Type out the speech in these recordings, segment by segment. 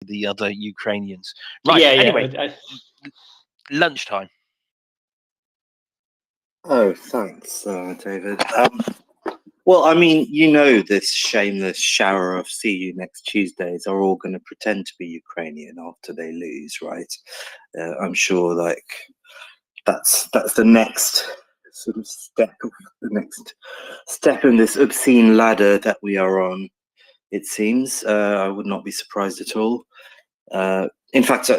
the other Ukrainians. Right. Yeah, anyway, yeah. lunchtime. Oh, thanks, David. Well, I mean, you know, this shameless shower of "see you next Tuesdays" are all going to pretend to be Ukrainian after they lose, right? I'm sure, like, that's the next sort of step, the next step in this obscene ladder that we are on. It seems. I would not be surprised at all. In fact,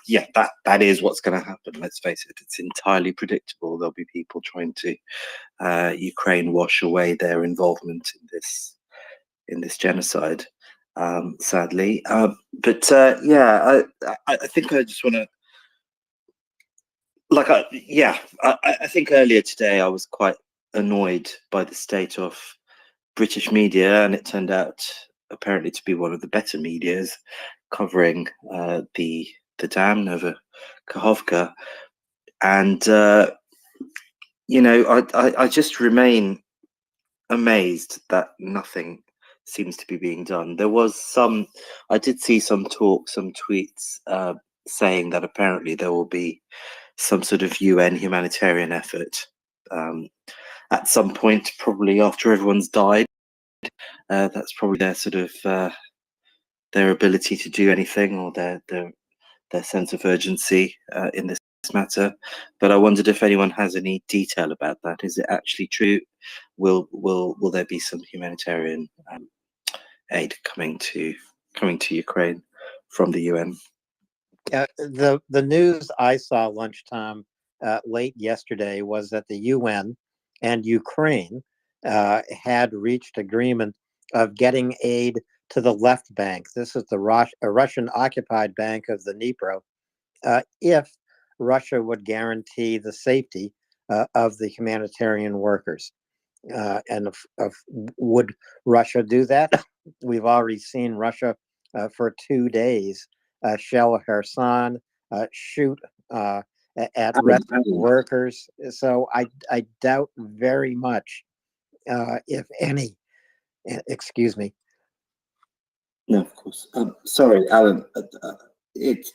yeah, that is what's going to happen. Let's face it; it's entirely predictable. There'll be people trying to Ukraine wash away their involvement in this genocide, sadly. But yeah, I think I just want to, like, I think earlier today I was quite annoyed by the state of British media, and it turned out apparently to be one of the better medias covering the dam over Kakhovka, and you know, I just remain amazed that nothing seems to be being done. There was some, I did see some talk, some tweets saying that apparently there will be some sort of UN humanitarian effort at some point, probably after everyone's died. That's probably their sort of their ability to do anything, or their sense of urgency in this matter. But I wondered if anyone has any detail about that. Is it actually true? Will there be some humanitarian aid coming to Ukraine from the UN? The news I saw lunchtime late yesterday was that the UN and Ukraine had reached agreement of getting aid to the left bank. This is the Russian-occupied bank of the Dnipro, if Russia would guarantee the safety of the humanitarian workers. And would Russia do that? We've already seen Russia for 2 days shell Kherson, shoot at rescue workers. So I doubt very much, if any, excuse me. No, of course. Sorry, Alan. It's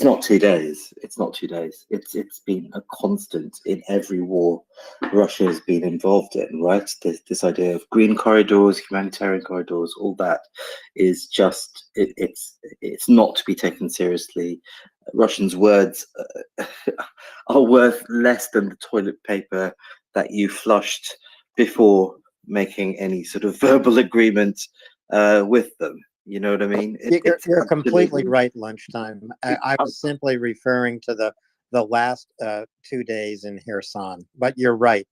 not 2 days. It's not 2 days. It's been a constant in every war Russia has been involved in. Right? This idea of green corridors, humanitarian corridors, all that is just it's not to be taken seriously. Russians' words are worth less than the toilet paper that you flushed before making any sort of verbal agreement with them. You know what I mean? You're completely right, lunchtime. I was simply referring to the last 2 days in Kherson. But you're right.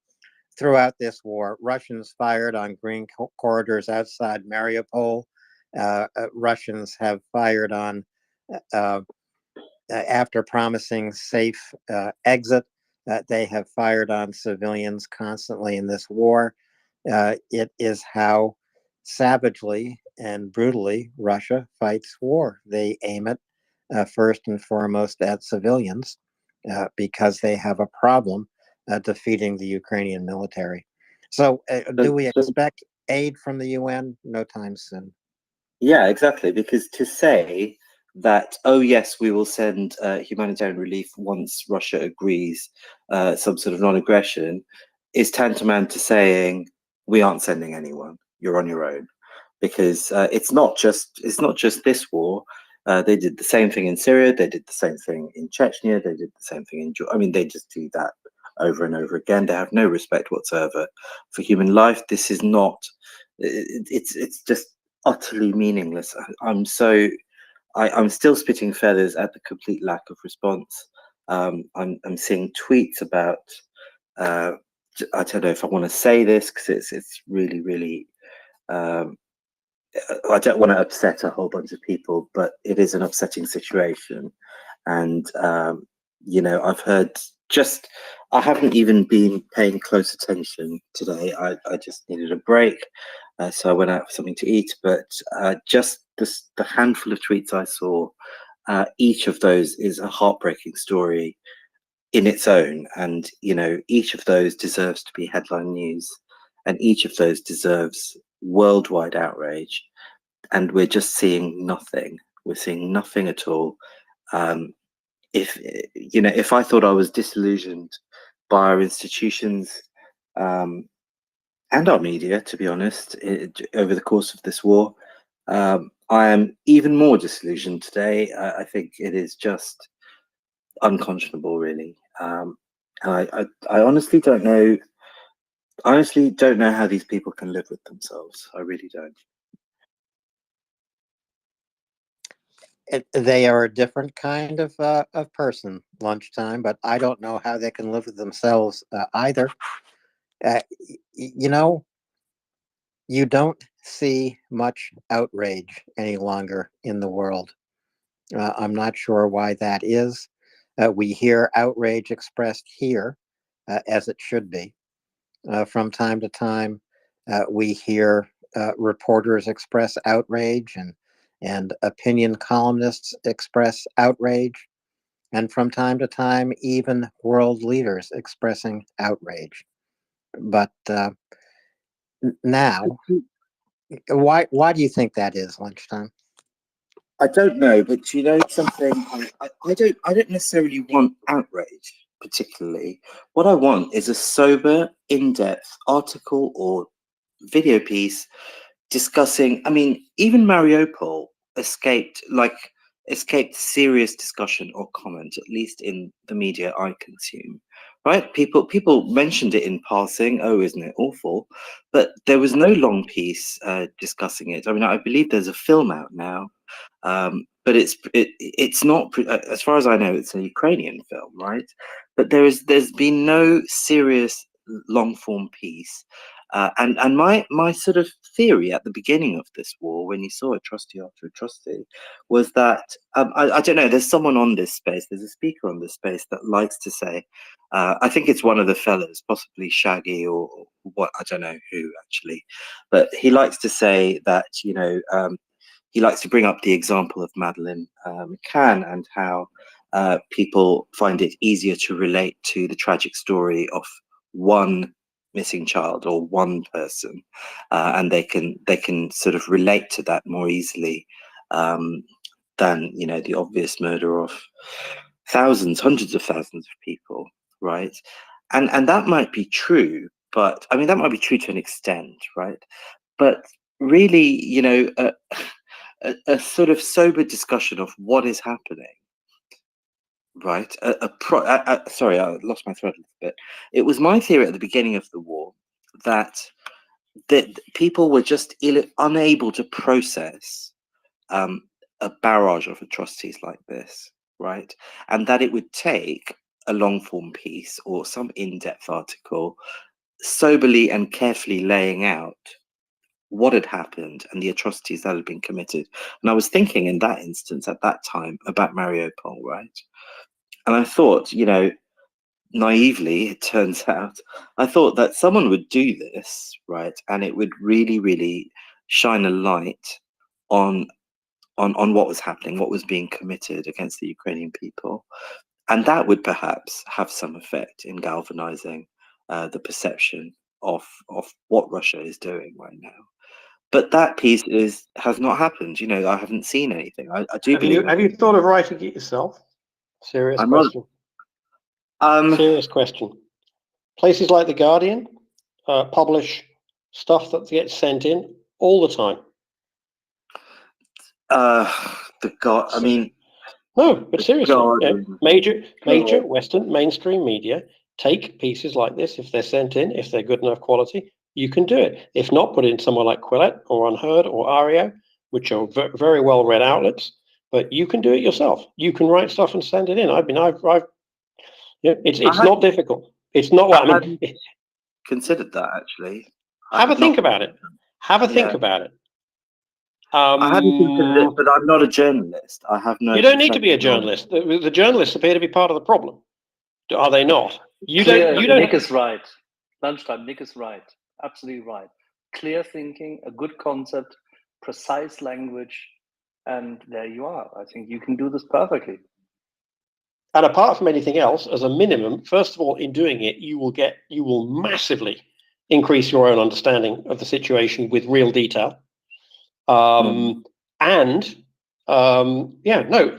Throughout this war, Russians fired on green corridors outside Mariupol. Russians have fired on, after promising safe exit, they have fired on civilians constantly in this war. It is how savagely and brutally Russia fights war. They aim it first and foremost at civilians because they have a problem defeating the Ukrainian military. So do we expect aid from the UN? No time soon. Yeah, exactly. Because to say that, oh yes, we will send humanitarian relief once Russia agrees some sort of non-aggression, is tantamount to saying we aren't sending anyone. You're on your own. Because it's not just this war. They did the same thing in Syria. They did the same thing in Chechnya. They did the same thing in I mean, they just do that over and over again. They have no respect whatsoever for human life. This is not. It's just utterly meaningless. I'm still spitting feathers at the complete lack of response. I'm seeing tweets about. I don't know if I want to say this because it's really. I don't want to upset a whole bunch of people, but it is an upsetting situation. And, you know, I've heard I haven't even been paying close attention today. I just needed a break. So I went out for something to eat. But just the handful of tweets I saw, each of those is a heartbreaking story in its own. And, you know, each of those deserves to be headline news. And each of those deserves worldwide outrage, and we're just seeing nothing. We're seeing nothing at all. If I thought I was disillusioned by our institutions and our media, to be honest, over the course of this war, I am even more disillusioned today. I think it is just unconscionable, really. And I honestly don't know. I honestly don't know how these people can live with themselves. I really don't. They are a different kind of person, Lunchtime, but I don't know how they can live with themselves either. You know, you don't see much outrage any longer in the world. I'm not sure why that is. We hear outrage expressed here, as it should be. From time to time, we hear reporters express outrage and opinion columnists express outrage. And from time to time, even world leaders expressing outrage. But now, why do you think that is, Lunchtime? I don't know, but you know something. I don't necessarily want outrage particularly. What I want is a sober, in-depth article or video piece discussing. I mean, even MriyaReport escaped serious discussion or comment, at least in the media I consume. Right? People mentioned it in passing. Oh, isn't it awful? But there was no long piece discussing it. I mean, I believe there's a film out now, but it's not, as far as I know, it's a Ukrainian film, right? But there's been no serious long form piece. And my sort of theory at the beginning of this war, when you saw atrocity after atrocity, was that I don't know. There's someone on this space. There's a speaker on this space that likes to say, I think it's one of the fellas, possibly Shaggy or what, I don't know who actually, but he likes to say that he likes to bring up the example of Madeleine McCann and how people find it easier to relate to the tragic story of one missing child or one person, and they can sort of relate to that more easily than the obvious murder of thousands, hundreds of thousands of people, right? And that might be true, but I mean that might be true to an extent, right? But really, a sort of sober discussion of what is happening, right? Sorry, I lost my thread a little bit. It was my theory at the beginning of the war that people were just unable to process a barrage of atrocities like this, right? And that it would take a long form piece or some in-depth article soberly and carefully laying out what had happened and the atrocities that had been committed. And I was thinking in that instance at that time about MriyaReport, right? And I thought, naively, it turns out, I thought that someone would do this, right? And it would really, really shine a light on what was happening, what was being committed against the Ukrainian people. And that would perhaps have some effect in galvanizing the perception of what Russia is doing right now. But that piece has not happened. I haven't seen anything. I do believe. Have you thought of writing it yourself? Serious I'm question. not. Serious question. Places like The Guardian publish stuff that gets sent in all the time. I mean, no, but seriously, major God. Western mainstream media take pieces like this if they're sent in, if they're good enough quality. You can do it. If not, put it in somewhere like Quillette or Unheard or Ario, which are very well read outlets. But you can do it yourself. You can write stuff and send it in. It's not difficult. It's not what I mean. Considered that actually. Have a think about it. Have a think about it. I hadn't considered it, but I'm not a journalist. I have no. You don't need to be a journalist. The journalists appear to be part of the problem. Are they not? You don't. Nick is right. Lunchtime. Nick is right. Absolutely right. Clear thinking, a good concept, precise language, and there you are. I think you can do this perfectly. And apart from anything else, as a minimum, first of all, in doing it, you will massively increase your own understanding of the situation with real detail. And Yeah, no,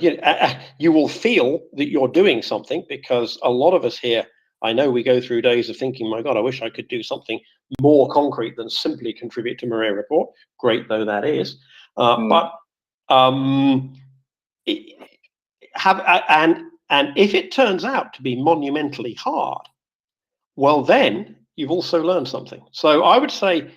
you will feel that you're doing something, because a lot of us here, I know we go through days of thinking, my God, I wish I could do something more concrete than simply contribute to MriyaReport, great though that is. But if it turns out to be monumentally hard, well, then you've also learned something. So I would say,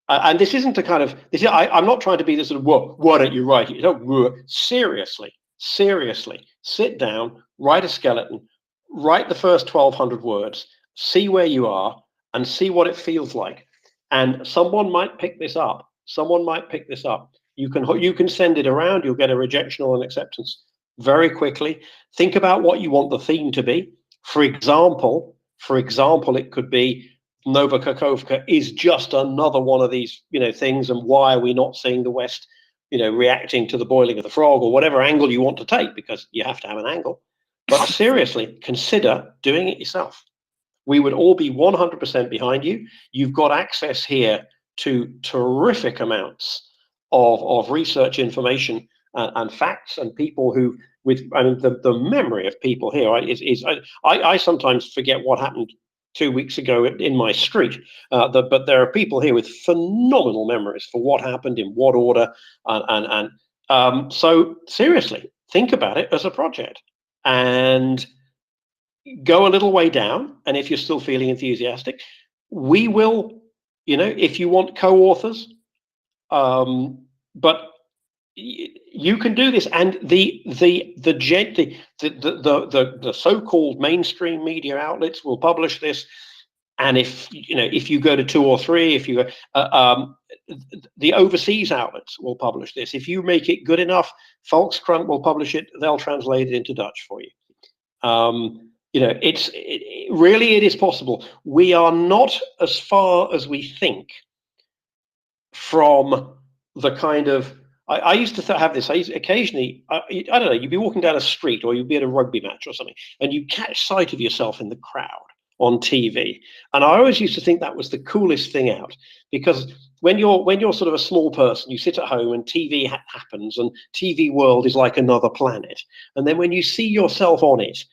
and this isn't a kind of, I'm not trying to be this sort of, well, why don't you write it? You don't, seriously, sit down, write a skeleton, write the first 1,200 words, see where you are, and see what it feels like. And someone might pick this up. You can send it around. You'll get a rejection or an acceptance very quickly. Think about what you want the theme to be. For example, it could be Nova Kakovka is just another one of these, things, and why are we not seeing the West, reacting to the boiling of the frog, or whatever angle you want to take, because you have to have an angle. But seriously, consider doing it yourself. We would all be 100% behind you. You've got access here to terrific amounts of research information and facts, and people who, the memory of people here I sometimes forget what happened 2 weeks ago in my street, but there are people here with phenomenal memories for what happened in what order, so seriously, think about it as a project, and go a little way down. And if you're still feeling enthusiastic, we will, if you want co-authors, but you can do this. And the so-called mainstream media outlets will publish this. And if you go to 2 or 3, if you the overseas outlets will publish this. If you make it good enough, Volkskrant will publish it. They'll translate it into Dutch for you. It is possible. We are not as far as we think from the kind of, I used to have this. Occasionally, I don't know, you'd be walking down a street, or you'd be at a rugby match or something, and you catch sight of yourself in the crowd on TV. And I always used to think that was the coolest thing out, because when you're sort of a small person, you sit at home and TV happens, and TV world is like another planet. And then when you see yourself on it,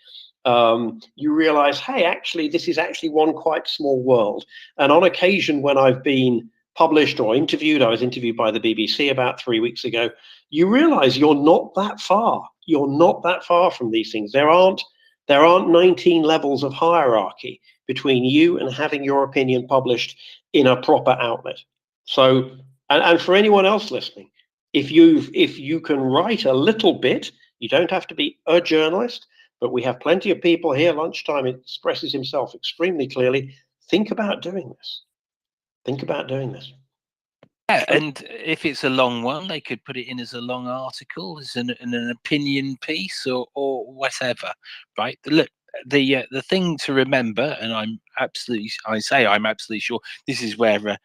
you realize, hey, actually, this is actually one quite small world. And on occasion, when I've been published or interviewed, I was interviewed by the BBC about 3 weeks ago, you realize you're not that far. You're not that far from these things. There aren't 19 levels of hierarchy between you and having your opinion published in a proper outlet. So, and for anyone else listening, if you can write a little bit, you don't have to be a journalist, but we have plenty of people here. Lunchtime expresses himself extremely clearly. Think about doing this. Yeah, and if it's a long one, they could put it in as a long article, as an opinion piece, or whatever, right? Look, the thing to remember, and I'm absolutely sure this is where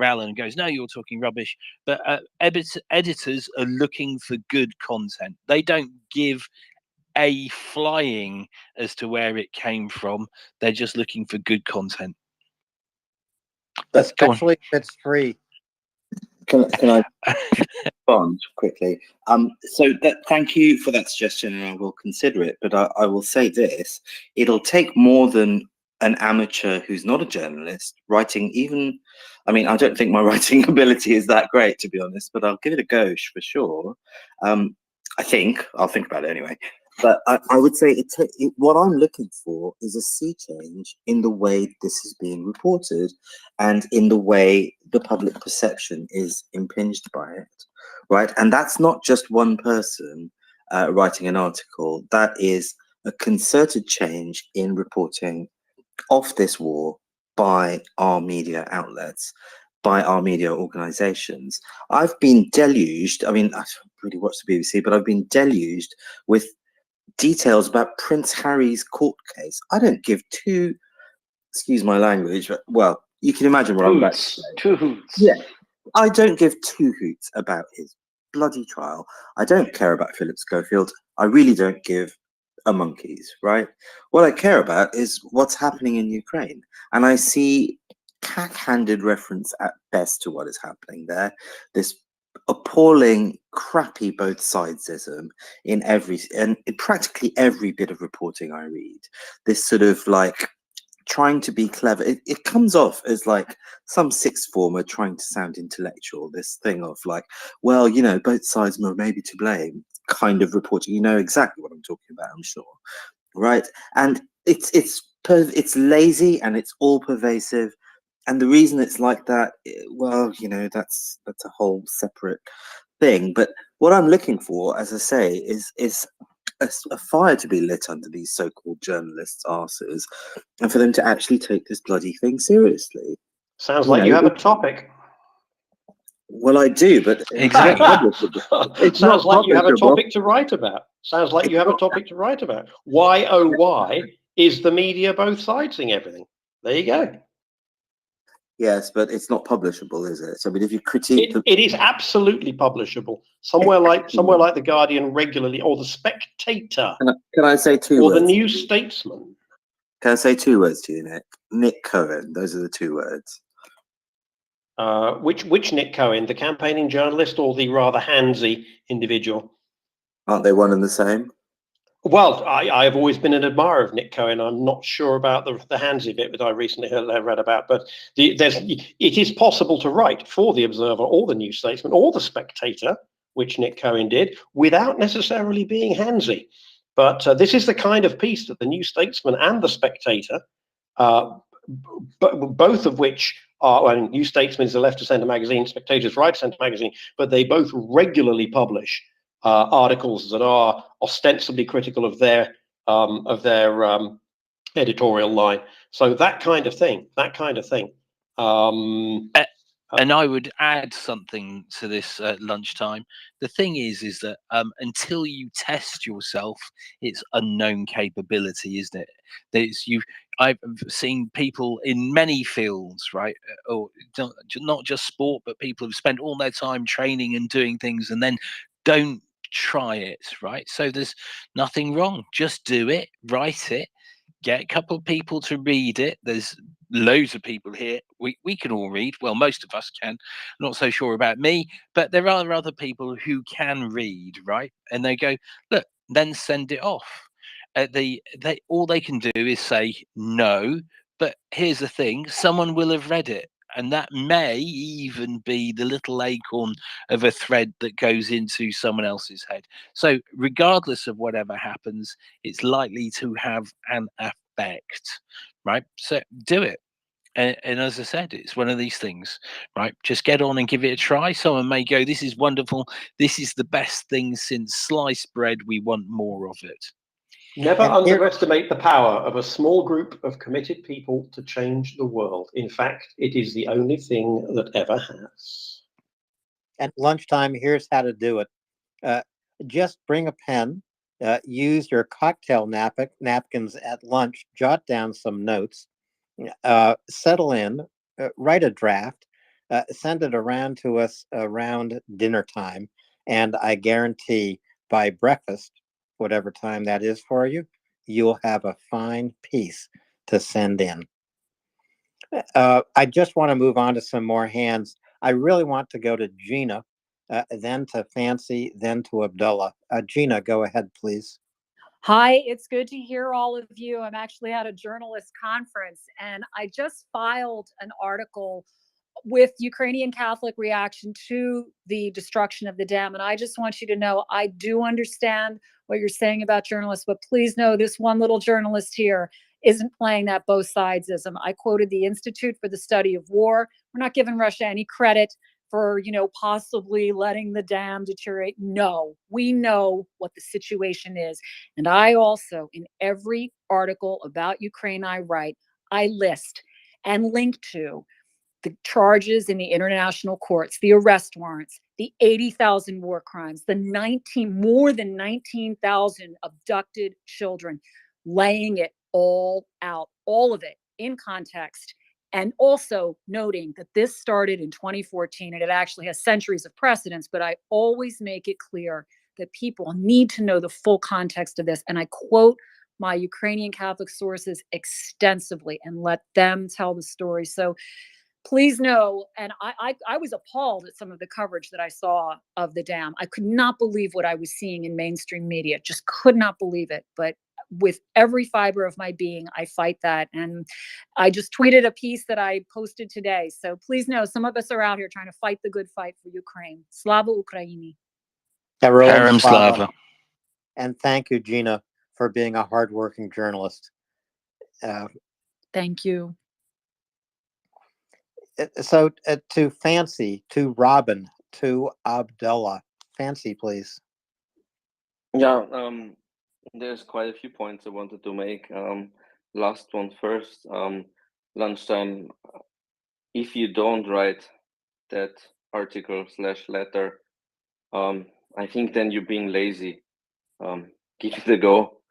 Alan goes, no, you're talking rubbish. But editors are looking for good content. They don't give a flying as to where it came from. They're just looking for good content. Especially if it's free. Can I respond quickly? Thank you for that suggestion, and I will consider it. But I will say this: it'll take more than an amateur who's not a journalist writing. Even, I don't think my writing ability is that great, to be honest. But I'll give it a go for sure. I'll think about it anyway. But I would say what I'm looking for is a sea change in the way this is being reported, and in the way the public perception is impinged by it, right? And that's not just one person writing an article. That is a concerted change in reporting of this war by our media outlets, by our media organizations. I've been deluged, I don't really watch the BBC, but I've been deluged with details about Prince Harry's court case. I don't give two, excuse my language, but, well, you can imagine what I'm about to say. 2 hoots. Yeah, I don't give 2 hoots about his bloody trial. I don't care about Philip Schofield. I really don't give a monkey's, right? What I care about is what's happening in Ukraine. And I see cack-handed reference at best to what is happening there. This appalling, crappy both sidesism in practically every bit of reporting I read. This sort of like trying to be clever. It comes off as like some sixth former trying to sound intellectual. This thing of like, well, you know, both sides were maybe to blame kind of reporting. You know exactly what I'm talking about, I'm sure, right? And it's lazy and it's all pervasive. And the reason it's like that, well, you know, that's a whole separate thing. But what I'm looking for, as I say, is a fire to be lit under these so-called journalists' arses, and for them to actually take this bloody thing seriously. Sounds like you have a topic. Well, I do, but Exactly. it's Sounds not like you have a publishable. topic to write about. Sounds like you have a topic to write about. Why, oh, why is the media both sidesing everything? There you go. Yes, but it's not publishable, is it? So, I mean, if you critique it is absolutely publishable. Somewhere like the Guardian regularly, or the Spectator, can I say two or words? the New Statesman. Can I say two words to you, Nick? Nick Cohen. Those are the two words. Which Nick Cohen, the campaigning journalist or the rather handsy individual? Aren't they one and the same? Well, I have always been an admirer of Nick Cohen. I'm not sure about the handsy bit that I recently read about, but it is possible to write for the Observer or the New Statesman or the Spectator, which Nick Cohen did, without necessarily being handsy. But this is the kind of piece that the New Statesman and the Spectator, both of which are, well, New Statesman is a left-of-centre magazine, Spectator is right-of-centre magazine, but they both regularly publish articles that are ostensibly critical of their editorial line. So that kind of thing. And I would add something to this at lunchtime. The thing is that until you test yourself, it's unknown capability, isn't it? I've seen people in many fields, right? Or not just sport, but people who've spent all their time training and doing things and then don't try it, right? So there's nothing wrong. Just do it, write it, get a couple of people to read it. There's loads of people here. We can all read. Well, most of us can. Not so sure about me, but there are other people who can read, right? And they go, look, then send it off. All they can do is say no. But here's the thing: someone will have read it, and that may even be the little acorn of a thread that goes into someone else's head. So, regardless of whatever happens, it's likely to have an effect, right? So, do it. And as I said, it's one of these things, right? Just get on and give it a try. Someone may go, "This is wonderful. This is the best thing since sliced bread. We want more of it." Never underestimate the power of a small group of committed people to change the world. In fact, it is the only thing that ever has. At lunchtime, here's how to do it. Just bring a pen, use your cocktail napkins at lunch, jot down some notes, settle in, write a draft, send it around to us around dinner time, and I guarantee by breakfast, whatever time that is for you, you'll have a fine piece to send in. I just want to move on to some more hands. I really want to go to Gina, then to Fancy, then to Abdullah. Gina, go ahead, please. Hi, it's good to hear all of you. I'm actually at a journalist conference, and I just filed an article with Ukrainian Catholic reaction to the destruction of the dam. And I just want you to know, I do understand what you're saying about journalists, but please know this one little journalist here isn't playing that both sidesism. I quoted the Institute for the Study of War. We're not giving Russia any credit for, possibly letting the dam deteriorate. No, we know what the situation is. And I also, in every article about Ukraine I write, I list and link to the charges in the international courts, the arrest warrants, the 80,000 war crimes, more than 19,000 abducted children, laying it all out, all of it in context. And also noting that this started in 2014 and it actually has centuries of precedence, but I always make it clear that people need to know the full context of this. And I quote my Ukrainian Catholic sources extensively and let them tell the story. So please know, and I was appalled at some of the coverage that I saw of the dam. I could not believe what I was seeing in mainstream media, just could not believe it. But with every fiber of my being, I fight that. And I just tweeted a piece that I posted today. So please know, some of us are out here trying to fight the good fight for Ukraine. Slava Ukraini. Param Slava. And thank you, Gina, for being a hardworking journalist. Thank you. So to Fancy, to Robin, to Abdullah. Fancy, please. Yeah, there's quite a few points I wanted to make. Last one first. Lunchtime, if you don't write that article / letter, I think then you're being lazy. Give it a go.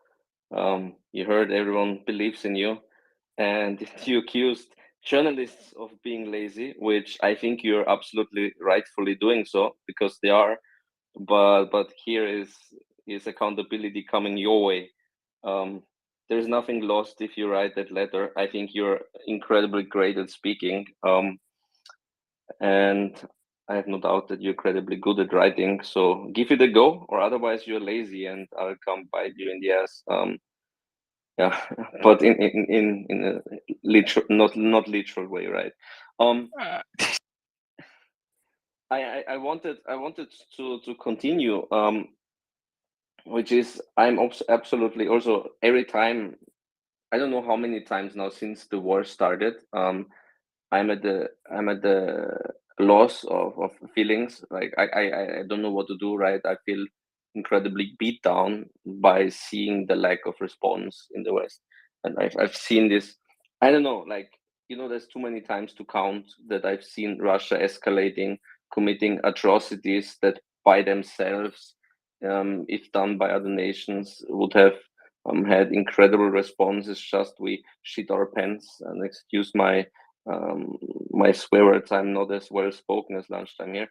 You heard everyone believes in you, and you accused journalists of being lazy, which I think you're absolutely rightfully doing so, because they are. But here is accountability coming your way. There's nothing lost if you write that letter. I think you're incredibly great at speaking, and I have no doubt that you're incredibly good at writing. So give it a go, or otherwise you're lazy, and I'll come bite you in the ass. Yeah, but in a literal, not literal way, right? I wanted to continue, which is I'm absolutely also every time, I don't know how many times now since the war started, I'm at the loss of feelings. Like I don't know what to do, right? I feel incredibly beat down by seeing the lack of response in the West, and I've seen this. I don't know, like, there's too many times to count that I've seen Russia escalating, committing atrocities that by themselves, if done by other nations, would have had incredible responses. Just we shit our pants, and excuse my my swear words. I'm not as well spoken as lunchtime here.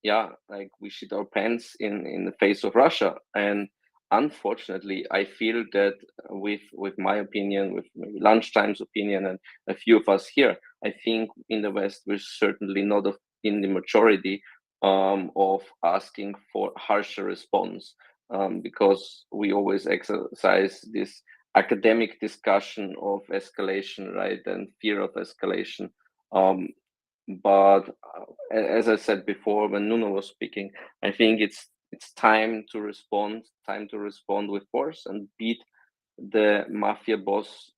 Yeah, like we shit our pants in the face of Russia, and unfortunately, I feel that with my opinion, with maybe lunchtime's opinion, and a few of us here, I think in the West we're certainly not in the majority of asking for harsher response, because we always exercise this academic discussion of escalation, right, and fear of escalation. But as I said before, when Nuno was speaking, I think it's time to respond, with force and beat the mafia boss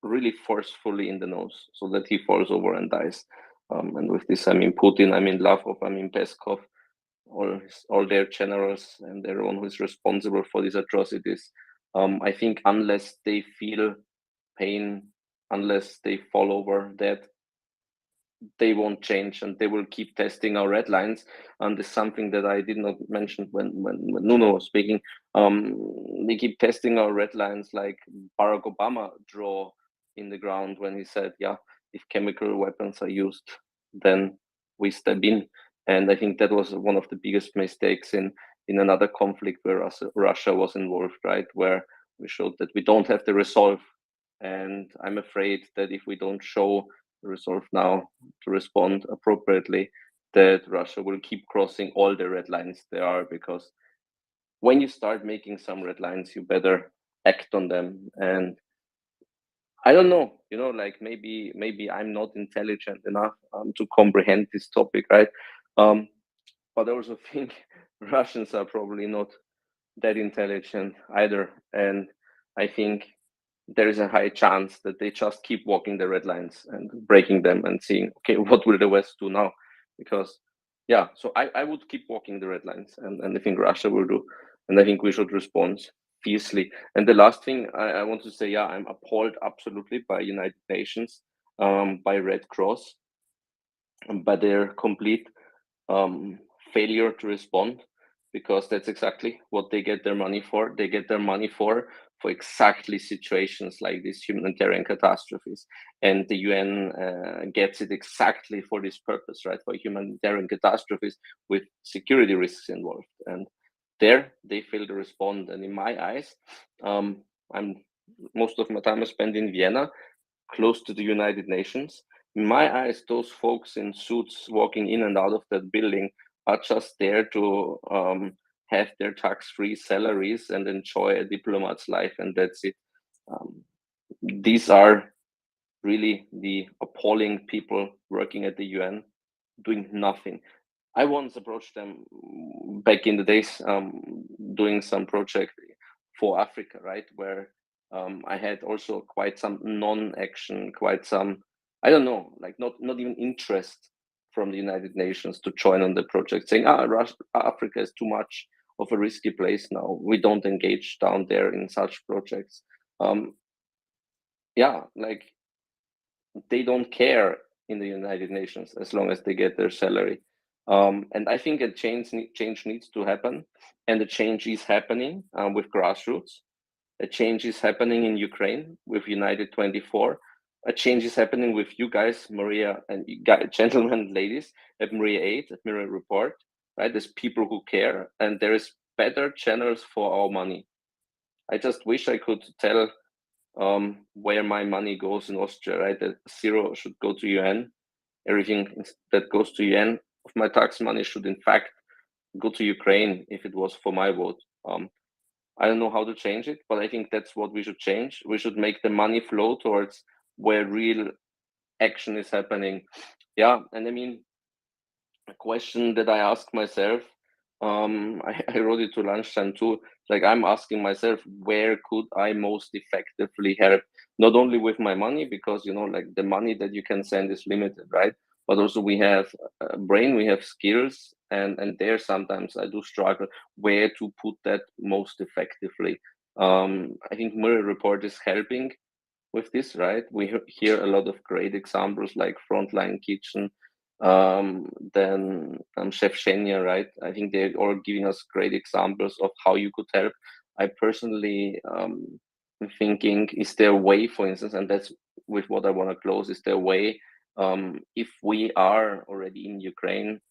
really forcefully in the nose, so that he falls over and dies. And with this, I mean Putin, I mean Lavrov, I mean Peskov, all their generals, and everyone who is responsible for these atrocities. I think unless they feel pain, unless they fall over dead, they won't change, and they will keep testing our red lines. And this is something that I did not mention when Nuno was speaking. They keep testing our red lines, like Barack Obama draw in the ground when he said, yeah, if chemical weapons are used, then we step in. And I think that was one of the biggest mistakes in another conflict where Russia was involved, right, where we showed that we don't have the resolve. And I'm afraid that if we don't show resolve now to respond appropriately, that Russia will keep crossing all the red lines there are, because when you start making some red lines, you better act on them. And I don't know, like maybe I'm not intelligent enough to comprehend this topic, right? But I also think Russians are probably not that intelligent either. And I think there is a high chance that they just keep walking the red lines and breaking them and seeing, okay, what will the West do now? Because, yeah, so I would keep walking the red lines, and I think Russia will do. And I think we should respond fiercely. And the last thing I want to say, yeah, I'm appalled absolutely by United Nations, by Red Cross, by their complete failure to respond, because that's exactly what they get their money for. They get their money for exactly situations like these humanitarian catastrophes, and the UN gets it exactly for this purpose, right? For humanitarian catastrophes with security risks involved, and there they fail to respond. And in my eyes, I'm most of my time I spend in Vienna, close to the United Nations, In my eyes, those folks in suits walking in and out of that building are just there to have their tax-free salaries and enjoy a diplomat's life, and that's it. These are really the appalling people working at the UN, doing nothing. I once approached them back in the days, doing some project for Africa, right, where I had also quite some non-action, quite some, I don't know, like not even interest from the United Nations to join on the project, saying, Africa is too much of a risky place now. We don't engage down there in such projects. Yeah, like they don't care in the United Nations as long as they get their salary. And I think a change needs to happen, and the change is happening with grassroots. A change is happening in Ukraine with United 24. A change is happening with you guys, Maria and gentlemen and ladies at MriyaReport, at MriyaReport, right? There's people who care, and there is better channels for our money. I just wish I could tell where my money goes in Austria, right? That zero should go to UN. Everything that goes to UN of my tax money should in fact go to Ukraine if it was for my vote. I don't know how to change it, but I think that's what we should change. We should make the money flow towards where real action is happening. Yeah, and I mean, a question that I ask myself, I wrote it to lunchtime too. Like I'm asking myself, where could I most effectively help? Not only with my money, because like the money that you can send is limited, right? But also we have a brain, we have skills, and there sometimes I do struggle where to put that most effectively. I think MriyaReport is helping with this, right? We hear a lot of great examples like Frontline Kitchen, then Chef Shenya, right? I think they're all giving us great examples of how you could help. I personally am thinking, is there a way, for instance, and that's with what I want to close, is there a way, if we are already in Ukraine,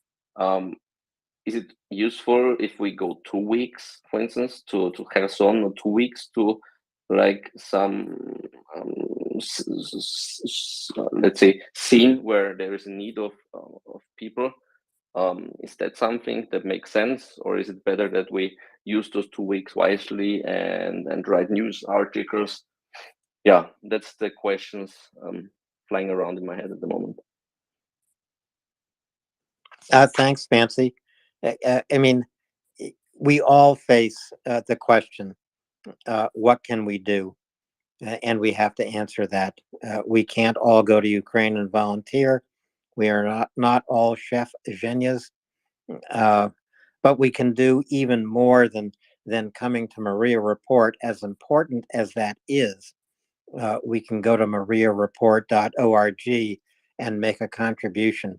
is it useful if we go 2 weeks, for instance, to Kherson, or 2 weeks to like some let's say scene where there is a need of people? Is that something that makes sense, or is it better that we use those 2 weeks wisely and write news articles? Yeah, that's the questions flying around in my head at the moment. Thanks, Fancy. I mean, we all face the question, what can we do? And we have to answer that. We can't all go to Ukraine and volunteer. We are not all Chef Zhenyas, but we can do even more than coming to MriyaReport. As important as that is, we can go to MriyaReport.org and make a contribution.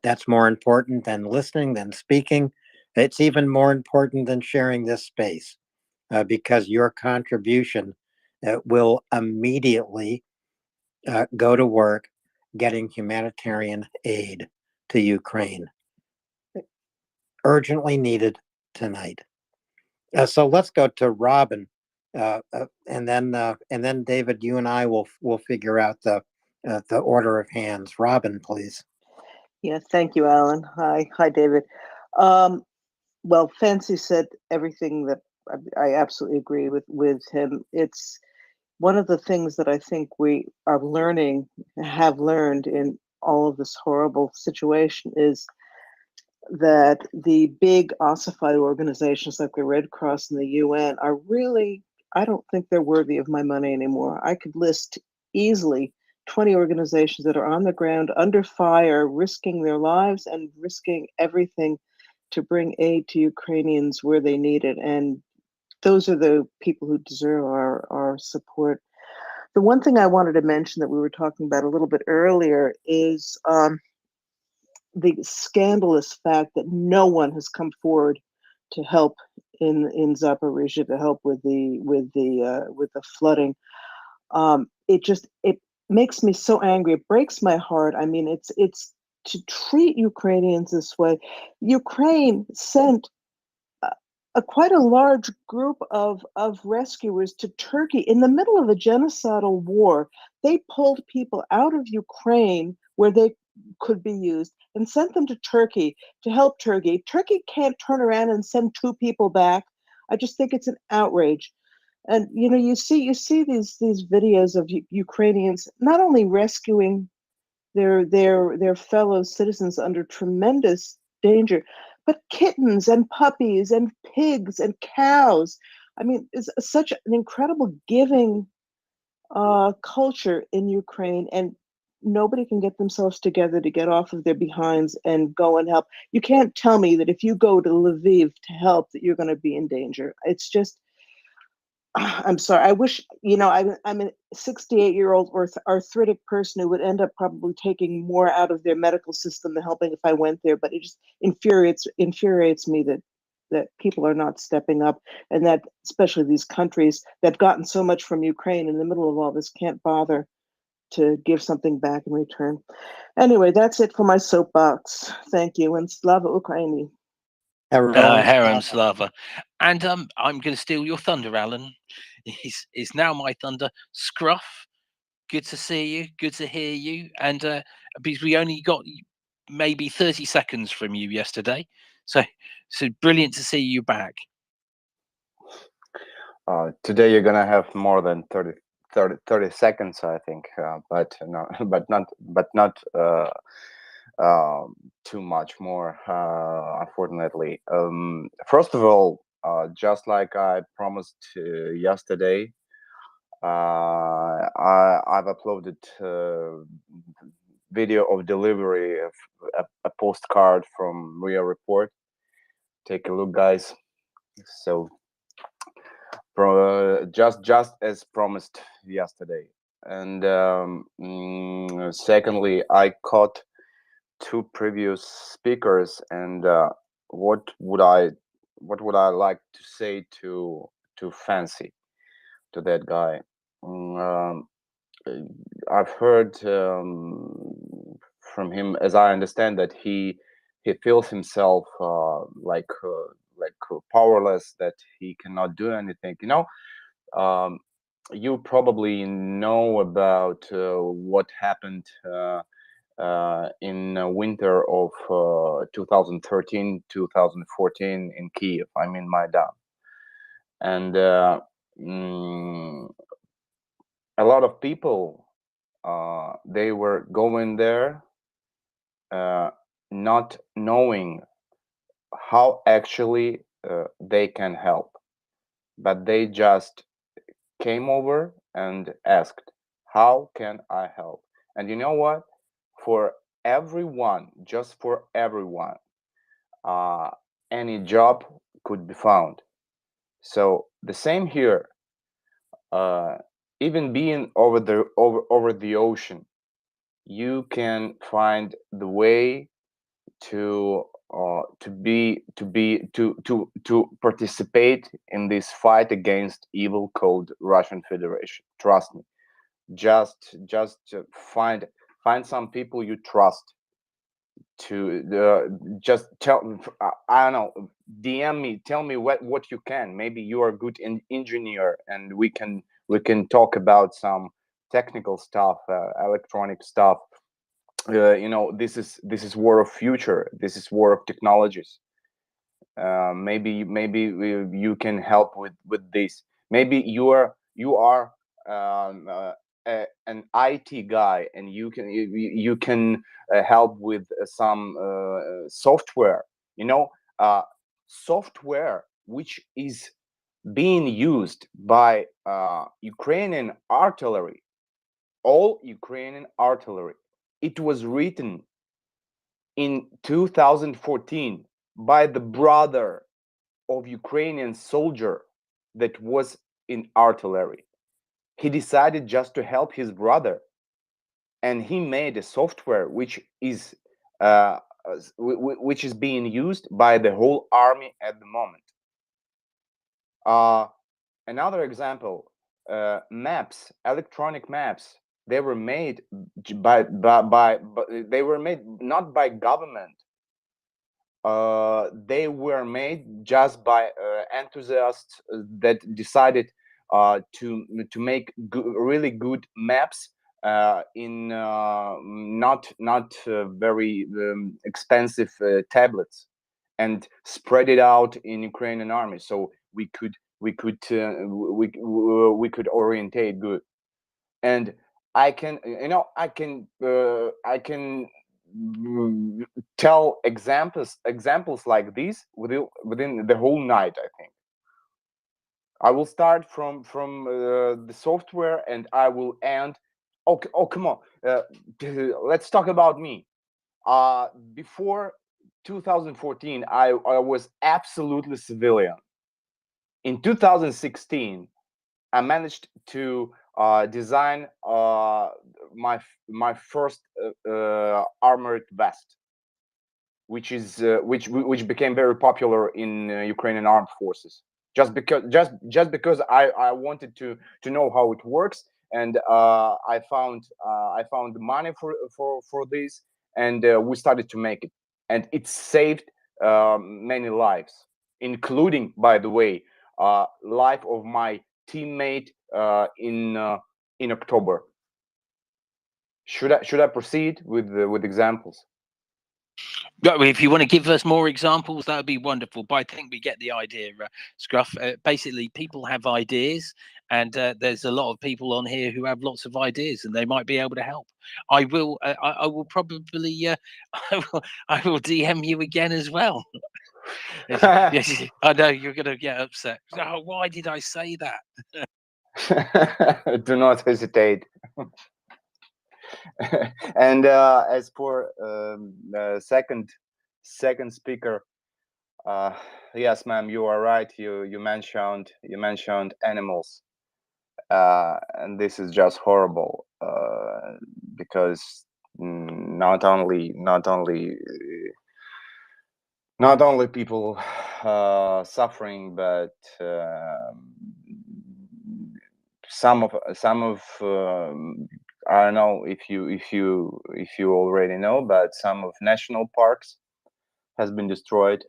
That's more important than listening, than speaking. It's even more important than sharing this space, because your contribution will immediately go to work getting humanitarian aid to Ukraine. Urgently needed tonight. So let's go to Robin, and then David, you and I will figure out the order of hands. Robin, please. Yeah, thank you, Alan. Hi, David. Well, Fancy said everything that I absolutely agree with him. It's one of the things that I think we are have learned in all of this horrible situation is that the big ossified organizations like the Red Cross and the UN are really, I don't think they're worthy of my money anymore. I could list easily 20 organizations that are on the ground under fire, risking their lives and risking everything to bring aid to Ukrainians where they need it. And those are the people who deserve our support. The one thing I wanted to mention that we were talking about a little bit earlier is the scandalous fact that no one has come forward to help in Zaporizhia, to help with the flooding. It makes me so angry. It breaks my heart. I mean, it's to treat Ukrainians this way. Ukraine sent quite a large group of rescuers to Turkey in the middle of a genocidal war. They pulled people out of Ukraine where they could be used and sent them to Turkey to help Turkey. Turkey can't turn around and send 2 people back. I just think it's an outrage. And you see these videos of Ukrainians not only rescuing their fellow citizens under tremendous danger, but kittens and puppies and pigs and cows. I mean, it's such an incredible giving culture in Ukraine, and nobody can get themselves together to get off of their behinds and go and help. You can't tell me that if you go to Lviv to help that you're going to be in danger. It's just, I'm sorry. I wish, I'm a 68-year-old arthritic person who would end up probably taking more out of their medical system than helping if I went there. But it just infuriates me that people are not stepping up, and that especially these countries that have gotten so much from Ukraine in the middle of all this can't bother to give something back in return. Anyway, that's it for my soapbox. Thank you, and Slava Ukraini. Harem Slava. And I'm going to steal your thunder, Alan. Is now my thunder. Scruff, good to see you, good to hear you. And because we only got maybe 30 seconds from you yesterday, so brilliant to see you back. Today you're gonna have more than 30 seconds, I think, but no, but not too much more, unfortunately. First of all, just like I promised yesterday, I've uploaded video of delivery of a postcard from MriyaReport. Take a look, guys. So just as promised yesterday. And secondly, I caught 2 previous speakers, and what would I like to say to Fancy, to that guy? I've heard from him, as I understand, that he feels himself like powerless, that he cannot do anything. You probably know about what happened in winter of 2013-2014 in Kiev. I mean Maidan. And a lot of people, they were going there not knowing how actually they can help, but they just came over and asked, how can I help? And you know what? For everyone, just for everyone, any job could be found. So the same here. Even being over the ocean, you can find the way to participate in this fight against evil called Russian Federation. Trust me. Just find some people you trust to just tell, I don't know, DM me, tell me what you can. Maybe you are a good engineer, and we can talk about some technical stuff, electronic stuff. This is war of future. This is war of technologies. Maybe you can help with this. Maybe you are an IT guy, and you can help with some software. Software which is being used by Ukrainian artillery, all Ukrainian artillery. It was written in 2014 by the brother of Ukrainian soldier that was in artillery. He decided just to help his brother, and he made a software which is being used by the whole army at the moment. Another example, maps, electronic maps. They were made they were made not by government, they were made just by enthusiasts that decided to make really good maps in not very expensive tablets, and spread it out in Ukrainian army, so we could orientate good. And I can, I can tell examples like these within the whole night. I think I will start from the software, and I will end. Oh, come on, let's talk about me. Before 2014, I was absolutely civilian. In 2016, I managed to design my first armored vest, which became very popular in Ukrainian armed forces. Just because I wanted to know how it works, and I found the money for this, and we started to make it, and it saved many lives, including, by the way, life of my teammate in October. Should I proceed with examples? If you want to give us more examples, that would be wonderful. But I think we get the idea, Scruff. Basically, people have ideas, and there's a lot of people on here who have lots of ideas, and they might be able to help. I will probably I will DM you again as well. Yes, I know you're going to get upset. Oh, why did I say that? Do not hesitate. And as for the second speaker, yes, ma'am, you are right. You mentioned animals, and this is just horrible, because not only people suffering, but some of I don't know if you already know, but some of national parks has been destroyed.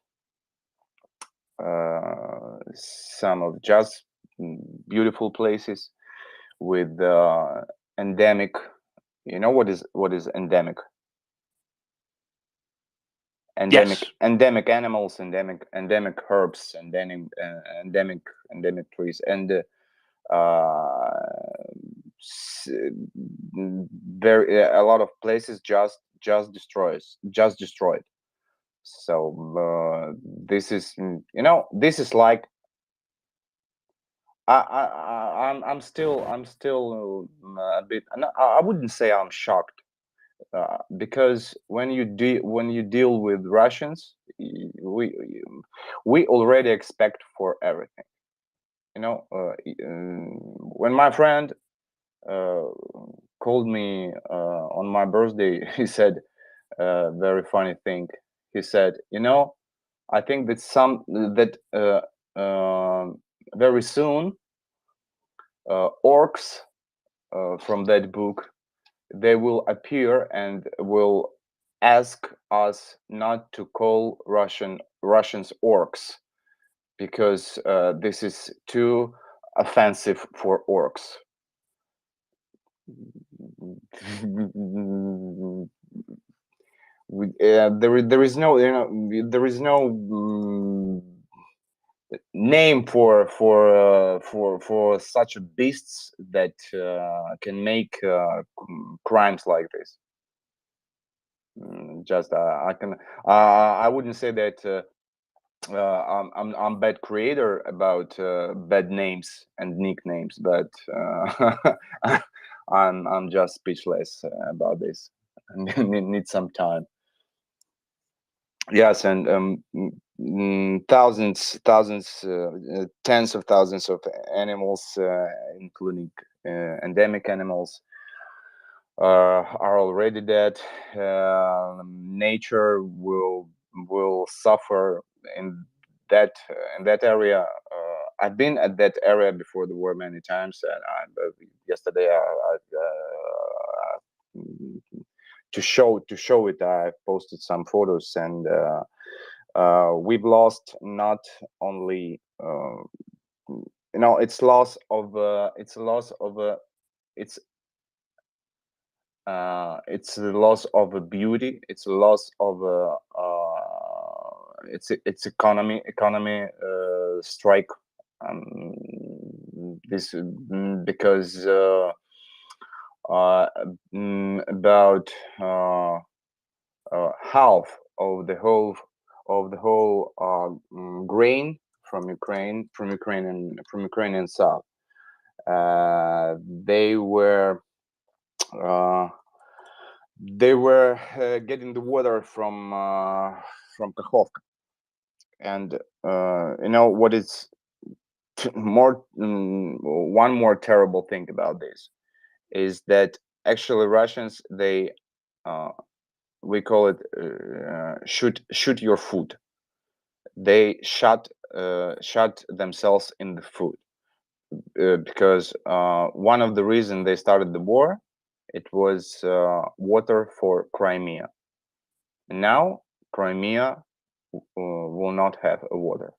Some of just beautiful places with endemic. You know what is endemic? Yes. Endemic animals, endemic herbs, endemic trees, and a lot of places just destroyed. So this is this is like I'm still a bit. I wouldn't say I'm shocked, because when you deal with Russians, we already expect for everything. When my friend called me on my birthday, he said a very funny thing. He said, I think that very soon orcs from that book, they will appear and will ask us not to call Russians orcs, because this is too offensive for orcs. There is no name for such beasts that can make crimes like this. Just I wouldn't say that I'm bad creator about bad names and nicknames, but I'm just speechless about this. Need some time. Yes, and thousands, tens of thousands of animals, including endemic animals, are already dead. Nature will suffer in that area. I've been at that area before the war many times, and yesterday to show it, I posted some photos, and we've lost not only it's loss of it's a loss of it's a loss of a beauty, it's a loss of it's economy strike, this because about half of the whole grain from Ukrainian south. They were getting the water from Kakhovka, and what is more one more terrible thing about this is that actually Russians, they we call it shoot your food. They shut themselves in the food because one of the reasons they started the war, it was water for Crimea. Now Crimea will not have a water,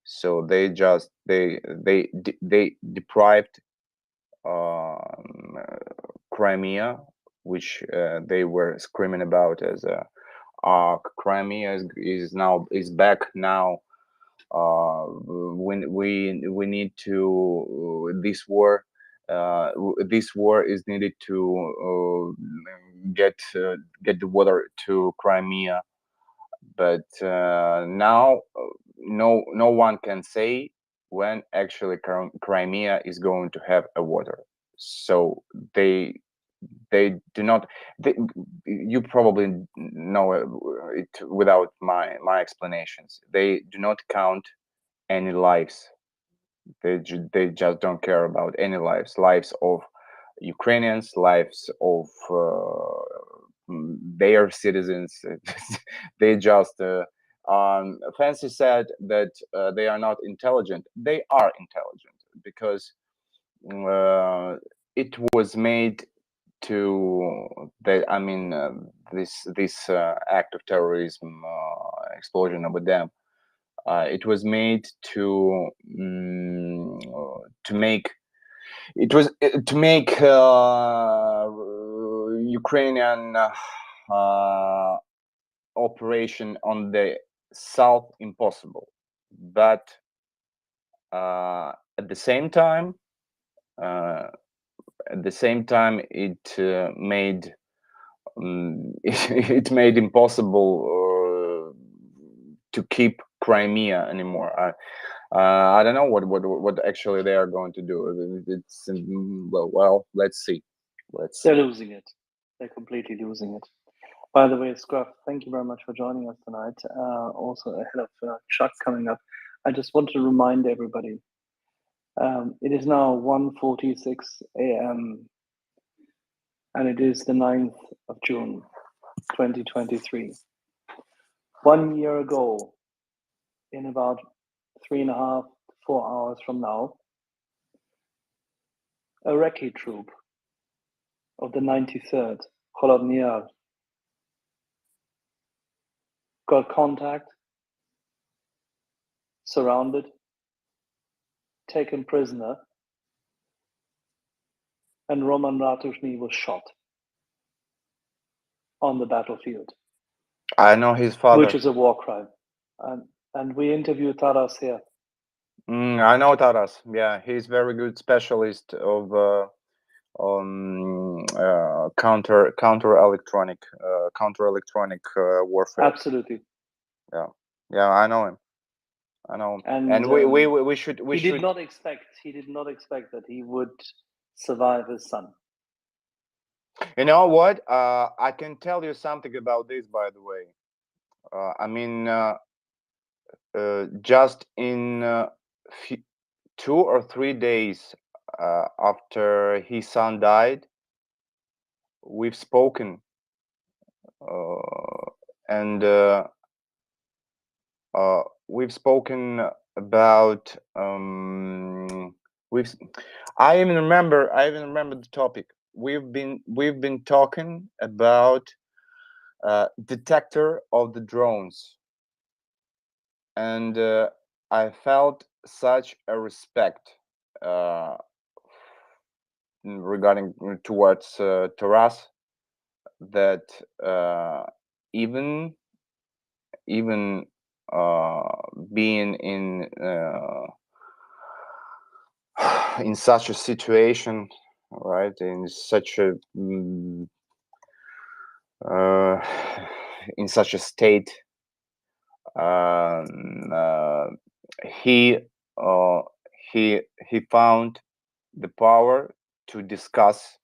so they just they deprived Crimea, which they were screaming about as Crimea is back now. When we need to this war is needed to get the water to Crimea, but now no one can say when actually Crimea is going to have a water. So they do not. You probably know it without my explanations. They do not count any lives. They just don't care about any lives of Ukrainians, lives of their citizens. They just Fancy said that they are not intelligent. They are intelligent because it was made to this act of terrorism, explosion of a dam. It was made to make Ukrainian operation on the south impossible, but at the same time it made it made impossible to keep Crimea anymore. I don't know what actually they are going to do. It's well, let's see. They're losing it. They're completely losing it. By the way, Scruff, thank you very much for joining us tonight. Also ahead of Chuck coming up, I just want to remind everybody, it is now 1:46 a.m. and it is the 9th of June, 2023. 1 year ago, in about 3.5 to 4 hours from now, a recce troop of the 93rd Holodnyar got contact, surrounded, taken prisoner, and Roman Ratushny was shot on the battlefield. I know his father. Which is a war crime. And we interviewed Taras here. I know Taras. Yeah, he's very good specialist of counter electronic warfare. Absolutely. Yeah, I know him. And we should. He did not expect that he would survive his son. You know what? I can tell you something about this, by the way. Just in 2 or 3 days after his son died, we've spoken, and we've spoken about. I even remember the topic. We've been talking about detector of the drones. and I felt such a respect regarding towards Taras, that even being in such a situation, right, in such a in such a state, he found the power to discuss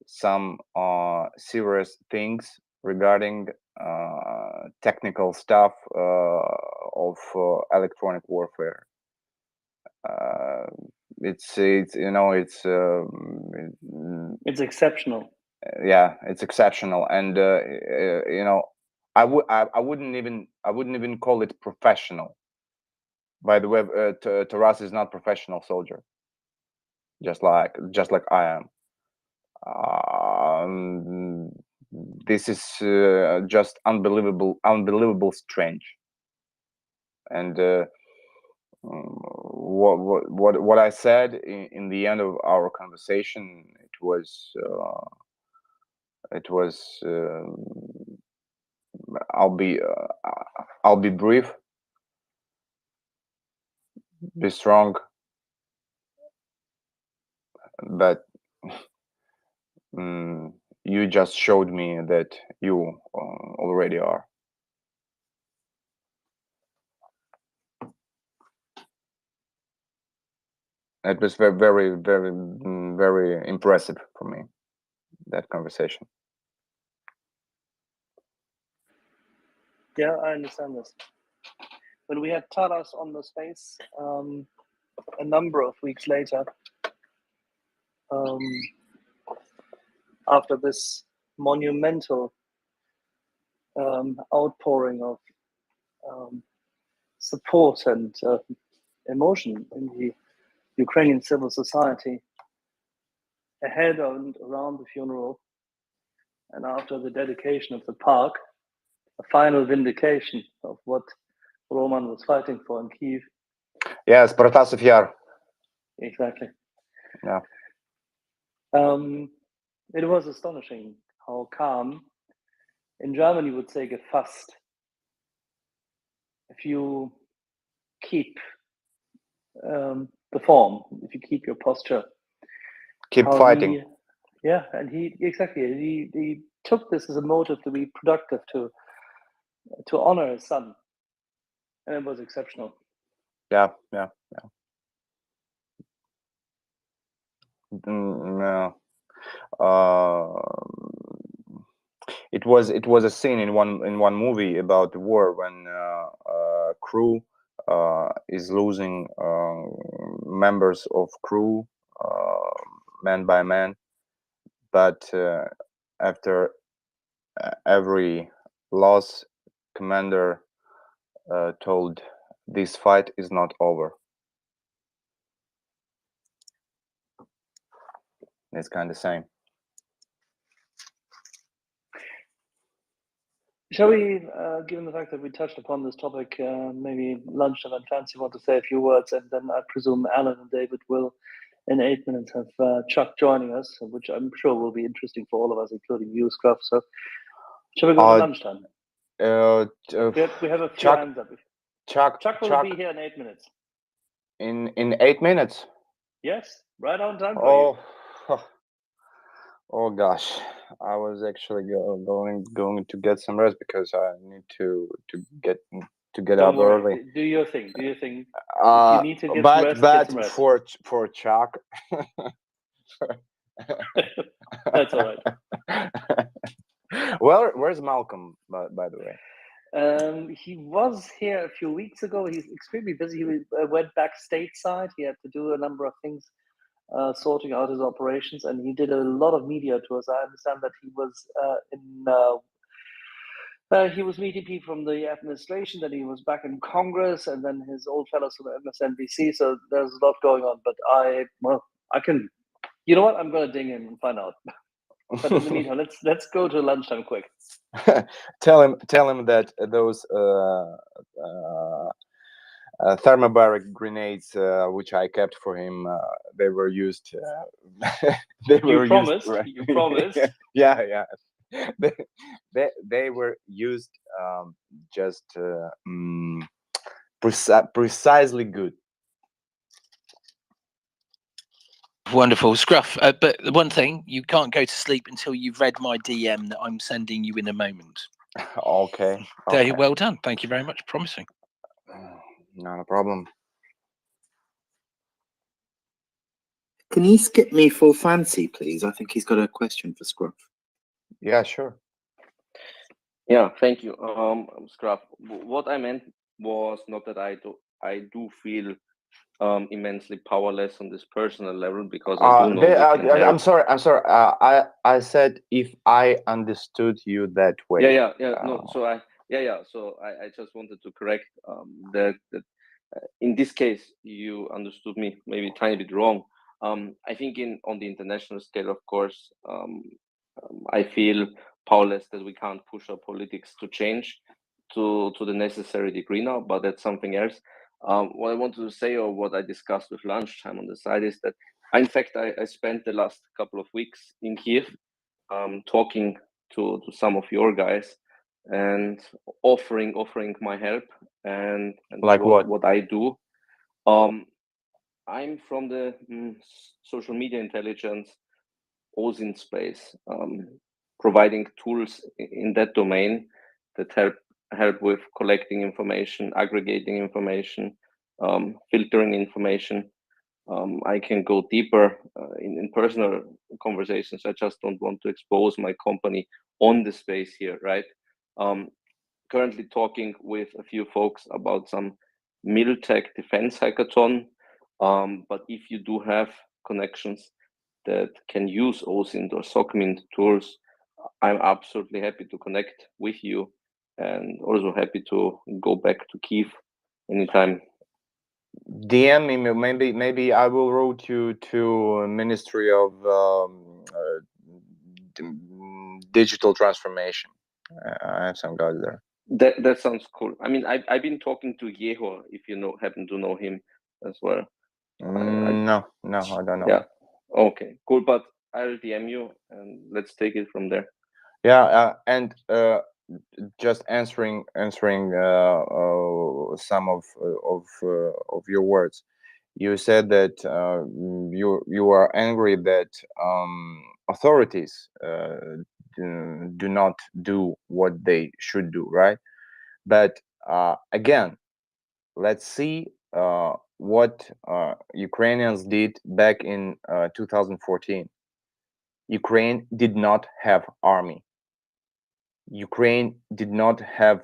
some serious things regarding technical stuff of electronic warfare. It's It's exceptional. Yeah, it's exceptional, and I wouldn't even call it professional. By the way, Taras is not professional soldier, just like I am. This is just unbelievable strange. And what I said in the end of our conversation, it was I'll be brief, be strong, but you just showed me that you already are. It was very impressive for me, that conversation. Yeah, I understand this. When we had Taras on the space a number of weeks later, after this monumental outpouring of support and emotion in the Ukrainian civil society, ahead and around the funeral, and after the dedication of the park, a final vindication of what Roman was fighting for in Kyiv. Yes, Protasov Yar. Exactly. Yeah. It was astonishing how calm, in German you would say gefasst, if you keep the form, if you keep your posture. Keep fighting. And he took this as a motive to be productive, to honor his son, and it was exceptional. Yeah. It was a scene in one movie about the war when crew is losing members of crew man by man, but after every loss, commander told, "This fight is not over." It's kind of same. Shall we, given the fact that we touched upon this topic, maybe lunchtime and Fancy want to say a few words, and then I presume Alan and David will, in 8 minutes, have Chuck joining us, which I'm sure will be interesting for all of us, including you, Scruff. So, shall we go to lunchtime? We have a few hands up. Chuck will be here in 8 minutes. In 8 minutes? Yes, right on time for you. Oh gosh, I was actually going to get some rest because I need to get Don't up worry. early. Do your thing. If you need to get some rest, get some rest. for Chuck. That's all right. Well, where's Malcolm, by the way? He was here a few weeks ago. He's extremely busy. He went back stateside. He had to do a number of things, sorting out his operations, and he did a lot of media tours. I understand that he was he was meeting people from the administration, then he was back in Congress, and then his old fellows from MSNBC. So there's a lot going on. But I can, you know what? I'm going to ding him and find out. But in the meantime, let's go to lunchtime quick. Tell him that those thermobaric grenades, which I kept for him. They were used. They You were promised. used. You promised. Yeah. They were used just precisely good. Wonderful, Scruff. But the one thing, you can't go to sleep until you've read my DM that I'm sending you in a moment. Okay. There, well done. Thank you very much. Promising. Not a problem. Can you skip me for Fancy, please? I think he's got a question for Scruff. Yeah, sure. Yeah, thank you, Scruff. What I meant was not that I do feel immensely powerless on this personal level, because I do know we can help. I'm sorry. I said if I understood you that way. Yeah. No, so I just wanted to correct that in this case you understood me maybe a tiny bit wrong. I think on the international scale, of course, I feel powerless that we can't push our politics to change to the necessary degree now, but that's something else. What I wanted to say, or what I discussed with Lunchtime on the side, is that in fact I spent the last couple of weeks in Kiev, talking to some of your guys and offering my help and Like what I do. I'm from the social media intelligence OSINT space, providing tools in that domain that help with collecting information, aggregating information, filtering information. I can go deeper in personal conversations. I just don't want to expose my company on the space here, right? Currently talking with a few folks about some Miltech defense hackathon. But if you do have connections that can use OSINT or SOCMINT tools, I'm absolutely happy to connect with you, and also happy to go back to Kiev anytime. DM me. Maybe I will route you to Ministry of Digital Transformation. I have some guys there. That sounds cool. I mean, I've been talking to Yehor, if you happen to know him as well. No, I don't know. Yeah. Okay, cool. But I'll DM you and let's take it from there. Yeah, and just answering some of your words. You said that you are angry that authorities do not do what they should do, right? But again, let's see what Ukrainians did back in 2014. Ukraine did not have army. Ukraine did not have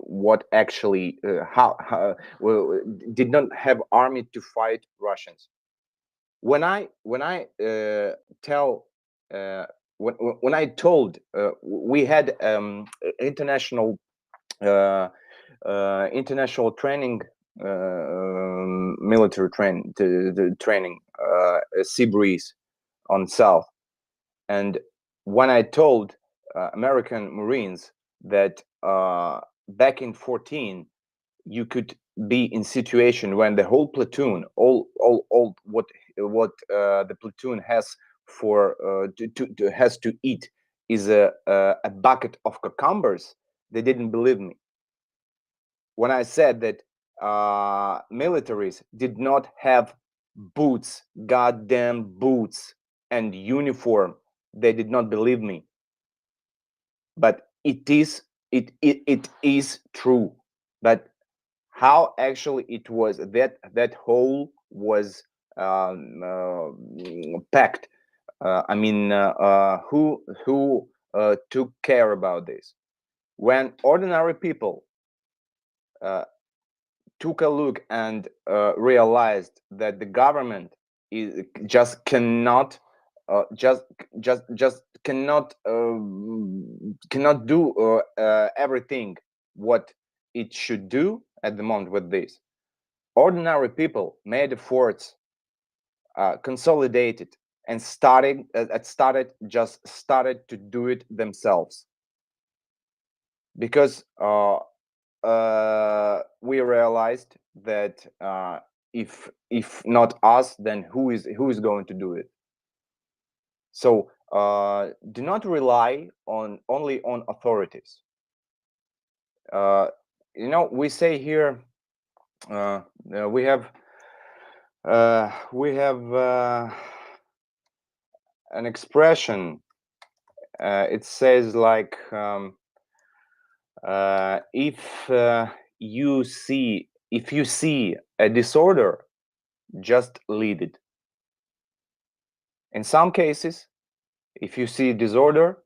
what actually well, did not have army to fight Russians. When I tell when I told we had international international training, military training, Sea Breeze on South, and when I told American Marines that back in 14 you could be in situation when the whole platoon, all what the platoon has for has to eat is a bucket of cucumbers, they didn't believe me. When I said that militaries did not have boots, goddamn boots and uniform, they did not believe me. But it is true. But how actually it was that hole was packed. I mean, who took care about this? When ordinary people took a look and realized that the government just cannot cannot do everything what it should do at the moment with this, ordinary people made efforts, consolidated, and started to do it themselves, because we realized that if not us, then who is going to do it? So do not rely only on authorities. We say here we have an expression. It says like if you see a disorder, just lead it. In some cases, if you see disorder,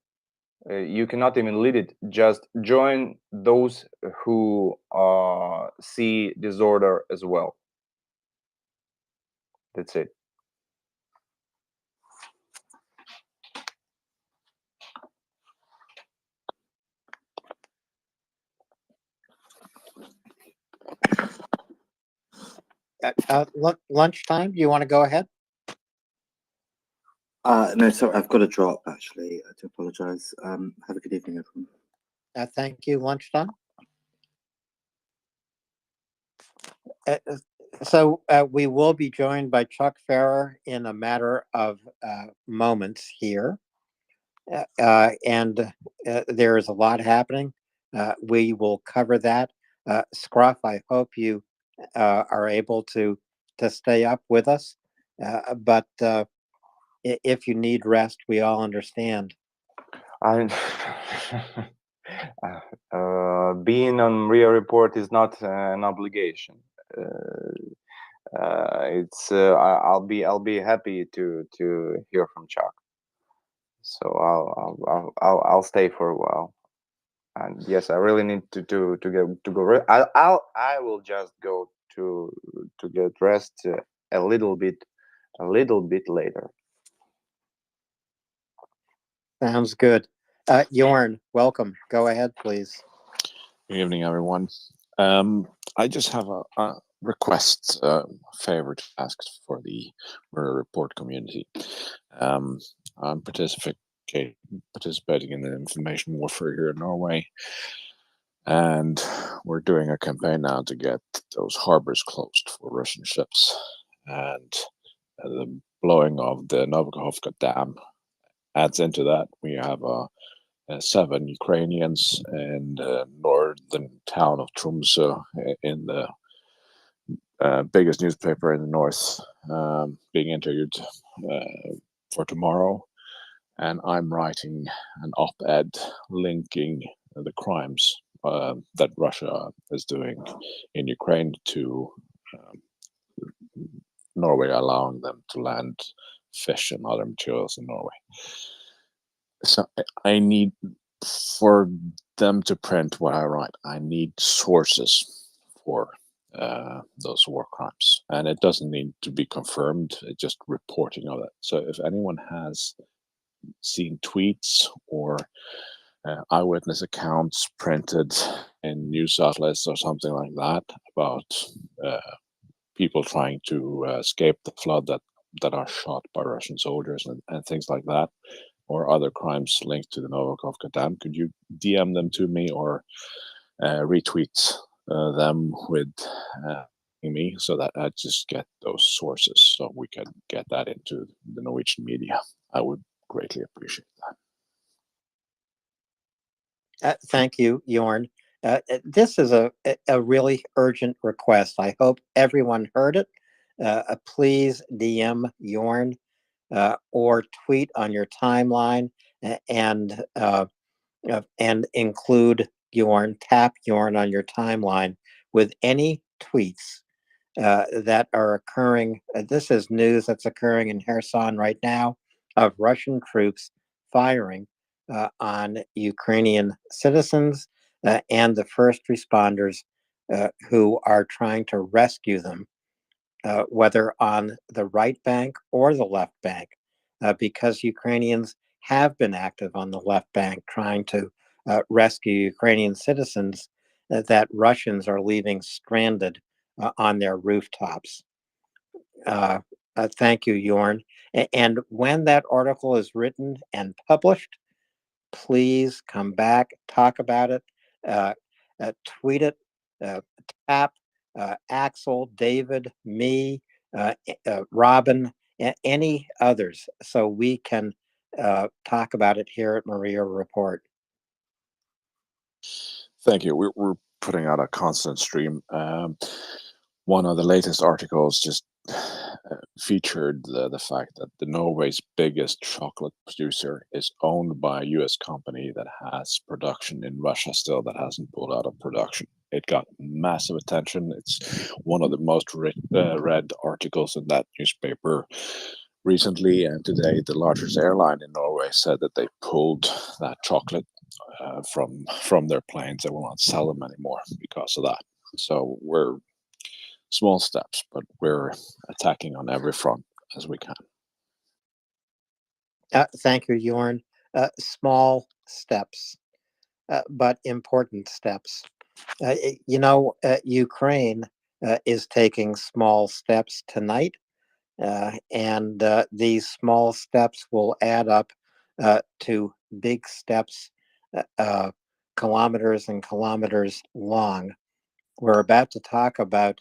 you cannot even lead it. Just join those who see disorder as well. That's it. Lunchtime, do you want to go ahead? No, sorry, I've got to drop, actually. I do apologize. Have a good evening, everyone. Thank you, Lunchtime. So we will be joined by Chuck Farrer in a matter of moments here. And there is a lot happening. We will cover that. Scruff, I hope you are able to stay up with us. But if you need rest, we all understand. Being on MriyaReport is not an obligation. I'll be happy to hear from Chuck. So I'll stay for a while. And yes, I really need to go. I will just go to get rest a little bit later. Sounds good. Jorn, welcome. Go ahead, please. Good evening, everyone. I just have a request, favor to ask for the MriyaReport community. I'm participating in the information warfare here in Norway, and we're doing a campaign now to get those harbors closed for Russian ships. And the blowing of the Novakhovka Dam adds into that. We have 7 Ukrainians in the northern town of Tromsø, in the biggest newspaper in the north, being interviewed for tomorrow. And I'm writing an op-ed linking the crimes that Russia is doing in Ukraine to Norway, allowing them to land fish and other materials in Norway. So I need, for them to print what I write, I need sources for those war crimes, and it doesn't need to be confirmed, it's just reporting of it. So if anyone has seen tweets or eyewitness accounts printed in news outlets or something like that about people trying to escape the flood that are shot by Russian soldiers and things like that, or other crimes linked to the Novakhovka Dam, could you DM them to me or retweet them with me, so that I just get those sources so we can get that into the Norwegian media? I would greatly appreciate that. Thank you, Jorn. This is a really urgent request. I hope everyone heard it. Please DM Jorn or tweet on your timeline and include Jorn, tap Jorn on your timeline with any tweets that are occurring. This is news that's occurring in Kherson right now of Russian troops firing on Ukrainian citizens and the first responders who are trying to rescue them, whether on the right bank or the left bank, because Ukrainians have been active on the left bank trying to rescue Ukrainian citizens that Russians are leaving stranded on their rooftops. Thank you, Jorn. And when that article is written and published, please come back, talk about it, tweet it tap Axel, David, me, Robin, any others, so we can talk about it here at MriyaReport. Thank you. We're putting out a constant stream. One of the latest articles just featured the fact that the Norway's biggest chocolate producer is owned by a U.S. company that has production in Russia still that hasn't pulled out of production. It got massive attention. It's one of the most read articles in that newspaper recently, and today the largest airline in Norway said that they pulled that chocolate from their planes. They will not sell them anymore because of that. So we're small steps, but we're attacking on every front as we can. Thank you, Jorn. Small steps, but important steps. Ukraine is taking small steps tonight, and these small steps will add up to big steps, kilometers and kilometers long. We're about to talk about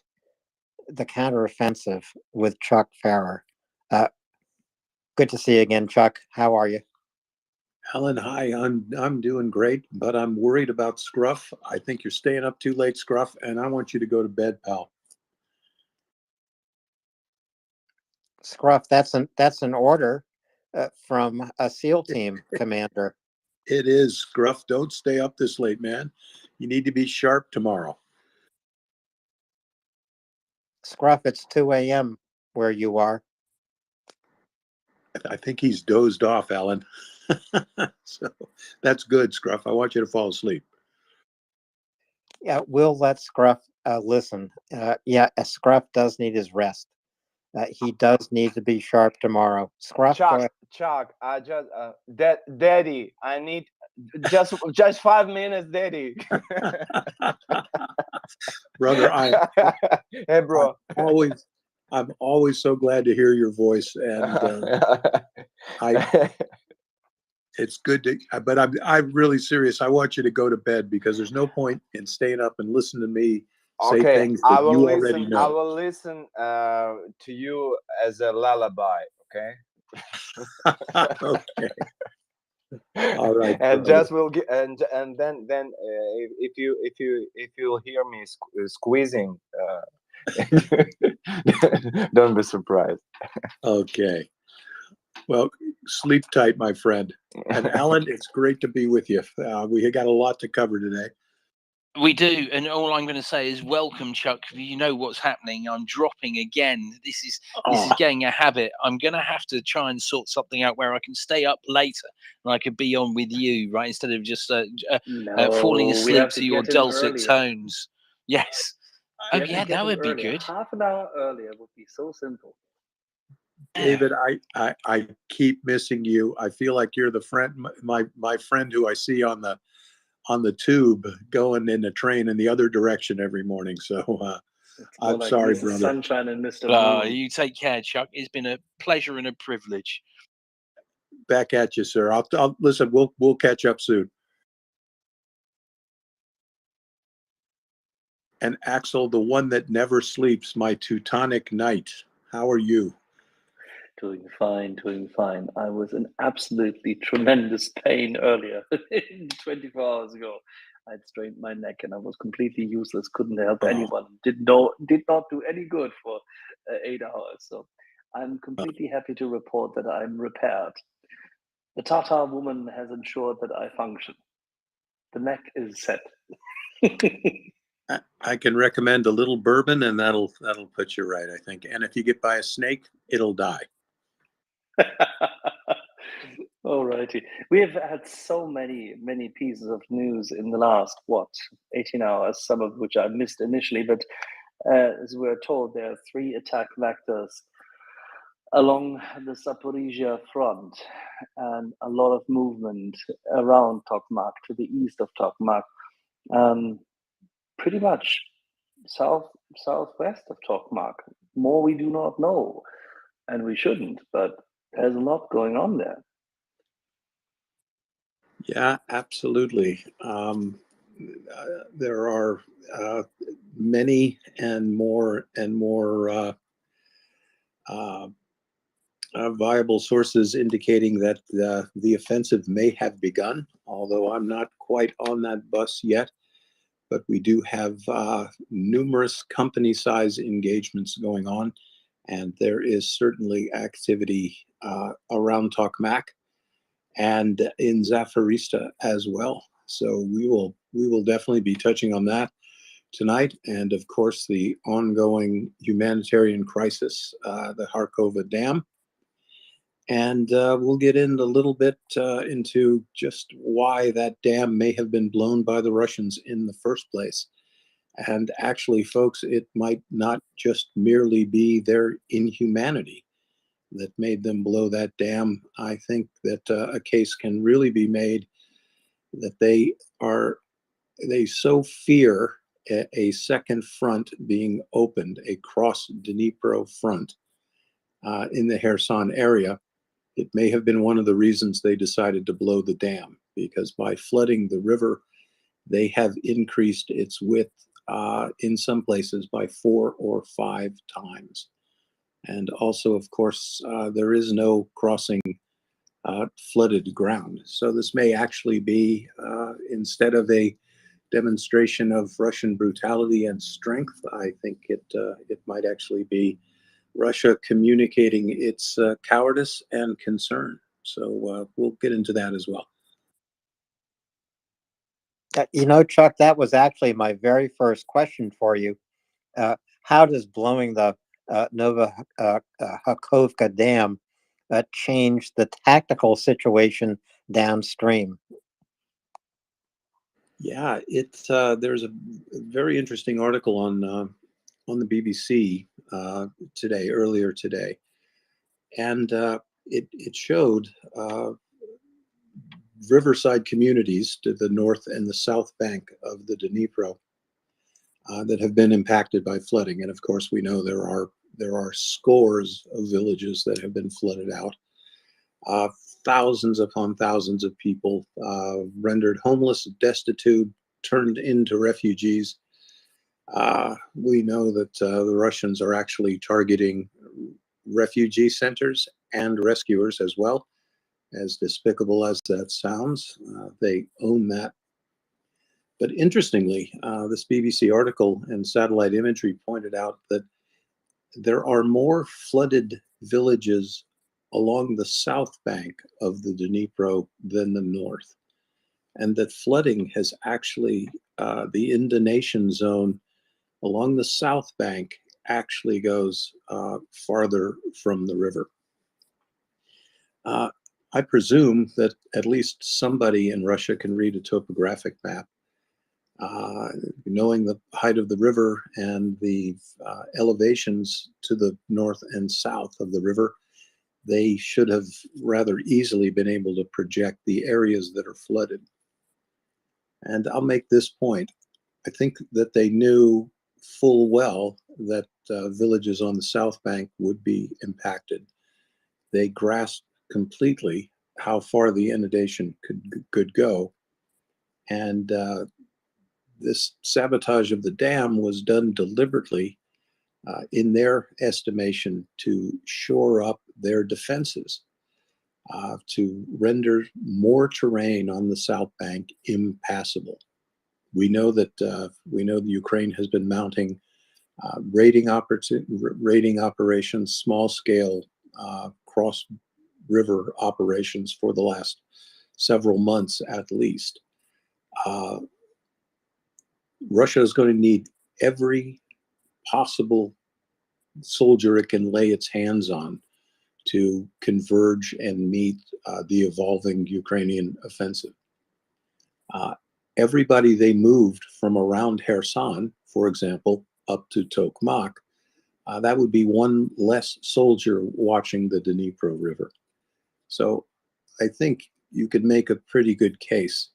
the counteroffensive with Chuck Farrer. Good to see you again, Chuck. How are you? Alan, hi. I'm doing great, but I'm worried about Scruff. I think you're staying up too late, Scruff, and I want you to go to bed, pal. Scruff, that's an order from a SEAL team commander. It is, Scruff. Don't stay up this late, man. You need to be sharp tomorrow. Scruff, it's 2 a.m. where you are. I think he's dozed off, Alan. So that's good, Scruff. I want you to fall asleep. Yeah, we'll let Scruff listen. Scruff does need his rest. He does need to be sharp tomorrow. Scruff, go ahead. Chuck, I just Daddy, I need just 5 minutes, Daddy. Brother, hey, bro. I'm always so glad to hear your voice, and it's good to. But I'm really serious. I want you to go to bed because there's no point in staying up and listening to me say things that you already know. I will listen to you as a lullaby. Okay. Okay. All right. And brother. just will get and then if you hear me squeezing, don't be surprised. Okay. Well, sleep tight, my friend. And Alan, it's great to be with you. We got a lot to cover today. We do, and all I'm going to say is welcome, Chuck. You know what's happening. I'm dropping again. This is getting a habit. I'm going to have to try and sort something out where I can stay up later and I could be on with you, right, instead of just falling asleep to your dulcet tones. Yes. Oh yeah, that would be good. Half an hour earlier would be so simple. David, I keep missing you. I feel like you're the friend, my friend who I see on the tube going in the train in the other direction every morning. So I'm like sorry, Mr. brother. Sunshine and Mr. Moon. You take care, Chuck. It's been a pleasure and a privilege. Back at you, sir. I'll listen. We'll catch up soon. And Axel, the one that never sleeps, my Teutonic Knight. How are you? Doing fine, doing fine. I was in absolutely tremendous pain earlier, 24 hours ago. I'd strained my neck and I was completely useless, couldn't help anyone, did not do any good for 8 hours. So I'm completely happy to report that I'm repaired. The Tatar woman has ensured that I function. The neck is set. I can recommend a little bourbon and that'll put you right, I think. And if you get by a snake, it'll die. Alrighty. We have had so many pieces of news in the last 18 hours, some of which I missed initially, but as we're told, there are 3 attack vectors along the Zaporizhia front and a lot of movement around Tokmak, to the east of Tokmak, pretty much southwest of Tokmak. More we do not know, and we shouldn't, but there's a lot going on there. Yeah, absolutely. there are many and more viable sources indicating that the offensive may have begun, although I'm not quite on that bus yet. But we do have numerous company-size engagements going on, and there is certainly activity around Tokmak and in Zafarista as well. So we will definitely be touching on that tonight, and of course the ongoing humanitarian crisis, the Kharkova Dam. And we'll get in a little bit into just why that dam may have been blown by the Russians in the first place. And actually, folks, it might not just merely be their inhumanity that made them blow that dam. I think that a case can really be made that they so fear a second front being opened, a cross Dnipro front in the Kherson area. It may have been one of the reasons they decided to blow the dam, because by flooding the river, they have increased its width in some places by 4 or 5 times. And also, of course, there is no crossing flooded ground. So this may actually be, instead of a demonstration of Russian brutality and strength, I think it might actually be Russia communicating its cowardice and concern. So we'll get into that as well. You know, Chuck, that was actually my very first question for you. How does blowing the Nova Hakovka Dam change the tactical situation downstream? Yeah, it's there's a very interesting article on the BBC earlier today, and it showed riverside communities to the north and the south bank of the Dnipro that have been impacted by flooding. And of course, we know there are scores of villages that have been flooded out. Thousands upon thousands of people rendered homeless, destitute, turned into refugees. We know that the Russians are actually targeting refugee centers and rescuers as well. As despicable as that sounds, they own that. But interestingly, this BBC article and satellite imagery pointed out that there are more flooded villages along the south bank of the Dnipro than the north. And that flooding has actually, the inundation zone along the south bank actually goes farther from the river. I presume that at least somebody in Russia can read a topographic map. Knowing the height of the river and the elevations to the north and south of the river, they should have rather easily been able to project the areas that are flooded. And I'll make this point. I think that they knew full well that villages on the south bank would be impacted. They grasped completely how far the inundation could go. And this sabotage of the dam was done deliberately in their estimation to shore up their defenses, to render more terrain on the south bank impassable. We know that Ukraine has been mounting raiding operations, small scale cross river operations for the last several months at least. Russia is going to need every possible soldier it can lay its hands on to converge and meet the evolving Ukrainian offensive. Everybody they moved from around Kherson, for example, up to Tokmak, that would be one less soldier watching the Dnipro River. So I think you could make a pretty good case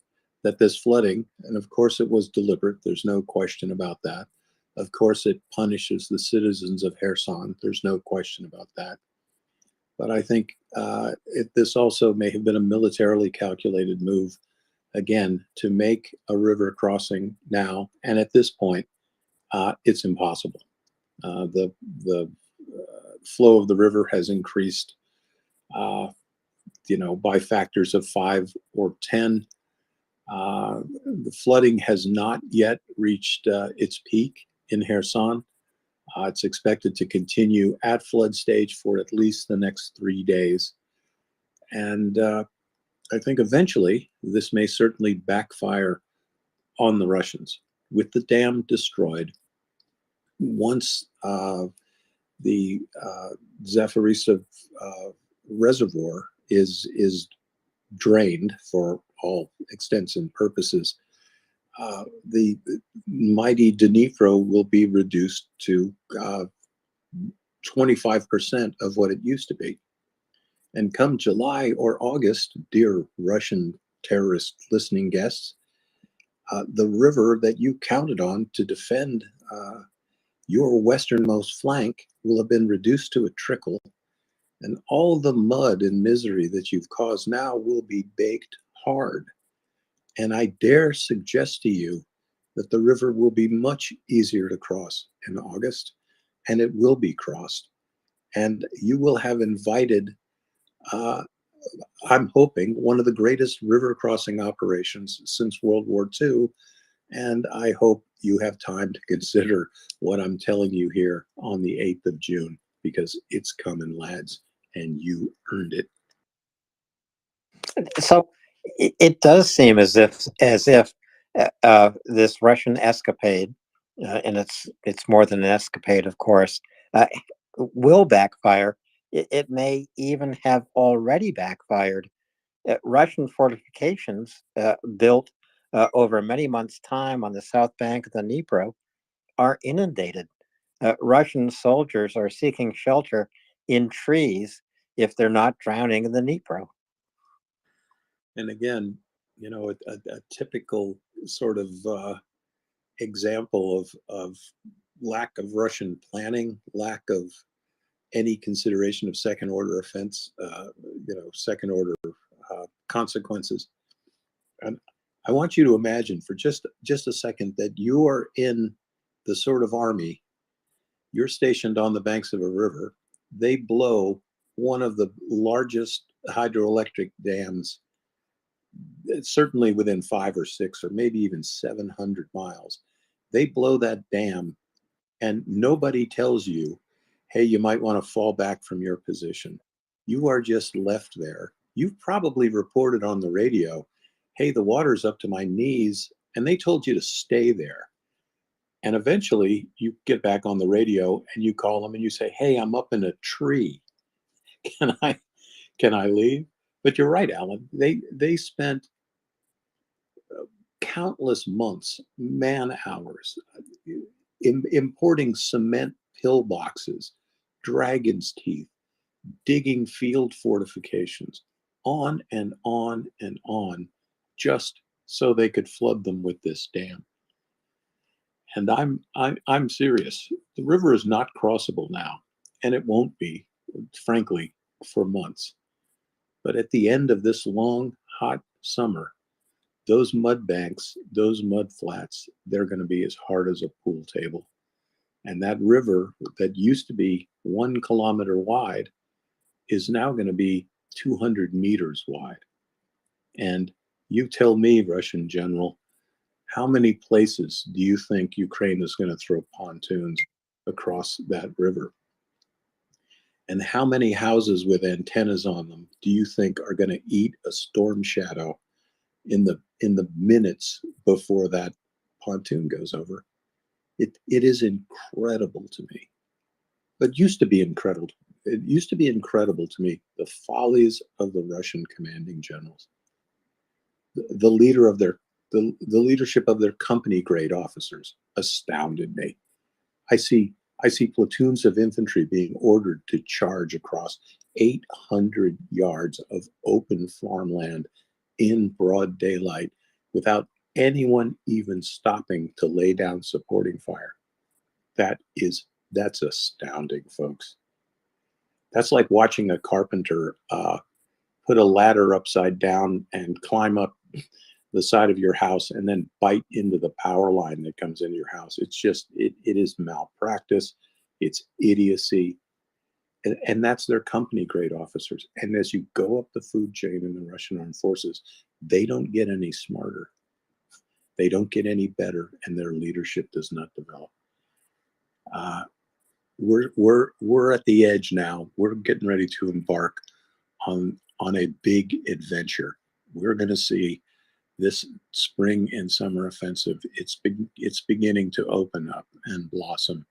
that this flooding, and of course it was deliberate, there's no question about that. Of course it punishes the citizens of Kherson, there's no question about that. But I think this also may have been a militarily calculated move again, to make a river crossing now, and at this point, it's impossible. The flow of the river has increased, by factors of 5 or 10. The flooding has not yet reached its peak in Kherson. It's expected to continue at flood stage for at least the next 3 days. And I think eventually this may certainly backfire on the Russians. With the dam destroyed, once the Zaporizhzhia reservoir is drained for all extents and purposes, the mighty Dnipro will be reduced to 25% of what it used to be. And come July or August, dear Russian terrorist listening guests, the river that you counted on to defend your westernmost flank will have been reduced to a trickle, and all the mud and misery that you've caused now will be baked hard. And I dare suggest to you that the river will be much easier to cross in August, and it will be crossed. And you will have invited, I'm hoping, one of the greatest river crossing operations since World War II. And I hope you have time to consider what I'm telling you here on the 8th of June, because it's coming, lads, and you earned it. So it does seem as if this Russian escapade, and it's more than an escapade, of course, will backfire. It may even have already backfired. Russian fortifications built over many months' time on the south bank of the Dnipro are inundated. Russian soldiers are seeking shelter in trees if they're not drowning in the Dnipro. And again, a typical sort of example of lack of Russian planning, lack of any consideration of second order offense, second order consequences. And I want you to imagine for just a second that you are in the sort of army, you're stationed on the banks of a river, they blow one of the largest hydroelectric dams, certainly within 5 or 6 or maybe even 700 miles. They blow that dam and nobody tells you, hey, you might want to fall back from your position. You are just left there. You've probably reported on the radio, hey, the water's up to my knees, and they told you to stay there. And eventually you get back on the radio and you call them and you say, hey, I'm up in a tree. Can I leave? But you're right, Alan. They spent countless months, man hours, importing cement pillboxes, dragon's teeth, digging field fortifications, on and on and on, just so they could flood them with this dam. And I'm serious. The river is not crossable now, and it won't be, frankly, for months. But at the end of this long, hot summer, those mud banks, those mud flats, they're going to be as hard as a pool table. And that river that used to be 1 kilometer wide is now going to be 200 meters wide. And you tell me, Russian general, how many places do you think Ukraine is going to throw pontoons across that river? And how many houses with antennas on them do you think are going to eat a storm shadow in the minutes before that pontoon goes over? It is incredible to me. But used to be incredible. It used to be incredible to me, the follies of the Russian commanding generals. The leadership of their company grade officers astounded me. I see platoons of infantry being ordered to charge across 800 yards of open farmland in broad daylight without anyone even stopping to lay down supporting fire. That's astounding, folks. That's like watching a carpenter put a ladder upside down and climb up the side of your house and then bite into the power line that comes into your house. It's just, it is malpractice. It's idiocy. And that's their company grade officers. And as you go up the food chain in the Russian armed forces, they don't get any smarter. They don't get any better, and their leadership does not develop. We're at the edge now. We're getting ready to embark on a big adventure. We're going to see this spring and summer offensive. It's beginning to open up and blossom,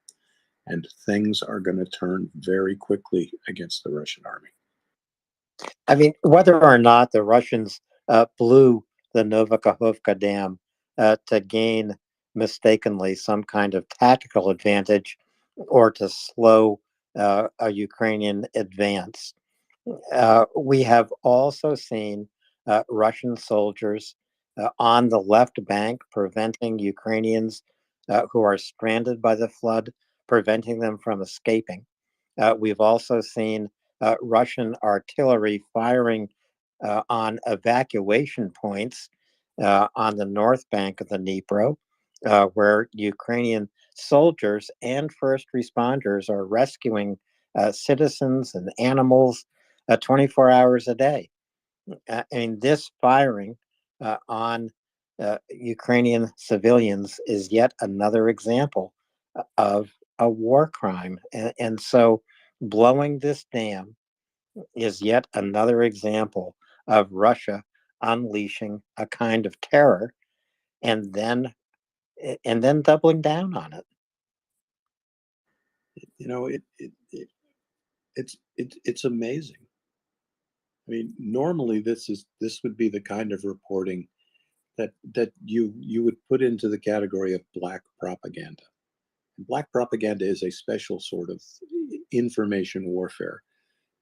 and things are going to turn very quickly against the Russian army. I mean, whether or not the Russians blew the Novakhovka Dam to gain mistakenly some kind of tactical advantage or to slow a Ukrainian advance, we have also seen Russian soldiers on the left bank preventing Ukrainians who are stranded by the flood, preventing them from escaping. We've also seen Russian artillery firing on evacuation points on the north bank of the Dnipro, where Ukrainian soldiers and first responders are rescuing citizens and animals 24 hours a day. And this firing on Ukrainian civilians is yet another example of a war crime. And so blowing this dam is yet another example of Russia unleashing a kind of terror and then doubling down on it. You know, it's amazing. I mean, normally this would be the kind of reporting that you would put into the category of black propaganda. Black propaganda is a special sort of information warfare,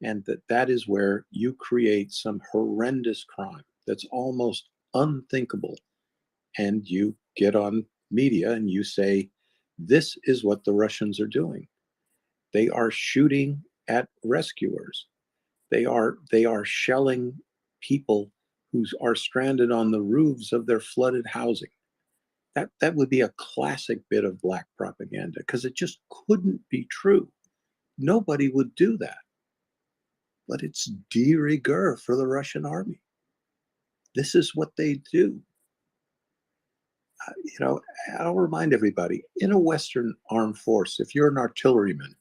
and that is where you create some horrendous crime that's almost unthinkable, and you get on media and you say, this is what the Russians are doing. They are shooting at rescuers. They are shelling people who are stranded on the roofs of their flooded housing. That would be a classic bit of black propaganda, because it just couldn't be true. Nobody would do that. But it's de rigueur for the Russian army. This is what they do. You know, I'll remind everybody, in a Western armed force, if you're an artilleryman,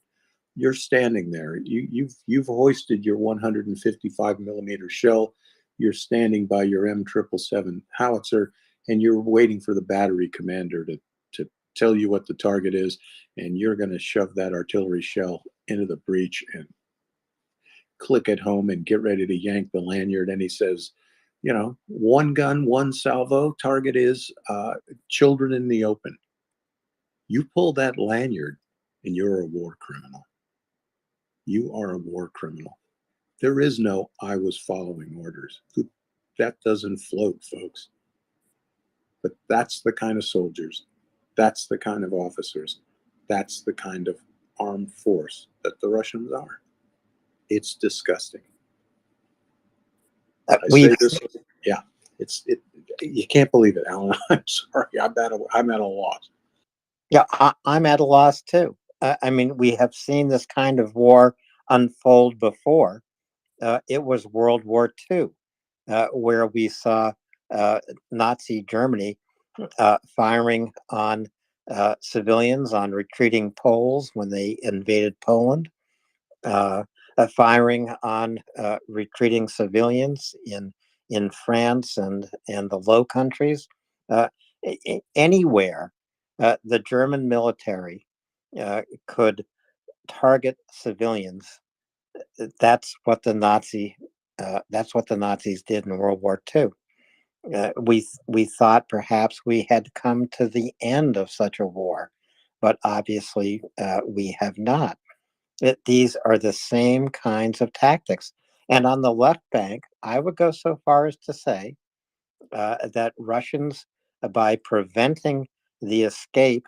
you're standing there. You've hoisted your 155 millimeter shell. You're standing by your M777 howitzer, and you're waiting for the battery commander to tell you what the target is, and you're going to shove that artillery shell into the breech and click it home and get ready to yank the lanyard. And he says, you know, one gun, one salvo. Target is children in the open. You pull that lanyard, and you're a war criminal. You are a war criminal. There is no I was following orders. That doesn't float, folks. But that's the kind of soldiers, that's the kind of officers, that's the kind of armed force that the Russians are. It's disgusting. I say this, yeah, you can't believe it, Alan. I'm sorry, I'm at a loss. Yeah, I'm at a loss too. I mean, we have seen this kind of war unfold before. It was World War II, where we saw Nazi Germany firing on civilians, on retreating Poles when they invaded Poland, firing on retreating civilians in France and the Low Countries. Anywhere the German military could target civilians, that's what the Nazis did in World War II. We thought perhaps we had come to the end of such a war, but obviously we have not. These are the same kinds of tactics. And on the left bank, I would go so far as to say that Russians, by preventing the escape,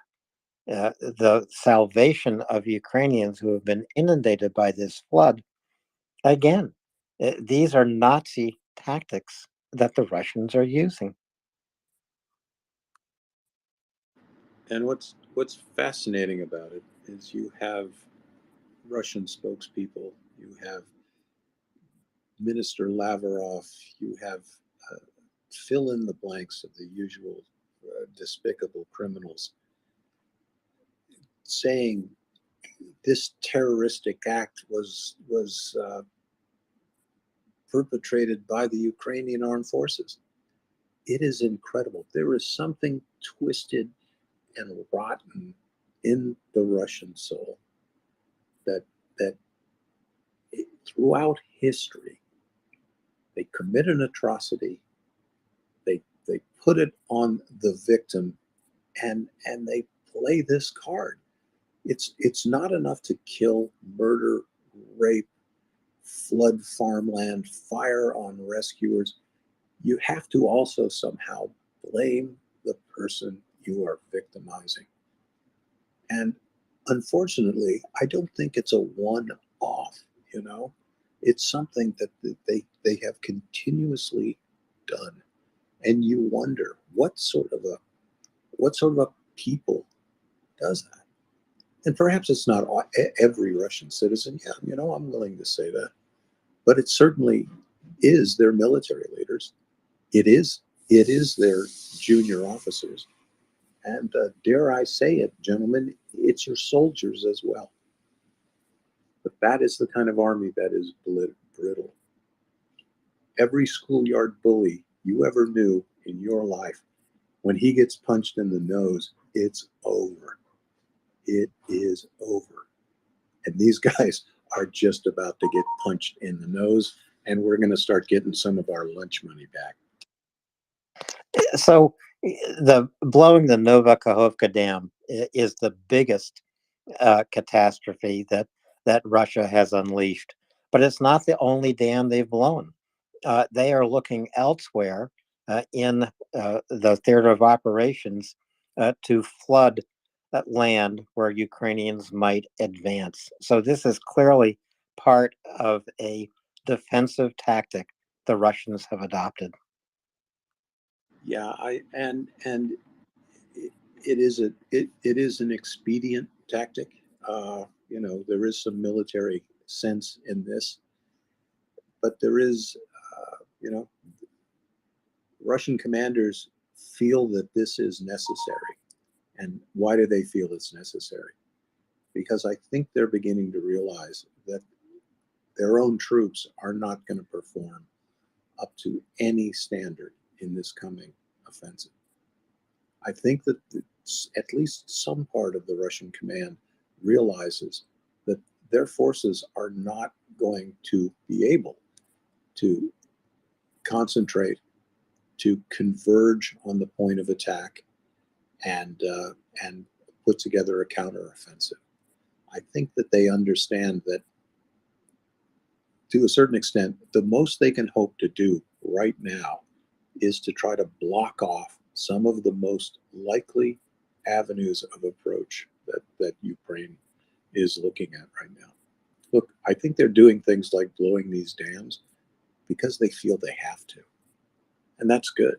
the salvation of Ukrainians who have been inundated by this flood, again, these are Nazi tactics that the Russians are using. And what's fascinating about it is you have Russian spokespeople, you have Minister Lavrov, you have uh, fill in the blanks of the usual despicable criminals saying this terroristic act was perpetrated by the Ukrainian armed forces. It is incredible. There is something twisted and rotten in the Russian soul that that throughout history they commit an atrocity, they put it on the victim, and they play this card. It's not enough to kill, murder, rape, flood farmland, fire on rescuers. You have to also somehow blame the person you are victimizing. And unfortunately, I don't think it's a one-off, you know. It's something that they have continuously done. And you wonder what sort of a people does that? And perhaps it's not every Russian citizen. Yeah, you know, I'm willing to say that. But it certainly is their military leaders. It is their junior officers. And dare I say it, gentlemen, it's your soldiers as well. But that is the kind of army that is brittle. Every schoolyard bully you ever knew in your life, when he gets punched in the nose, it's over. It is over. And these guys are just about to get punched in the nose, and we're going to start getting some of our lunch money back. So the blowing the Nova Kakhovka Dam is the biggest catastrophe that Russia has unleashed. But it's not the only dam they've blown. They are looking elsewhere in the theater of operations to flood land where Ukrainians might advance. So this is clearly part of a defensive tactic the Russians have adopted. Yeah, it is an expedient tactic. You know, there is some military sense in this, but there is, you know, Russian commanders feel that this is necessary. And why do they feel it's necessary? Because I think they're beginning to realize that their own troops are not going to perform up to any standard in this coming offensive. I think that at least some part of the Russian command realizes that their forces are not going to be able to concentrate, to converge on the point of attack, and put together a counteroffensive. I think that they understand that, to a certain extent, the most they can hope to do right now is to try to block off some of the most likely avenues of approach that Ukraine is looking at right now. Look, I think they're doing things like blowing these dams because they feel they have to. And that's good.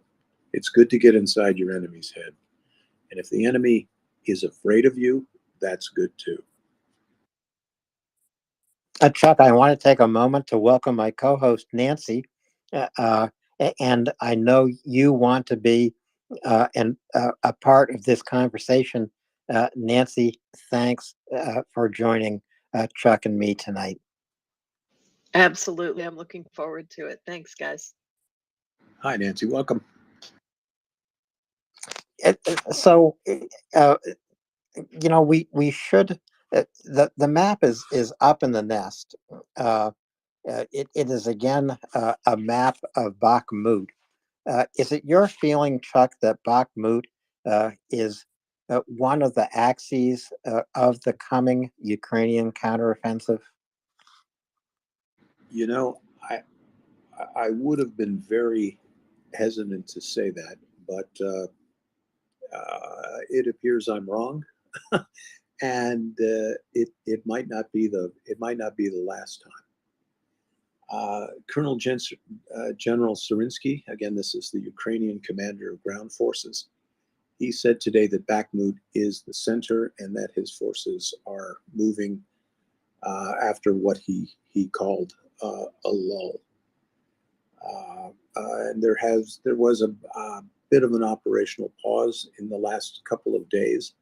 It's good to get inside your enemy's head. And if the enemy is afraid of you, that's good too. Chuck, I want to take a moment to welcome my co-host Nancy, and I know you want to be a part of this conversation. Nancy, thanks for joining Chuck and me tonight. Absolutely, I'm looking forward to it. Thanks, guys. Hi, Nancy. Welcome. So, you know, we should. The map is up in the nest. It is again a map of Bakhmut. Is it your feeling, Chuck, that Bakhmut is one of the axes of the coming Ukrainian counteroffensive? You know, I would have been very hesitant to say that, but it appears I'm wrong, and it might not be the last time. Colonel General Surinsky, again, this is the Ukrainian commander of ground forces. he said today that Bakhmut is the center and that his forces are moving after what he called a lull. And there was a bit of an operational pause in the last couple of days.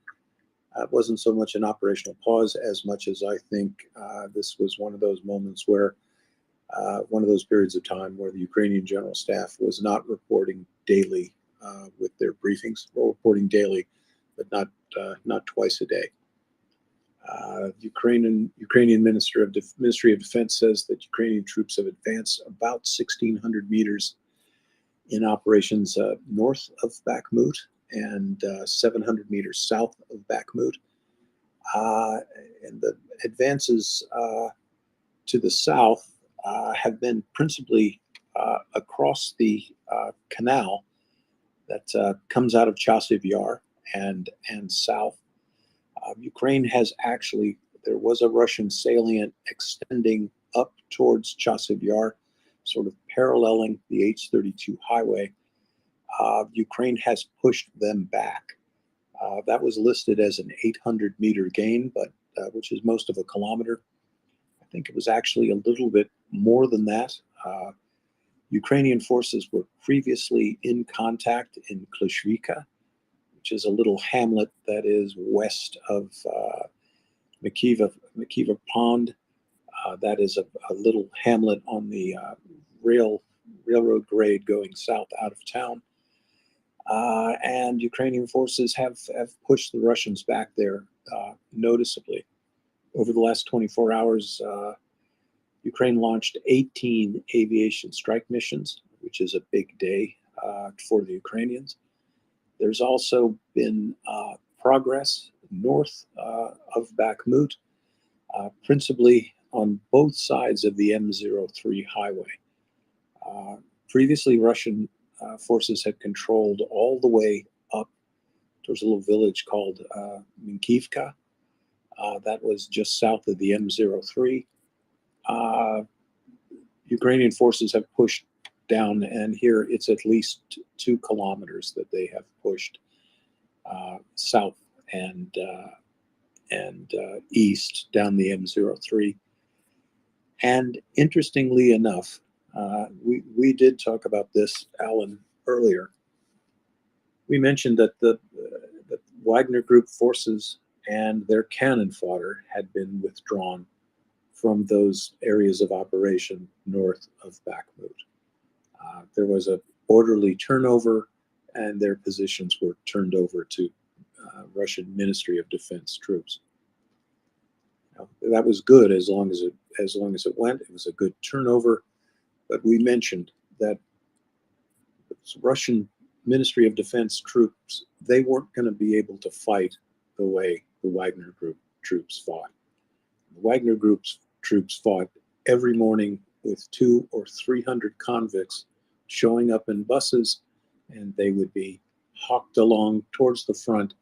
It wasn't so much an operational pause as much as I think this was one of those moments where one of those periods of time where the Ukrainian General Staff was not reporting daily with their briefings, or reporting daily, but not twice a day. Ukrainian Ministry of Defense says that Ukrainian troops have advanced about 1,600 meters in operations north of Bakhmut and 700 meters south of Bakhmut. And the advances to the south have been principally across the canal that comes out of Chasiv Yar and south. Ukraine has actually, there was a Russian salient extending up towards Chasiv Yar, sort of paralleling the H-32 highway. Ukraine has pushed them back. That was listed as an 800-meter gain, but which is most of a kilometer. I think it was actually a little bit more than that. Ukrainian forces were previously in contact in Klishvika, which is a little hamlet that is west of Mykiva Pond. That is a little hamlet on the railroad grade going south out of town. And Ukrainian forces have pushed the Russians back there noticeably. Over the last 24 hours, Ukraine launched 18 aviation strike missions, which is a big day for the Ukrainians. There's also been progress north of Bakhmut, principally on both sides of the M03 highway. Previously, Russian forces had controlled all the way up towards a little village called Minkivka. That was just south of the M03. Ukrainian forces have pushed down, and here it's at least 2 kilometers that they have pushed south and east down the M03. And interestingly enough, we did talk about this, Alan, earlier. We mentioned that the Wagner Group forces and their cannon fodder had been withdrawn from those areas of operation north of Bakhmut. There was an orderly turnover, and their positions were turned over to Russian Ministry of Defense troops. Now, that was good as long as it went. It was a good turnover, but we mentioned that Russian Ministry of Defense troops, they weren't going to be able to fight the way the Wagner Group troops fought. The Wagner Group's troops fought every morning with 200 or 300 convicts showing up in buses, and they would be hawked along towards the front,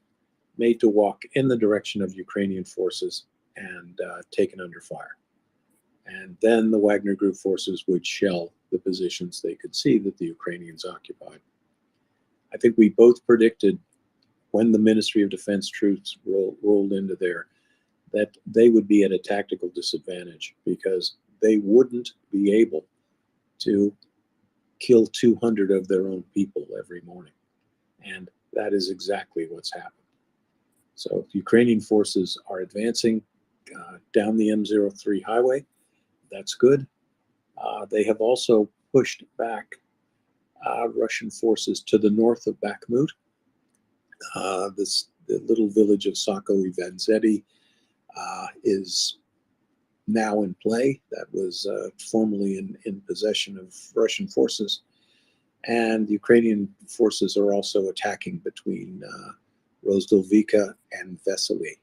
made to walk in the direction of Ukrainian forces and taken under fire. And then the Wagner Group forces would shell the positions they could see that the Ukrainians occupied. I think we both predicted when the Ministry of Defense troops rolled into there that they would be at a tactical disadvantage because they wouldn't be able to kill 200 of their own people every morning. And that is exactly what's happened. So Ukrainian forces are advancing down the M03 highway. That's good. They have also pushed back Russian forces to the north of Bakhmut. The little village of Sako Ivanzeti is now in play. That was formerly in possession of Russian forces. And the Ukrainian forces are also attacking between Rozdolvika and Vesely.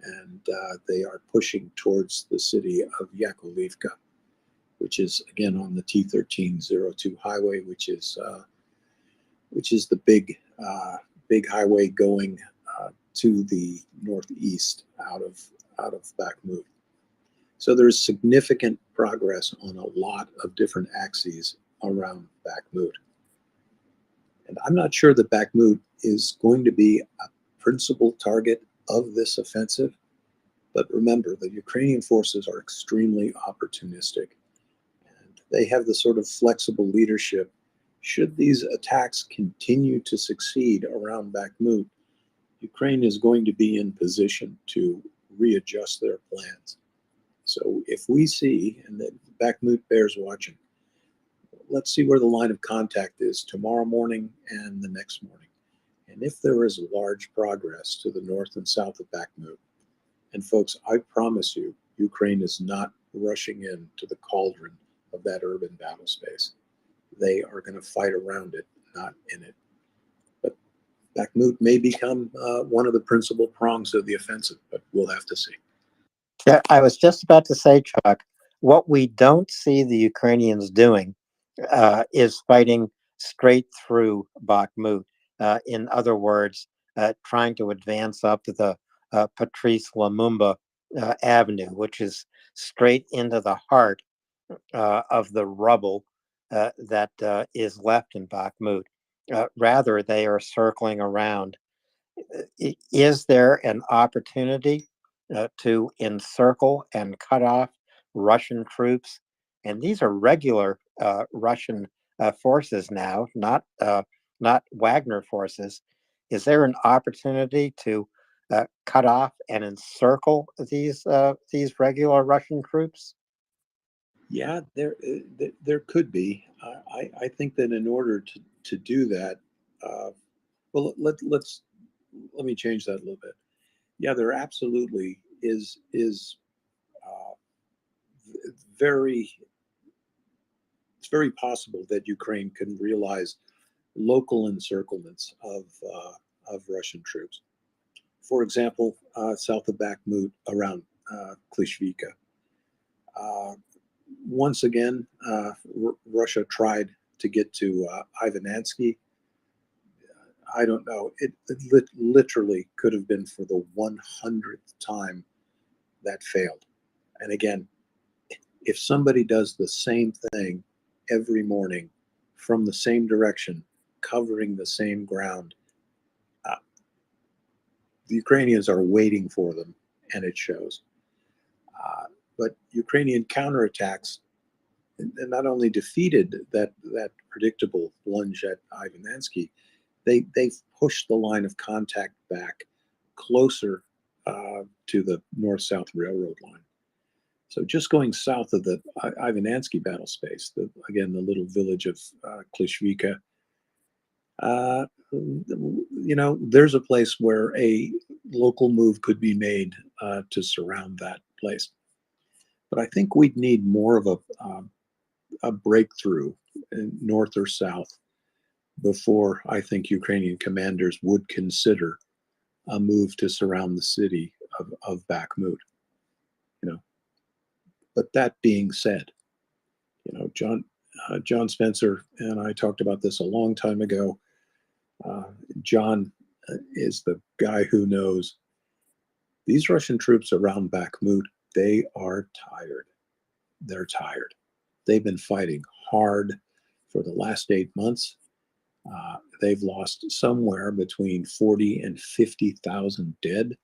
And they are pushing towards the city of Yakovlivka, which is again on the T1302 highway, which is the big highway going to the northeast out of Bakhmut. So there's significant progress on a lot of different axes around Bakhmut. And I'm not sure that Bakhmut is going to be a principal target of this offensive. But remember, the Ukrainian forces are extremely opportunistic. And they have the sort of flexible leadership. Should these attacks continue to succeed around Bakhmut, Ukraine is going to be in position to readjust their plans. So if we see, and that Bakhmut bears watching, let's see where the line of contact is tomorrow morning and the next morning. And if there is large progress to the north and south of Bakhmut, and folks, I promise you, Ukraine is not rushing into the cauldron of that urban battle space. They are going to fight around it, not in it. But Bakhmut may become one of the principal prongs of the offensive, but we'll have to see. Yeah, I was just about to say, Chuck, what we don't see the Ukrainians doing is fighting straight through Bakhmut. In other words, trying to advance up to the Patrice Lumumba Avenue, which is straight into the heart of the rubble that is left in Bakhmut. Rather, they are circling around. Is there an opportunity to encircle and cut off Russian troops? And these are regular Russian forces now, not Wagner forces. Is there an opportunity to cut off and encircle these regular Russian troops? Yeah, there could be. I think that in order to do that, well, let me change that a little bit. Yeah, there absolutely is uh, very it's very possible that Ukraine can realize local encirclements of Russian troops. For example, south of Bakhmut, around Klishvika. Once again, Russia tried to get to Ivanensky. I don't know. It literally could have been for the 100th time that failed. And again, if somebody does the same thing every morning from the same direction, covering the same ground, uh, the Ukrainians are waiting for them, and it shows. But Ukrainian counterattacks not only defeated that predictable plunge at Ivanensky, they've pushed the line of contact back closer to the north-south railroad line. So just going south of the Ivanensky battle space, again, the little village of Klishvika, there's a place where a local move could be made to surround that place. But I think we'd need more of a breakthrough north or south before I think Ukrainian commanders would consider a move to surround the city of Bakhmut. But that being said, John Spencer and I talked about this a long time ago. John is the guy who knows these Russian troops around Bakhmut. They are tired. They're tired. They've been fighting hard for the last 8 months. They've lost somewhere between 40 and 50,000 dead.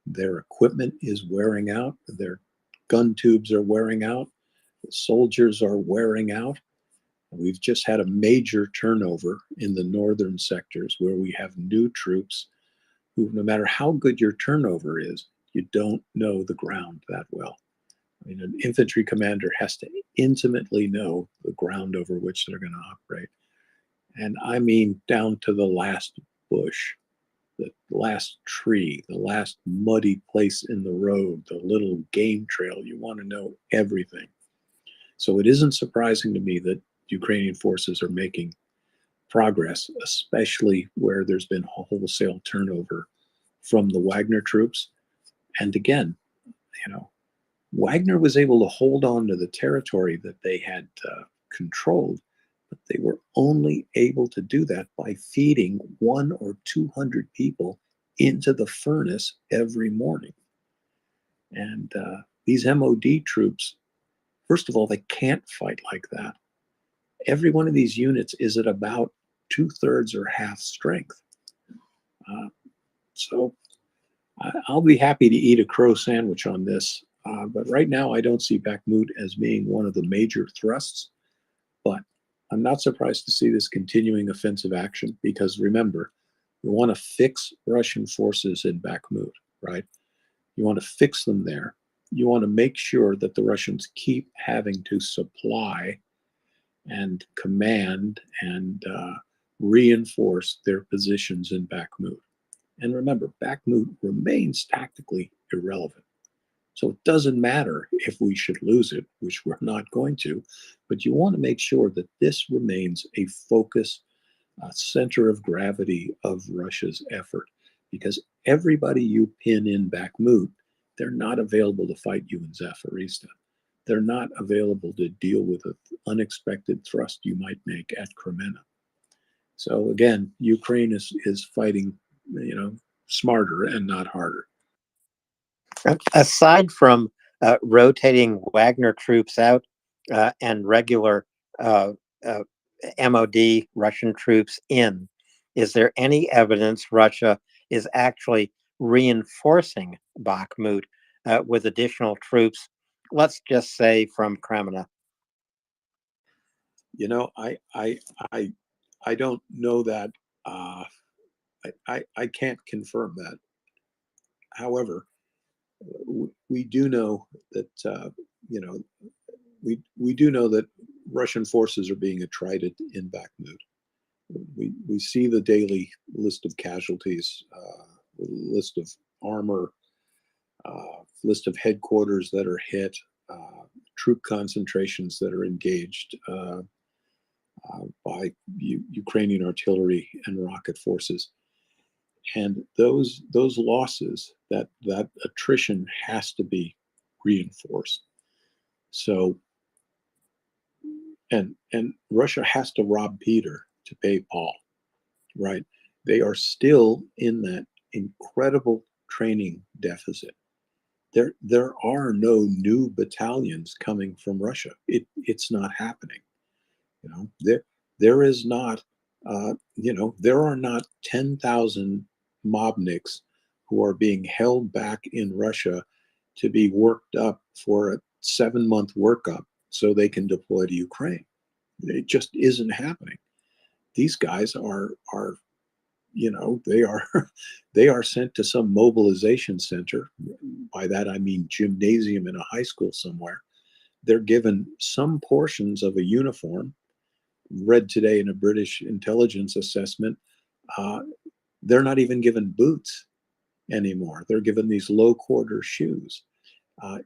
Their equipment is wearing out. Their gun tubes are wearing out. The soldiers are wearing out. We've just had a major turnover in the northern sectors where we have new troops who, no matter how good your turnover is, you don't know the ground that well. I mean, an infantry commander has to intimately know the ground over which they're going to operate. And I mean down to the last bush, the last tree, the last muddy place in the road, the little game trail. You want to know everything. So it isn't surprising to me that Ukrainian forces are making progress, especially where there's been wholesale turnover from the Wagner troops. And again, Wagner was able to hold on to the territory that they had controlled, but they were only able to do that by feeding 100 or 200 people into the furnace every morning. And these MOD troops, first of all, they can't fight like that. Every one of these units is at about 2/3 or half strength. So I'll be happy to eat a crow sandwich on this. But right now, I don't see Bakhmut as being one of the major thrusts. But I'm not surprised to see this continuing offensive action, because remember, we want to fix Russian forces in Bakhmut, right? You want to fix them there. You want to make sure that the Russians keep having to supply and command and reinforce their positions in Bakhmut. And remember, Bakhmut remains tactically irrelevant. So it doesn't matter if we should lose it, which we're not going to, but you want to make sure that this remains a focus, center of gravity of Russia's effort, because everybody you pin in Bakhmut, they're not available to fight you in Zaporizhzhia. They're not available to deal with an unexpected thrust you might make at Kremenna. So again, Ukraine is fighting, smarter and not harder. Aside from rotating Wagner troops out and regular MOD Russian troops in, is there any evidence Russia is actually reinforcing Bakhmut with additional troops, let's just say from Kremenna? I don't know that. I can't confirm that. However, we do know that we do know that Russian forces are being attrited in Bakhmut. We see the daily list of casualties, list of armor, list of headquarters that are hit, troop concentrations that are engaged by Ukrainian artillery and rocket forces. And those losses, that attrition has to be reinforced. So, and Russia has to rob Peter to pay Paul, right? They are still in that incredible training deficit. There are no new battalions coming from Russia. It's not happening. There is not. There are not 10,000 Mobniks who are being held back in Russia to be worked up for a 7-month workup so they can deploy to Ukraine. It just isn't happening. These guys are they are sent to some mobilization center. By that I mean gymnasium in a high school somewhere. They're given some portions of a uniform. Read today in a British intelligence assessment, they're not even given boots anymore. They're given these low quarter shoes.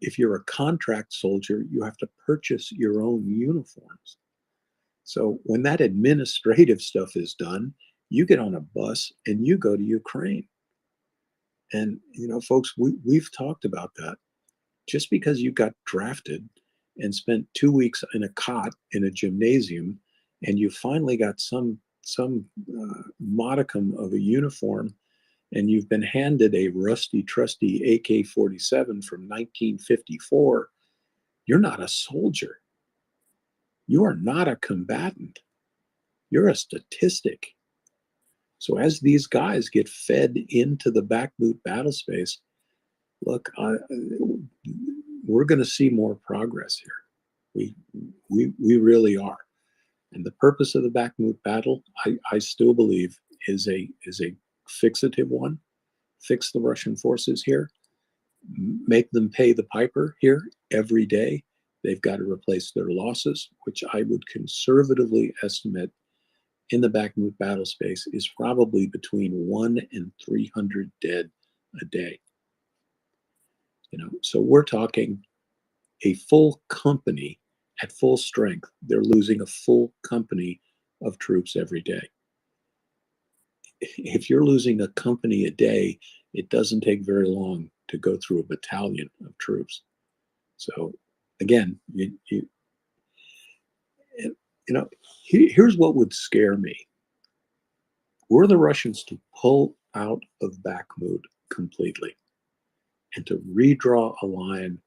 If you're a contract soldier, you have to purchase your own uniforms. So when that administrative stuff is done, you get on a bus and you go to Ukraine. And, folks, we've talked about that. Just because you got drafted and spent 2 weeks in a cot in a gymnasium, and you finally got some modicum of a uniform, and you've been handed a rusty, trusty AK-47 from 1954, you're not a soldier. You are not a combatant. You're a statistic. So as these guys get fed into the Bakhmut battle space, look, we're going to see more progress here. We really are. And the purpose of the Bakhmut battle, I still believe, is a fixative one. Fix the Russian forces here. Make them pay the piper here every day. They've got to replace their losses, which I would conservatively estimate in the Bakhmut battle space is probably between 1 and 300 dead a day. So we're talking a full company at full strength. They're losing a full company of troops every day. If you're losing a company a day, it doesn't take very long to go through a battalion of troops. So again, here's what would scare me. Were the Russians to pull out of Bakhmut completely and to redraw a line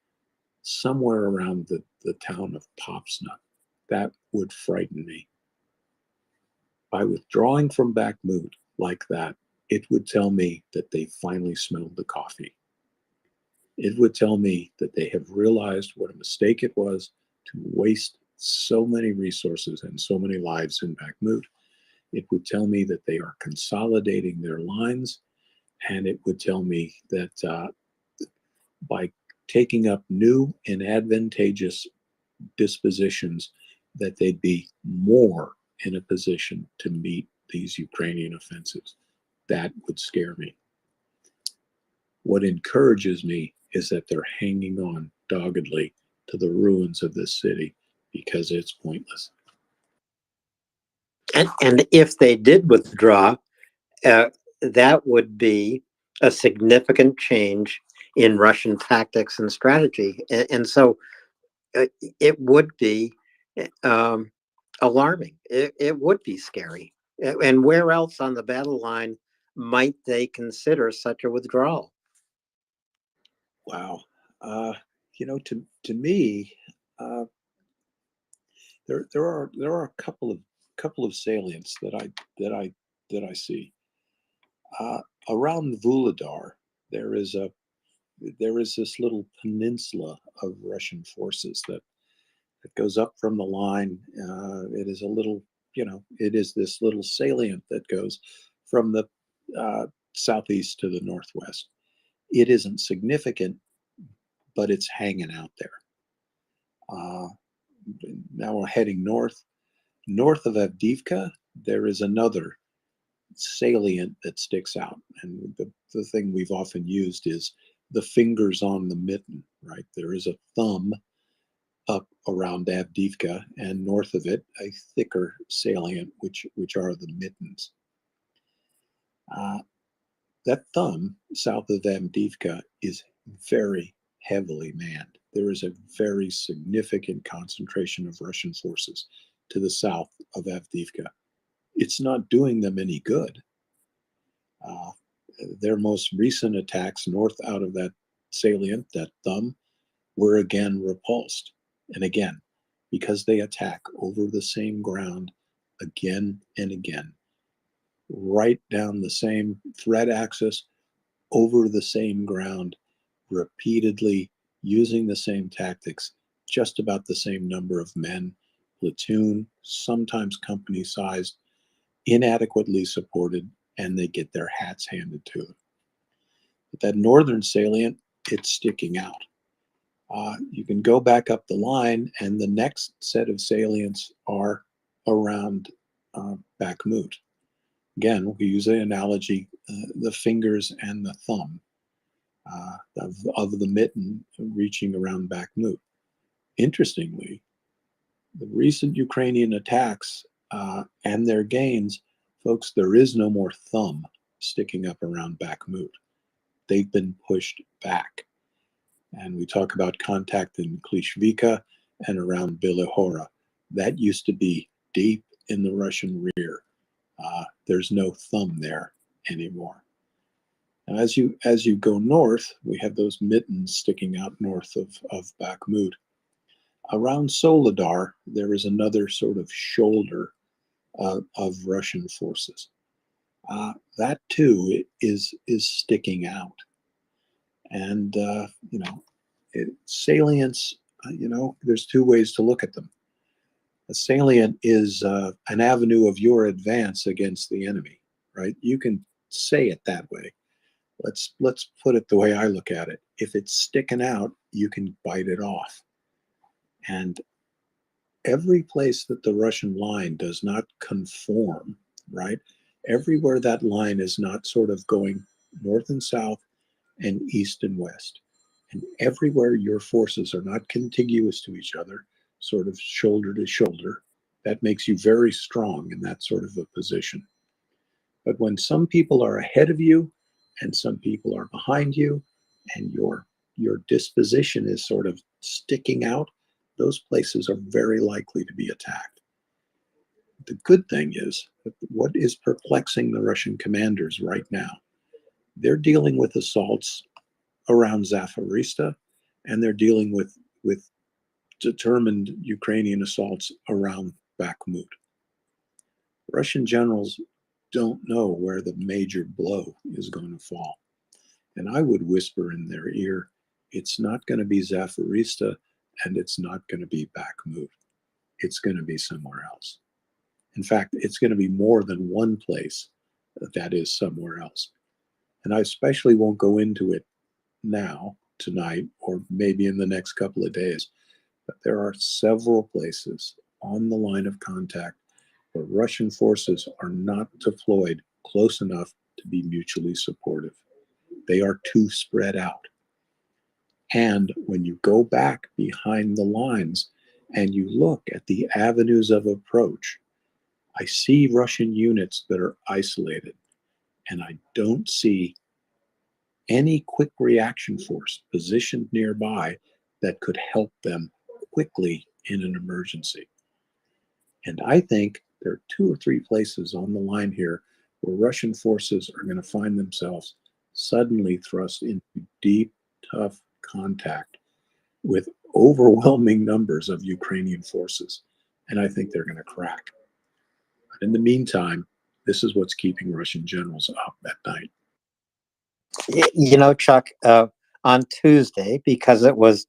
somewhere around the town of Popsna, that would frighten me. By withdrawing from Bakhmut like that, it would tell me that they finally smelled the coffee. It would tell me that they have realized what a mistake it was to waste so many resources and so many lives in Bakhmut. It would tell me that they are consolidating their lines, and it would tell me that by taking up new and advantageous dispositions, that they'd be more in a position to meet these Ukrainian offensives. That would scare me. What encourages me is that they're hanging on doggedly to the ruins of this city because it's pointless. And if they did withdraw, that would be a significant change in Russian tactics and strategy. And so it would be alarming. It would be scary. And where else on the battle line might they consider such a withdrawal? Wow. To me, there are a couple of salients that I see around Vuhledar. There is this little peninsula of Russian forces that goes up from the line. It is a little, it is this little salient that goes from the southeast to the northwest. It isn't significant, but it's hanging out there. Now we're heading north. North of Avdiivka, there is another salient that sticks out. And the thing we've often used is the fingers on the mitten, right? There is a thumb up around Avdiivka, and north of it, a thicker salient, which are the mittens. That thumb south of Avdiivka is very heavily manned. There is a very significant concentration of Russian forces to the south of Avdiivka. It's not doing them any good. Their most recent attacks north out of that salient, that thumb, were again repulsed. And again, because they attack over the same ground again and again, right down the same threat axis, over the same ground, repeatedly using the same tactics, just about the same number of men, platoon, sometimes company sized, inadequately supported, and they get their hats handed to them. But that northern salient, it's sticking out. You can go back up the line, and the next set of salients are around Bakhmut. Again, we use the analogy, the fingers and the thumb of the mitten reaching around Bakhmut. Interestingly, the recent Ukrainian attacks and their gains, folks, there is no more thumb sticking up around Bakhmut. They've been pushed back. And we talk about contact in Klishvika and around Bilohora. That used to be deep in the Russian rear. There's no thumb there anymore. Now, as you go north, we have those mittens sticking out north of Bakhmut. Around Soledar, there is another sort of shoulder of Russian forces. That too is sticking out. And salients, there's two ways to look at them. A salient is an avenue of your advance against the enemy, right? You can say it that way. Let's put it the way I look at it. If it's sticking out, you can bite it off. And every place that the Russian line does not conform, right? Everywhere that line is not sort of going north and south and east and west, and everywhere your forces are not contiguous to each other, sort of shoulder to shoulder, that makes you very strong in that sort of a position. But when some people are ahead of you and some people are behind you, and your disposition is sort of sticking out, those places are very likely to be attacked. The good thing is that what is perplexing the Russian commanders right now, they're dealing with assaults around Zaporizhzhia, and they're dealing with determined Ukrainian assaults around Bakhmut. Russian generals don't know where the major blow is going to fall. And I would whisper in their ear, it's not going to be Zaporizhzhia, and it's not going to be Bakhmut. It's going to be somewhere else. In fact, it's going to be more than one place that is somewhere else. And I especially won't go into it now, tonight, or maybe in the next couple of days. But there are several places on the line of contact where Russian forces are not deployed close enough to be mutually supportive. They are too spread out. And when you go back behind the lines and you look at the avenues of approach, I see Russian units that are isolated, and I don't see any quick reaction force positioned nearby that could help them quickly in an emergency. And I think there are 2 or 3 places on the line here where Russian forces are going to find themselves suddenly thrust into deep, tough contact with overwhelming numbers of Ukrainian forces. And I think they're going to crack. But in the meantime, this is what's keeping Russian generals up at night. You know, Chuck, on Tuesday, because it was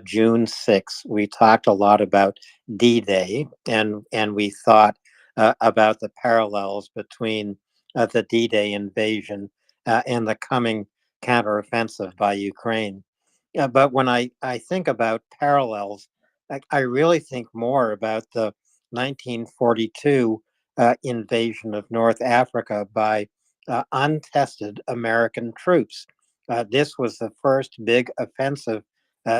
June 6th, we talked a lot about D-Day, and we thought about the parallels between the D-Day invasion and the coming counteroffensive by Ukraine. But when I think about parallels, I really think more about the 1942 invasion of North Africa by untested American troops. This was the first big offensive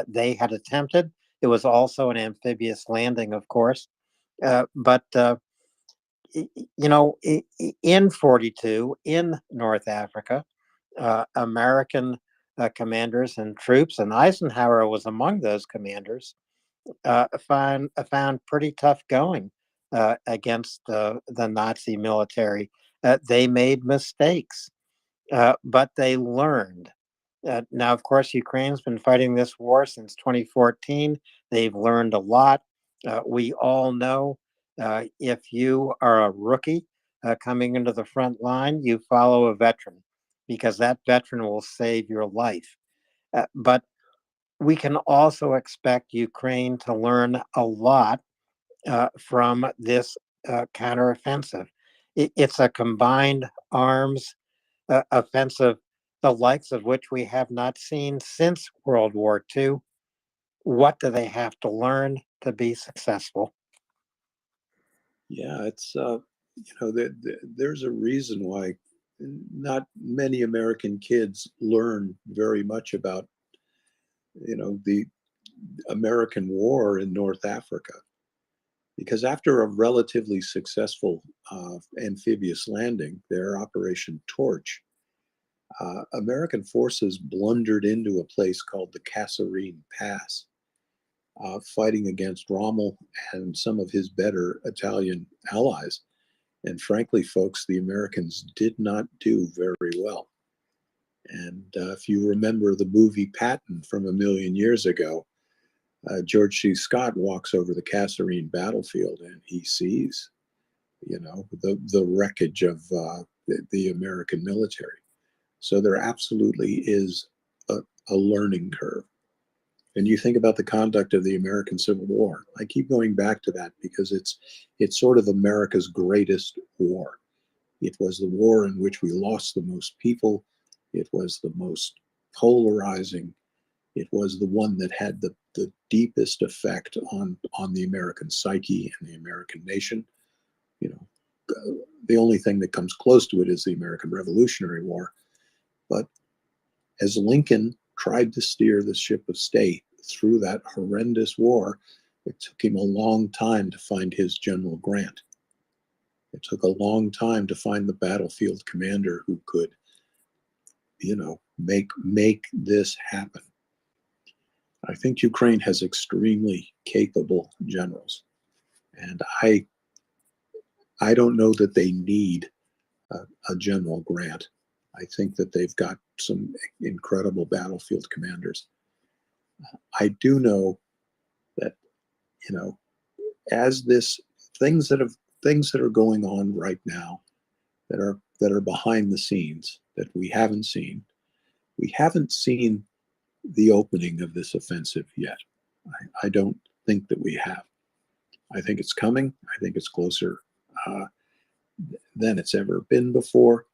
they had attempted. It was also an amphibious landing, of course. But you know, in 42, in North Africa, American commanders and troops, and Eisenhower was among those commanders, found pretty tough going against the Nazi military. They made mistakes, but they learned. Now, of course, Ukraine's been fighting this war since 2014. They've learned a lot. We all know if you are a rookie coming into the front line, you follow a veteran because that veteran will save your life. But we can also expect Ukraine to learn a lot from this counteroffensive. It's a combined arms offensive, the likes of which we have not seen since World War II. What do they have to learn to be successful? Yeah, it's you know, there's a reason why not many American kids learn very much about, you know, the American war in North Africa, because after a relatively successful amphibious landing, their Operation Torch, American forces blundered into a place called the Kasserine Pass, fighting against Rommel and some of his better Italian allies. And frankly, folks, the Americans did not do very well. And if you remember the movie Patton from a million years ago, George C. Scott walks over the Kasserine battlefield and he sees, you know, the wreckage of the American military. So there absolutely is a learning curve. And you think about the conduct of the American Civil War. I keep going back to that because it's sort of America's greatest war. It was the war in which we lost the most people. It was the most polarizing. It was the one that had the deepest effect on the American psyche and the American nation. You know, the only thing that comes close to it is the American Revolutionary War. But as Lincoln tried to steer the ship of state through that horrendous war, it took him a long time to find his General Grant. It took a long time to find the battlefield commander who could, you know, make this happen. I think Ukraine has extremely capable generals, and I don't know that they need a General Grant. I think that they've got some incredible battlefield commanders. I do know that, you know, as this things that have things that are going on right now that are behind the scenes that we haven't seen. We haven't seen the opening of this offensive yet. I don't think that we have. I think it's coming. I think it's closer than it's ever been before.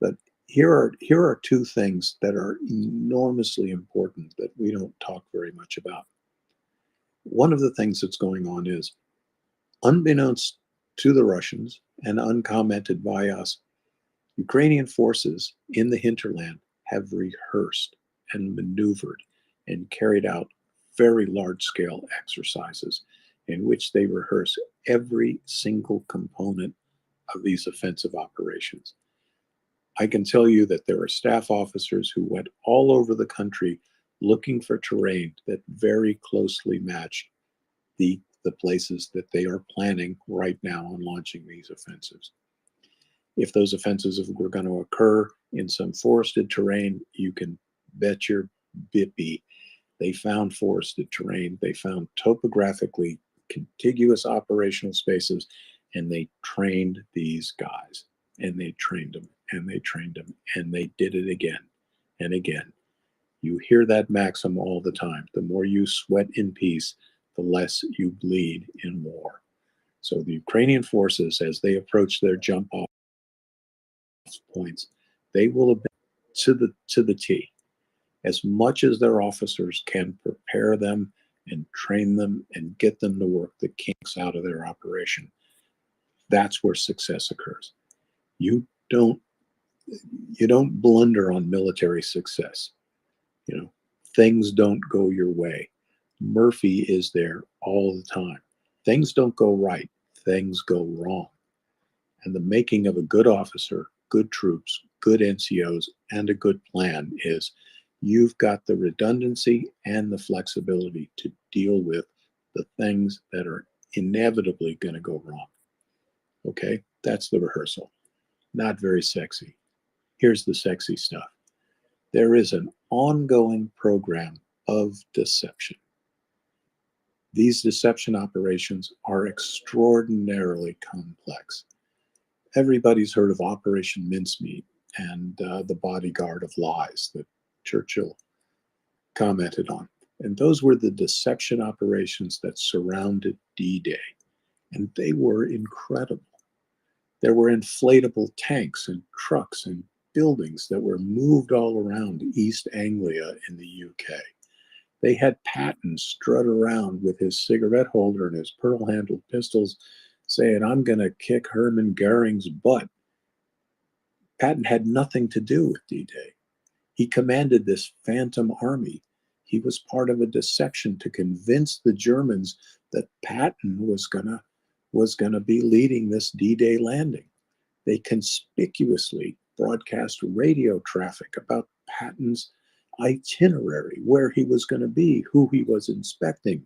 But here are two things that are enormously important that we don't talk very much about. One of the things that's going on is, unbeknownst to the Russians and uncommented by us, Ukrainian forces in the hinterland have rehearsed and maneuvered and carried out very large-scale exercises in which they rehearse every single component of these offensive operations. I can tell you that there are staff officers who went all over the country looking for terrain that very closely match the places that they are planning right now on launching these offensives. If those offensives were going to occur in some forested terrain, you can bet your bippy they found forested terrain, they found topographically contiguous operational spaces, and they trained these guys, and they trained them, and they trained them, and they did it again and again. You hear that maxim all the time. The more you sweat in peace, the less you bleed in war. So the Ukrainian forces, as they approach their jump off points, they will have been to the T. As much as their officers can prepare them and train them and get them to work the kinks out of their operation, that's where success occurs. You don't blunder on military success. Things don't go your way. Murphy is there all the time. Things don't go right. Things go wrong. And the making of a good officer, good troops, good NCOs, and a good plan is you've got the redundancy and the flexibility to deal with the things that are inevitably going to go wrong. Okay, that's the rehearsal. Not very sexy. Here's the sexy stuff. There is an ongoing program of deception. These deception operations are extraordinarily complex. Everybody's heard of Operation Mincemeat and the bodyguard of lies that Churchill commented on. And those were the deception operations that surrounded D-Day. And they were incredible. There were inflatable tanks and trucks and buildings that were moved all around East Anglia in the UK. They had Patton strut around with his cigarette holder and his pearl-handled pistols saying, "I'm going to kick Hermann Goering's butt." Patton had nothing to do with D-Day. He commanded this phantom army. He was part of a deception to convince the Germans that Patton was gonna be leading this D-Day landing. They conspicuously broadcast radio traffic about Patton's itinerary, where he was going to be, who he was inspecting,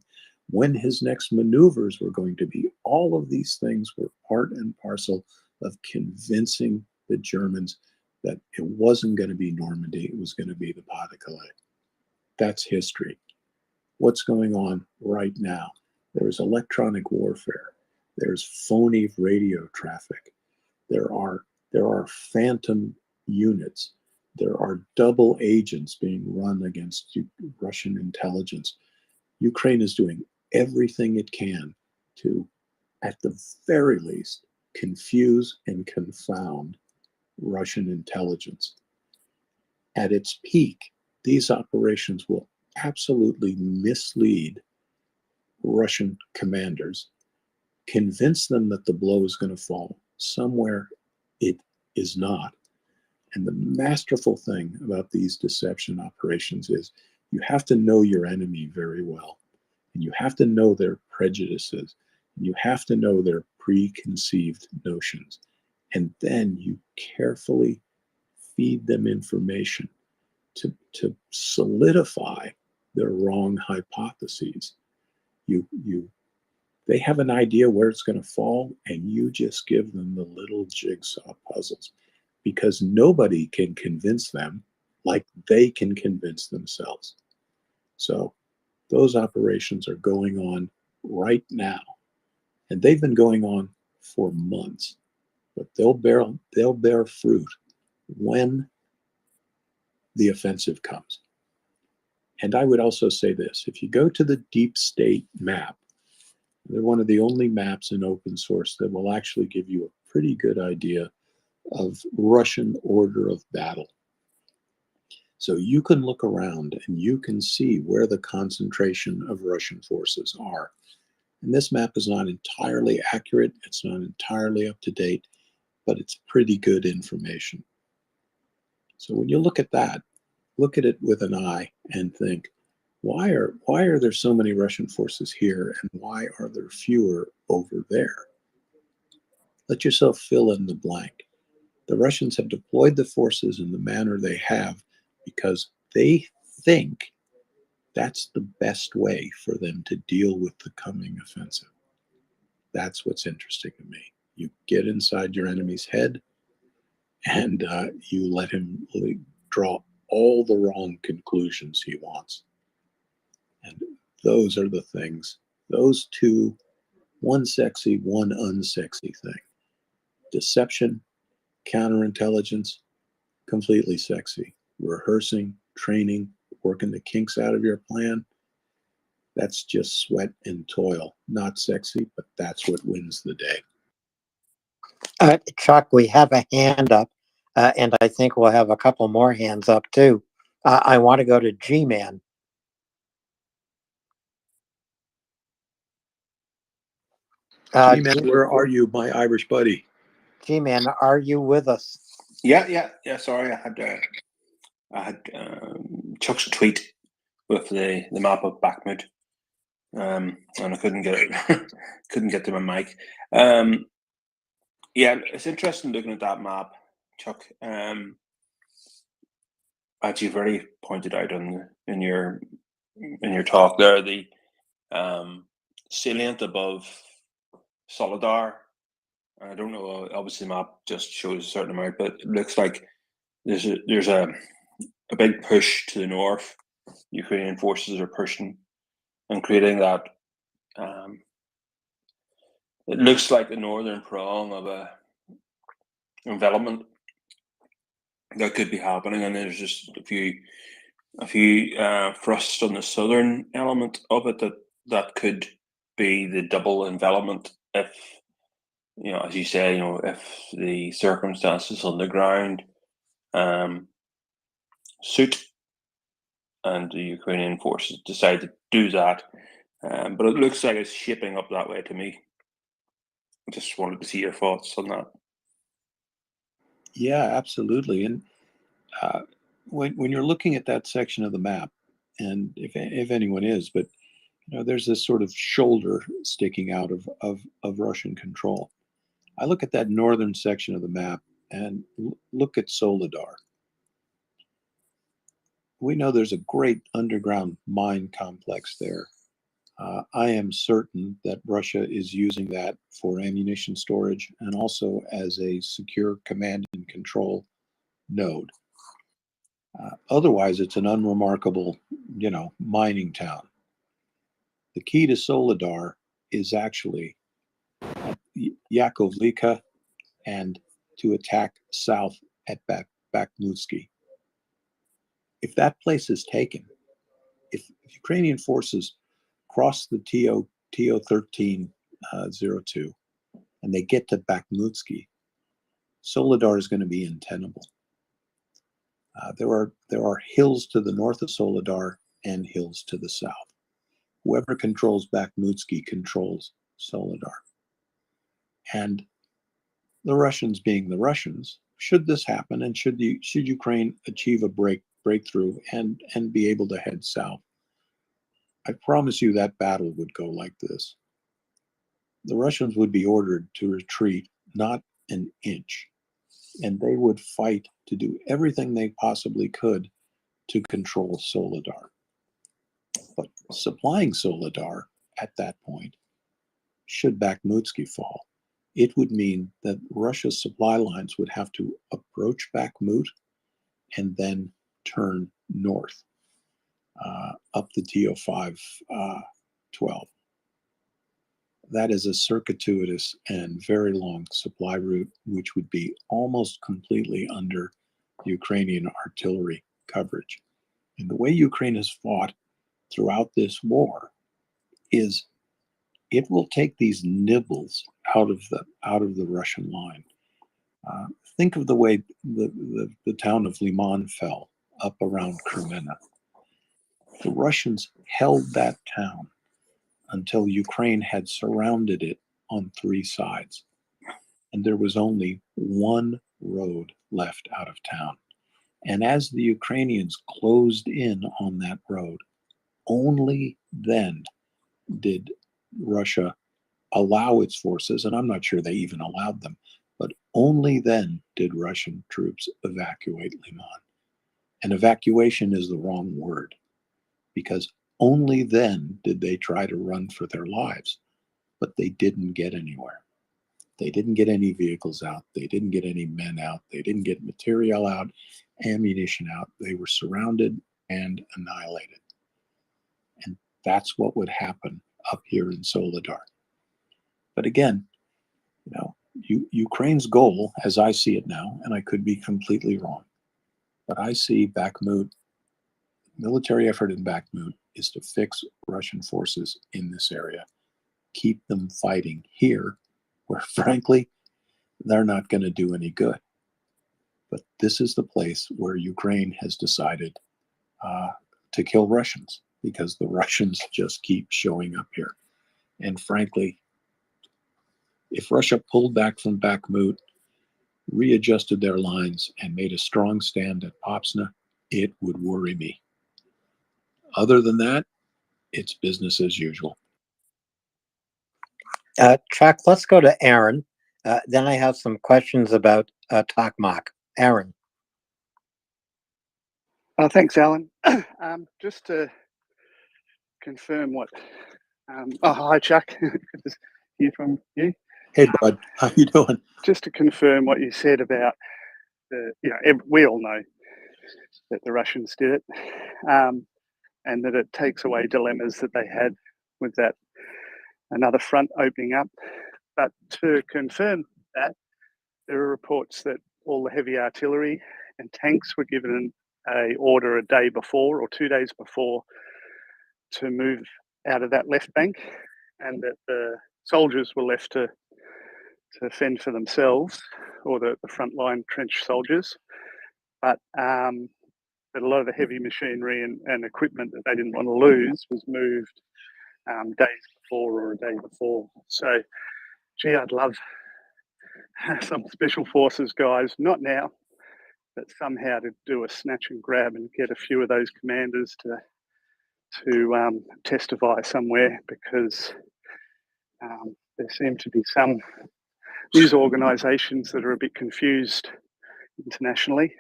when his next maneuvers were going to be. All of these things were part and parcel of convincing the Germans that it wasn't going to be Normandy, it was going to be the Pas-de-Calais. That's history. What's going on right now? There's electronic warfare. There's phony radio traffic. There are phantom units. There are double agents being run against Russian intelligence. Ukraine is doing everything it can to, at the very least, confuse and confound Russian intelligence. At its peak, these operations will absolutely mislead Russian commanders, convince them that the blow is going to fall somewhere it is not. And the masterful thing about these deception operations is you have to know your enemy very well, and you have to know their prejudices, and you have to know their preconceived notions, and then you carefully feed them information to solidify their wrong hypotheses. They have an idea where it's going to fall, and you just give them the little jigsaw puzzles, because nobody can convince them like they can convince themselves. So those operations are going on right now, and they've been going on for months, but they'll bear fruit when the offensive comes. And I would also say this: if you go to the deep state map, they're one of the only maps in open source that will actually give you a pretty good idea of Russian order of battle. So you can look around and you can see where the concentration of Russian forces are. And this map is not entirely accurate, it's not entirely up to date, but it's pretty good information. So when you look at that, look at it with an eye and think, why are there so many Russian forces here, and why are there fewer over there? Let yourself fill in the blank. The Russians have deployed the forces in the manner they have because they think that's the best way for them to deal with the coming offensive. That's what's interesting to me. You get inside your enemy's head and you let him draw all the wrong conclusions he wants. And those are the things, those two, one sexy, one unsexy thing. Deception, counterintelligence, completely sexy. Rehearsing, training, working the kinks out of your plan, that's just sweat and toil. Not sexy, but that's what wins the day. Chuck, we have a hand up, and I think we'll have a couple more hands up too. I want to go to G-Man. G-Man, where are you, my Irish buddy? G-Man, are you with us? Yeah. Sorry, I had Chuck's tweet with the map of Bakhmut, and I couldn't get to my mic. Yeah, it's interesting looking at that map, Chuck. As you've already pointed out in your talk there, the salient above Solidar. I don't know. Obviously, the map just shows a certain amount, but it looks like there's a big push to the north. Ukrainian forces are pushing and creating that. It looks like the northern prong of a envelopment that could be happening, and there's just a few thrusts on the southern element of it that could be the double envelopment if, as you say, if the circumstances on the ground suit and the Ukrainian forces decide to do that. But it looks like it's shaping up that way to me. I just wanted to see your thoughts on that. Yeah, absolutely. And when you're looking at that section of the map, and if anyone is, but there's this sort of shoulder sticking out of Russian control. I look at that northern section of the map and look at Soledar. We know there's a great underground mine complex there. I am certain that Russia is using that for ammunition storage and also as a secure command and control node. Otherwise, it's an unremarkable, mining town. The key to Soledar is actually Yakovlivka and to attack south at Bakhmutsky. If that place is taken, if Ukrainian forces cross the TO-1302 and they get to Bakhmutsky, Soledar is going to be untenable. There are hills to the north of Soledar and hills to the south. Whoever controls Bakhmutsky controls Soledar. And the Russians being the Russians, should this happen and should Ukraine achieve a breakthrough and be able to head south, I promise you that battle would go like this. The Russians would be ordered to retreat not an inch, and they would fight to do everything they possibly could to control Soledar. But supplying Soledar at that point, should Bakhmutsky fall, it would mean that Russia's supply lines would have to approach Bakhmut and then turn north up the TO-512. that is a circuitous and very long supply route, which would be almost completely under Ukrainian artillery coverage. And the way Ukraine has fought throughout this war is it will take these nibbles out of the Russian line. Think of the way the town of Liman fell up around Kremenna. The Russians held that town until Ukraine had surrounded it on 3 sides. And there was only one road left out of town. And as the Ukrainians closed in on that road, only then did Russia allow its forces, and I'm not sure they even allowed them, but only then did Russian troops evacuate Liman. And evacuation is the wrong word, because only then did they try to run for their lives, but they didn't get anywhere. They didn't get any vehicles out. They didn't get any men out. They didn't get material out, ammunition out. They were surrounded and annihilated. And that's what would happen up here in Soledar. But again, Ukraine's goal, as I see it now, and I could be completely wrong, but I see Bakhmut, military effort in Bakhmut is to fix Russian forces in this area, keep them fighting here, where frankly, they're not going to do any good. But this is the place where Ukraine has decided to kill Russians, because the Russians just keep showing up here. And frankly, if Russia pulled back from Bakhmut, readjusted their lines, and made a strong stand at Popsna, it would worry me. Other than that, it's business as usual. Chuck, let's go to Aaron. Then I have some questions about Tokmak. Aaron. Thanks, Alan. Just to confirm what... hi, Chuck. Good to hear from you. Hey, bud. How you doing? Just to confirm what you said about we all know that the Russians did it, and that it takes away dilemmas that they had with that another front opening up. But to confirm that, there are reports that all the heavy artillery and tanks were given a order a day before or 2 days before to move out of that left bank, and that the soldiers were left to fend for themselves, or the frontline trench soldiers. But that a lot of the heavy machinery and equipment that they didn't want to lose was moved days before or a day before. So, gee, I'd love some special forces guys, not now, but somehow to do a snatch and grab and get a few of those commanders to testify somewhere, because there seem to be some news organisations that are a bit confused internationally,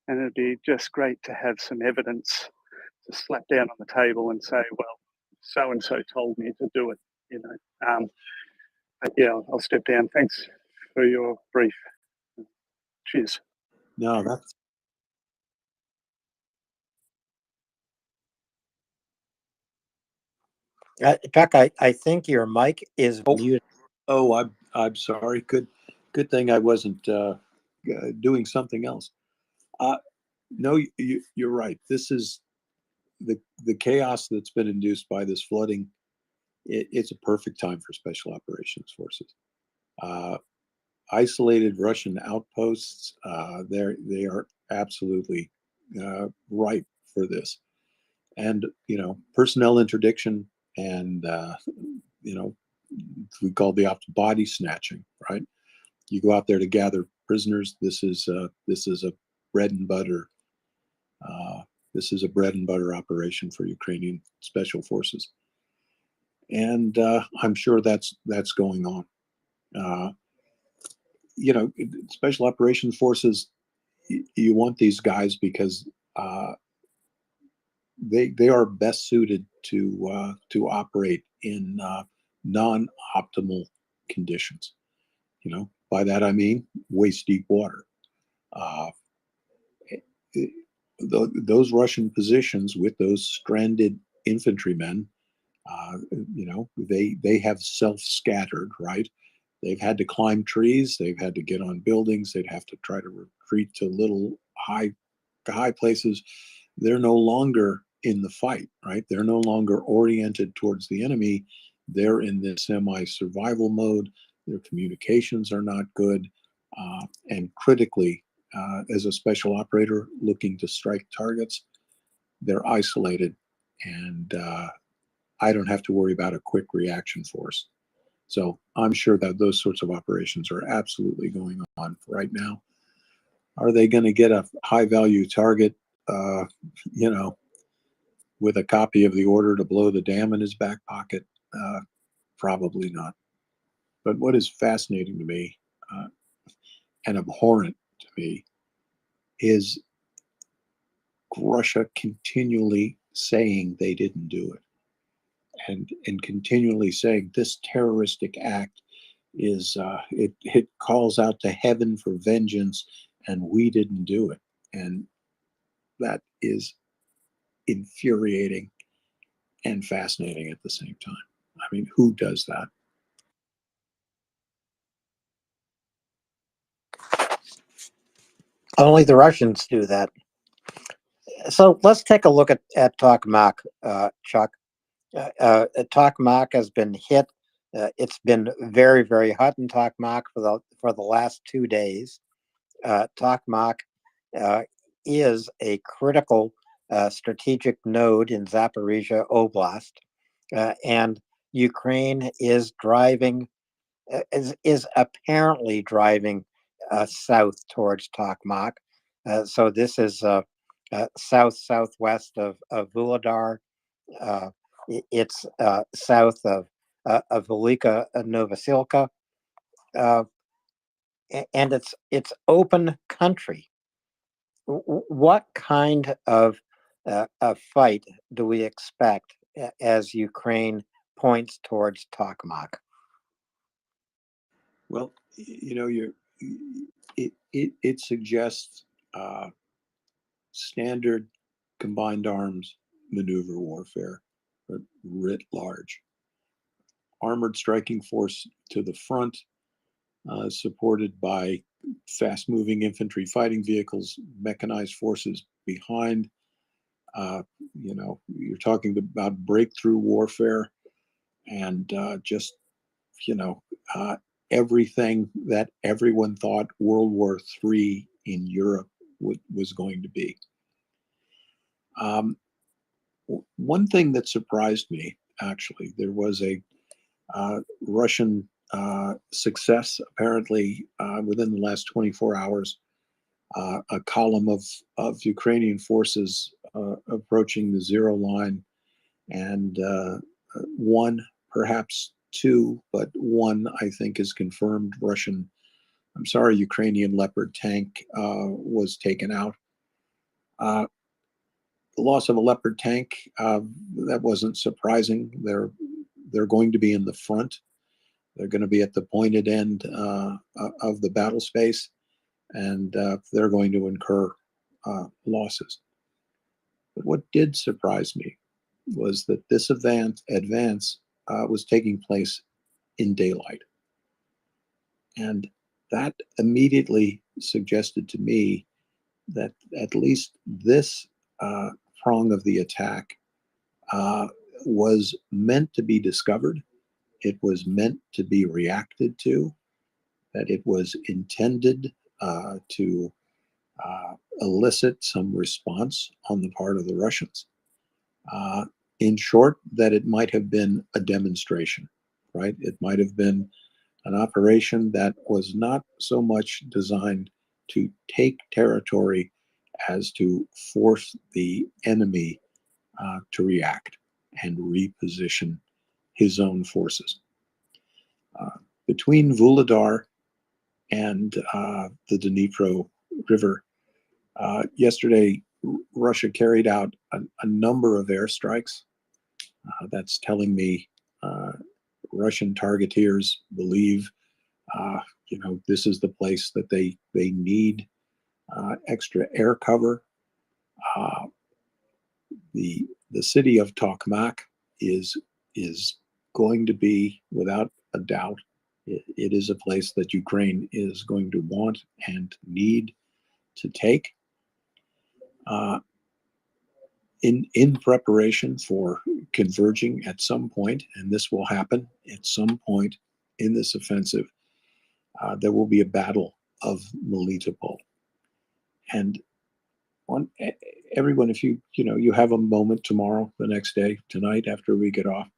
and it'd be just great to have some evidence to slap down on the table and say, well, so and so told me to do it. But yeah, I'll step down. Thanks for your brief. Cheers. No, that's... Chuck, I think your mic is muted. Oh, I'm sorry. Good thing I wasn't doing something else. No, you're right. This is the chaos that's been induced by this flooding. It's a perfect time for special operations forces. Isolated Russian outposts, they are absolutely ripe for this. And personnel interdiction, and we call the opt body snatching, right? You go out there to gather prisoners. This is a bread and butter. This is a bread and butter operation for Ukrainian special forces, and I'm sure that's going on. Special operations forces. You want these guys because they are best suited to operate in non-optimal conditions. By that I mean waist deep water. Those Russian positions with those stranded infantrymen You know, they have self-scattered, right? They've had to climb trees. They've had to get on buildings. They'd have to try to retreat to little high places. They're no longer in the fight, right? They're no longer oriented towards the enemy. They're in this semi-survival mode. Their communications are not good. And critically, as a special operator looking to strike targets, they're isolated, and I don't have to worry about a quick reaction force. So I'm sure that those sorts of operations are absolutely going on right now. Are they going to get a high value target, you know, with a copy of the order to blow the dam in his back pocket? Probably not. But what is fascinating to me and abhorrent to me is Russia continually saying they didn't do it, and continually saying this terroristic act is it calls out to heaven for vengeance, and we didn't do it. And that is infuriating and fascinating at the same time. I mean, who does that? Only the Russians do that. So let's take a look at Tokmak, Chuck. Tokmak has been hit. It's been very, very hot in Tokmak for the last 2 days. Tokmak is a critical strategic node in Zaporizhia Oblast, and Ukraine is driving, is apparently driving south towards Tokmak. So this is southwest of Vuhledar. It's south of Velika Novosilka, and it's open country. What kind of a fight do we expect as Ukraine points towards Tokmak? Well, you know, it suggests standard combined arms maneuver warfare, writ large. Armored striking force to the front, supported by fast-moving infantry fighting vehicles, mechanized forces behind. You know, you're talking about breakthrough warfare, and just, you know, everything that everyone thought World War III in Europe was going to be. One thing that surprised me, actually, there was a Russian success, apparently, within the last 24 hours, a column of Ukrainian forces approaching the zero line, and one, perhaps two, but one, I think, is confirmed Ukrainian Leopard tank was taken out. The loss of a Leopard tank, that wasn't surprising. They're going to be in the front. They're going to be at the pointed end of the battle space, and they're going to incur losses. But what did surprise me was that this advance was taking place in daylight. And that immediately suggested to me that at least this prong of the attack was meant to be discovered. It was meant to be reacted to, that it was intended to elicit some response on the part of the Russians. In short, that it might have been a demonstration, right? It might have been an operation that was not so much designed to take territory as to force the enemy to react and reposition his own forces. Between Vuhledar and the Dnipro River, yesterday, Russia carried out a number of airstrikes. That's telling me Russian targeteers believe, you know, this is the place that they need extra air cover. The city of Tokmak is is going to be, without a doubt, it is a place that Ukraine is going to want and need to take in preparation for converging at some point, and this will happen at some point in this offensive. There will be a battle of Melitopol, and everyone, if you have a moment tomorrow, the next day, tonight after we get off,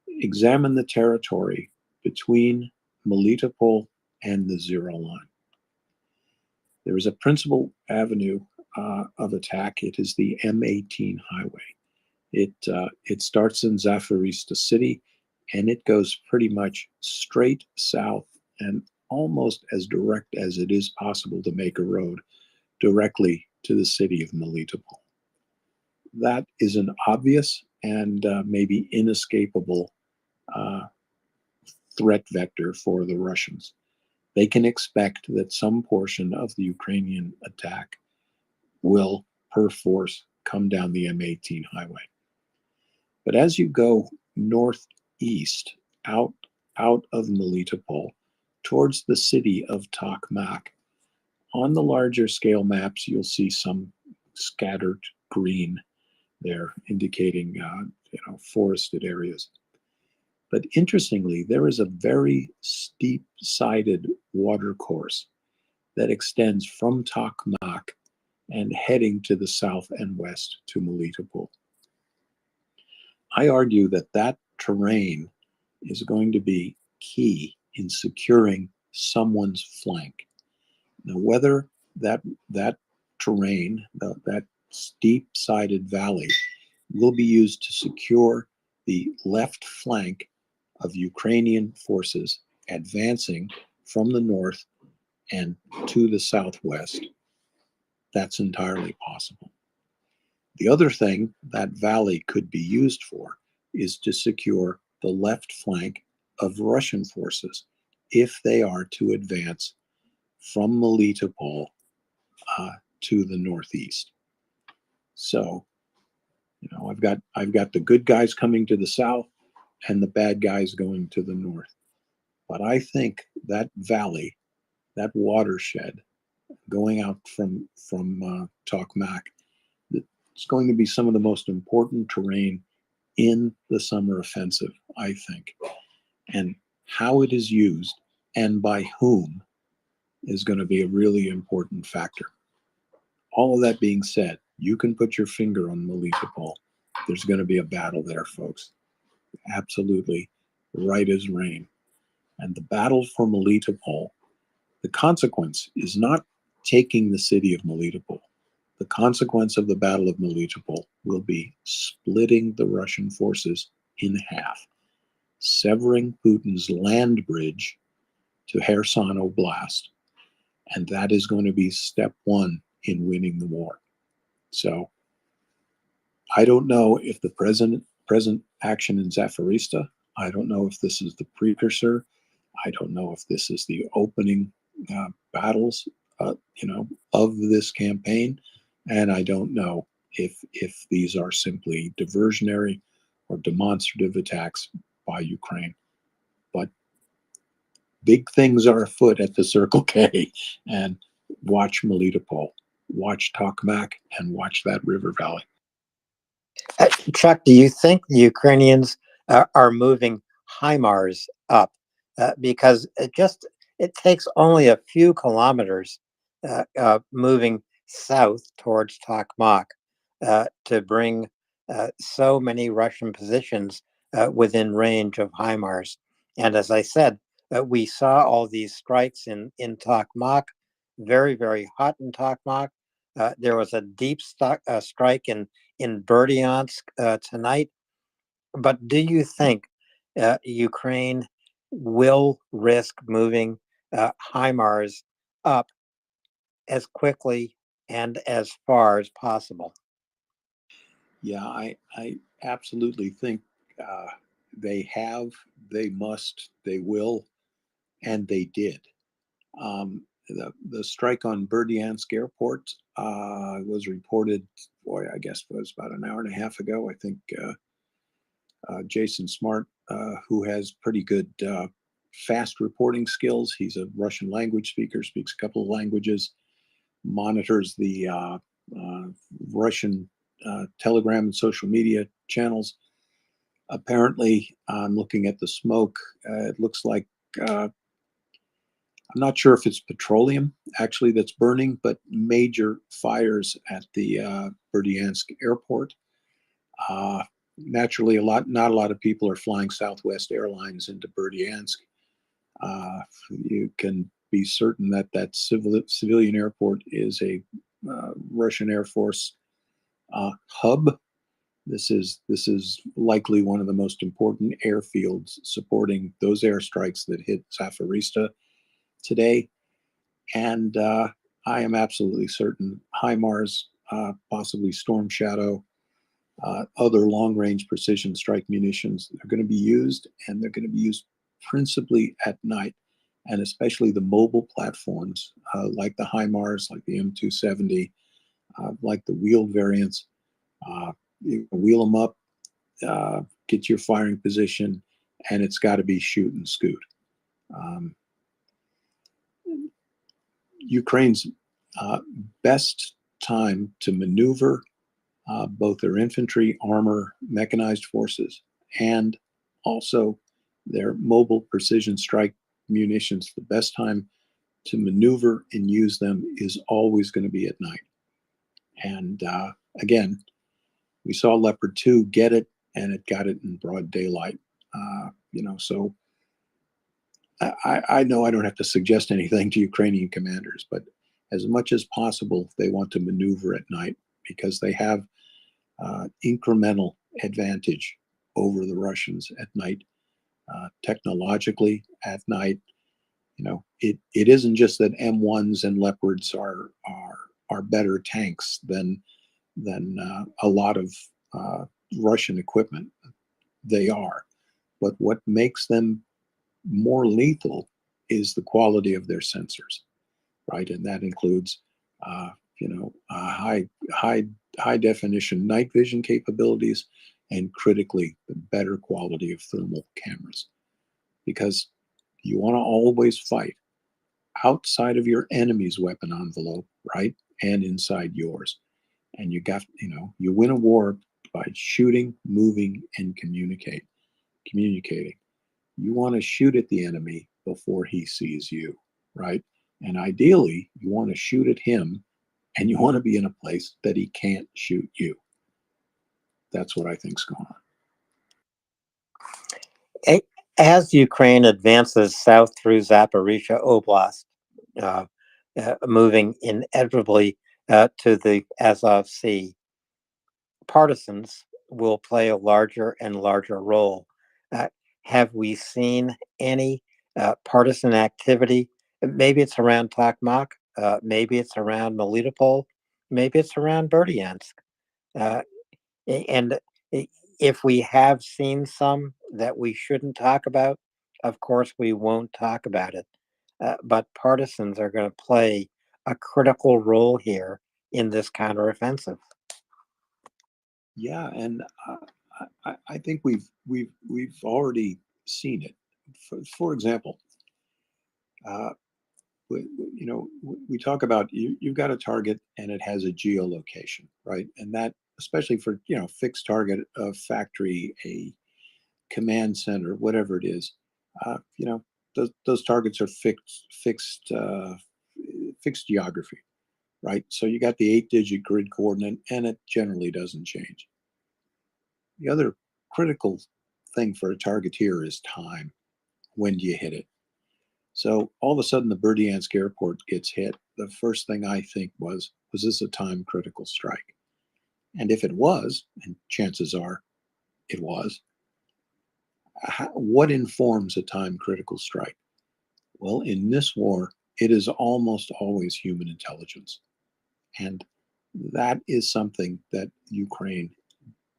examine the territory between Melitopol and the zero line. There is a principal avenue of attack. It is the M18 highway. It starts in Zaporizhzhia city, and it goes pretty much straight south and almost as direct as it is possible to make a road directly to the city of Melitopol. That is an obvious and maybe inescapable threat vector for the Russians. They can expect that some portion of the Ukrainian attack will, per force, come down the M18 highway. But as you go northeast, out of Melitopol, towards the city of Tokmak, on the larger scale maps, you'll see some scattered green there, indicating forested areas. But interestingly, there is a very steep-sided watercourse that extends from Tokmak and heading to the south and west to Melitopol. I argue that that terrain is going to be key in securing someone's flank. Now, whether that terrain, that steep-sided valley, will be used to secure the left flank of Ukrainian forces advancing from the north and to the southwest, that's entirely possible. The other thing that valley could be used for is to secure the left flank of Russian forces if they are to advance from Melitopol to the northeast. So, I've got the good guys coming to the south and the bad guys going to the north. But I think that valley, that watershed going out from Tokmak, it's going to be some of the most important terrain in the summer offensive, I think. And how it is used and by whom is going to be a really important factor. All of that being said, you can put your finger on Melitopol. There's going to be a battle there, folks. Absolutely right as rain. And the battle for Melitopol, the consequence is not taking the city of Melitopol. The consequence of the Battle of Melitopol will be splitting the Russian forces in half, severing Putin's land bridge to Kherson Oblast. And that is going to be step one in winning the war. So I don't know if the present action in Zaporizhzhia, I don't know if this is the precursor. I don't know if this is the opening battles, of this campaign. And I don't know if these are simply diversionary or demonstrative attacks by Ukraine. But big things are afoot at the Circle K, and watch Melitopol, watch Tokmak, and watch that river valley. Chuck, do you think the Ukrainians are moving HIMARS up? Because it takes only a few kilometers moving south towards Tokmak to bring so many Russian positions within range of HIMARS. And as I said, we saw all these strikes in Tokmak, very, very hot in Tokmak. There was a deep strike in Berdyansk tonight. But do you think Ukraine will risk moving HIMARS up as quickly and as far as possible? Yeah, I absolutely think they have, they must, they will, and they did. The strike on Berdyansk airport was reported, I guess it was about an hour and a half ago. I think Jason Smart, who has pretty good fast reporting skills. He's a Russian language speaker, speaks a couple of languages, monitors the Russian Telegram and social media channels. Apparently, I'm looking at the smoke. It looks like, I'm not sure if it's petroleum actually that's burning, but major fires at the Berdyansk airport. Naturally, not a lot of people are flying Southwest Airlines into Berdyansk. You can be certain that that civilian airport is a Russian Air Force hub. This is likely one of the most important airfields supporting those airstrikes that hit Zaporizhzhia today. And I am absolutely certain HIMARS, possibly Storm Shadow, other long-range precision strike munitions are going to be used, and they're going to be used principally at night, and especially the mobile platforms like the HIMARS, like the M270, like the wheeled variants. You wheel them up, get your firing position, and it's got to be shoot and scoot. Ukraine's best time to maneuver both their infantry, armor, mechanized forces, and also their mobile precision strike munitions. The best time to maneuver and use them is always going to be at night. And again, we saw Leopard 2 get it, and it got it in broad daylight. So I know I don't have to suggest anything to Ukrainian commanders, but as much as possible, they want to maneuver at night because they have incremental advantage over the Russians at night. Technologically, at night, it isn't just that M1s and Leopards are better tanks than a lot of Russian equipment. They are, but what makes them more lethal is the quality of their sensors, right? And that includes, high definition night vision capabilities, and critically, the better quality of thermal cameras. Because you want to always fight outside of your enemy's weapon envelope, right? And inside yours. And you win a war by shooting, moving, and communicating. You want to shoot at the enemy before he sees you, right? And ideally, you want to shoot at him, and you want to be in a place that he can't shoot you. That's what I think's going on. As Ukraine advances south through Zaporizhzhia Oblast, moving inevitably to the Azov Sea, partisans will play a larger and larger role. Have we seen any partisan activity? Maybe it's around Tokmak, maybe it's around Melitopol, maybe it's around Berdyansk. And if we have seen some that we shouldn't talk about, of course we won't talk about it. But partisans are going to play a critical role here in this counteroffensive. Yeah, and I think we've already seen it. For example, we talk about you've got a target and it has a geolocation, right? And that, especially for fixed target, a factory, a command center, whatever it is, those targets are fixed geography, right? So you got the 8-digit grid coordinate, and it generally doesn't change. The other critical thing for a target here is time. When do you hit it? So all of a sudden, the Berdyansk airport gets hit. The first thing I think was this a time critical strike? And if it was, and chances are it was, what informs a time critical strike? Well, in this war, it is almost always human intelligence. And that is something that Ukraine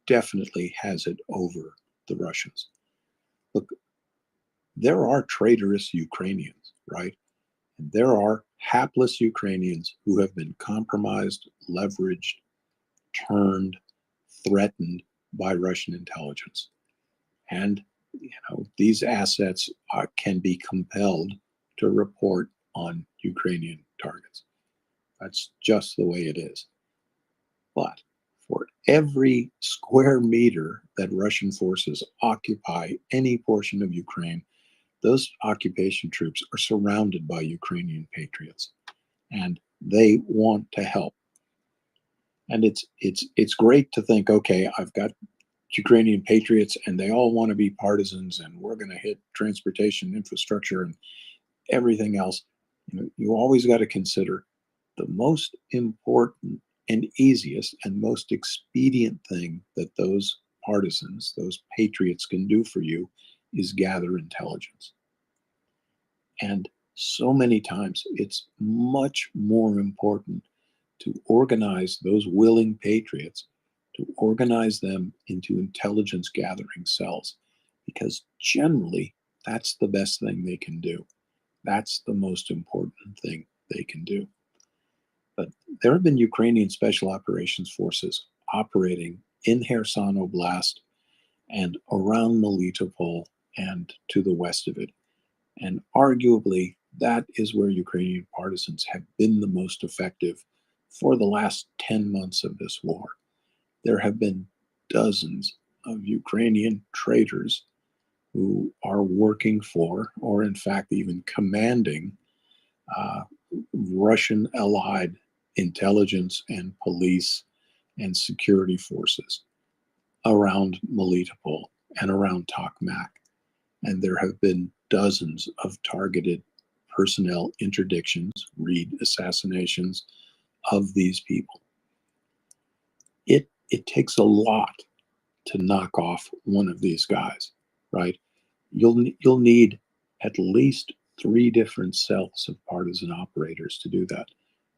definitely has it over the Russians. Look, there are traitorous Ukrainians, right? And there are hapless Ukrainians who have been compromised, leveraged, turned, threatened by Russian intelligence. And these assets can be compelled to report on Ukrainian targets. That's just the way it is. But for every square meter that Russian forces occupy any portion of Ukraine, those occupation troops are surrounded by Ukrainian patriots, and they want to help. And it's great to think, okay, I've got Ukrainian patriots and they all want to be partisans, and we're going to hit transportation infrastructure and everything else. You always got to consider the most important and easiest and most expedient thing that those partisans, those patriots can do for you is gather intelligence. And so many times it's much more important to organize those willing patriots, to organize them into intelligence gathering cells, because generally that's the best thing they can do. That's the most important thing they can do. But there have been Ukrainian Special Operations Forces operating in Kherson Oblast and around Melitopol and to the west of it. And arguably, that is where Ukrainian partisans have been the most effective for the last 10 months of this war. There have been dozens of Ukrainian traitors who are working for, or in fact even commanding, Russian allied intelligence and police and security forces around Melitopol and around Tokmak. And there have been dozens of targeted personnel interdictions, read assassinations of these people. It takes a lot to knock off one of these guys, right? You'll need at least 3 different cells of partisan operators to do that.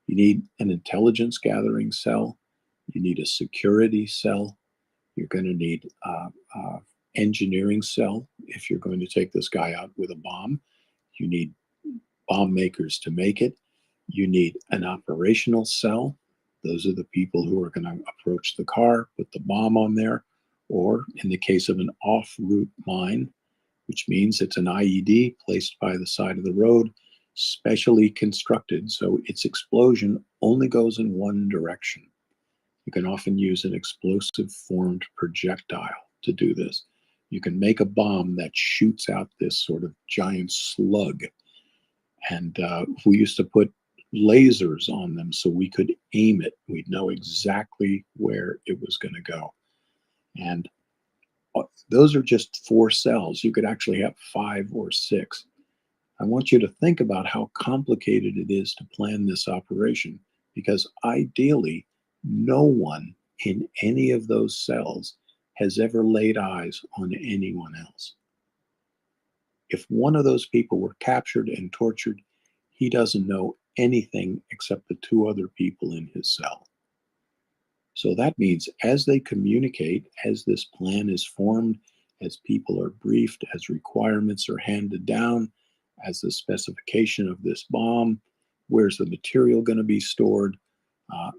You need an intelligence gathering cell. You need a security cell. You're going to need engineering cell if you're going to take this guy out with a bomb. You need bomb makers to make it. You need an operational cell. Those are the people who are going to approach the car, put the bomb on there, or in the case of an off-route mine, which means it's an IED placed by the side of the road, specially constructed so its explosion only goes in one direction. You can often use an explosive formed projectile to do this. You can make a bomb that shoots out this sort of giant slug. And we used to put lasers on them so we could aim it. We'd know exactly where it was going to go. And those are just 4 cells. You could actually have 5 or 6. I want you to think about how complicated it is to plan this operation, because ideally, no one in any of those cells has ever laid eyes on anyone else. If one of those people were captured and tortured, he doesn't know anything except the 2 other people in his cell. So that means as they communicate, as this plan is formed, as people are briefed, as requirements are handed down, as the specification of this bomb, where's the material going to be stored,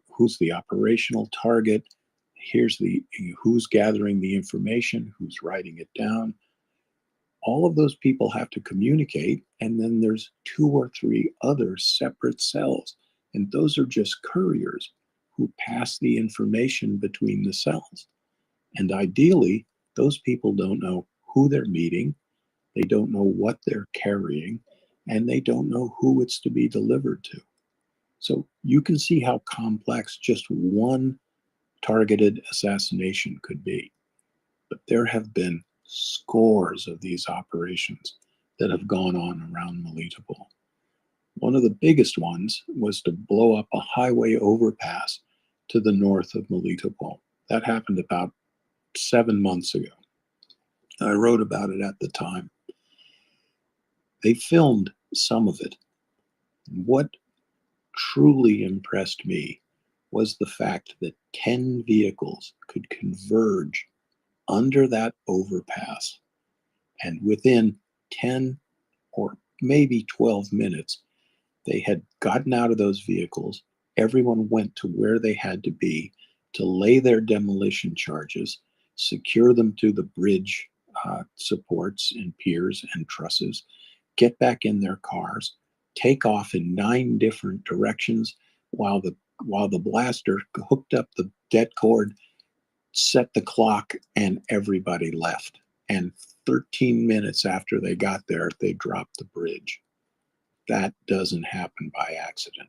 who's the operational target, here's who's gathering the information, who's writing it down. All of those people have to communicate, and then there's 2 or 3 other separate cells, and those are just couriers who pass the information between the cells. And ideally, those people don't know who they're meeting, they don't know what they're carrying, and they don't know who it's to be delivered to. So you can see how complex just one targeted assassination could be. But there have been scores of these operations that have gone on around Melitopol. One of the biggest ones was to blow up a highway overpass to the north of Melitopol. That happened about 7 months ago. I wrote about it at the time. They filmed some of it. What truly impressed me was the fact that 10 vehicles could converge under that overpass, and within 10 or maybe 12 minutes, they had gotten out of those vehicles. Everyone went to where they had to be to lay their demolition charges, secure them to the bridge supports and piers and trusses, get back in their cars, take off in 9 different directions while the blaster hooked up the det cord, set the clock, and everybody left. And 13 minutes after they got there, they dropped the bridge. That doesn't happen by accident.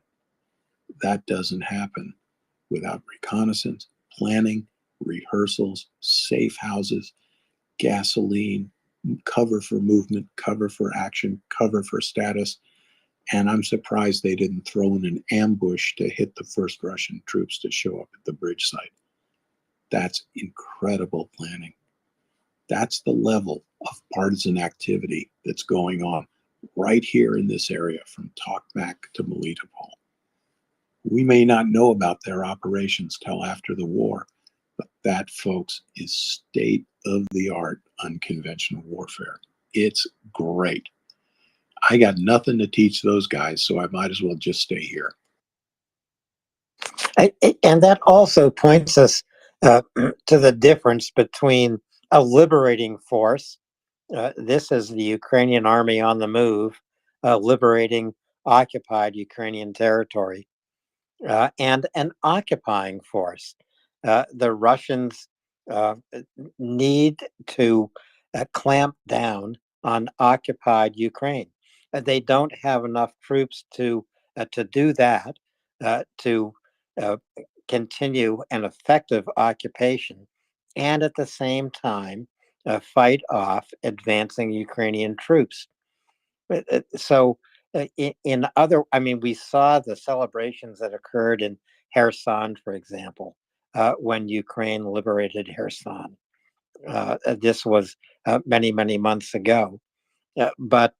That doesn't happen without reconnaissance, planning, rehearsals, safe houses, gasoline, cover for movement, cover for action, cover for status. And I'm surprised they didn't throw in an ambush to hit the first Russian troops to show up at the bridge site. That's incredible planning. That's the level of partisan activity that's going on right here in this area from Tokmak to Melitopol. We may not know about their operations till after the war, but that, folks, is state-of-the-art unconventional warfare. It's great. I got nothing to teach those guys, so I might as well just stay here. And that also points us to the difference between a liberating force. This is the Ukrainian army on the move, liberating occupied Ukrainian territory, and an occupying force. The Russians need to clamp down on occupied Ukraine. They don't have enough troops to do that, to continue an effective occupation, and at the same time fight off advancing Ukrainian troops. So, in other, I mean, we saw the celebrations that occurred in Kherson, for example, when Ukraine liberated Kherson. This was many, many months ago. But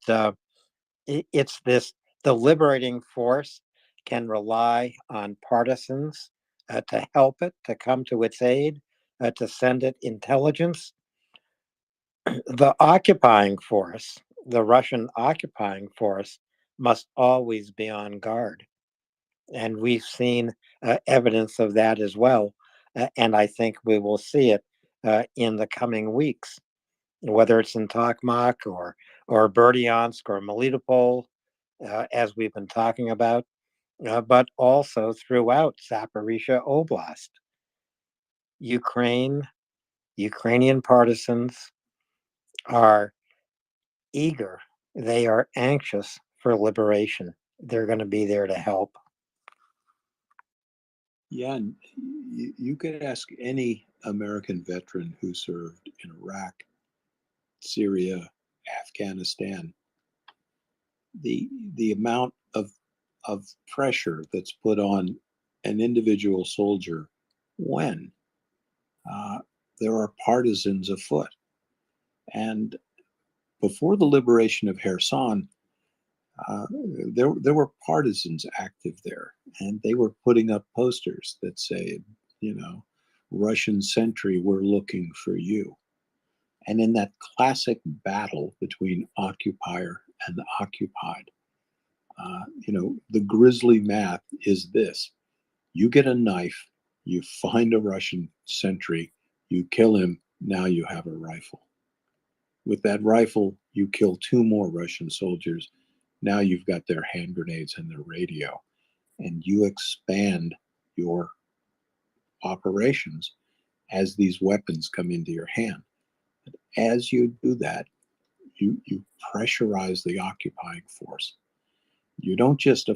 it's this, the liberating force can rely on partisans to help it, to come to its aid, to send it intelligence. The occupying force, the Russian occupying force, must always be on guard. And we've seen evidence of that as well. And I think we will see it in the coming weeks, whether it's in Tokmak or Berdyansk or Melitopol, as we've been talking about, but also throughout Zaporizhia Oblast. Ukrainian partisans are eager. They are anxious for liberation. They're going to be there to help. Yeah, and you could ask any American veteran who served in Iraq, Syria, Afghanistan, the amount of pressure that's put on an individual soldier when there are partisans afoot. And before the liberation of Kherson, there were partisans active there, and they were putting up posters that say, you know, Russian sentry, we're looking for you. And in that classic battle between occupier and occupied, you know, the grisly math is this: you get a knife, you find a Russian sentry, you kill him, now you have a rifle. With that rifle, you kill 2 more Russian soldiers. Now you've got their hand grenades and their radio, and you expand your operations as these weapons come into your hand. As you do that, you pressurize the occupying force. You don't just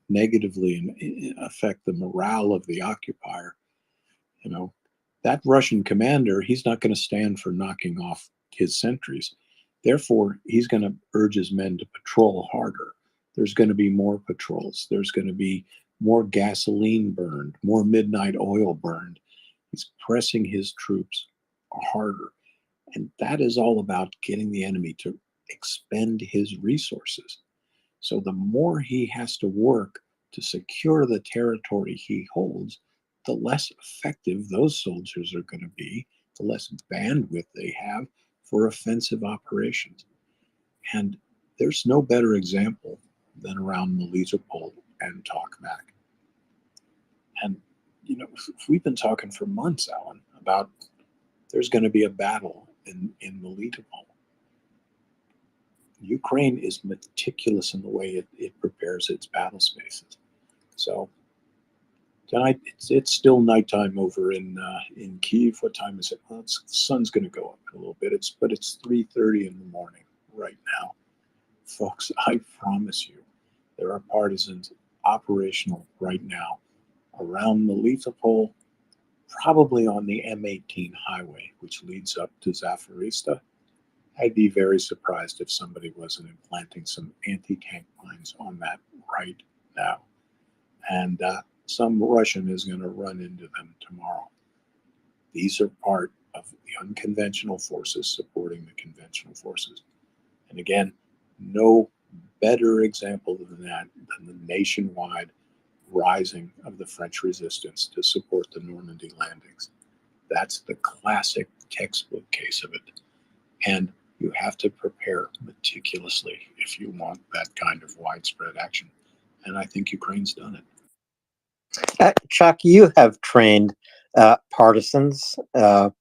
negatively affect the morale of the occupier. You know, that Russian commander, he's not going to stand for knocking off his sentries. Therefore, he's going to urge his men to patrol harder. There's going to be more patrols. There's going to be more gasoline burned, more midnight oil burned. He's pressing his troops harder. And that is all about getting the enemy to expend his resources. So the more he has to work to secure the territory he holds, the less effective those soldiers are going to be, the less bandwidth they have for offensive operations. And there's no better example than around Melitopol and Tokmak. And, you know, we've been talking for months, Alan, about there's going to be a battle in Melitopol. Ukraine is meticulous in the way it prepares its battle spaces. So tonight it's still nighttime over in Kyiv. What time is it? Well, the sun's going to go up a little bit. But it's 3:30 in the morning right now, folks. I promise you, there are partisans operational right now around Melitopol, probably on the M18 highway, which leads up to Zaporizhzhia. I'd be very surprised if somebody wasn't implanting some anti-tank mines on that right now. And some Russian is going to run into them tomorrow. These are part of the unconventional forces supporting the conventional forces. And again, no better example than that than the nationwide rising of the French resistance to support the Normandy landings. That's the classic textbook case of it. And you have to prepare meticulously if you want that kind of widespread action. And I think Ukraine's done it. Chuck, you have trained partisans, not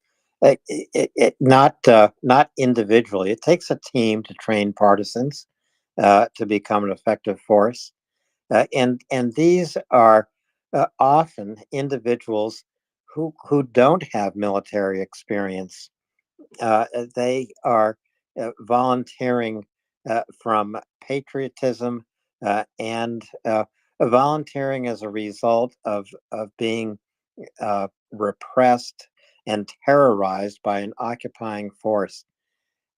individually. It takes a team to train partisans to become an effective force, and these are often individuals who don't have military experience. They are volunteering from patriotism and volunteering as a result of being repressed and terrorized by an occupying force.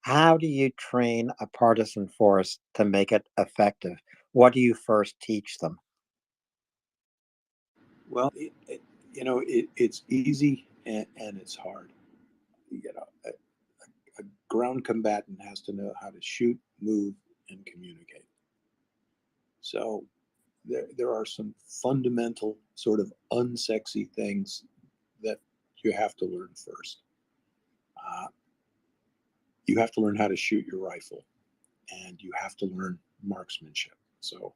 How do you train a partisan force to make it effective? What do you first teach them? Well, it's easy and it's hard. A ground combatant has to know how to shoot, move, and communicate. So there are some fundamental sort of unsexy things that you have to learn first. You have to learn how to shoot your rifle, and you have to learn marksmanship. So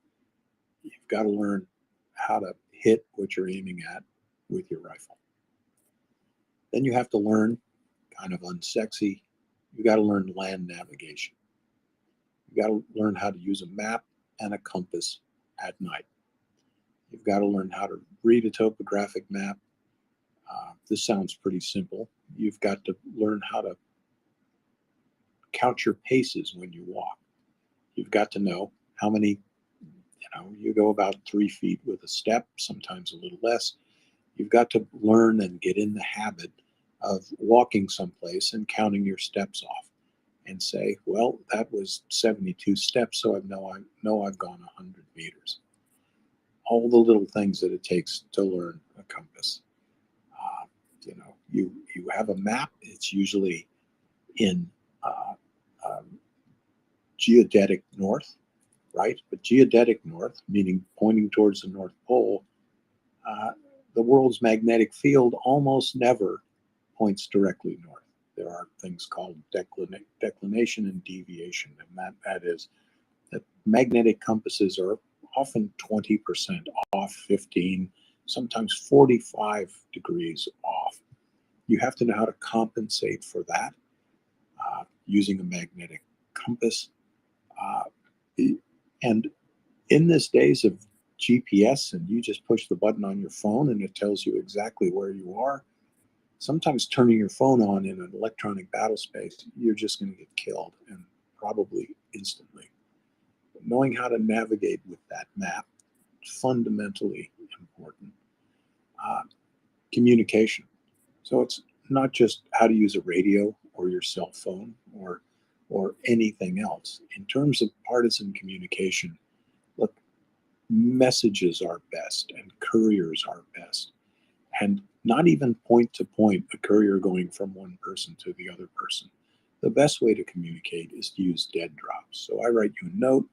you've got to learn how to hit what you're aiming at with your rifle. Then you have to learn, kind of unsexy, you got to learn land navigation. You got to learn how to use a map and a compass at night. You've got to learn how to read a topographic map. This sounds pretty simple. You've got to learn how to count your paces when you walk. You've got to know how many, you go about 3 feet with a step, sometimes a little less. You've got to learn and get in the habit of walking someplace and counting your steps off and say, well, that was 72 steps, so I know I've gone 100 meters. All the little things that it takes to learn a compass. You have a map. It's usually in geodetic north, right? But geodetic north, meaning pointing towards the North Pole, the world's magnetic field almost never points directly north. There are things called declination and deviation, and that is that magnetic compasses are often 20% off, 15, sometimes 45 degrees off. You have to know how to compensate for that using a magnetic compass. And in this days of GPS, and you just push the button on your phone and it tells you exactly where you are, sometimes turning your phone on in an electronic battle space, you're just going to get killed, and probably instantly. But knowing how to navigate with that map is fundamentally important. Communication. So it's not just how to use a radio or your cell phone or anything else. In terms of partisan communication, look, messages are best and couriers are best. And not even point to point, a courier going from one person to the other person. The best way to communicate is to use dead drops. So I write you a note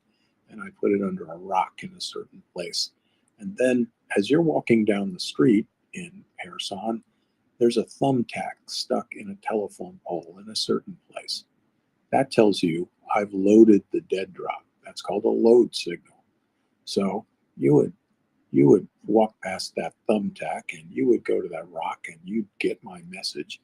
and I put it under a rock in a certain place. And then as you're walking down the street in Kherson, there's a thumbtack stuck in a telephone pole in a certain place. That tells you I've loaded the dead drop. That's called a load signal. So you would walk past that thumbtack and you would go to that rock and you'd get my message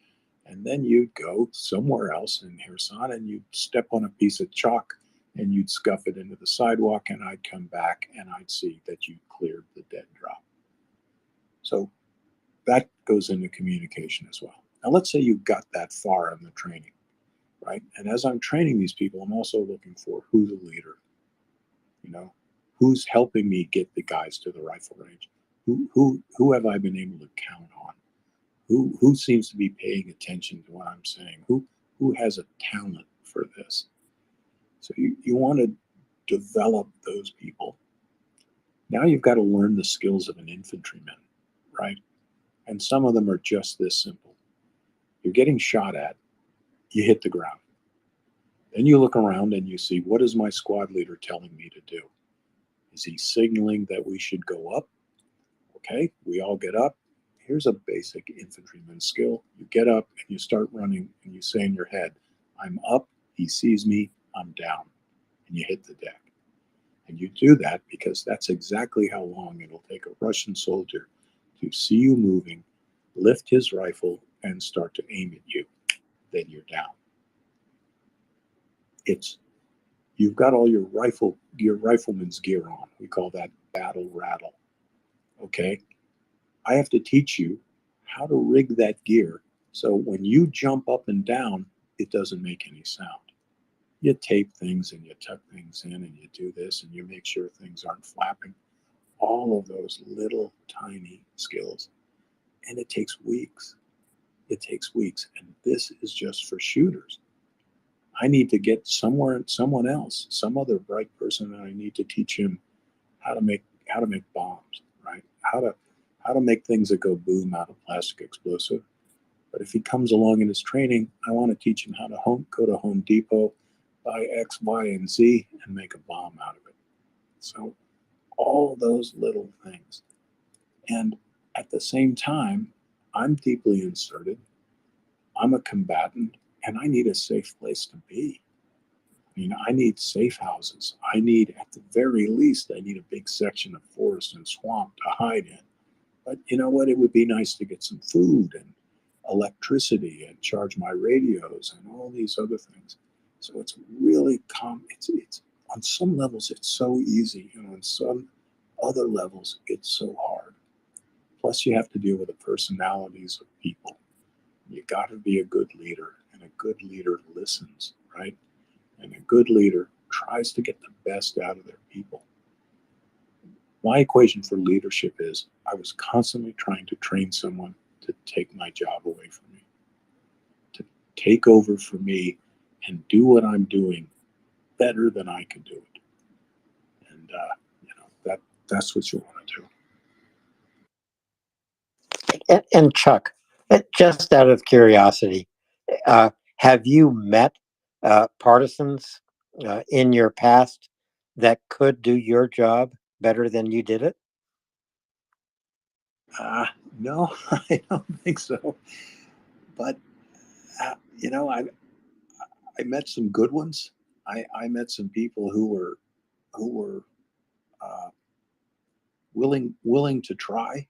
And then you'd go somewhere else in Kherson and you'd step on a piece of chalk and you'd scuff it into the sidewalk, and I'd come back and I'd see that you cleared the dead drop. So that goes into communication as well. Now, let's say you got that far in the training, right? And as I'm training these people, I'm also looking for who's the leader, you know, who's helping me get the guys to the rifle range, who have I been able to count on, who seems to be paying attention to what I'm saying, who has a talent for this. So you want to develop those people. Now you've got to learn the skills of an infantryman, right? And some of them are just this simple. You're getting shot at, you hit the ground. Then you look around and you see, what is my squad leader telling me to do? Is he signaling that we should go up? Okay, we all get up. Here's a basic infantryman skill. You get up and you start running and you say in your head, I'm up, he sees me, I'm down. And you hit the deck. And you do that because that's exactly how long it'll take a Russian soldier to see you moving, lift his rifle, and start to aim at you. Then you're down. You've got all your rifleman's gear on. We call that battle rattle. Okay? I have to teach you how to rig that gear so when you jump up and down, it doesn't make any sound. You tape things and you tuck things in and you do this and you make sure things aren't flapping. All of those little tiny skills. And it takes weeks. It takes weeks. And this is just for shooters. I need to get someone else, some other bright person, and I need to teach him how to make bombs, right? How to make things that go boom out of plastic explosive. But if he comes along in his training, I want to teach him how to go to Home Depot, buy X, Y, and Z, and make a bomb out of it. So all those little things. And at the same time, I'm deeply inserted. I'm a combatant, and I need a safe place to be. I mean, I need safe houses. I need, at the very least, I need a big section of forest and swamp to hide in. But you know what? It would be nice to get some food and electricity and charge my radios and all these other things. So it's really it's on some levels it's so easy, and on some other levels it's so hard. Plus you have to deal with the personalities of people. You got to be a good leader, and a good leader listens, right? And a good leader tries to get the best out of their people. My equation for leadership is I was constantly trying to train someone to take my job away from me, to take over for me and do what I'm doing better than I can do it. And that's what you want to do. And Chuck, just out of curiosity, have you met partisans in your past that could do your job better than you did it? No, I don't think so. But I met some good ones. I met some people who were willing to try.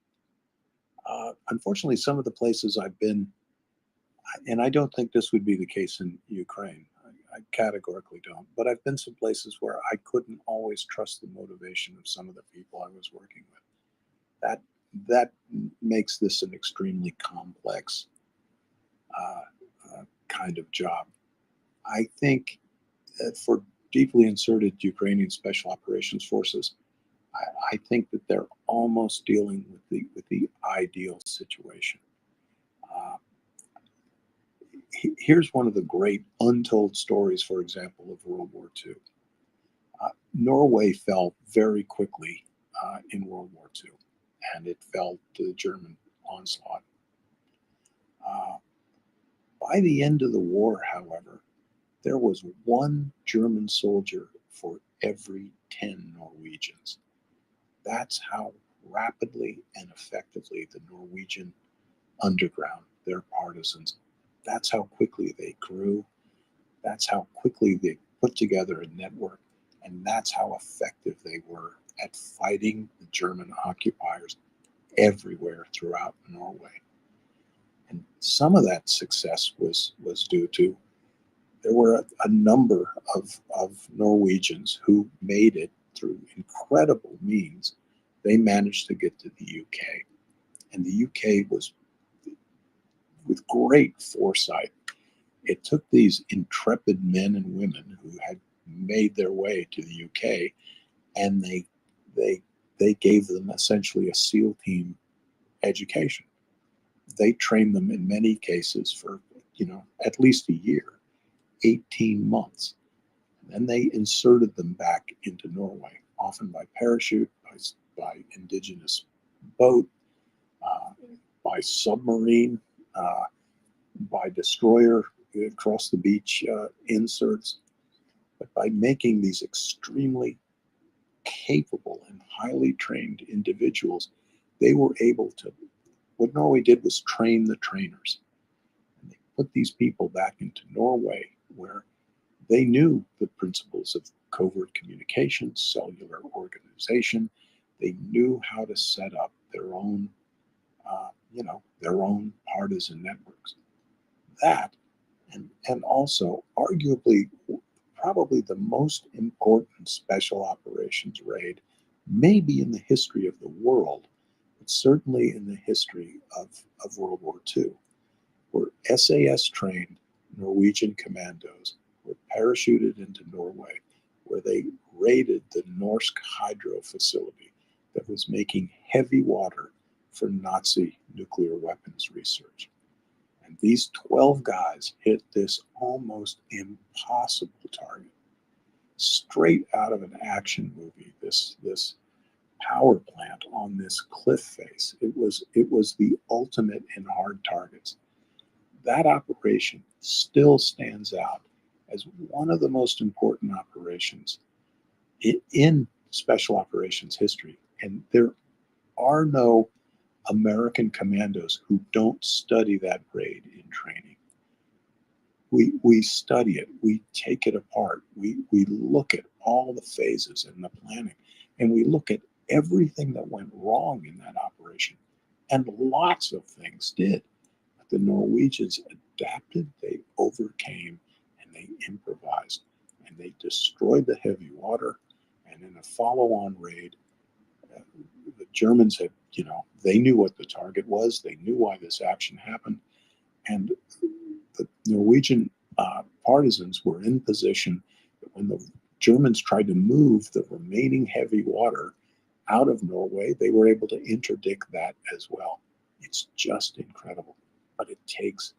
Unfortunately, some of the places I've been, and I don't think this would be the case in Ukraine. I categorically don't. But I've been some places where I couldn't always trust the motivation of some of the people I was working with. That makes this an extremely complex kind of job. I think that for deeply inserted Ukrainian special operations forces, I think that they're almost dealing with the ideal situation. Here's one of the great untold stories, for example, of World War II. Norway fell very quickly in World War II, and it fell to the German onslaught. By the end of the war, however, there was one German soldier for every 10 Norwegians. That's how rapidly and effectively the Norwegian underground, their partisans, that's how quickly they grew. That's how quickly they put together a network. And that's how effective they were at fighting the German occupiers everywhere throughout Norway. And some of that success was due to there were a number of Norwegians who made it through incredible means. They managed to get to the UK. And the UK was, with great foresight, it took these intrepid men and women who had made their way to the UK, and they gave them essentially a SEAL team education. They trained them in many cases for, at least a year, 18 months. And they inserted them back into Norway, often by parachute, by indigenous boat, by submarine, by destroyer across the beach inserts. But by making these extremely capable and highly trained individuals, they were able to, what Norway did was train the trainers. And they put these people back into Norway, where they knew the principles of covert communication, cellular organization. They knew how to set up their own, their own partisan networks. That, and also arguably, probably the most important special operations raid, maybe in the history of the world, but certainly in the history of World War II, where SAS trained Norwegian commandos were parachuted into Norway, where they raided the Norsk hydro facility that was making heavy water for Nazi nuclear weapons research. And these 12 guys hit this almost impossible target, straight out of an action movie, this power plant on this cliff face. It was the ultimate in hard targets. That operation still stands out as one of the most important operations in special operations history. And there are no American commandos who don't study that raid in training. We study it, we take it apart, we look at all the phases and the planning, and we look at everything that went wrong in that operation. And lots of things did. But the Norwegians adapted, they overcame, and they improvised. And they destroyed the heavy water. And in a follow-on raid, the Germans had, they knew what the target was. They knew why this action happened. And the Norwegian partisans were in position that when the Germans tried to move the remaining heavy water out of Norway, they were able to interdict that as well. It's just incredible, but it takes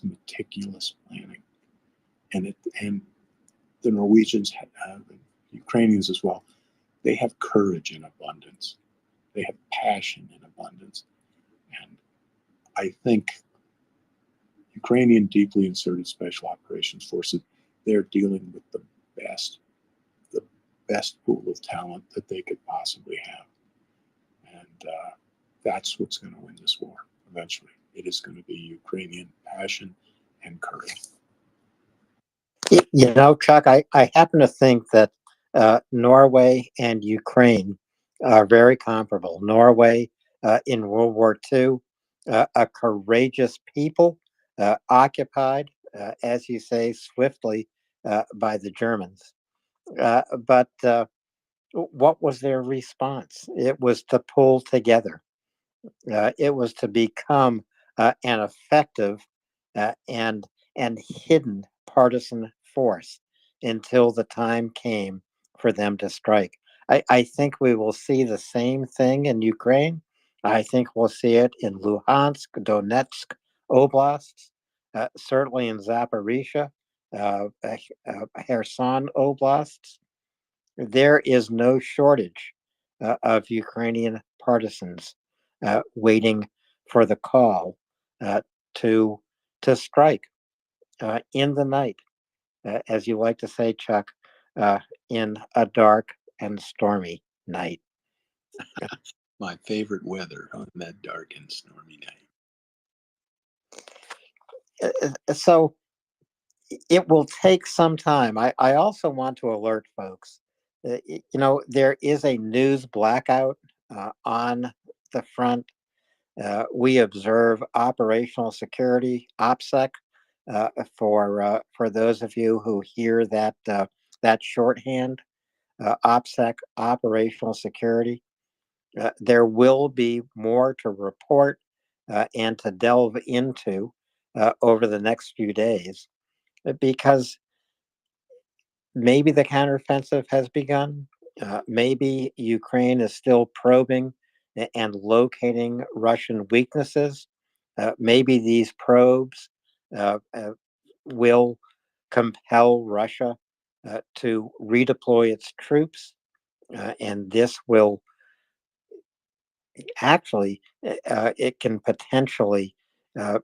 meticulous planning, and the Norwegians, the Ukrainians as well, they have courage in abundance, they have passion in abundance, and I think Ukrainian deeply inserted special operations forces, they're dealing with the best pool of talent that they could possibly have. And that's what's going to win this war eventually. It is going to be Ukrainian passion and courage. Chuck, I happen to think that Norway and Ukraine are very comparable. Norway in World War II, a courageous people, occupied, as you say, swiftly by the Germans. But what was their response? It was to pull together. It was to become an effective and hidden partisan force until the time came for them to strike. I think we will see the same thing in Ukraine. I think we'll see it in Luhansk, Donetsk oblasts, certainly in Zaporizhia, Kherson oblasts. There is no shortage of Ukrainian partisans waiting for the call to strike in the night, as you like to say, Chuck, in a dark and stormy night. My favorite weather on that dark and stormy night. So it will take some time. I also want to alert folks, there is a news blackout on the front. We observe operational security, OPSEC, for those of you who hear that that shorthand, OPSEC, operational security. There will be more to report and to delve into over the next few days, because maybe the counteroffensive has begun. Maybe Ukraine is still probing and locating Russian weaknesses. Maybe these probes will compel Russia to redeploy its troops, and this will actually, it can potentially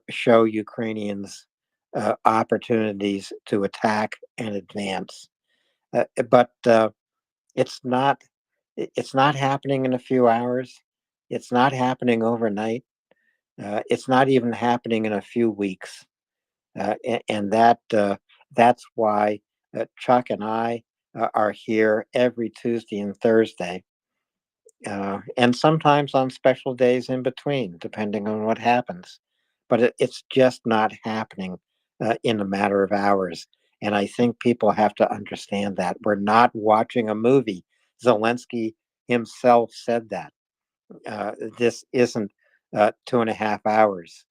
show Ukrainians opportunities to attack and advance. But it's not happening in a few hours. It's not happening overnight. It's not even happening in a few weeks. And that's why Chuck and I are here every Tuesday and Thursday, and sometimes on special days in between, depending on what happens. But it's just not happening in a matter of hours. And I think people have to understand that we're not watching a movie. Zelensky himself said that. This isn't 2.5 hours.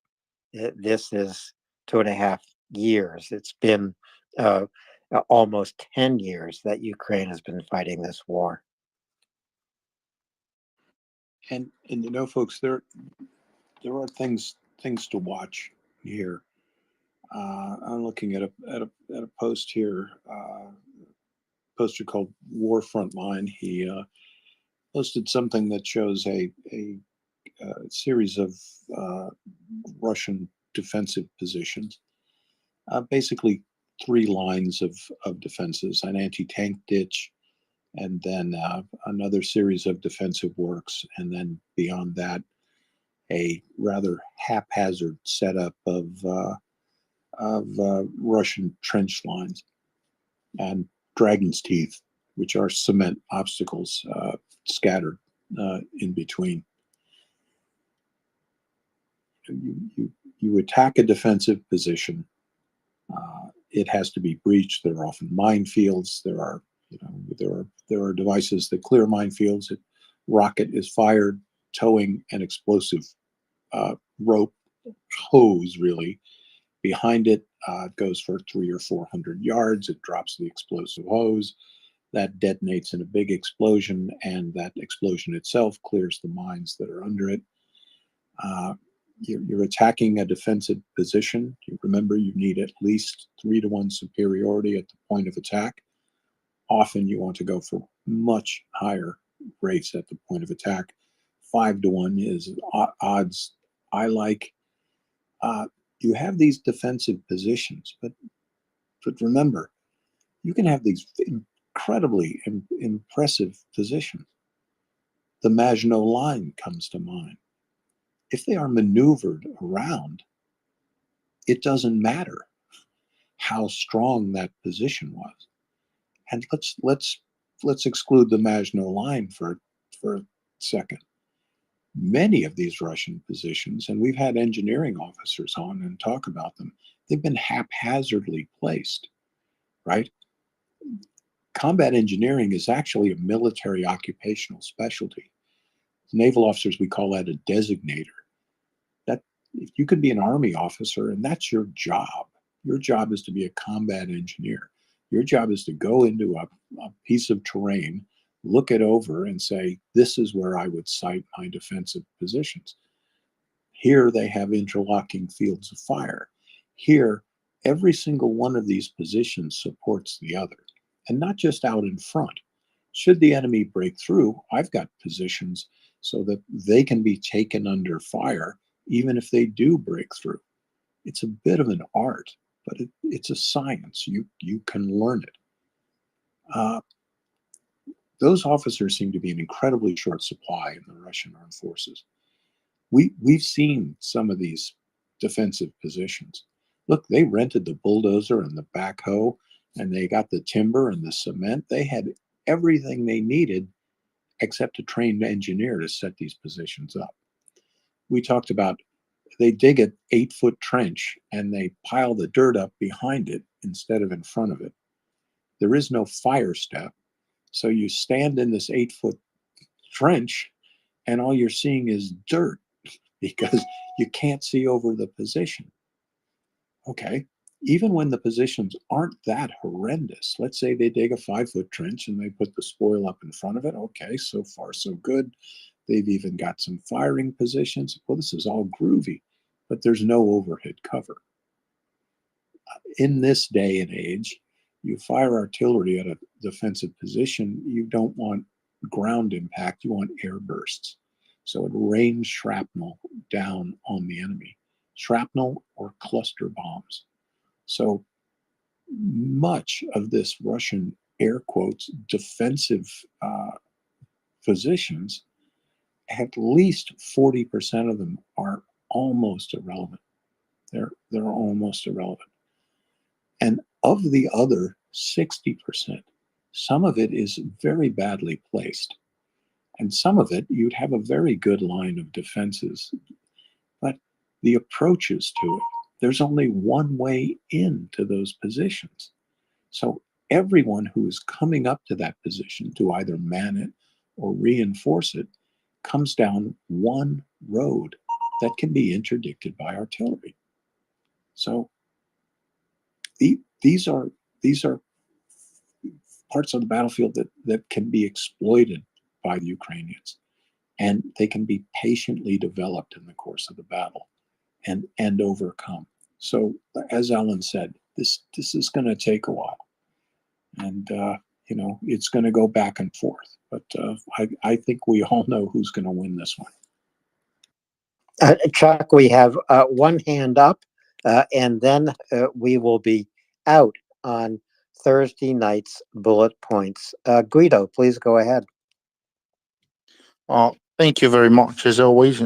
This is 2.5 years. It's been almost 10 years that Ukraine has been fighting this war. And you know, folks, there are things to watch here. I'm looking at a post here, poster called War Frontline. He posted something that shows a series of Russian defensive positions, basically 3 lines of defenses: an anti-tank ditch, and then another series of defensive works, and then beyond that, a rather haphazard setup of Russian trench lines and dragon's teeth, which are cement obstacles scattered in between. You attack a defensive position. It has to be breached. There are often minefields. There are devices that clear minefields. A rocket is fired, towing an explosive rope hose, really. Behind it, it goes for 300 or 400 yards. It drops the explosive hose. That detonates in a big explosion, and that explosion itself clears the mines that are under it. You're attacking a defensive position. You remember, you need at least 3-to-1 superiority at the point of attack. Often you want to go for much higher rates at the point of attack. 5-to-1 is odds I like. You have these defensive positions, but remember, you can have these incredibly impressive positions. The Maginot Line comes to mind. If they are maneuvered around, it doesn't matter how strong that position was. And let's exclude the Maginot Line for a second. Many of these Russian positions, and we've had engineering officers on and talk about them, they've been haphazardly placed, right? Combat engineering is actually a military occupational specialty. Naval officers, we call that a designator. That if you could be an Army officer and that's your job. Your job is to be a combat engineer. Your job is to go into a piece of terrain, look it over and say, this is where I would site my defensive positions. Here they have interlocking fields of fire. Here, every single one of these positions supports the other, and not just out in front. Should the enemy break through, I've got positions so that they can be taken under fire even if they do break through. It's a bit of an art, but it's a science. You can learn it. Those officers seem to be in incredibly short supply in the Russian armed forces. We've seen some of these defensive positions. Look, they rented the bulldozer and the backhoe, and they got the timber and the cement. They had everything they needed except a trained engineer to set these positions up. we talked about they dig an 8-foot trench and they pile the dirt up behind it instead of in front of it. There is no fire step. So you stand in this 8-foot trench and all you're seeing is dirt because you can't see over the position. Okay, even when the positions aren't that horrendous, let's say they dig a 5-foot trench and they put the spoil up in front of it. Okay, so far so good. They've even got some firing positions. Well, this is all groovy, but there's no overhead cover. In this day and age, you fire artillery at a defensive position, you don't want ground impact, you want air bursts. So it rains shrapnel down on the enemy, shrapnel or cluster bombs. So much of this Russian, air quotes, defensive positions, at least 40% of them are almost irrelevant. They're almost irrelevant. And of the other 60%, some of it is very badly placed. And some of it, you'd have a very good line of defenses. But the approaches to it, there's only one way into those positions. So everyone who is coming up to that position to either man it or reinforce it comes down one road that can be interdicted by artillery. So these are parts of the battlefield that can be exploited by the Ukrainians, and they can be patiently developed in the course of the battle and overcome. So as Alan said, this is going to take a while, and it's going to go back and forth. But I think we all know who's going to win this one. Chuck, we have one hand up, and then we will be out on Thursday night's bullet points. Guido, please go ahead. Thank you very much, as always.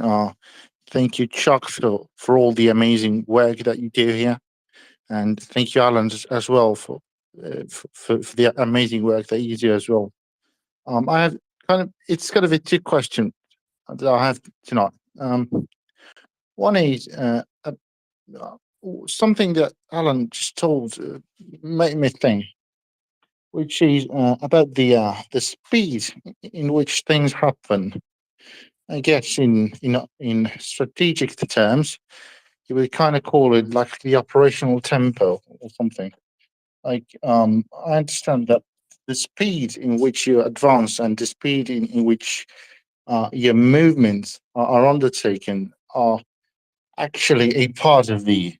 Thank you, Chuck, for all the amazing work that you do here, and thank you, Alan, as well for the amazing work that you do as well. I have it's kind of a two question that I have tonight. One is something that Alan just told made me think, which is about the speed in which things happen. I guess in strategic terms, you would kind of call it like the operational tempo or something. Like I understand that the speed in which you advance and the speed in which your movements are undertaken are actually a part of the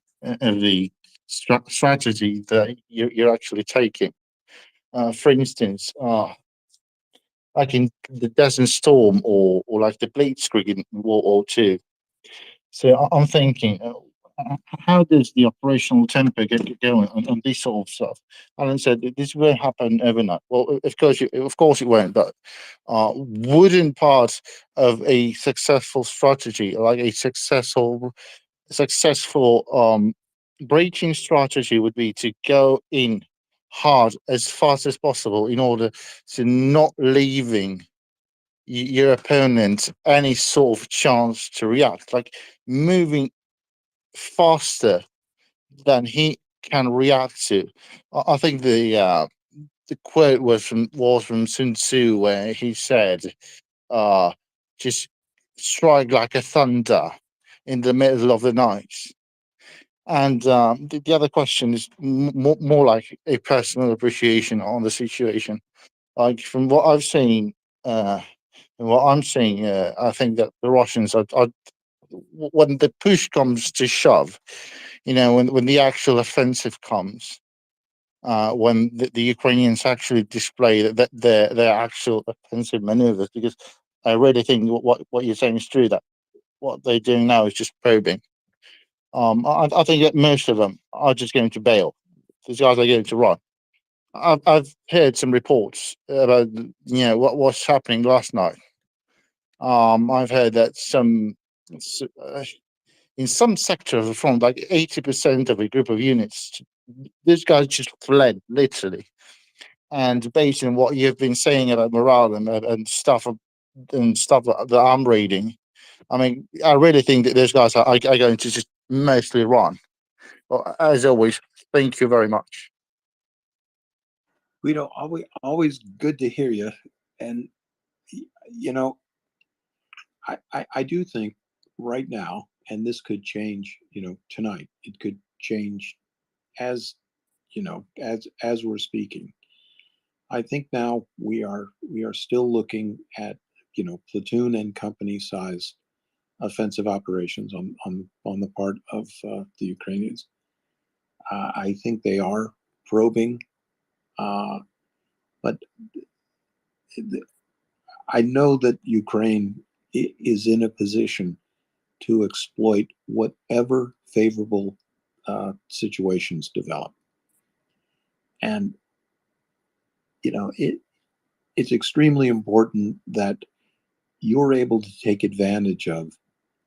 strategy that you're actually taking. For instance, like in the Desert Storm or like the Blitzkrieg in World War II. So I'm thinking, how does the operational tempo get going on this sort of stuff? Alan said this won't happen overnight. Well, of course it won't. But wouldn't part of a successful strategy, like a successful breaching strategy, would be to go in hard as fast as possible in order to not leaving your opponent any sort of chance to react, like moving faster than he can react to. I think the quote was from Sun Tzu, where he said, just strike like a thunder in the middle of the night. And the other question is more like a personal appreciation on the situation. Like from what I've seen, and what I'm seeing, I think that the Russians are when the push comes to shove, when the actual offensive comes, when the Ukrainians actually display that their actual offensive maneuvers, because I really think what you're saying is true, that what they're doing now is just probing. I think that most of them are just going to bail. These guys are going to run. I've heard some reports about what was happening last night. I've heard that in some sector of the front, like 80% of a group of units, these guys just fled literally. And based on what you've been saying about morale and stuff that I'm reading, I mean, I really think that those guys are going to just mostly run. Well, as always, thank you very much. Guido, always good to hear you. And, you know, I do think right now, and this could change, tonight, it could change as, as we're speaking. I think now we are still looking at, platoon and company size offensive operations on the part of the Ukrainians. I think they are probing, but I know that Ukraine is in a position to exploit whatever favorable situations develop, and it's extremely important that you're able to take advantage of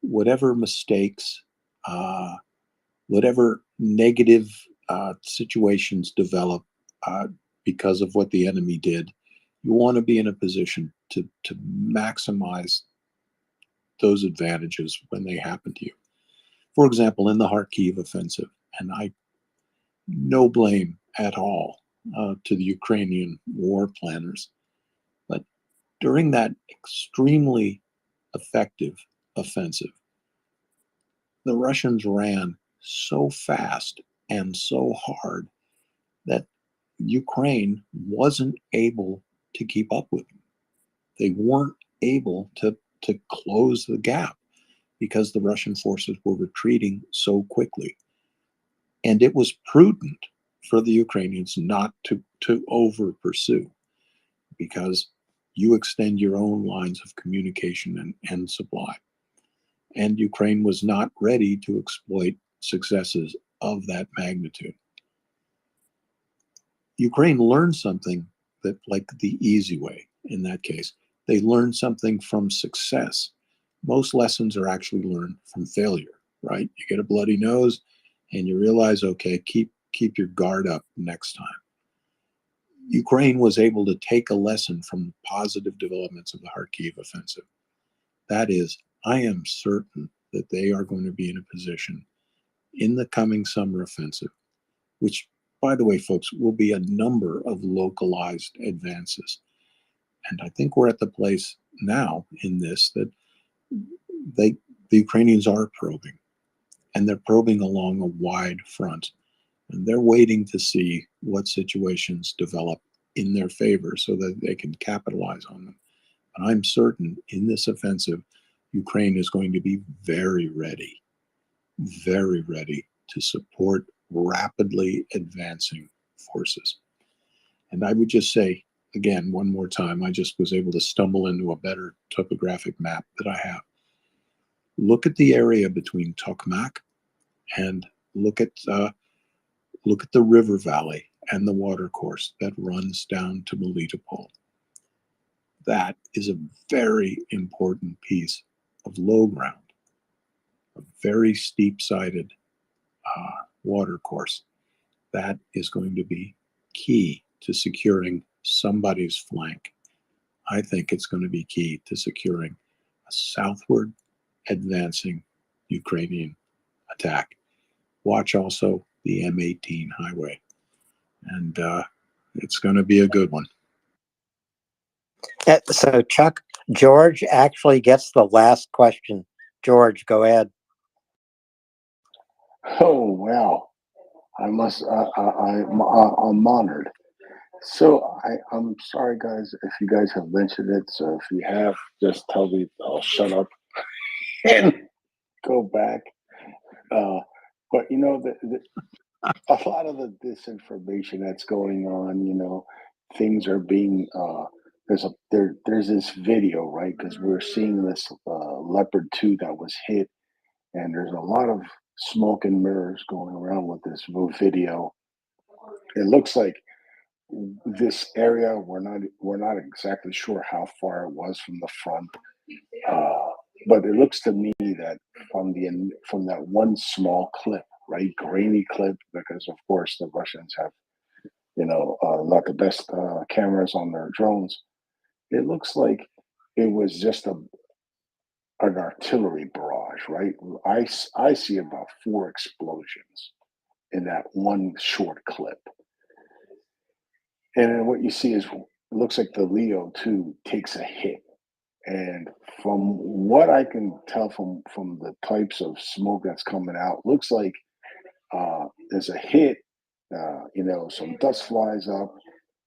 whatever mistakes, whatever negative situations develop because of what the enemy did. You want to be in a position to maximize those advantages when they happen to you. For example, in the Kharkiv offensive, and I no blame at all to the Ukrainian war planners, but during that extremely effective offensive, the Russians ran so fast and so hard that Ukraine wasn't able to keep up with them. They weren't able to close the gap because the Russian forces were retreating so quickly. And it was prudent for the Ukrainians not to over pursue, because you extend your own lines of communication and supply. And Ukraine was not ready to exploit successes of that magnitude. Ukraine learned something, that like the easy way in that case. They learned something from success. Most lessons are actually learned from failure, right? You get a bloody nose and you realize, okay, keep your guard up next time. Ukraine was able to take a lesson from positive developments of the Kharkiv offensive. That is, I am certain that they are going to be in a position in the coming summer offensive, which, by the way, folks, will be a number of localized advances. And I think we're at the place now in this that the Ukrainians are probing, and they're probing along a wide front. And they're waiting to see what situations develop in their favor so that they can capitalize on them. And I'm certain in this offensive, Ukraine is going to be very ready to support rapidly advancing forces. And I would just say, again, one more time, I just was able to stumble into a better topographic map that I have. Look at the area between Tokmak and look at the river valley and the watercourse that runs down to Melitopol. That is a very important piece of low ground, a very steep-sided watercourse. That is going to be key to securing somebody's flank. I think it's going to be key to securing a southward advancing Ukrainian attack. Watch also the M18 highway, and it's going to be a good one. So, Chuck, George actually gets the last question. George, go ahead. Oh, wow. I'm honored. So I'm sorry, guys, if you guys have mentioned it. So if you have, just tell me. I'll shut up and go back. But a lot of the disinformation that's going on, things are being there's this video, right? Because we're seeing this Leopard 2 that was hit, and there's a lot of smoke and mirrors going around with this video. It looks like this area, we're not exactly sure how far it was from the front, but it looks to me that from that one small clip, right, grainy clip, because of course the Russians have not the best cameras on their drones. It looks like it was just an artillery barrage, right? I see about 4 explosions in that one short clip. And then what you see is it looks like the Leo 2 takes a hit. And from what I can tell from the types of smoke that's coming out, looks like there's a hit, some dust flies up,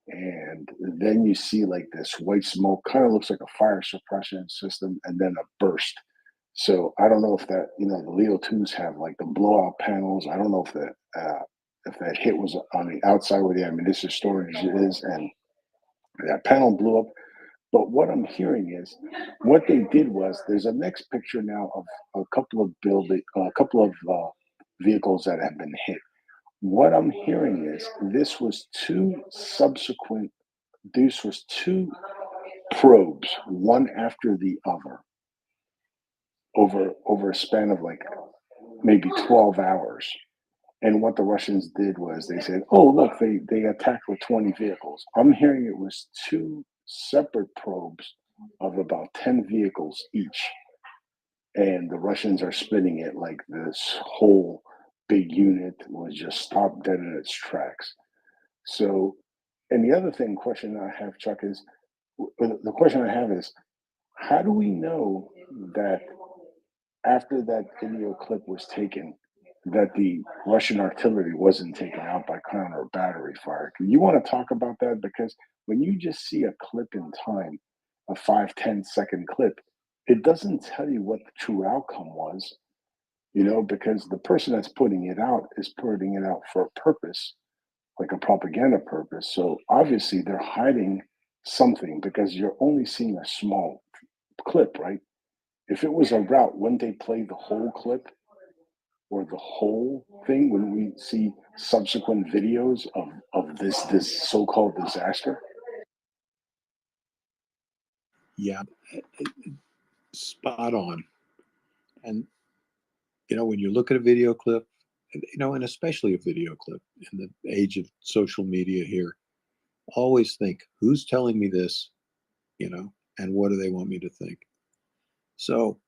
and then you see like this white smoke, kind of looks like a fire suppression system, and then a burst. So I don't know if that, the Leo 2s have like the blowout panels. I don't know if that hit was on the outside where the ammunition storage is, and that panel blew up. But what I'm hearing is, what they did was, there's a next picture now of a couple of vehicles that have been hit. What I'm hearing is this was two probes, one after the other, over a span of like maybe 12 hours. And what the Russians did was they said, "Oh, look, they attacked with 20 vehicles." I'm hearing it was two separate probes of about 10 vehicles each. And the Russians are spinning it like this whole big unit was just stopped dead in its tracks. So, and the other question I have, Chuck, is the question I have is, how do we know that after that video clip was taken, that the Russian artillery wasn't taken out by counter battery fire? You want to talk about that? Because when you just see a clip in time, a 5-10 second clip, it doesn't tell you what the true outcome was, because the person that's putting it out is putting it out for a purpose, like a propaganda purpose. So obviously they're hiding something, because you're only seeing a small clip, right? If it was a route, wouldn't they play the whole clip or the whole thing when we see subsequent videos of this so-called disaster? Yeah, spot on. And when you look at a video clip, and especially a video clip in the age of social media here, always think, who's telling me this, and what do they want me to think? So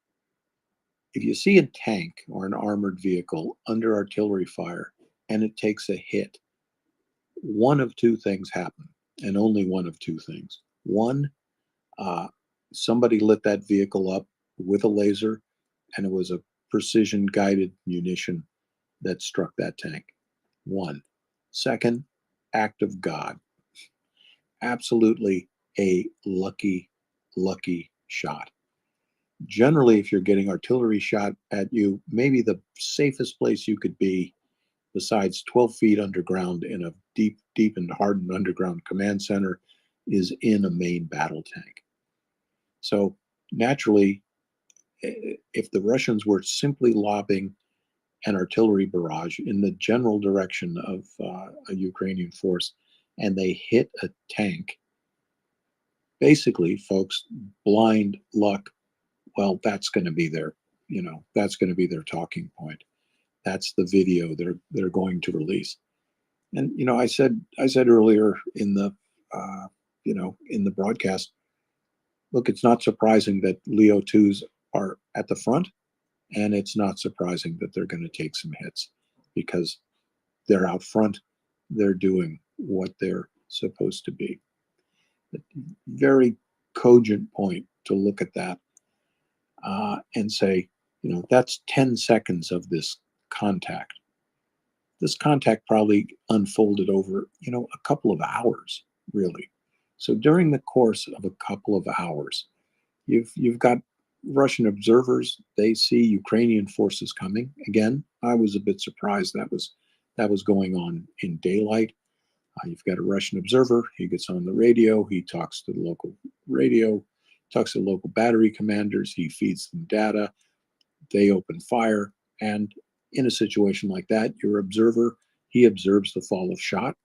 if you see a tank or an armored vehicle under artillery fire and it takes a hit, one of two things happen, and only one of two things. One, somebody lit that vehicle up with a laser, and it was a precision guided munition that struck that tank. One. Second, act of God. Absolutely a lucky shot. Generally, if you're getting artillery shot at you, maybe the safest place you could be, besides 12 feet underground in a deep and hardened underground command center, is in a main battle tank. So naturally, if the Russians were simply lobbing an artillery barrage in the general direction of a Ukrainian force, and they hit a tank, basically, folks, blind luck, well, that's going to be their, that's going to be their talking point. That's the video they're going to release. And I said earlier in the in the broadcast, look, it's not surprising that Leo 2s are at the front, and it's not surprising that they're going to take some hits, because they're out front, they're doing what they're supposed to be. Very cogent point to look at that and say, that's 10 seconds of this contact. This contact probably unfolded over, a couple of hours, really. So during the course of a couple of hours, you've got Russian observers. They see Ukrainian forces coming. Again, I was a bit surprised that was going on in daylight. You've got a Russian observer. He gets on the radio. He talks to the local radio, talks to the local battery commanders. He feeds them data. They open fire. And in a situation like that, your observer, he observes the fall of shot,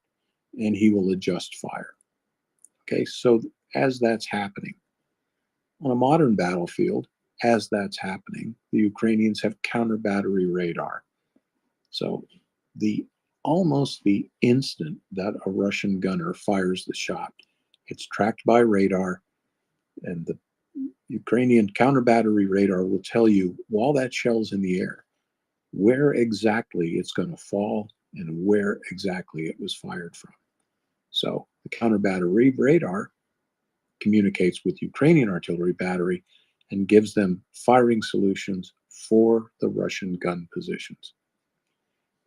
and he will adjust fire. Okay, so as that's happening, on a modern battlefield, as that's happening, the Ukrainians have counter battery radar. So almost the instant that a Russian gunner fires the shot, it's tracked by radar, and Ukrainian counter battery radar will tell you while that shell's in the air, where exactly it's going to fall and where exactly it was fired from. So the counter battery radar communicates with Ukrainian artillery battery and gives them firing solutions for the Russian gun positions.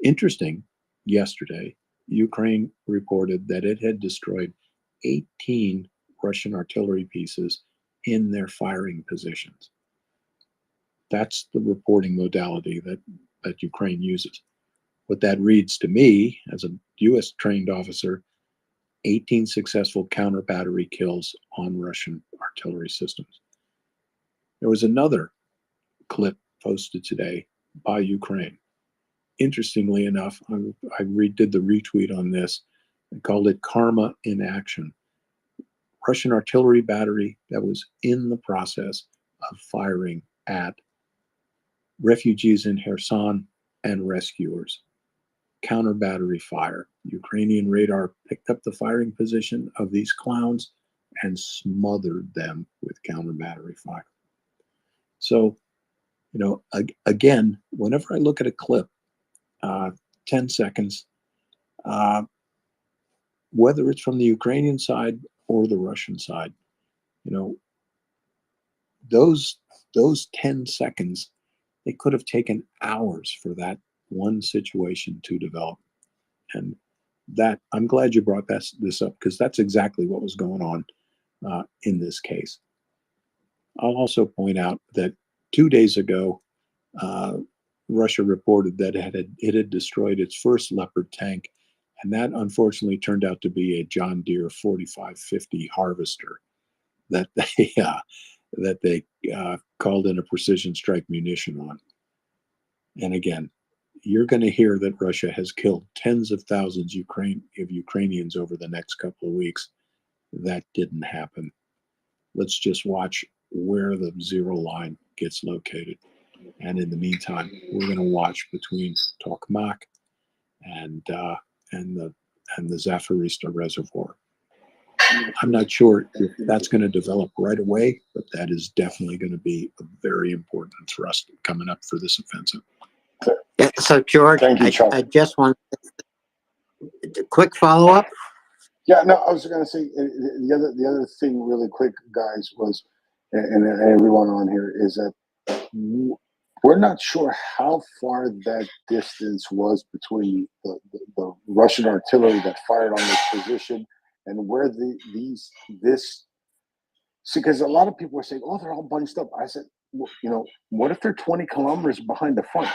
Interesting, yesterday, Ukraine reported that it had destroyed 18 Russian artillery pieces in their firing positions. That's the reporting modality that Ukraine uses. What that reads to me, as a US trained officer, 18 successful counter battery kills on Russian artillery systems. There was another clip posted today by Ukraine. Interestingly enough, I did the retweet on this. I called it Karma in Action. Russian artillery battery that was in the process of firing at refugees in Kherson and rescuers. Counter battery fire. Ukrainian radar picked up the firing position of these clowns and smothered them with counter battery fire. So, again, whenever I look at a clip, 10 seconds, whether it's from the Ukrainian side or the Russian side, those 10 seconds, they could have taken hours for that one situation to develop. And that, I'm glad you brought this up, because that's exactly what was going on in this case. I'll also point out that 2 days ago, Russia reported that it had destroyed its first Leopard tank, and that unfortunately turned out to be a John Deere 4550 harvester that they called in a precision strike munition on. And again, you're going to hear that Russia has killed tens of thousands of Ukrainians over the next couple of weeks. That didn't happen. Let's just watch where the zero line gets located. And in the meantime, we're going to watch between Tokmak and the Zafarista Reservoir. I'm not sure if that's going to develop right away, but that is definitely going to be a very important thrust coming up for this offensive. Yeah, so George, Thank you, Chuck. I just want a quick follow-up. Yeah, no, I was going to say the other thing really quick, guys, was, and everyone on here, is that we're not sure how far that distance was between the Russian artillery that fired on this position and where this. See, because a lot of people were saying, "Oh, they're all bunched up." I said, well, what if they're 20 kilometers behind the front?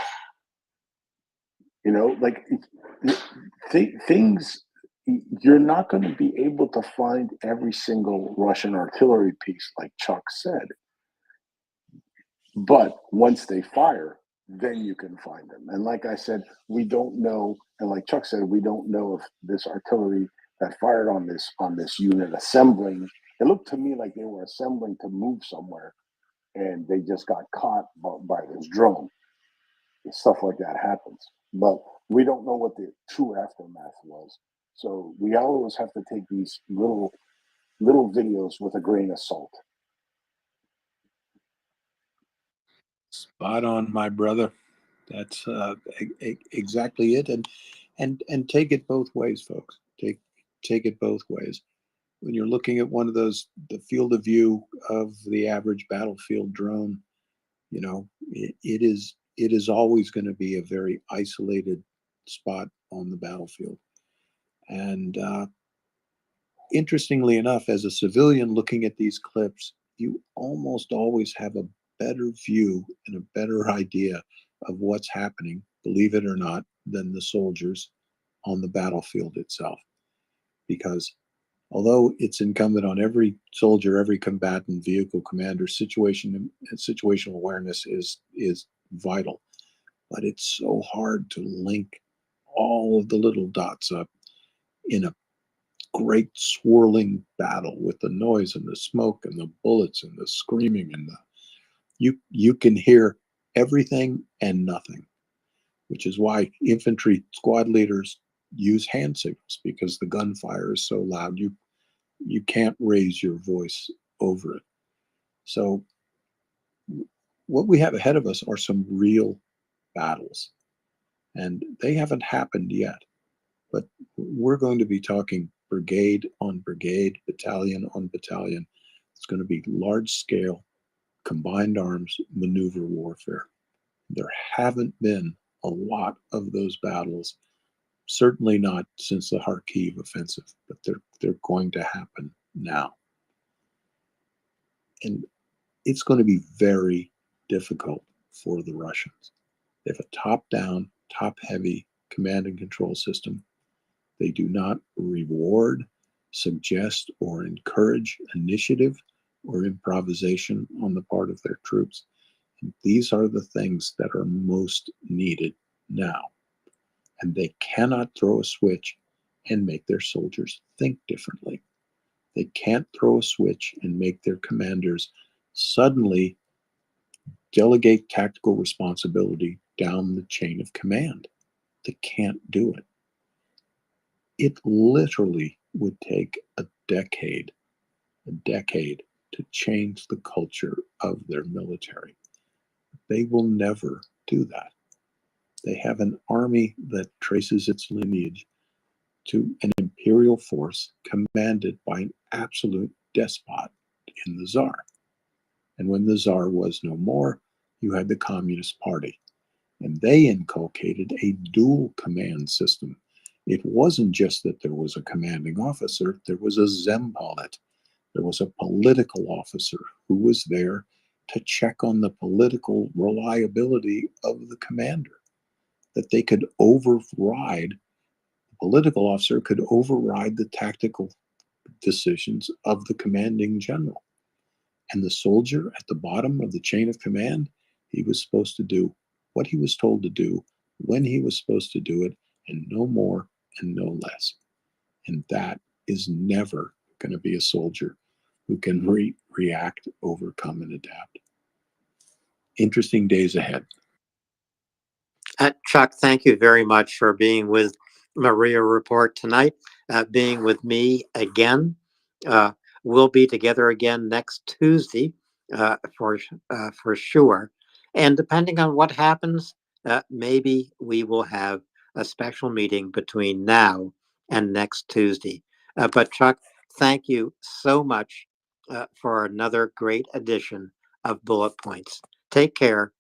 Like things. You're not going to be able to find every single Russian artillery piece, like Chuck said. But once they fire, then you can find them. And like I said, we don't know, and like Chuck said, we don't know if this artillery that fired on this unit assembling, it looked to me like they were assembling to move somewhere, and they just got caught by this drone. And stuff like that happens. But we don't know what the true aftermath was. So we always have to take these little videos with a grain of salt. Spot on, my brother. That's exactly it, and take it both ways, folks. Take it both ways. When you're looking at one of those, the field of view of the average battlefield drone, it is always going to be a very isolated spot on the battlefield. And interestingly enough, as a civilian looking at these clips, you almost always have a better view and a better idea of what's happening, believe it or not, than the soldiers on the battlefield itself. Because although it's incumbent on every soldier, every combatant, vehicle commander, situational awareness is vital. But it's so hard to link all of the little dots up in a great swirling battle with the noise and the smoke and the bullets and the screaming and you can hear everything and nothing, which is why infantry squad leaders use hand signals, because the gunfire is so loud you can't raise your voice over it. So what we have ahead of us are some real battles, and they haven't happened yet. But we're going to be talking brigade on brigade, battalion on battalion. It's going to be large-scale, combined arms maneuver warfare. There haven't been a lot of those battles, certainly not since the Kharkiv offensive, but they're going to happen now. And it's going to be very difficult for the Russians. They have a top-down, top-heavy command and control system. They do not reward, suggest, or encourage initiative or improvisation on the part of their troops. And these are the things that are most needed now. And they cannot throw a switch and make their soldiers think differently. They can't throw a switch and make their commanders suddenly delegate tactical responsibility down the chain of command. They can't do it. It literally would take a decade to change the culture of their military. They will never do that. They have an army that traces its lineage to an imperial force commanded by an absolute despot in the Tsar. And when the Tsar was no more, you had the Communist Party. And they inculcated a dual command system. It wasn't just that there was a commanding officer, there was a Zempolit. There was a political officer who was there to check on the political reliability of the commander, that they could override, the political officer could override the tactical decisions of the commanding general. And the soldier at the bottom of the chain of command, he was supposed to do what he was told to do, when he was supposed to do it, and no more and no less. And that is never going to be a soldier who can react, overcome, and adapt. Interesting days ahead. Chuck, thank you very much for being with MriyaReport tonight, being with me again. We'll be together again next Tuesday for sure. And depending on what happens, maybe we will have a special meeting between now and next Tuesday. But Chuck, thank you so much for another great edition of Bullet Points. Take care.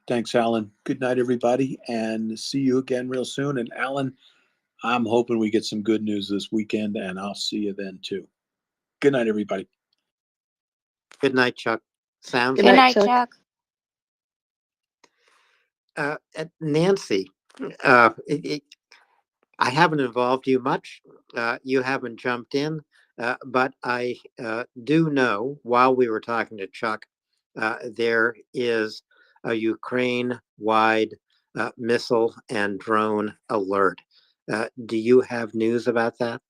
Thanks, Alan. Good night, everybody, and see you again real soon. And Alan, I'm hoping we get some good news this weekend, and I'll see you then too. Good night, everybody. Good night, Chuck. Sounds Good night, Chuck. Nancy, I haven't involved you much. You haven't jumped in, but I do know, while we were talking to Chuck, there is a Ukraine-wide missile and drone alert. Do you have news about that?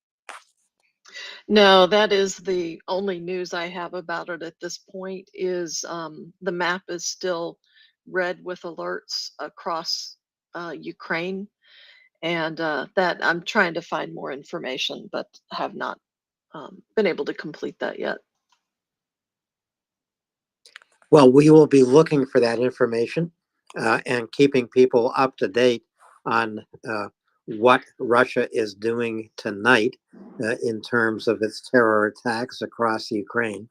No, that is the only news I have about it at this point. Is the map is still red with alerts across Ukraine, and that I'm trying to find more information, but have not been able to complete that yet. Well, we will be looking for that information and keeping people up to date on what Russia is doing tonight in terms of its terror attacks across Ukraine.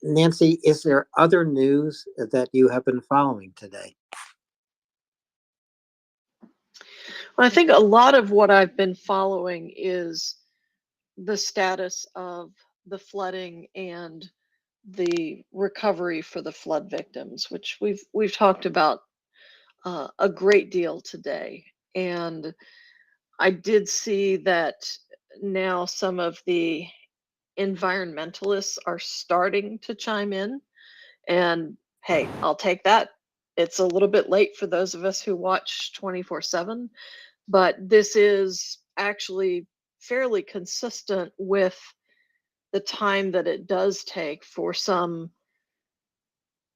Nancy, is there other news that you have been following today? Well, I think a lot of what I've been following is the status of the flooding and the recovery for the flood victims, which we've talked about a great deal today. And I did see that now some of the environmentalists are starting to chime in, and hey, I'll take that. It's a little bit late for those of us who watch 24/7, but this is actually fairly consistent with the time that it does take for some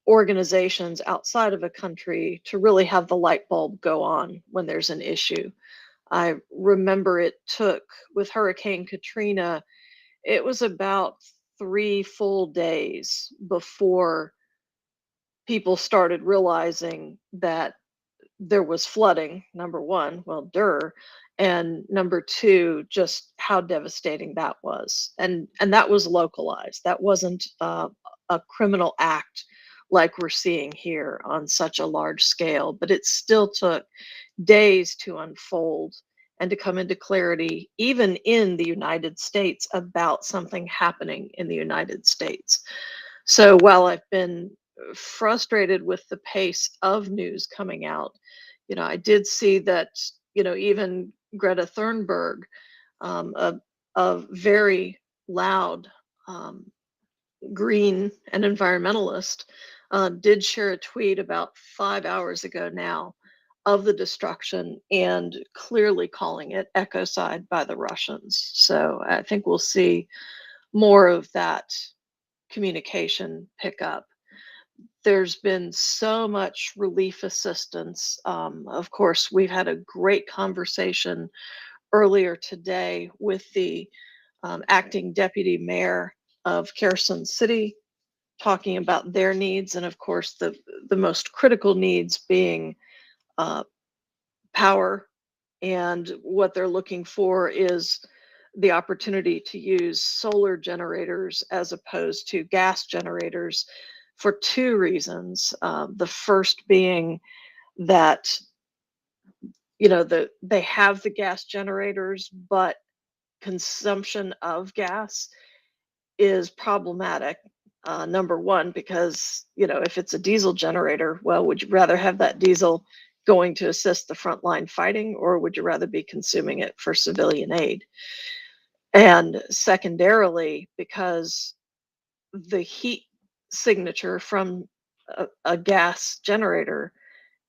organizations outside of a country to really have the light bulb go on when there's an issue. I remember it took, with Hurricane Katrina, it was about 3 full days before people started realizing that there was flooding, number one, well, and number two, just how devastating that was. And that was localized. That wasn't a criminal act like we're seeing here on such a large scale, but it still took days to unfold and to come into clarity, even in the United States, about something happening in the United States. So while I've been frustrated with the pace of news coming out, I did see that, even Greta Thunberg, a very loud green and environmentalist, did share a tweet about 5 hours ago now of the destruction and clearly calling it ecocide by the Russians. So I think we'll see more of that communication pick up. There's been so much relief assistance. Of course, we've had a great conversation earlier today with the acting deputy mayor of Kherson City, talking about their needs, and of course, the most critical needs being power. And what they're looking for is the opportunity to use solar generators as opposed to gas generators for two reasons. The first being that they have the gas generators, but consumption of gas is problematic. Number one, because if it's a diesel generator, well, would you rather have that diesel going to assist the frontline fighting, or would you rather be consuming it for civilian aid? And secondarily, because the heat signature from a gas generator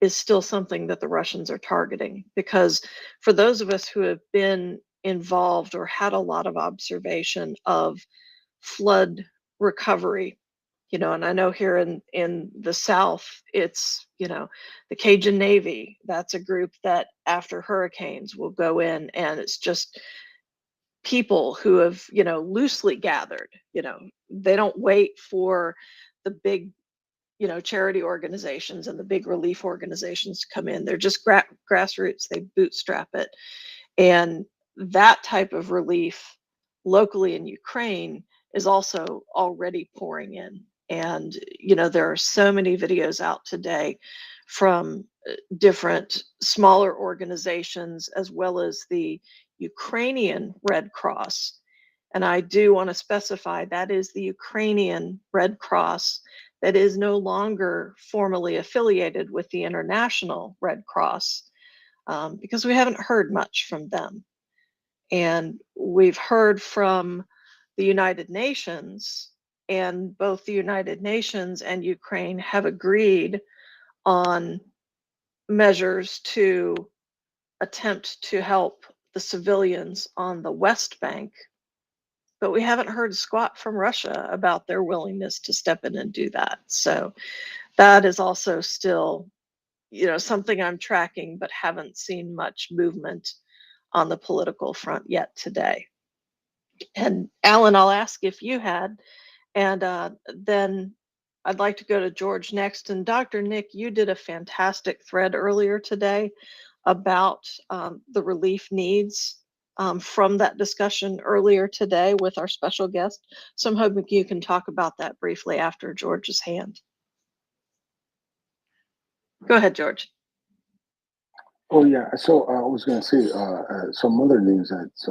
is still something that the Russians are targeting. Because for those of us who have been involved or had a lot of observation of flood recovery, and I know here in the South, it's, the Cajun Navy. That's a group that after hurricanes will go in, and it's just people who have, loosely gathered. They don't wait for the big, charity organizations and the big relief organizations to come in. They're just grassroots. They bootstrap it. And that type of relief locally in Ukraine is also already pouring in. And, there are so many videos out today from different smaller organizations, as well as the Ukrainian Red Cross. And I do want to specify that is the Ukrainian Red Cross that is no longer formally affiliated with the International Red Cross, because we haven't heard much from them. And we've heard from the United Nations, and both the United Nations and Ukraine have agreed on measures to attempt to help the civilians on the West Bank. But we haven't heard squat from Russia about their willingness to step in and do that. So that is also still, something I'm tracking, but haven't seen much movement on the political front yet today. And Alan, I'll ask if you had, and then I'd like to go to George next. And Dr. Nick, you did a fantastic thread earlier today about the relief needs from that discussion earlier today with our special guest. So I'm hoping you can talk about that briefly after George's hand. Go ahead, George. Oh yeah, so I was going to say some other news that's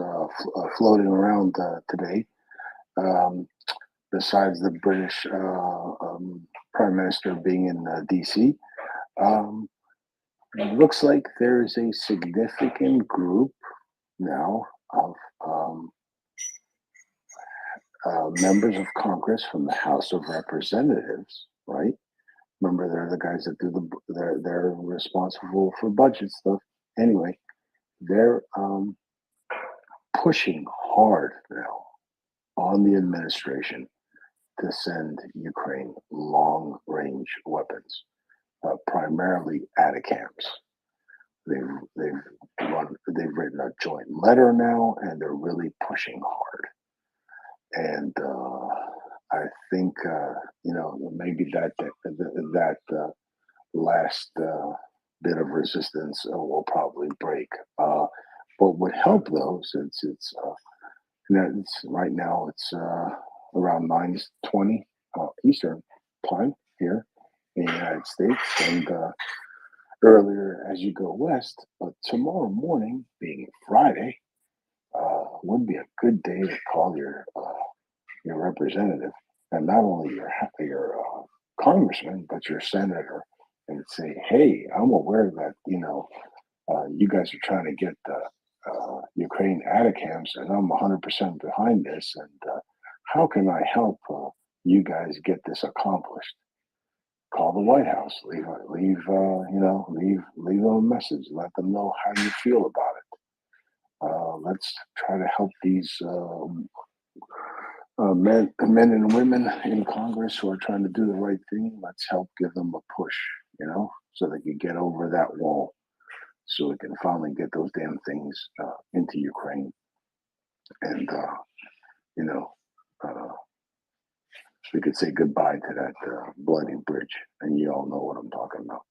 floating around today. Besides the British Prime Minister being in DC, it looks like there's a significant group now of members of Congress from the House of Representatives, right? Remember, they're the guys that do they're responsible for budget stuff. Anyway, they're pushing hard now on the administration to send Ukraine long-range weapons, primarily ATACMS. They've written a joint letter now, and they're really pushing hard. and I think maybe that last bit of resistance will probably break. What would help though, since it's right now it's around 9:20 Eastern time here in the United States, and earlier as you go west. But tomorrow morning, being Friday, would be a good day to call your representative, and not only your congressman, but your senator, and say, "Hey, I'm aware that you guys are trying to get Ukraine ATACMS, and I'm 100% behind this. And how can I help you guys get this accomplished?" Call the White House, leave them a message, let them know how you feel about it. Let's try to help these men and women in Congress who are trying to do the right thing. Let's help give them a push, so they can get over that wall, so we can finally get those damn things into Ukraine, and we could say goodbye to that bloody bridge. And you all know what I'm talking about.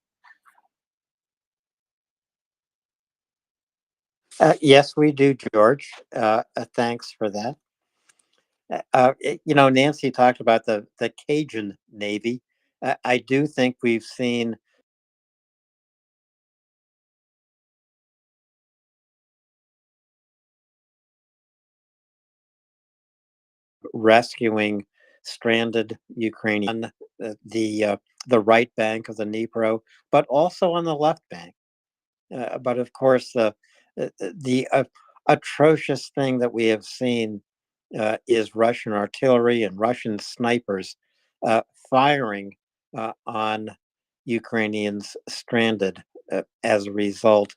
Yes, we do, George. Thanks for that. Nancy talked about the Cajun Navy. I do think we've seen rescuing stranded Ukrainian the right bank of the Dnipro, but also on the left bank. But of course, the atrocious thing that we have seen is Russian artillery and Russian snipers firing on Ukrainians stranded as a result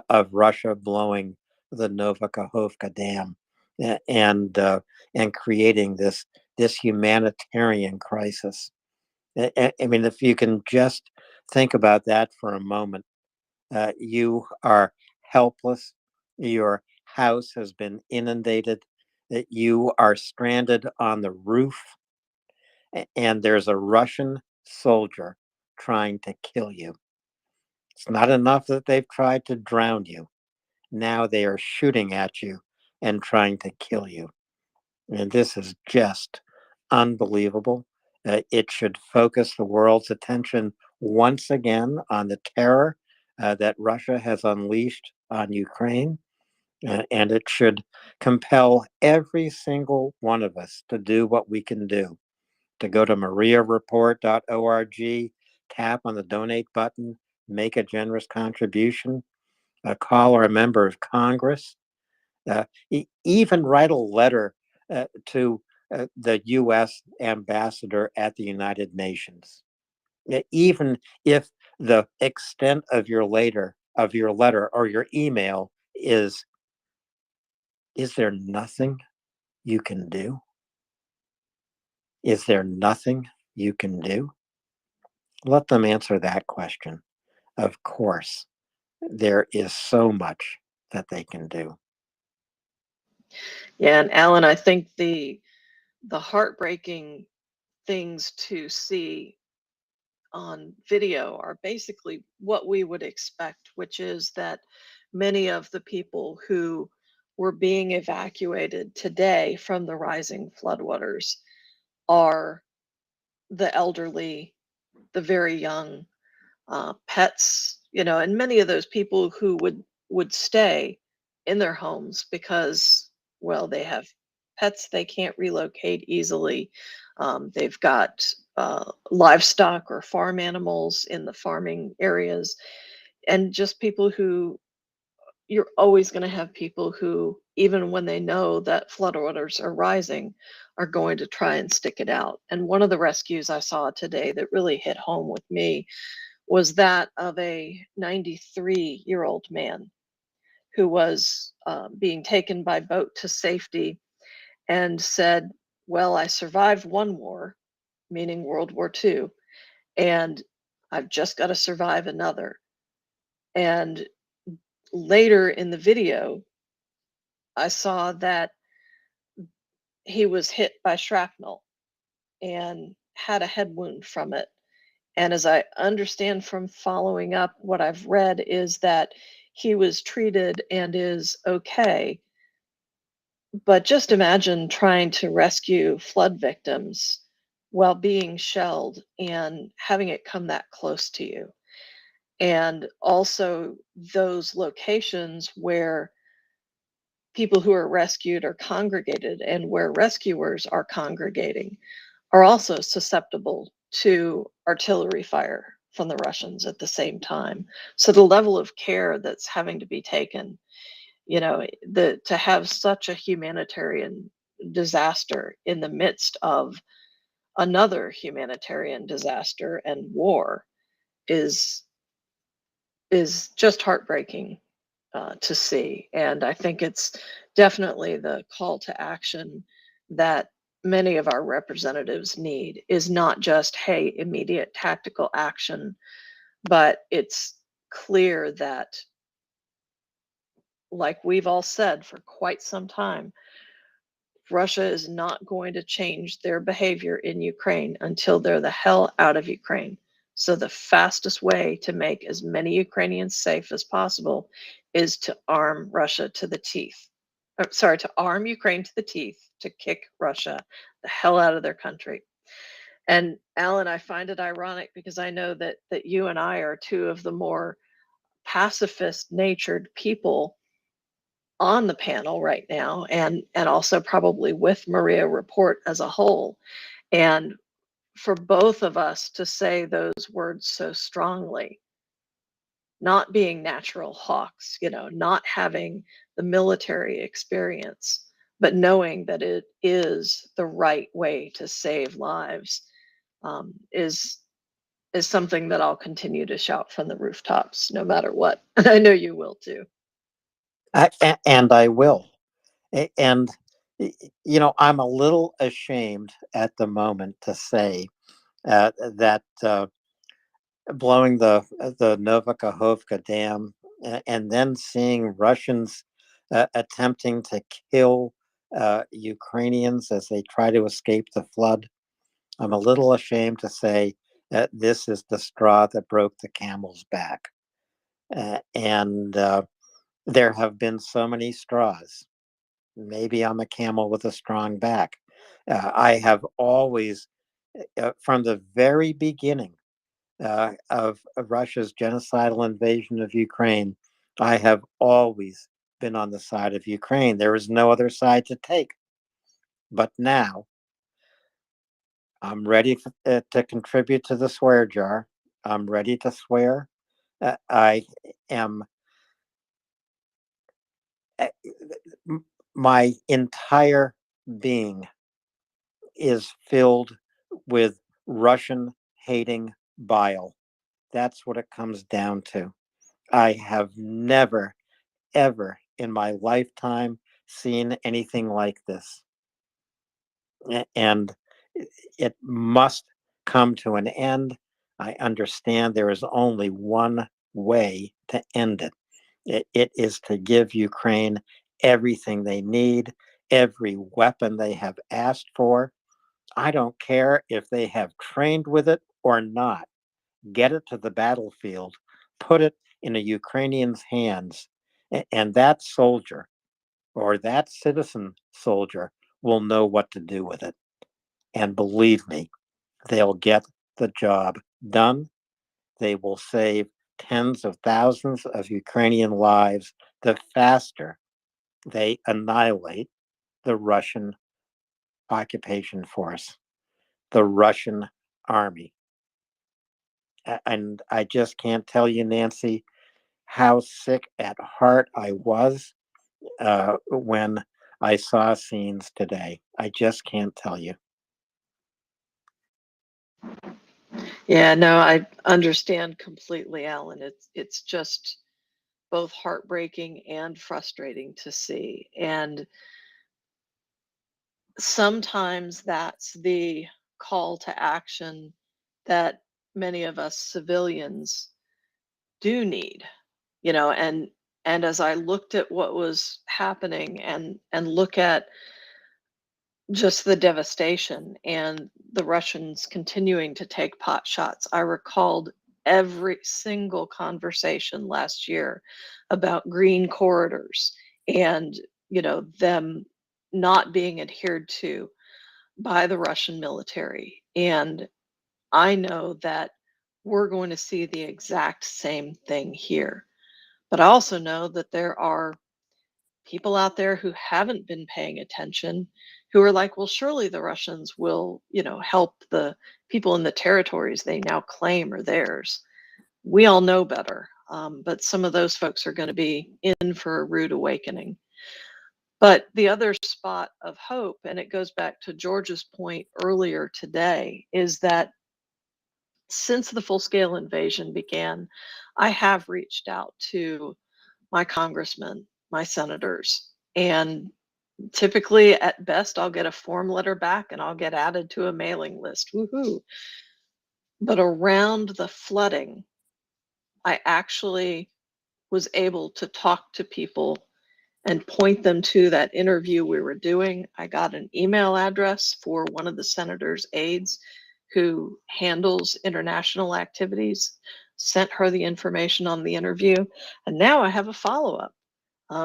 of Russia blowing the Novakhovka Dam and creating this humanitarian crisis. I mean, if you can just think about that for a moment, you are helpless. Your house has been inundated. That you are stranded on the roof, and there's a Russian soldier trying to kill you. It's not enough that they've tried to drown you. Now they are shooting at you and trying to kill you. And this is just unbelievable. It should focus the world's attention once again on the terror that Russia has unleashed on Ukraine. And it should compel every single one of us to do what we can do, to go to MriyaReport.org, tap on the donate button, make a generous contribution, call a member of Congress, even write a letter to the U.S. ambassador at the United Nations. Even if the extent of your letter or your email is there nothing you can do? Is there nothing you can do? Let them answer that question. Of course, there is so much that they can do. Yeah, and Alan, I think the heartbreaking things to see on video are basically what we would expect, which is that many of the people who were being evacuated today from the rising floodwaters are the elderly, the very young, pets, and many of those people who would stay in their homes because, well, they have pets they can't relocate easily. They've got livestock or farm animals in the farming areas, and just people who you're always going to have people who, even when they know that floodwaters are rising, are going to try and stick it out. And one of the rescues I saw today that really hit home with me was that of a 93-year-old man who was being taken by boat to safety and said, "Well, I survived one war," meaning World War II, "and I've just got to survive another." And later in the video, I saw that he was hit by shrapnel and had a head wound from it. And as I understand from following up, what I've read is that he was treated and is okay. But just imagine trying to rescue flood victims while being shelled and having it come that close to you. And also those locations where people who are rescued are congregated and where rescuers are congregating are also susceptible to artillery fire from the Russians at the same time. So the level of care that's having to be taken, you know, to have such a humanitarian disaster in the midst of another humanitarian disaster and war is just heartbreaking to see. And I think it's definitely the call to action that many of our representatives need, is not just, hey, immediate tactical action, but it's clear that, like we've all said for quite some time, Russia is not going to change their behavior in Ukraine until they're the hell out of Ukraine. So the fastest way to make as many Ukrainians safe as possible is to arm Russia to the teeth. Sorry, to arm Ukraine to the teeth, to kick Russia the hell out of their country. And Alan, I find it ironic because I know that you and I are two of the more pacifist natured people on the panel right now, and also probably with MriyaReport as a whole. And for both of us to say those words so strongly, not being natural hawks, you know, not having the military experience, but knowing that it is the right way to save lives, is something that I'll continue to shout from the rooftops, no matter what. And I know you will too. And I will. And, you know, I'm a little ashamed at the moment to say that blowing the Novakhovka Dam and then seeing Russians attempting to kill Ukrainians as they try to escape the flood. I'm a little ashamed to say that this is the straw that broke the camel's back. And there have been so many straws. Maybe I'm a camel with a strong back. I have always, from the very beginning of Russia's genocidal invasion of Ukraine, I have always been on the side of Ukraine. There is no other side to take. But now I'm ready to contribute to the swear jar. I'm ready to swear. I am. My entire being is filled with Russian hating bile. That's what it comes down to. I have never, ever in my lifetime seen anything like this. And it must come to an end. I understand there is only one way to end it. It is to give Ukraine everything they need, every weapon they have asked for. I don't care if they have trained with it or not. Get it to the battlefield, put it in a Ukrainian's hands, and that soldier or that citizen soldier will know what to do with it. And believe me, they'll get the job done. They will save tens of thousands of Ukrainian lives the faster they annihilate the Russian occupation force, the Russian army. And I just can't tell you, Nancy, how sick at heart I was when I saw scenes today. I just can't tell you. Yeah, no, I understand completely, Alan. It's just both heartbreaking and frustrating to see. And sometimes that's the call to action that many of us civilians do need, you know. And as I looked at what was happening and look at just the devastation and the Russians continuing to take pot shots. I recalled every single conversation last year about green corridors and, them not being adhered to by the Russian military. And I know that we're going to see the exact same thing here. But I also know that there are people out there who haven't been paying attention who are like, well, surely the Russians will, help the people in the territories they now claim are theirs. We all know better. But some of those folks are going to be in for a rude awakening. But the other spot of hope, and it goes back to George's point earlier today, is that since the full scale invasion began, I have reached out to my congressmen, my senators, and typically at best I'll get a form letter back and I'll get added to a mailing list. Woohoo. But around the flooding, I actually was able to talk to people and point them to that interview we were doing. I got an email address for one of the senator's aides who handles international activities, sent her the information on the interview, and now I have a follow-up.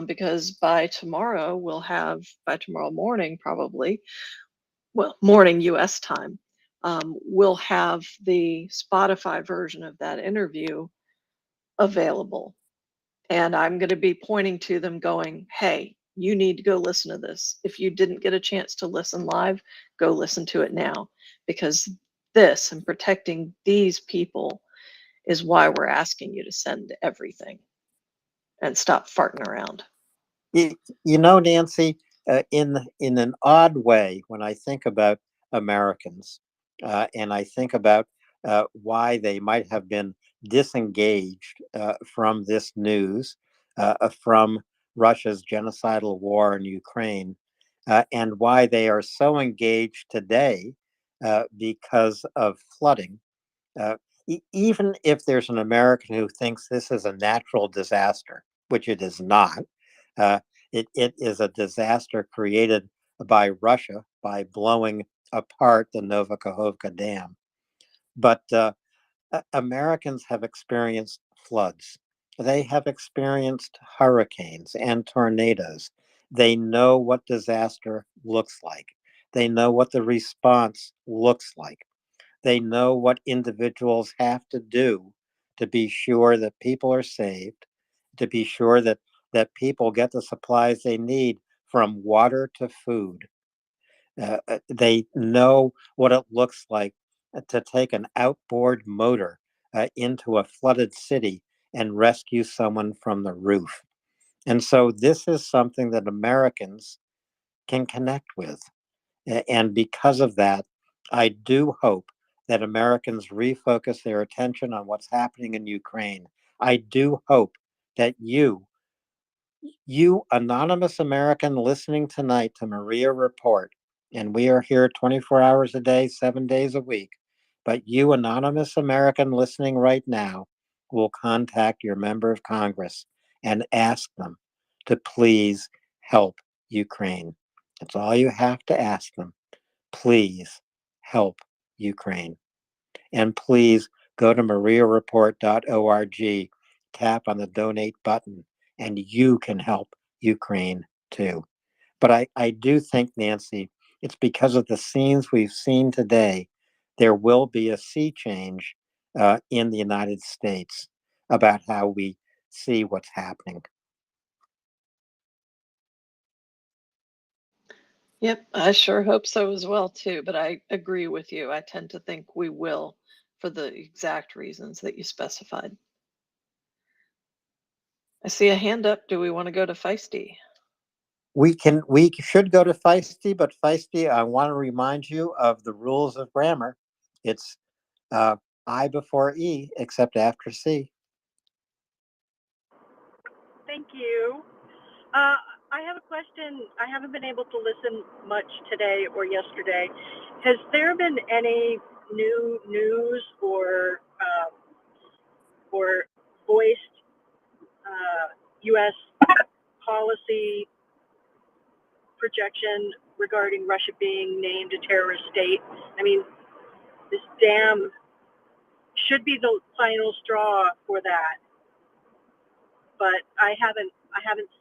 Because by tomorrow morning, probably, well, morning US time, we'll have the Spotify version of that interview available. And I'm going to be pointing to them going, hey, you need to go listen to this. If you didn't get a chance to listen live, go listen to it now, because this and protecting these people is why we're asking you to send everything and stop farting around. Nancy, in an odd way, when I think about Americans and I think about why they might have been disengaged from this news, from Russia's genocidal war in Ukraine, and why they are so engaged today because of flooding. Even if there's an American who thinks this is a natural disaster, which it is not, it is a disaster created by Russia by blowing apart the Novakhovka Dam. But Americans have experienced floods. They have experienced hurricanes and tornadoes. They know what disaster looks like. They know what the response looks like. They know what individuals have to do to be sure that people are saved, to be sure that people get the supplies they need, from water to food. They know what it looks like to take an outboard motor into a flooded city and rescue someone from the roof. And so this is something that Americans can connect with. And because of that, I do hope that Americans refocus their attention on what's happening in Ukraine. I do hope that you anonymous American listening tonight to MriyaReport, and we are here 24 hours a day, 7 days a week, but you anonymous American listening right now will contact your member of Congress and ask them to please help Ukraine. That's all you have to ask them. Please help Ukraine. And please go to MriyaReport.org, tap on the donate button, and you can help Ukraine too. But I do think, Nancy, it's because of the scenes we've seen today, there will be a sea change in the United States about how we see what's happening. Yep, I sure hope so as well too, but I agree with you. I tend to think we will, for the exact reasons that you specified. I see a hand up. Do we want to go to Feisty? We should go to Feisty, but Feisty, I want to remind you of the rules of grammar. It's I before E, except after C. Thank you. I have a question. I haven't been able to listen much today or yesterday. Has there been any new news or voiced U.S. policy projection regarding Russia being named a terrorist state. I mean, this dam should be the final straw for that, but I haven't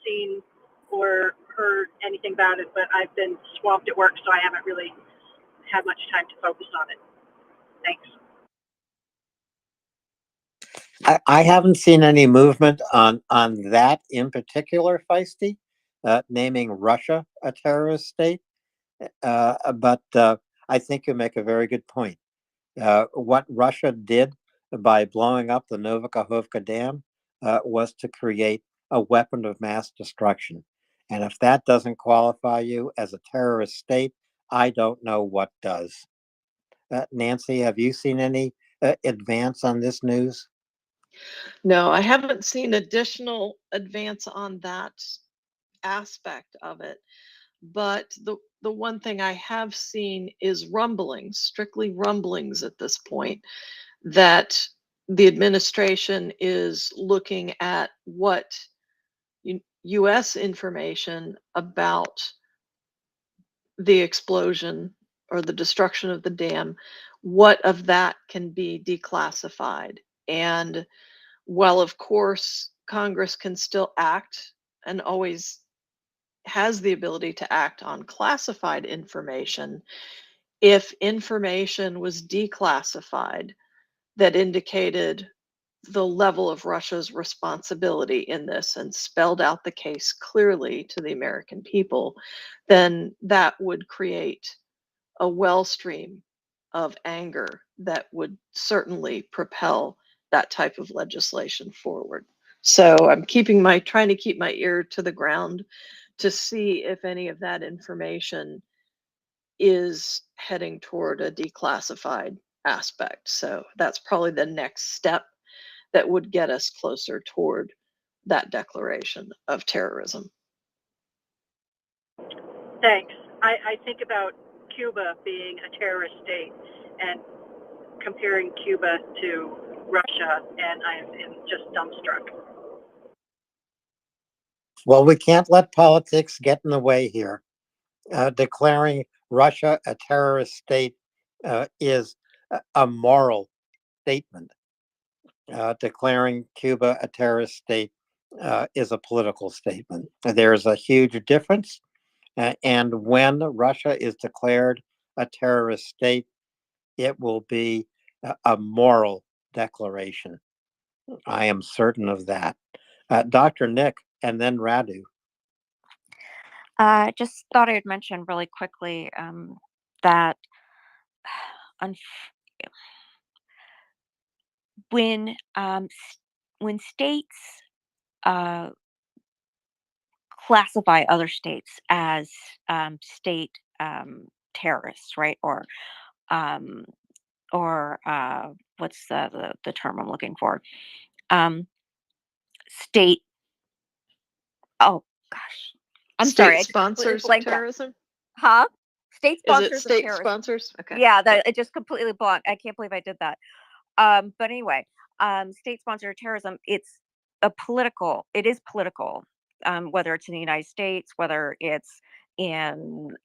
seen or heard anything about it. But I've been swamped at work, so I haven't really had much time to focus on it. Thanks. I haven't seen any movement on that in particular, Feisty, naming Russia a terrorist state. But I think you make a very good point. What Russia did by blowing up the Novakhovka Dam was to create a weapon of mass destruction. And if that doesn't qualify you as a terrorist state, I don't know what does. Nancy, have you seen any advance on this news? No, I haven't seen additional advance on that aspect of it. But the one thing I have seen is rumblings, strictly rumblings at this point, that the administration is looking at what US information about the explosion or the destruction of the dam, what of that can be declassified. And while, of course, Congress can still act and always has the ability to act on classified information, if information was declassified that indicated the level of Russia's responsibility in this and spelled out the case clearly to the American people, then that would create a well stream of anger that would certainly propel that type of legislation forward. So I'm trying to keep my ear to the ground to see if any of that information is heading toward a declassified aspect. So that's probably the next step that would get us closer toward that declaration of terrorism. Thanks. I think about Cuba being a terrorist state and comparing Cuba to Russia, and I am just dumbstruck. Well, we can't let politics get in the way here. Declaring Russia a terrorist state is a moral statement. Declaring Cuba a terrorist state is a political statement. There's a huge difference. And when Russia is declared a terrorist state, it will be a moral declaration. I am certain of that. Dr. Nick, and then Radu. Just thought I'd mention really quickly that when states classify other states as state terrorists, right? Or what's the term I'm looking for? State. Oh gosh, I'm sorry. State sponsors of terrorism? Huh? State Is it sponsors of state terrorism. sponsors? Okay. Yeah, it just completely blocked. I can't believe I did that. But anyway, state sponsored terrorism. It is political. Whether it's in the United States, whether it's in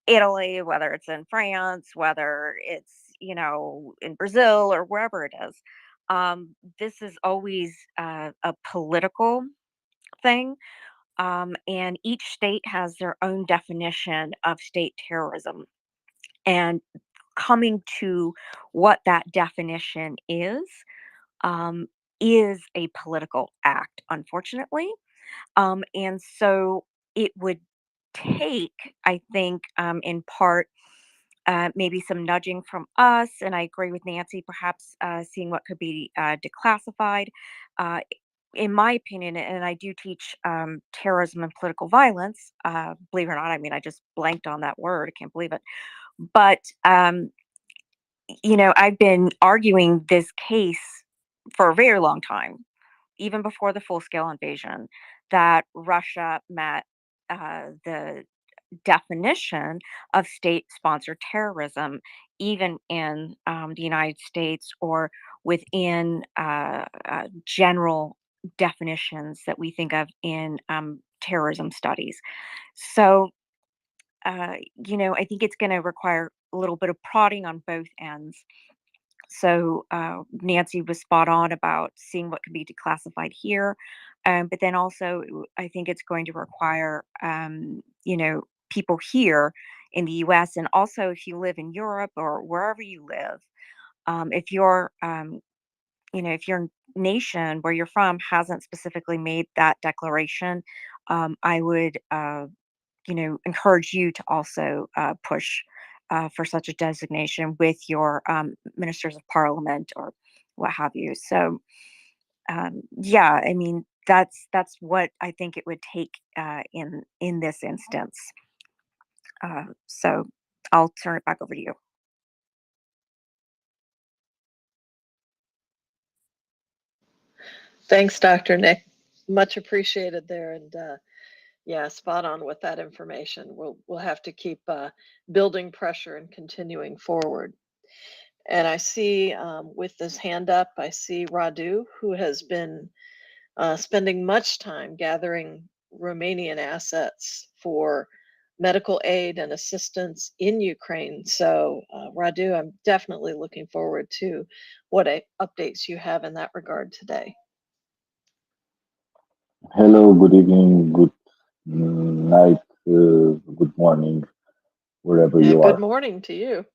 Italy, whether it's in France, whether it's in Brazil or wherever it is. This is always a political thing. And each state has their own definition of state terrorism. And coming to what that definition is a political act, unfortunately. And so it would take, I think, in part, maybe some nudging from us. And I agree with Nancy, perhaps seeing what could be declassified. In my opinion, and I do teach terrorism and political violence, believe it or not, I mean, I just blanked on that word. I can't believe it. But, I've been arguing this case for a very long time, even before the full-scale invasion, that Russia met the definition of state-sponsored terrorism, even in the United States or within general definitions that we think of in terrorism studies. So you know, I think it's going to require a little bit of prodding on both ends. So Nancy was spot on about seeing what can be declassified here, but then also I think it's going to require, you know, people here in the U.S. and also if you live in Europe or wherever you live, if your, you know, if your nation where you're from hasn't specifically made that declaration, I would, you know, encourage you to also push for such a designation with your ministers of parliament or what have you. So, yeah, I mean, that's what I think it would take in this instance. So, I'll turn it back over to you. Thanks, Dr. Nick. Much appreciated there. And yeah, spot on with that information. We'll have to keep building pressure and continuing forward. And I see with this hand up, I see Radu, who has been spending much time gathering Romanian assets for medical aid and assistance in Ukraine. So Radu, I'm definitely looking forward to what updates you have in that regard today. Hello, good evening, good night, good morning, wherever Yeah, you good are. morning to you.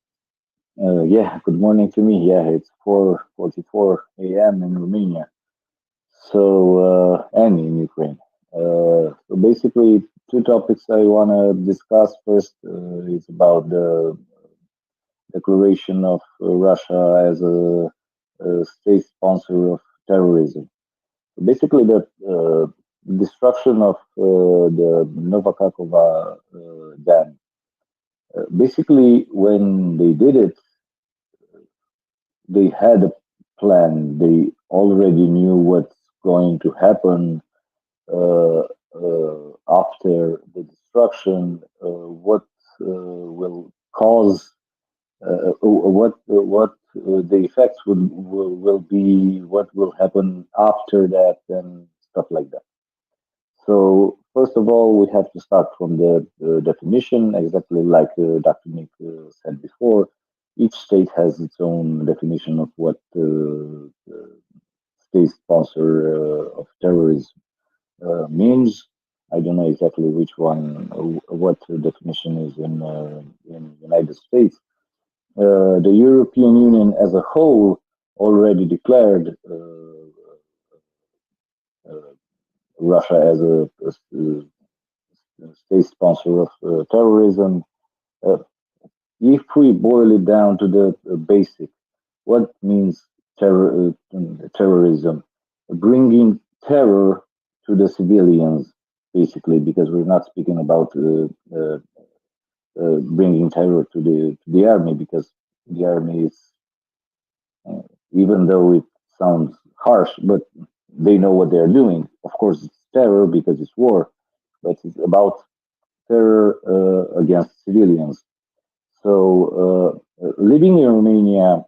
Yeah, good morning to me. Yeah, it's 4:44 a.m. in Romania. So, and in Ukraine. So basically, two topics I want to discuss. First is about the declaration of Russia as a state sponsor of terrorism. Basically, the destruction of the Novakakova dam. Basically, when they did it, they had a plan. They already knew what's going to happen after the destruction, what will cause, what the effects will be, what will happen after that, and stuff like that. So first of all, we have to start from the definition, exactly like Dr. Nick said before. Each state has its own definition of what state sponsor of terrorism means. I don't know exactly which one, what the definition is in United States. The European Union as a whole already declared Russia as a state sponsor of terrorism. Uh, if we boil it down to the basic, what means terrorism? Bringing terror to the civilians, basically, because we're not speaking about bringing terror to the army, because the army is, even though it sounds harsh, but they know what they're doing. Of course, it's terror because it's war, but it's about terror against civilians. So, living in Romania,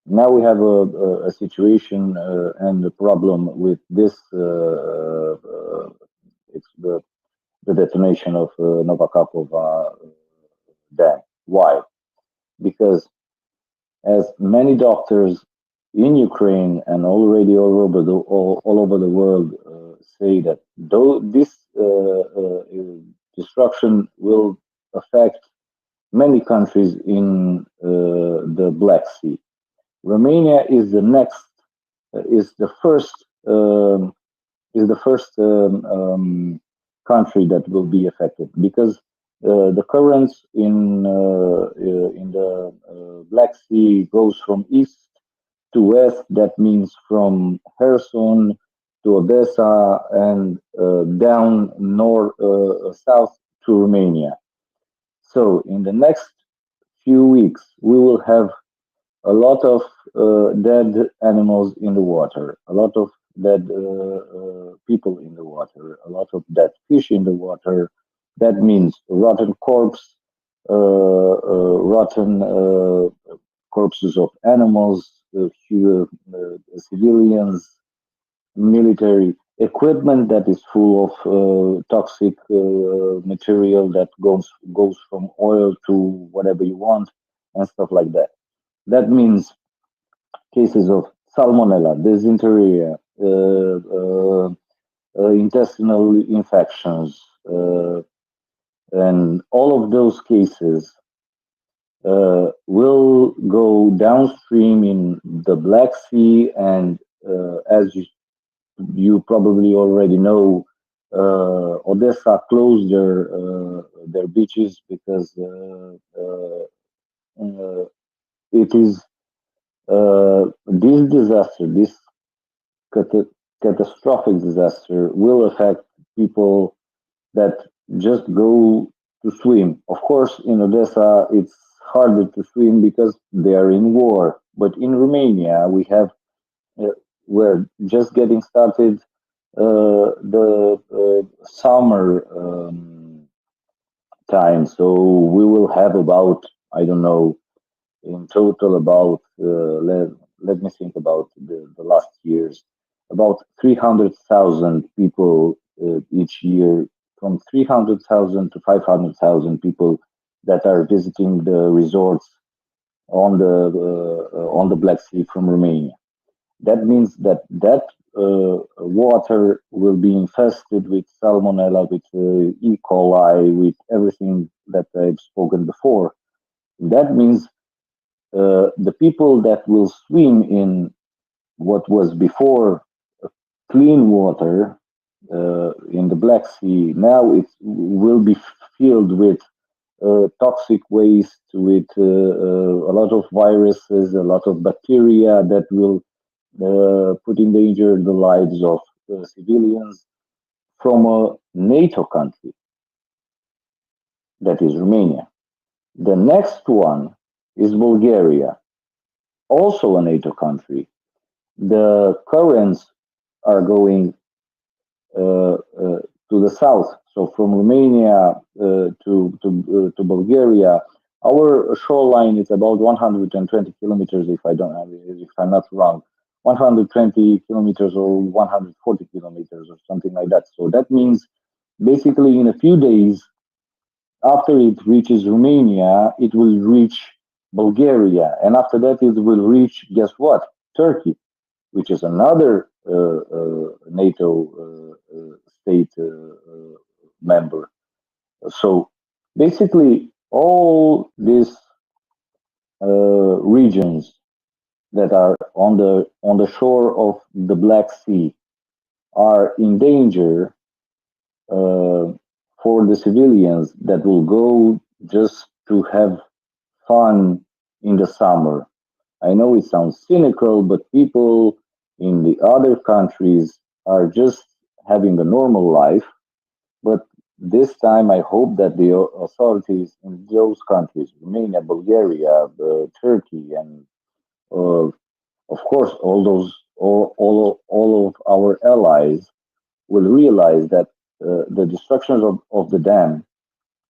now we have a situation and a problem with this. It's the detonation of Novakakova dam. Why? Because as many doctors in Ukraine and already all over the world say that though this destruction will affect many countries in the Black Sea. Romania is the next, is the first, country that will be affected because the currents in the Black Sea goes from east to west. That means from Kherson to Odessa and down north south to Romania. So in the next few weeks, we will have a lot of dead animals in the water, a lot of dead people in the water, a lot of dead fish in the water. That means rotten corpse, rotten corpses of animals, civilians, military. equipment that is full of toxic material that goes from oil to whatever you want and stuff like that. That means cases of salmonella, dysentery, intestinal infections, and all of those cases will go downstream in the Black Sea, and as you probably already know, Odessa closed their beaches because it is this disaster, this cata- catastrophic disaster, will affect people that just go to swim. Of course, in Odessa, it's harder to swim because they are in war. But in Romania, we're just getting started the summer time. So we will have about, I don't know, in total about, let me think about the last years, about 300,000 people each year, from 300,000 to 500,000 people that are visiting the resorts on the Black Sea from Romania. That means that water will be infested with salmonella, with E. coli, with everything that I've spoken before. That means the people that will swim in what was before clean water in the Black Sea, now it will be filled with toxic waste, with a lot of viruses, a lot of bacteria that will put in danger the lives of civilians from a NATO country, that is Romania. The next one is Bulgaria, also a NATO country. The currents are going to the south, so from Romania to Bulgaria. Our shoreline is about 120 kilometers, if I'm not wrong, 120 kilometers or 140 kilometers or something like that. So that means basically in a few days after it reaches Romania, it will reach Bulgaria, and after that it will reach, guess what? Turkey, which is another NATO state member. So basically, all these regions that are on the shore of the Black Sea are in danger for the civilians that will go just to have fun in the summer. I know it sounds cynical, but people in the other countries are just having a normal life. But this time, I hope that the authorities in those countries, Romania, Bulgaria, Turkey, and uh, of course, all of our allies will realize that the destruction of the dam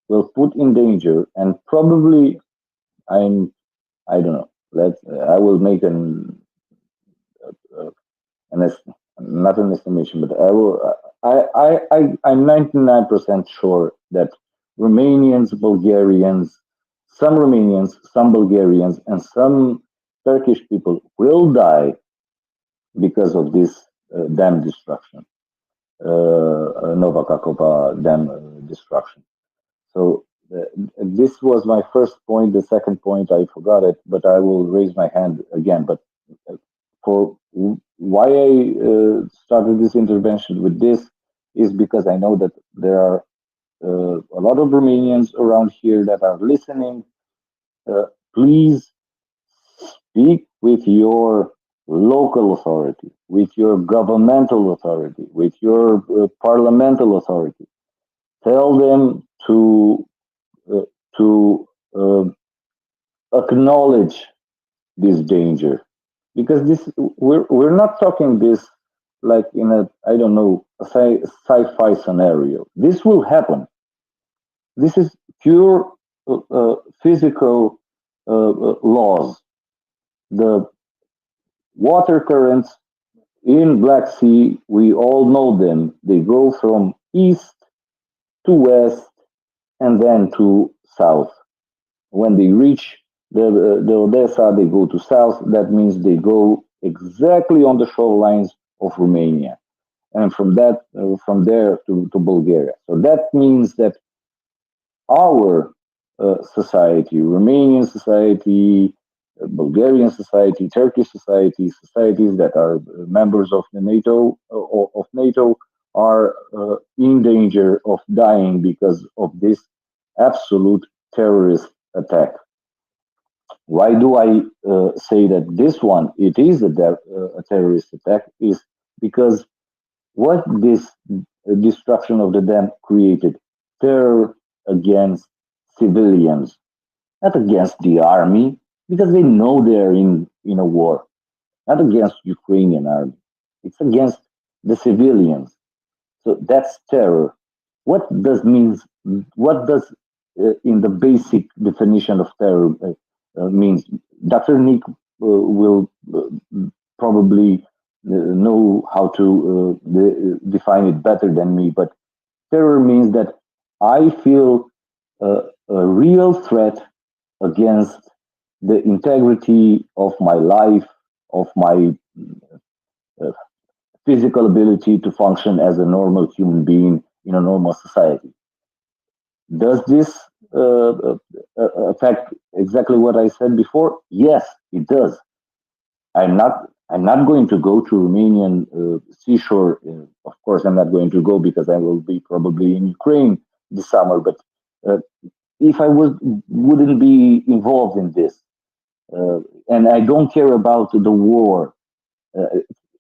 will put in danger, and probably I don't know. I will make an not an estimation, but I will. I'm 99% sure that some Romanians, some Bulgarians, and some Turkish people will die because of this dam destruction, Nova Kakova dam destruction. So this was my first point. The second point, I forgot it, but I will raise my hand again. But for why I started this intervention with this is because I know that there are a lot of Romanians around here that are listening. Please speak with your local authority, with your governmental authority, with your parliamental authority. Tell them to uh, to acknowledge this danger, because this we're not talking this like in a, I don't know, a sci-fi scenario. This will happen. This is pure physical laws. The water currents in Black Sea, we all know them. They go from east to west and then to south. When they reach the Odessa, they go to south. That means they go exactly on the shorelines of Romania, and from there to Bulgaria. So that means that our society, Romanian society, Bulgarian society, Turkish society, societies that are members of the NATO are in danger of dying because of this absolute terrorist attack. Why do I say that this one it is a terrorist attack? Is because what this destruction of the dam created terror against civilians, not against the army, because they know they're in a war, not against Ukrainian army. It's against the civilians. So that's terror. What does means? What does in the basic definition of terror means? Dr. Nick will probably know how to define it better than me. But terror means that I feel a real threat against the integrity of my life, of my uh, physical ability to function as a normal human being in a normal society. Does this affect exactly what I said before? Yes, it does. I'm not going to go to Romanian seashore. Of course, I'm not going to go because I will be probably in Ukraine this summer. But if I wouldn't be involved in this, and I don't care about the war, uh,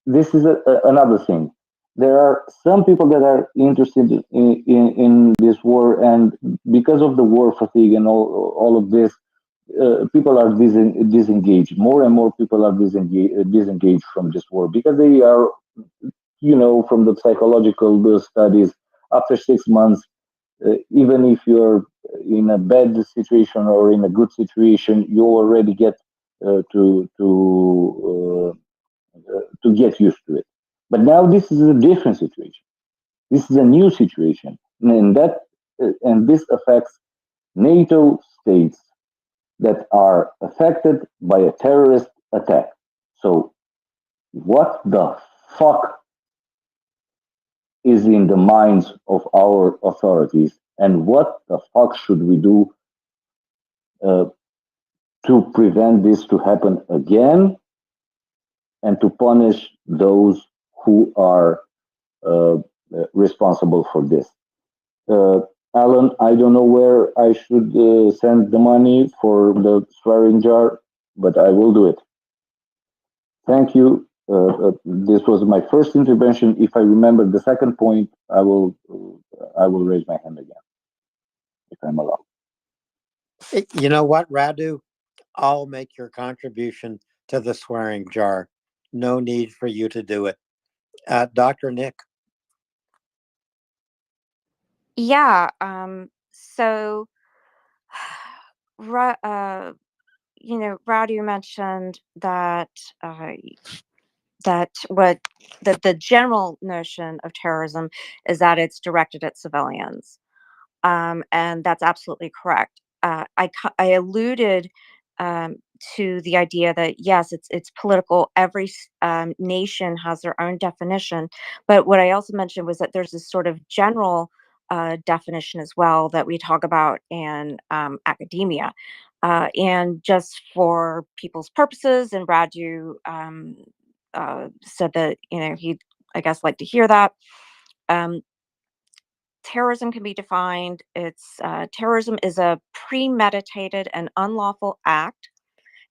this is another thing. There are some people that are interested in this war, and because of the war fatigue and all of this, people are disengaged. More and more people are disengaged from this war because they are, from the psychological studies, after 6 months, even if you're in a bad situation or in a good situation, you already get to get used to it. But now this is a different situation. This is a new situation, and this affects NATO states that are affected by a terrorist attack. So, what the fuck is in the minds of our authorities, and what the fuck should we do uh, to prevent this to happen again, and to punish those who are responsible for this? Uh, Alan, I don't know where I should send the money for the swearing jar, but I will do it. Thank you. This was my first intervention. If I remember the second point, I will raise my hand again, if I'm allowed. You know what, Radu? I'll make your contribution to the swearing jar. No need for you to do it. Dr. Nick. Yeah. So, Radu mentioned that that the general notion of terrorism is that it's directed at civilians, and that's absolutely correct. I alluded um, to the idea that yes, it's political. Every nation has their own definition, but what I also mentioned was that there's this sort of general definition as well that we talk about in academia. And just for people's purposes, and Radu said that he'd, I guess, like to hear that. Um, Terrorism can be defined. Terrorism is a premeditated and unlawful act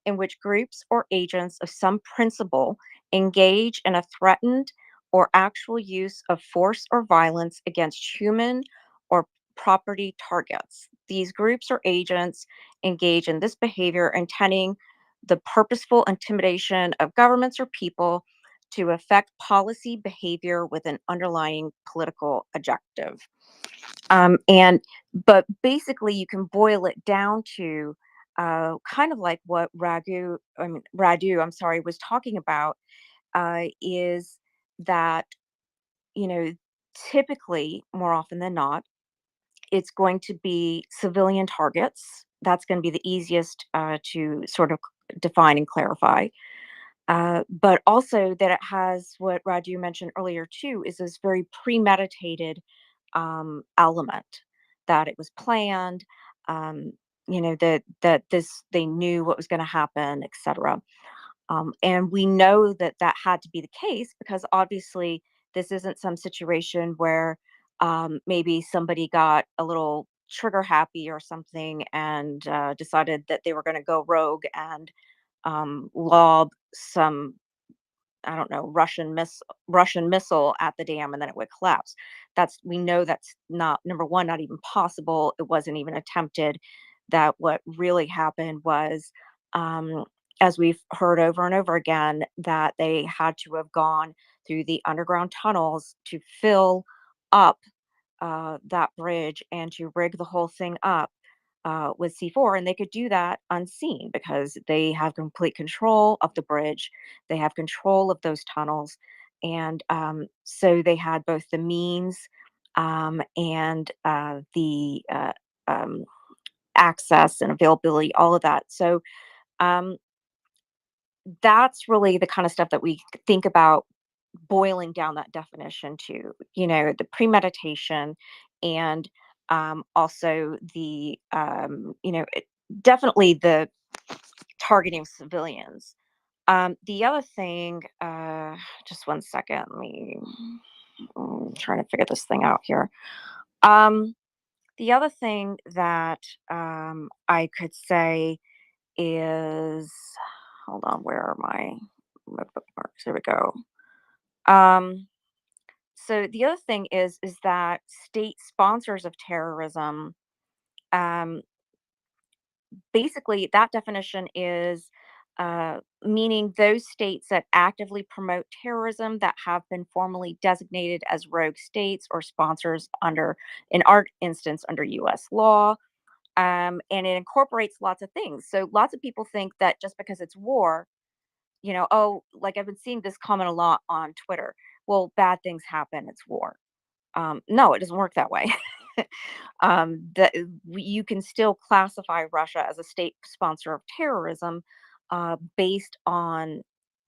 in which groups or agents of some principle engage in a threatened or actual use of force or violence against human or property targets. These groups or agents engage in this behavior intending the purposeful intimidation of governments or people to affect policy behavior with an underlying political objective. But basically, you can boil it down to kind of like what Radu, I'm sorry, was talking about, is that, typically, more often than not, it's going to be civilian targets. That's going to be the easiest to sort of define and clarify. But also that it has what Raju mentioned earlier too, is this very premeditated element, that it was planned, that this, they knew what was going to happen, etc. And we know that that had to be the case because obviously this isn't some situation where maybe somebody got a little trigger happy or something and decided that they were going to go rogue and lob some, I don't know, Russian missile at the dam and then it would collapse. We know that's not, number one, not even possible. It wasn't even attempted. That what really happened was, um, as we've heard over and over again, that they had to have gone through the underground tunnels to fill up that bridge and to rig the whole thing up with C4. And they could do that unseen because they have complete control of the bridge. They have control of those tunnels. And so they had both the means and the access and availability, all of that. So um, that's really the kind of stuff that we think about boiling down that definition to, the premeditation and also the, definitely the targeting of civilians. The other thing, just one second, I'm trying to figure this thing out here. The other thing that I could say is, hold on, where are my bookmarks? Here we go. So the other thing is that state sponsors of terrorism, um, basically that definition is meaning those states that actively promote terrorism that have been formally designated as rogue states or sponsors under, in our instance, under U.S. law. And it incorporates lots of things. So lots of people think that just because it's war, oh, like I've been seeing this comment a lot on Twitter. Well, bad things happen. It's war. No, it doesn't work that way. You can still classify Russia as a state sponsor of terrorism based on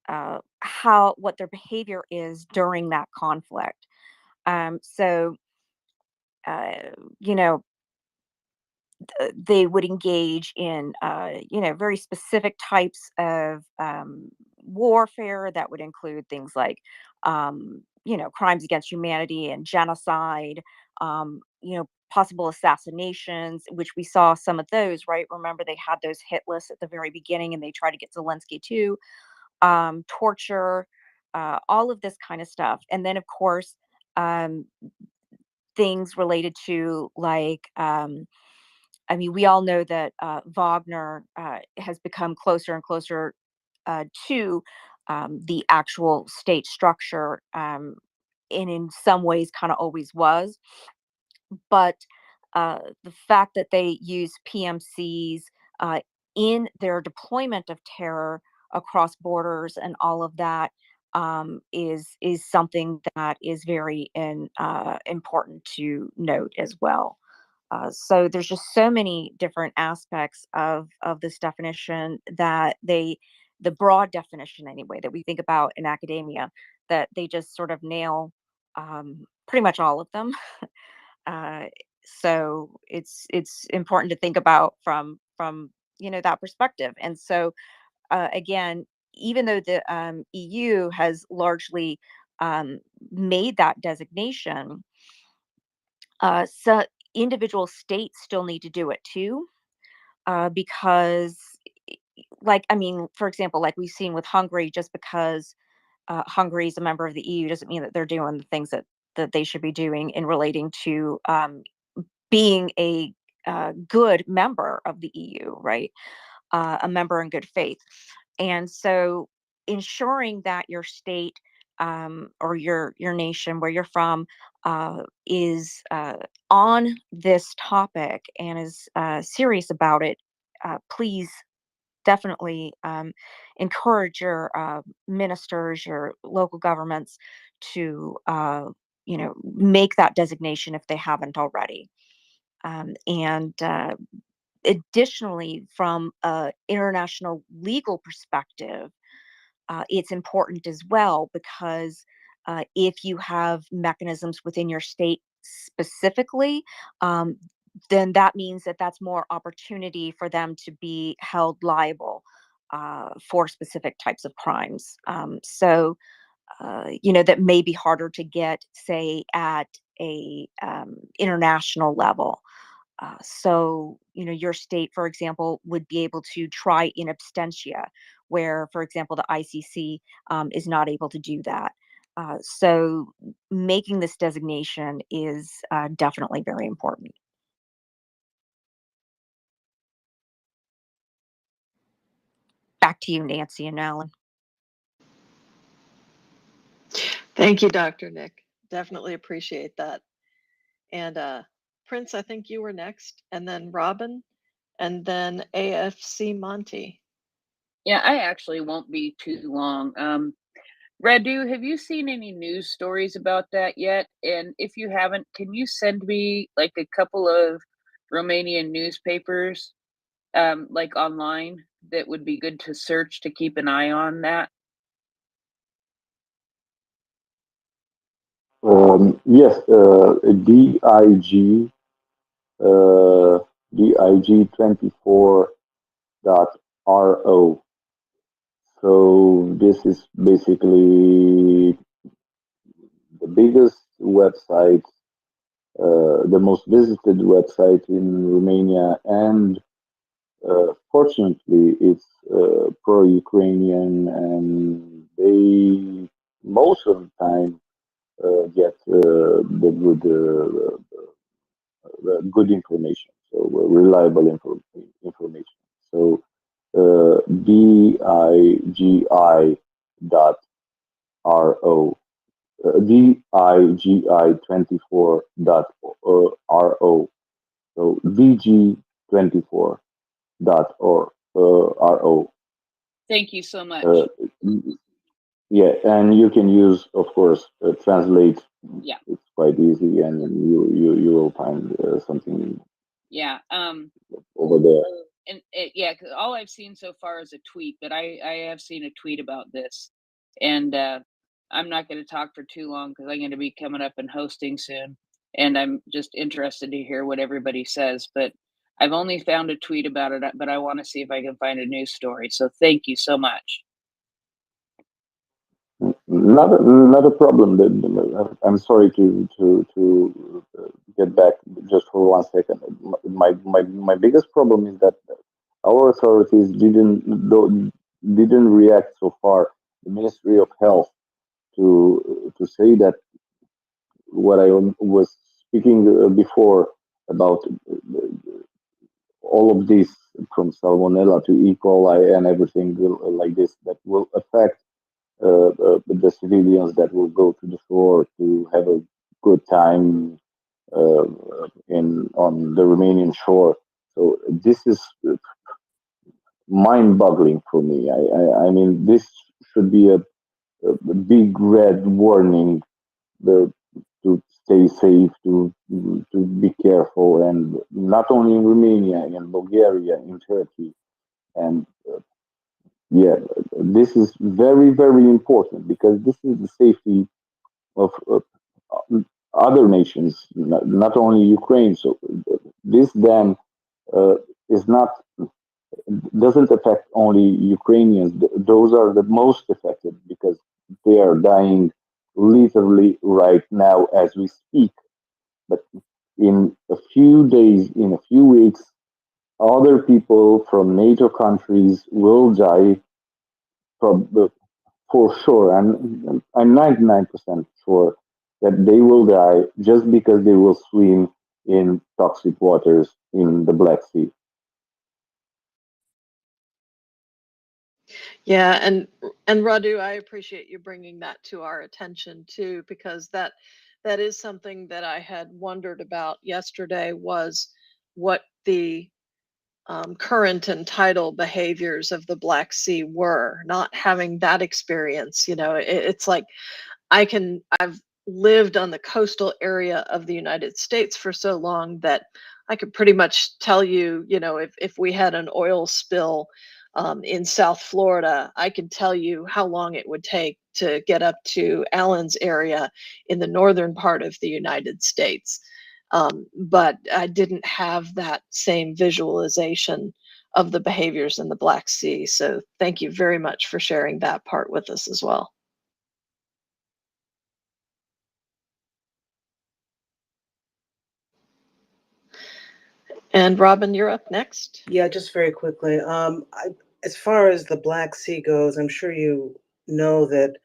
what their behavior is during that conflict. So, uh, you know, they would engage in, very specific types of warfare that would include things like, crimes against humanity and genocide, possible assassinations, which we saw some of those, right? Remember, they had those hit lists at the very beginning and they tried to get Zelensky too, torture, all of this kind of stuff. And then, of course, um, things related to like, I mean, we all know that Wagner has become closer and closer to the actual state structure, and in some ways kind of always was. But the fact that they use PMCs in their deployment of terror across borders and all of that is something that is very important to note as well. So there's just so many different aspects of this definition that the broad definition anyway, that we think about in academia, that they just sort of nail pretty much all of them. uh, so it's important to think about from that perspective. And so again, even though the EU has largely made that designation, so individual states still need to do it too, because, like, I mean, for example, like we've seen with Hungary, just because Hungary is a member of the EU doesn't mean that they're doing the things that they should be doing in relating to being a good member of the EU, right? A member in good faith. And so ensuring that your state or your nation where you're from is on this topic and is serious about it, please definitely encourage your ministers, your local governments to, make that designation if they haven't already. And additionally, from an international legal perspective, it's important as well because if you have mechanisms within your state specifically, then that means that that's more opportunity for them to be held liable for specific types of crimes. That may be harder to get, say, at a international level. Your state, for example, would be able to try in absentia, where, for example, the ICC is not able to do that. So making this designation is definitely very important. Back to you, Nancy and Alan. Thank you, Dr. Nick. Definitely appreciate that. And Prince, I think you were next, and then Robin, and then AFC Monty. Yeah, I actually won't be too long. Radu, have you seen any news stories about that yet? And if you haven't, can you send me like a couple of Romanian newspapers, like online, that would be good to search to keep an eye on that? Yes, DIG, DIG24.RO. So this is basically the biggest website, the most visited website in Romania, and fortunately, it's pro-Ukrainian, and they most of the time get the good information, so reliable information. So DIGI.RO, DIGI24.RO, so DG24.RO. Thank you so much. Yeah, and you can use, of course, translate. Yeah. It's quite easy, and you will find something. Yeah. Over there. And yeah, because all I've seen so far is a tweet, but I have seen a tweet about this, and I'm not going to talk for too long because I'm going to be coming up and hosting soon, and I'm just interested to hear what everybody says. But I've only found a tweet about it, but I want to see if I can find a news story. So thank you so much. Not a problem. I'm sorry to get back just for 1 second. My biggest problem is that our authorities didn't react so far. The Ministry of Health to say that what I was speaking before about all of this, from salmonella to E. coli and everything like this, that will affect the civilians that will go to the shore to have a good time on the Romanian shore. So this is mind-boggling for me. I mean, this should be a big red warning to stay safe, to be careful, and not only in Romania, in Bulgaria, in Turkey, and yeah, this is very, very important because this is the safety of other nations, not only Ukraine. So this then is not doesn't affect only Ukrainians. Those are the most affected because they are dying literally right now as we speak. But in a few days, in a few weeks, other people from NATO countries will die for sure. I'm 99% sure that they will die just because they will swim in toxic waters in the Black Sea. Yeah, and Radu, I appreciate you bringing that to our attention too, because that is something that I had wondered about yesterday, was what the current and tidal behaviors of the Black Sea were. Not having that experience, it's like I've lived on the coastal area of the United States for so long that I could pretty much tell you, if we had an oil spill in South Florida, I could tell you how long it would take to get up to Allen's area in the northern part of the United States. But I didn't have that same visualization of the behaviors in the Black Sea. So thank you very much for sharing that part with us as well. And Robin, you're up next. Yeah, just very quickly. As far as the Black Sea goes, I'm sure you know that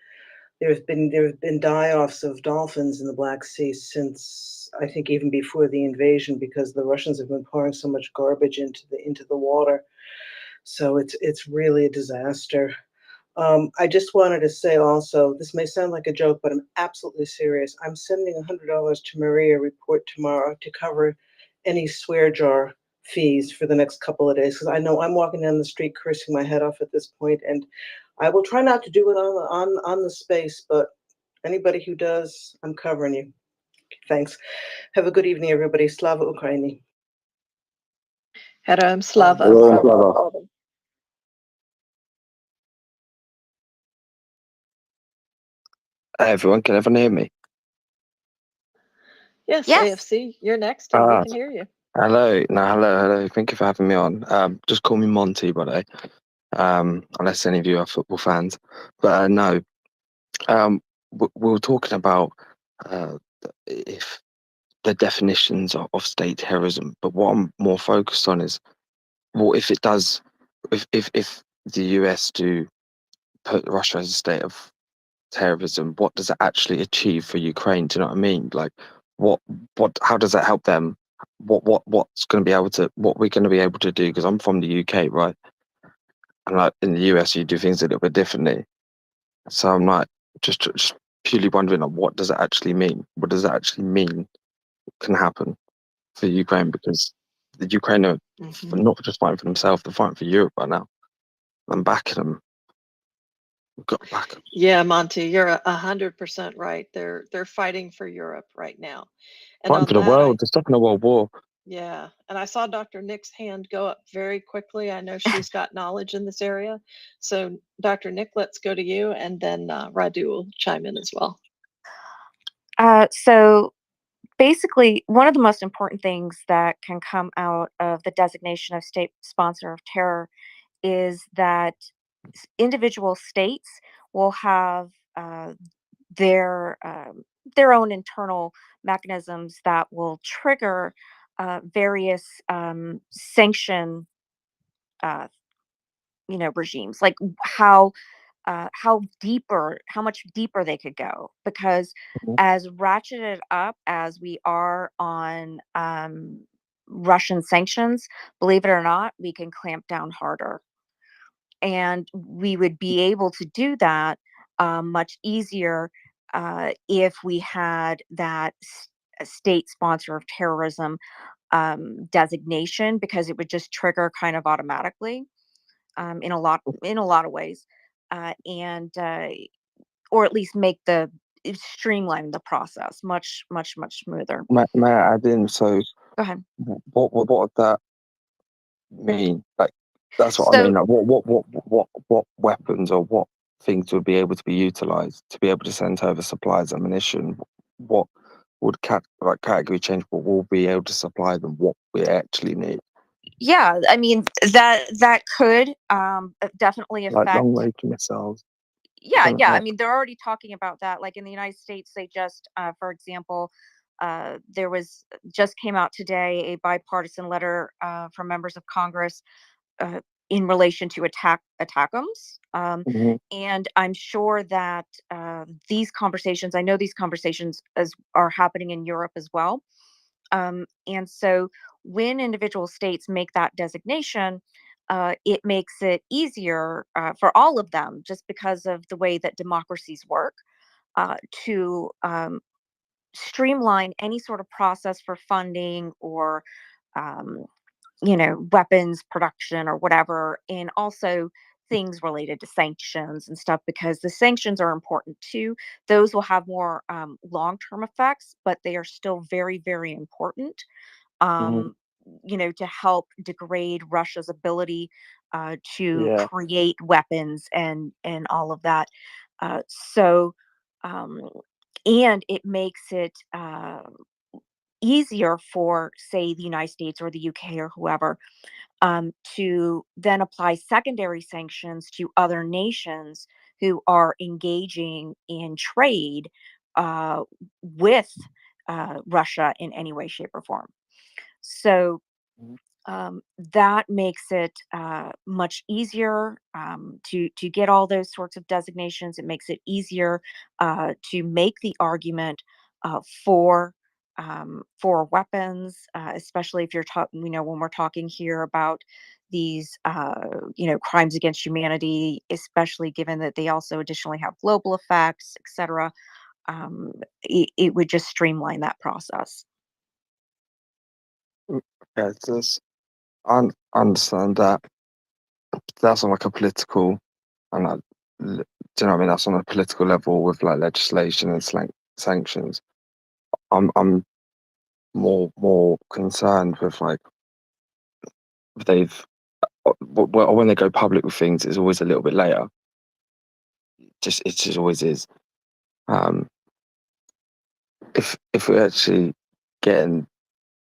there have been die-offs of dolphins in the Black Sea since, I think, even before the invasion, because the Russians have been pouring so much garbage into the water. So it's really a disaster. I just wanted to say also, this may sound like a joke, but I'm absolutely serious. I'm sending $100 to MriyaReport tomorrow to cover any swear jar fees for the next couple of days, because I know I'm walking down the street cursing my head off at this point, and I will try not to do it on the space, but anybody who does, I'm covering you. Thanks. Have a good evening, everybody. Slava Ukraini. Heroям slava. Heroям slava. Hey everyone, can everyone hear me? Yes, Yes. AFC, you're next, and we can hear you. Hello. No, hello. Thank you for having me on. Just call me Monty, by the way. Unless any of you are football fans. But no, we were talking about if the definitions of state terrorism. But what I'm more focused on is, what if it does? If the US do put Russia as a state of terrorism, what does it actually achieve for Ukraine? Do you know what I mean? Like, how does that help them? What's going to be able to, what we're going to be able to do? Because I'm from the UK, right? And like in the US, you do things a little bit differently. So I'm like, just purely wondering, like, what does it actually mean? What does it actually mean can happen for Ukraine? Because the Ukraine are not just fighting for themselves, they're fighting for Europe right now. I'm backing them. We've got to back them. Yeah, Monty, you're 100% right. They're fighting for Europe right now. And Fighting on for the that, world. They're stopping a world war. yeah, and I saw Dr. Nick's hand go up very quickly. I know she's got knowledge in this area. So, Dr. Nick, let's go to you, and then Radu will chime in as well. So basically, one of the most important things that can come out of the designation of state sponsor of terror is that individual states will have their own internal mechanisms that will trigger various sanction regimes, like how much deeper they could go, because as ratcheted up as we are on Russian sanctions, believe it or not, we can clamp down harder, and we would be able to do that much easier if we had that state sponsor of terrorism designation, because it would just trigger kind of automatically in a lot of ways, and or at least make streamline the process much smoother. May I add in? So, Go ahead. what would that mean? Like, that's what I mean. Like, what weapons or what things would be able to be utilized to be able to send over supplies, ammunition? What would category change? What will be able to supply them? What we actually need? Yeah, I mean, that could definitely Like affect. long range missiles. Yeah, something I like- mean, they're already talking about that. Like in the United States, they just, for example, there was just came out today a bipartisan letter from members of Congress in relation to attackums. And I'm sure that these conversations, I know these conversations are happening in Europe as well. And so when individual states make that designation, it makes it easier for all of them, just because of the way that democracies work, to streamline any sort of process for funding or weapons production or whatever, and also things related to sanctions and stuff, because the sanctions are important too. Those will have more long-term effects, but they are still very, very important. Mhm. To help degrade Russia's ability to Yeah. create weapons and all of that. So, um, and it makes it easier for, say, the United States or the UK or whoever, to then apply secondary sanctions to other nations who are engaging in trade with Russia in any way, shape, or form. So that makes it much easier to get all those sorts of designations. It makes it easier to make the argument for weapons, especially if you're talking, when we're talking here about these, crimes against humanity, especially given that they also additionally have global effects, etc. It would just streamline that process. Yeah, I understand that. That's on like a political, and like, do you know what I mean? That's on a political level with like legislation and sanctions. I'm more concerned with like they've when they go public with things, it's always a little bit later. It just always is. Um, if we're actually getting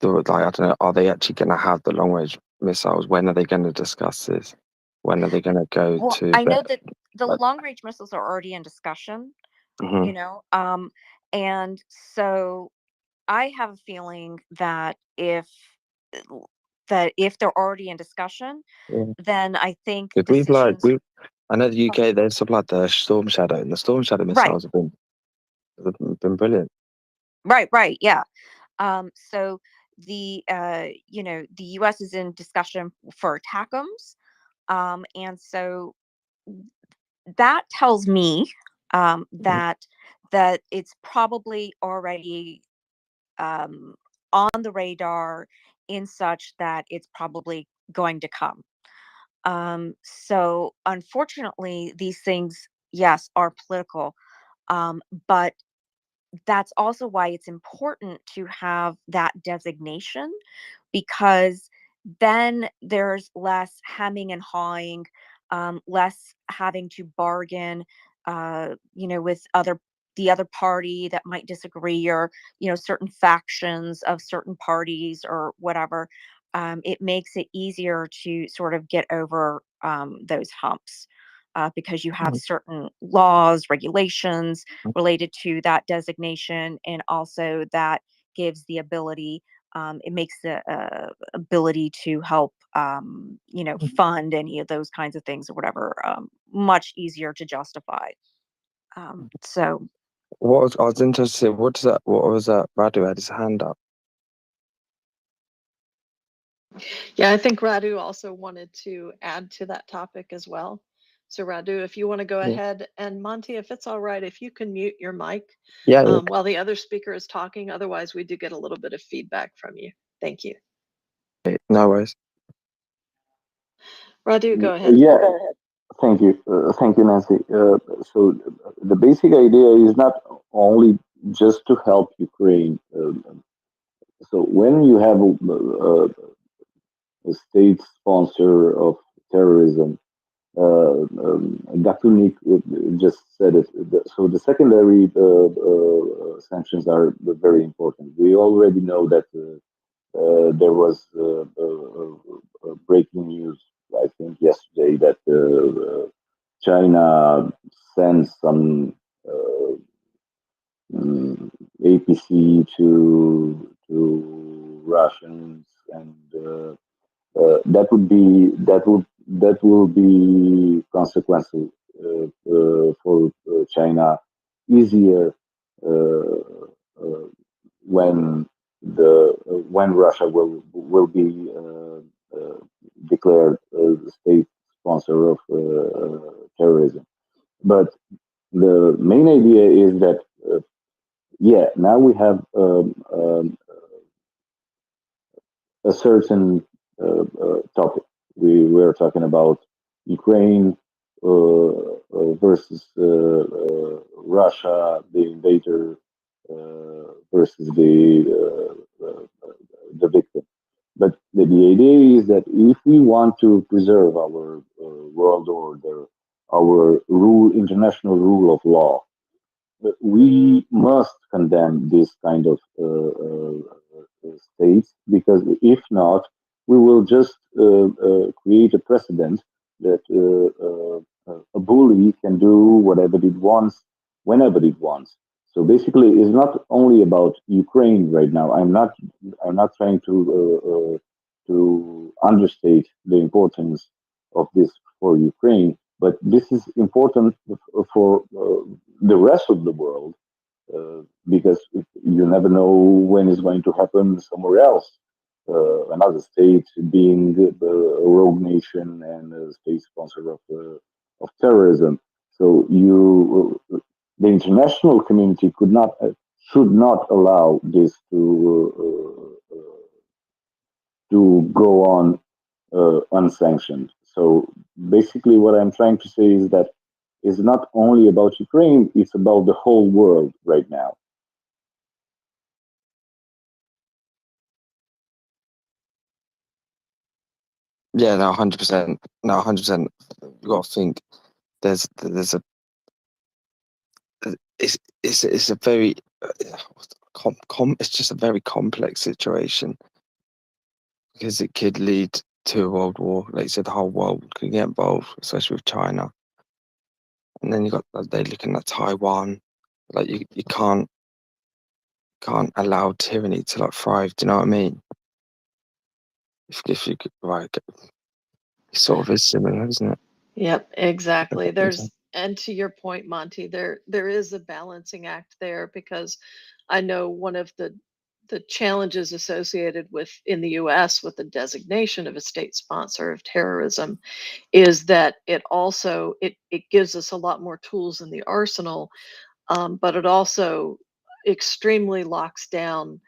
I don't know, are they actually going to have the long range missiles? When are they going to discuss this? When are they going to go Well, to I know that? that the Like, long range missiles are already in discussion, mhm. and so I have a feeling that if they're already in discussion, Yeah. then I think If decisions. I know the UK, they've supplied the Storm Shadow, and the Storm Shadow Right, missiles have been brilliant. right, yeah. So the U.S. is in discussion for ATACMS, and so that tells me that it's probably already on the radar in such that it's probably going to come. So unfortunately, these things, yes, are political, but that's also why it's important to have that designation, because then there's less hemming and hawing, less having to bargain, with the other party that might disagree, or certain factions of certain parties or whatever. It makes it easier to sort of get over those humps. Because you have certain laws, regulations related to that designation, and also that gives the ability, it makes the ability to help, fund any of those kinds of things or whatever, much easier to justify. So I was interested. What was that? Radu had his hand up. Yeah, I think Radu also wanted to add to that topic as well. So Radu, if you want to go Yeah. ahead, and Monty, if it's all right, if you can mute your mic Yeah. while the other speaker is talking, otherwise we do get a little bit of feedback from you. Thank you. Okay, no worries. Radu, go ahead. Yeah, thank you, Nancy. So the basic idea is not only just to help Ukraine. So when you have a state sponsor of terrorism, Dr. Nick just said it. So the secondary sanctions are very important. We already know that there was breaking news, I think, yesterday that China sent some APC to Russians, and that will be consequential for China easier uh, uh, when when Russia will be declared the state sponsor of terrorism. But the main idea is that yeah, now we have a certain topic. We were talking about Ukraine versus Russia, the invader versus the victim. But the idea is that if we want to preserve our world order, our international rule of law, we must condemn this kind of states, because if not, we will just create a precedent that a bully can do whatever it wants, whenever it wants. So basically, it's not only about Ukraine right now. I'm not trying to understate the importance of this for Ukraine, but this is important for the rest of the world, because you never know when it's going to happen somewhere else. Another state being a rogue nation and a state sponsor of terrorism. So the international community should not allow this to go on unsanctioned. So basically, what I'm trying to say is that it's not only about Ukraine; it's about the whole world right now. Yeah, no, 100%. No, 100%. You got to think there's a it's a very it's just a very complex situation, because it could lead to a world war. Like you said, the whole world could get involved, especially with China. And then you got they're looking at Taiwan. Like you can't allow tyranny to like thrive. Do you know what I mean? If you could, right, it sort of is similar, isn't it? Yep, exactly. And to your point, Monty, there is a balancing act there, because I know one of the challenges associated with in the US with the designation of a state sponsor of terrorism is that it also it gives us a lot more tools in the arsenal, but it also extremely locks down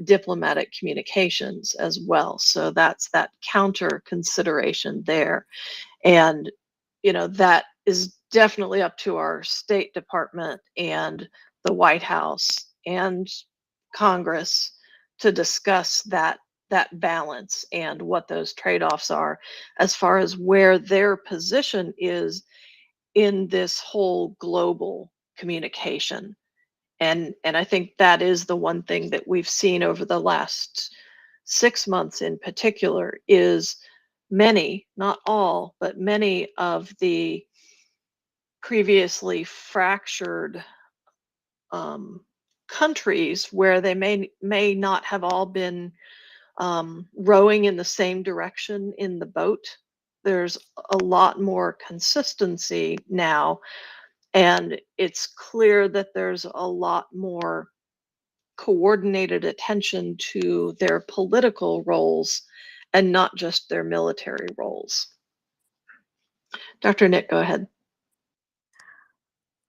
diplomatic communications as well. So that's that counter consideration there. And that is definitely up to our State Department and the White House and Congress to discuss that balance and what those trade-offs are, as far as where their position is in this whole global communication. And I think that is the one thing that we've seen over the last 6 months in particular, is many, not all, but many of the previously fractured countries, where they may not have all been rowing in the same direction in the boat. There's a lot more consistency now, and it's clear that there's a lot more coordinated attention to their political roles and not just their military roles. Dr. Nick, go ahead.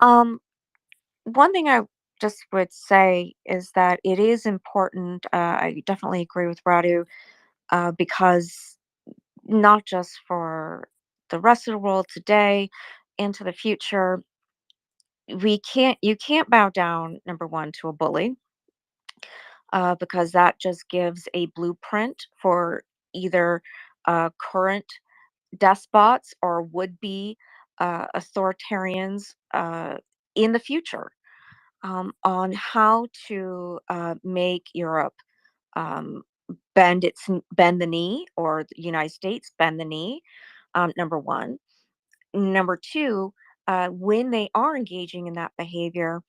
One thing I just would say is that it is important. I definitely agree with Radu, because not just for the rest of the world today, into the future, you can't bow down, number one, to a bully, because that just gives a blueprint for either current despots or would be authoritarians in the future, on how to make Europe um, bend the knee, or the United States bend the knee. Number one. Number two, when they are engaging in that behavior,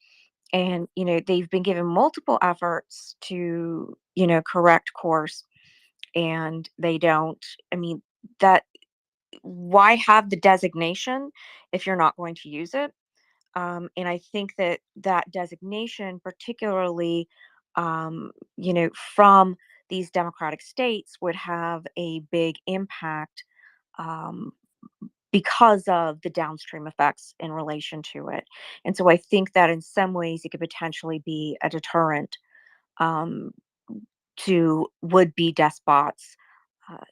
and they've been given multiple efforts to correct course, and they don't. I mean, that why have the designation if you're not going to use it? And I think that designation, particularly, from these democratic states, would have a big impact, um, because of the downstream effects in relation to it. And so I think that in some ways it could potentially be a deterrent, um, to would-be despots, uh,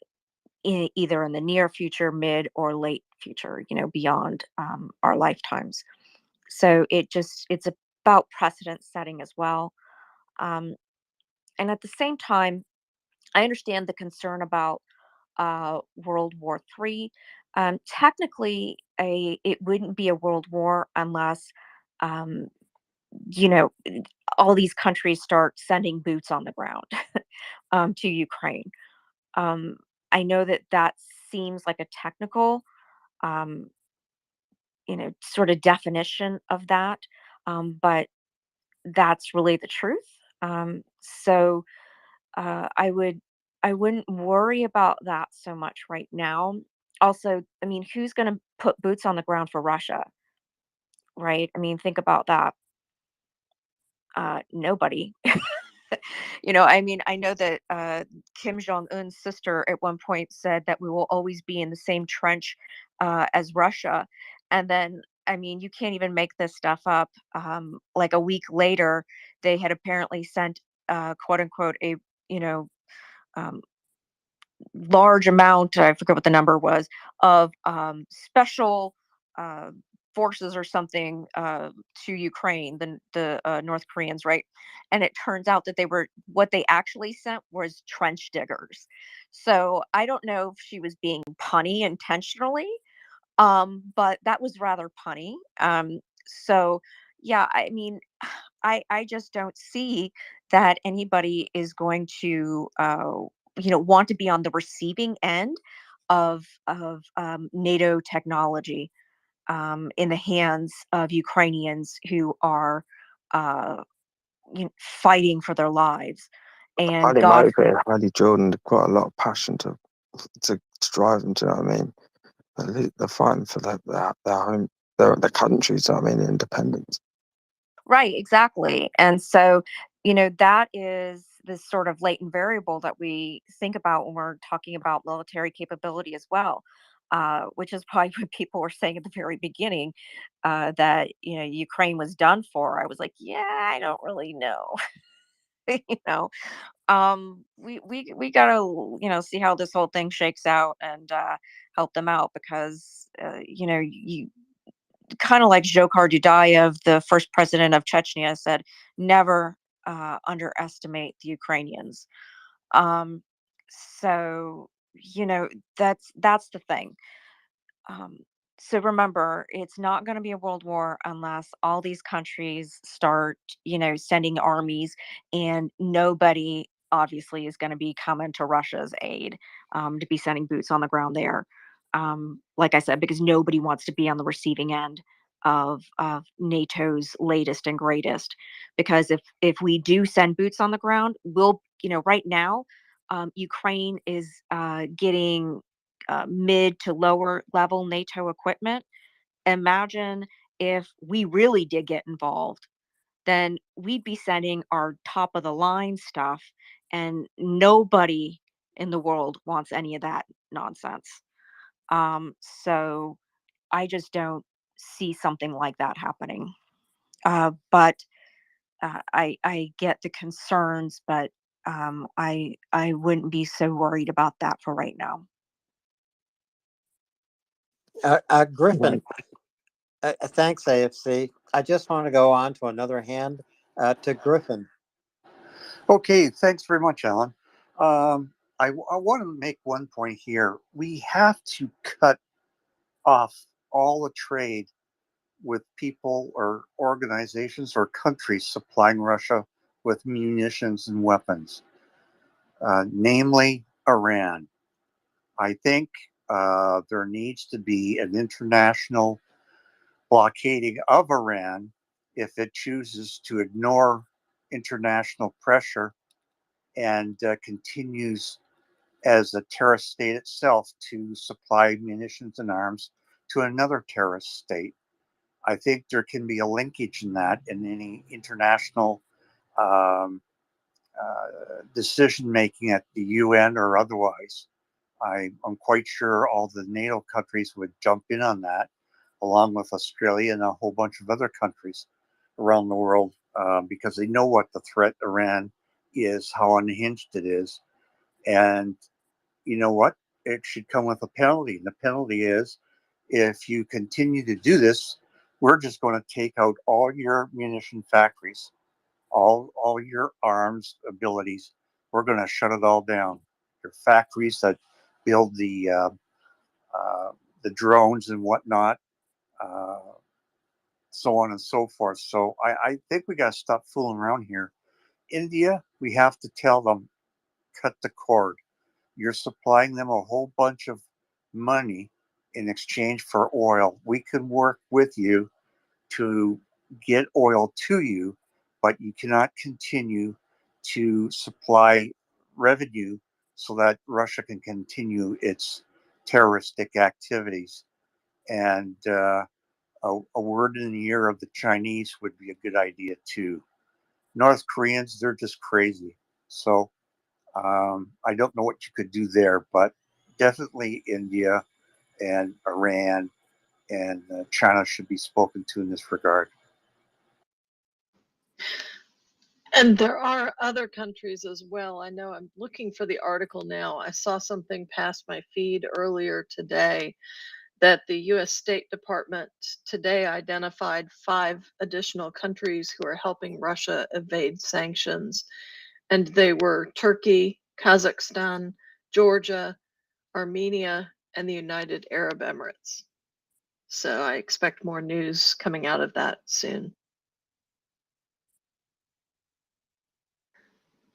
either in the near future, mid, or late future, beyond our lifetimes. So it's about precedent setting as well. Um, and at the same time, I understand the concern about World War III. Technically, it wouldn't be a world war unless, um, you know, all these countries start sending boots on the ground to Ukraine. Um, I know that that seems like a technical, um, sort of definition of that, but that's really the truth. So I wouldn't worry about that so much right now. Also, I mean, who's going to put boots on the ground for Russia, right? I mean, think about that. Nobody. I mean, I know that Kim Jong Un's sister at one point said that we will always be in the same trench as Russia, and then. I mean, you can't even make this stuff up. Like a week later, they had apparently sent, quote unquote, a you know um, large amount, I forget what the number was, of special uh, forces or something to Ukraine, the North Koreans, right? And it turns out that what they actually sent was trench diggers. So I don't know if she was being punny intentionally, but that was rather punny. So yeah, I mean, I just don't see that anybody is going to want to be on the receiving end of NATO technology in the hands of Ukrainians who are fighting for their lives. And Highly God, motivated, highly drilled, and quite a lot of passion to drive them. Do you know what I mean? They're fighting for their home, their countries. I mean, independence. right, exactly. And so, that is this sort of latent variable that we think about when we're talking about military capability as well, which is probably what people were saying at the very beginning, that, Ukraine was done for. I was like, yeah, I don't really know. you know, we gotta, see how this whole thing shakes out and help them out because, you kind of like Dzhokhar Dudayev, the first president of Chechnya, said, never underestimate the Ukrainians. Um, so that's the thing. Um, so remember, it's not going to be a world war unless all these countries start, sending armies, and nobody obviously is going to be coming to Russia's aid to be sending boots on the ground there. Like I said, because nobody wants to be on the receiving end of NATO's latest and greatest. Because if we do send boots on the ground, we'll, right now, Ukraine is getting mid to lower level NATO equipment. Imagine if we really did get involved, then we'd be sending our top of the line stuff, and nobody in the world wants any of that nonsense. So I just don't see something like that happening. But I get the concerns, but I wouldn't be so worried about that for right now. Griffin, thanks, AFC. I just want to go on to another hand to Griffin. Okay, thanks very much, Alan. I want to make one point here. We have to cut off all the trade with people or organizations or countries supplying Russia with munitions and weapons, namely Iran. I think there needs to be an international blockading of Iran if it chooses to ignore international pressure and continues as a terrorist state itself to supply munitions and arms to another terrorist state. I think there can be a linkage in that in any international um, decision making at the UN or otherwise. I'm quite sure all the NATO countries would jump in on that, along with Australia and a whole bunch of other countries around the world, because they know what the threat Iran is, how unhinged it is. And you know what? it should come with a penalty. And the penalty is, if you continue to do this, we're just going to take out all your munition factories, all your arms abilities. We're going to shut it all down. Your factories that build the drones and whatnot, uh, so on and so forth. So I think we got to stop fooling around here. India, we have to tell them, cut the cord. You're supplying them a whole bunch of money in exchange for oil. We can work with you to get oil to you, but you cannot continue to supply revenue so that Russia can continue its terroristic activities. And a word in the ear of the Chinese would be a good idea too. North Koreans, they're just crazy. So I don't know what you could do there, but definitely India and Iran and China should be spoken to in this regard. And there are other countries as well. I know I'm looking for the article now. I saw something pass my feed earlier today that the US State Department today identified 5 additional countries who are helping Russia evade sanctions. And they were Turkey, Kazakhstan, Georgia, Armenia, and the United Arab Emirates. So I expect more news coming out of that soon.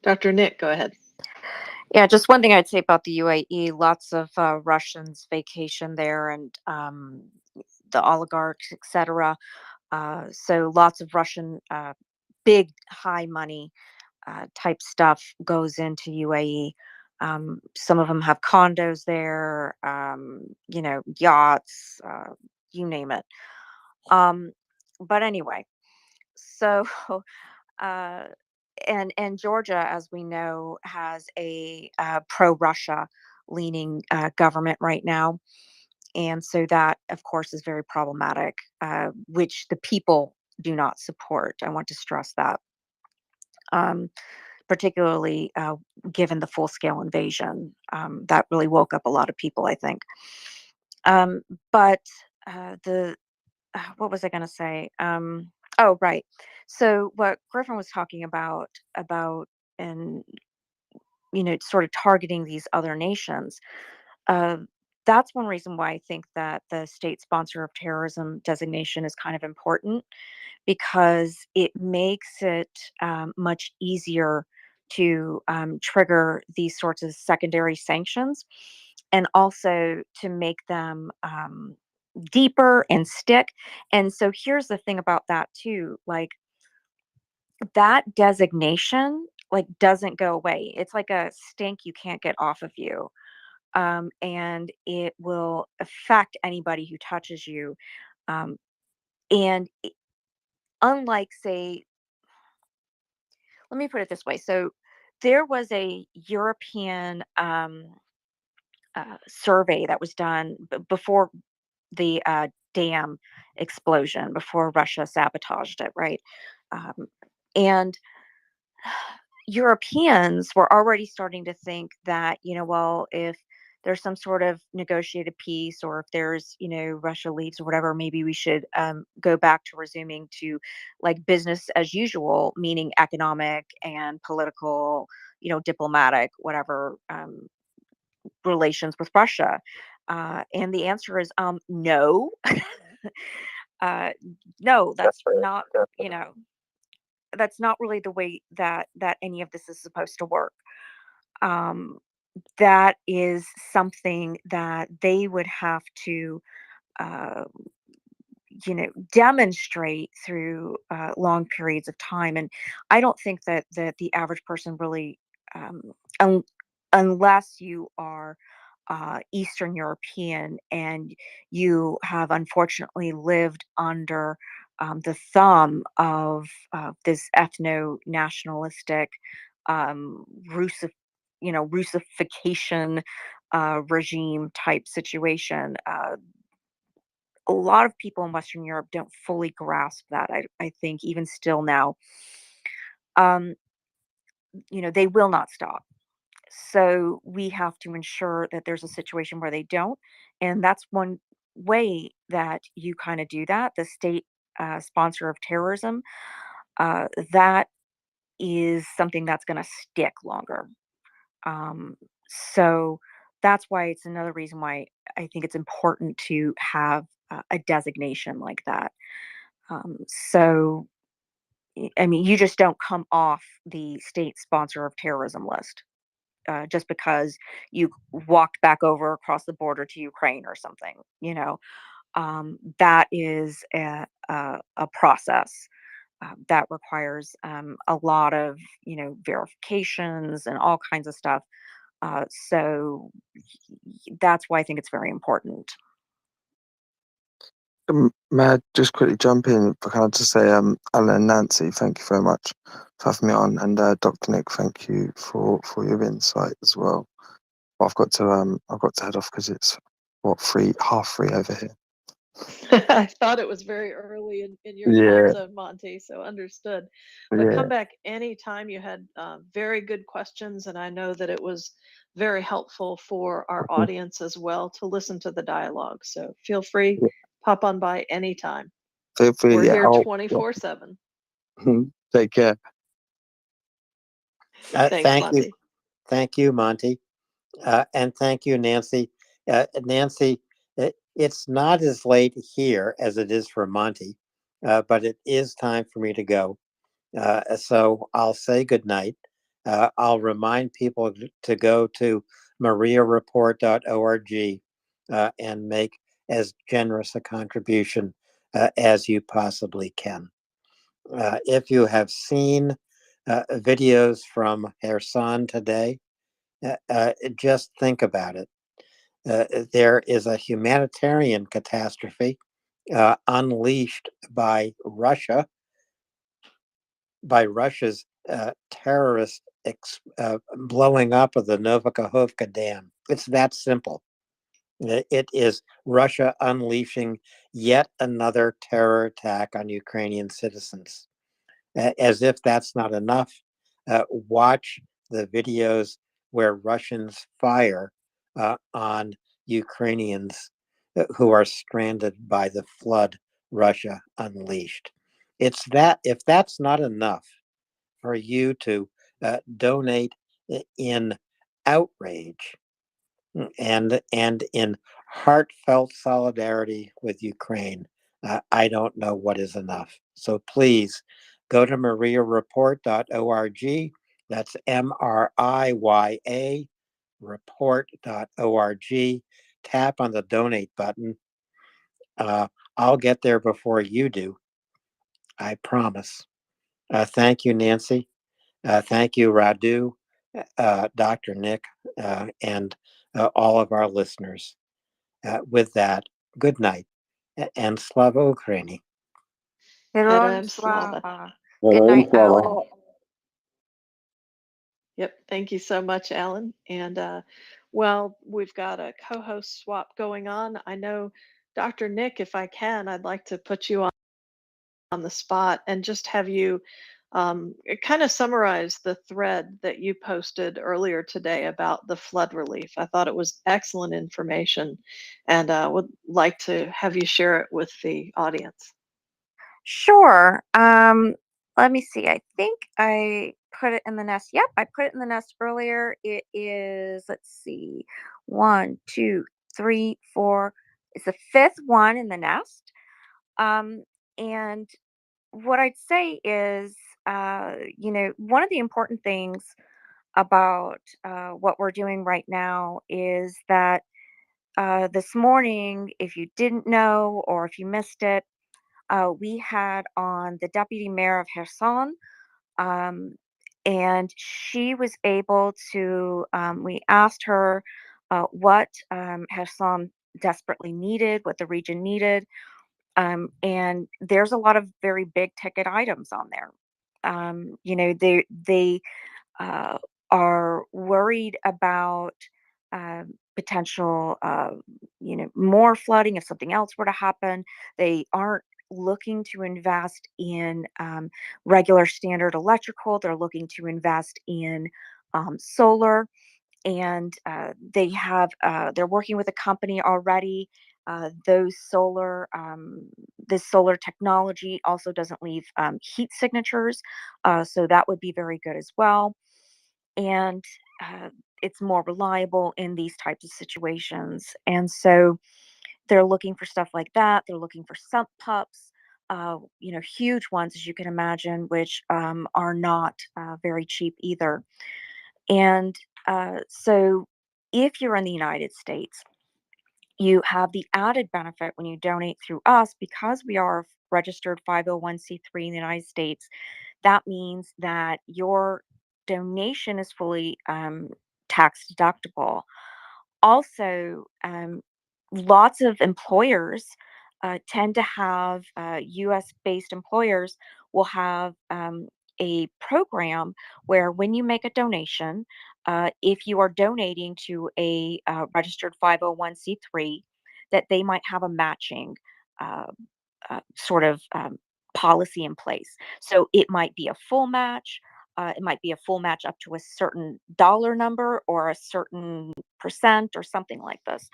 Dr. Nick, go ahead. Yeah, just one thing I'd say about the UAE, lots of Russians vacation there and the oligarchs, etc. So lots of Russian big high money type stuff goes into UAE. Some of them have condos there, yachts, you name it. But anyway, so uh, and Georgia, as we know, has a pro-Russia leaning government right now, and so that, of course, is very problematic, which the people do not support. I want to stress that. Um, Particularly given the full-scale invasion, that really woke up a lot of people, I think. But the what was I going to say? Oh, right. So what Griffin was talking about, and sort of targeting these other nations. Uh, that's one reason why I think that the state sponsor of terrorism designation is kind of important, because it makes it much easier to trigger these sorts of secondary sanctions, and also to make them deeper and stick. And so here's the thing about that too, like that designation like doesn't go away. It's like a stink you can't get off of you. And it will affect anybody who touches you. Um, and unlike, say, let me put it this way. So there was a European survey that was done before the dam explosion, before Russia sabotaged it, right? Um, and Europeans were already starting to think that, well, if there's some sort of negotiated peace, or if there's, Russia leaves or whatever, maybe we should go back to resuming to like business as usual, meaning economic and political, diplomatic, whatever relations with Russia. And the answer is no. uh, no, that's not really the way that any of this is supposed to work. Um, that is something that they would have to, uh, demonstrate through long periods of time. And I don't think that the average person really, um, un- unless you are Eastern European and you have unfortunately lived under the thumb of this ethno-nationalistic Russif- Russification regime type situation. A lot of people in Western Europe don't fully grasp that. I think even still now, um, they will not stop. So we have to ensure that there's a situation where they don't. And that's one way that you kind of do that. The state sponsor of terrorism, that is something that's going to stick longer. Um, so that's why it's another reason why I think it's important to have a designation like that. So, I mean, you just don't come off the state sponsor of terrorism list just because you walked back over across the border to Ukraine or something. That is a process that requires a lot of verifications and all kinds of stuff. So that's why I think it's very important. May I just quickly jump in? Can I just say, Alan and Nancy, thank you very much for having me on, and Dr. Nick, thank you for your insight as well. But I've got to head off because it's half three over here. I thought it was very early in your time Yeah, zone, Monty, so understood. But come yeah. back anytime. You had very good questions, and I know that it was very helpful for our Mhm. audience as well to listen to the dialogue. So feel free, Yeah. pop on by anytime. Feel free. We're Yeah. here 24/7. Take care. Thanks, Thank you. Monty. Thank you, Monty. And thank you, Nancy. Nancy, it's not as late here as it is for Monty, but it is time for me to go. So I'll say goodnight. I'll remind people to go to MriyaReport.org and make as generous a contribution as you possibly can. If you have seen videos from Kherson today, just think about it. There is a humanitarian catastrophe unleashed by Russia's terrorist blowing up of the Novakhovka Dam. It's that simple. It is Russia unleashing yet another terror attack on Ukrainian citizens. As if that's not enough, watch the videos where Russians fire on Ukrainians who are stranded by the flood Russia unleashed. It's that, if that's not enough for you to donate in outrage and in heartfelt solidarity with Ukraine, I don't know what is enough. So please go to MriyaReport.org. That's MRIYA report.org. Tap on the donate button. I'll get there before you do. I promise. Thank you, Nancy. Thank you, Radu, Dr. Nick, and all of our listeners. With that, good night and Slava Ukraini. Heroям Heroям slava. slava. Good night, Alan. Yep. Thank you so much, Alan. And well, we've got a co-host swap going on. I know, Dr. Nick, if I can, I'd like to put you on the spot and just have you kind of summarize the thread that you posted earlier today about the flood relief. I thought it was excellent information, and would like to have you share it with the audience. Sure. Let me see. I think I put it in the nest. Yep, I put it in the nest earlier. It is, let's see, 1, 2, 3, 4. It's the fifth one in the nest. And what I'd say is, one of the important things about what we're doing right now is that this morning, if you didn't know or if you missed it, we had on the deputy mayor of Kherson, um, and she was able to. We asked her what Kherson desperately needed, what the region needed, and there's a lot of very big ticket items on there. They uh, are worried about potential, more flooding if something else were to happen. They aren't looking to invest in regular standard electrical. They're looking to invest in solar. and they're working with a company already. Those solar This solar technology also doesn't leave heat signatures, so that would be very good as well. And it's more reliable in these types of situations. And so they're looking for stuff like that. They're looking for sump pups, huge ones, as you can imagine, which are not very cheap either. And so if you're in the United States, you have the added benefit when you donate through us, because we are a registered 501c3 in the United States. That means that your donation is fully tax deductible. Also, lots of employers tend to have US based employers will have a program where when you make a donation, if you are donating to a registered 501c3, that they might have a matching uh, sort of policy in place. So it might be a full match. It might be a full match up to a certain dollar number or a certain percent or something like this.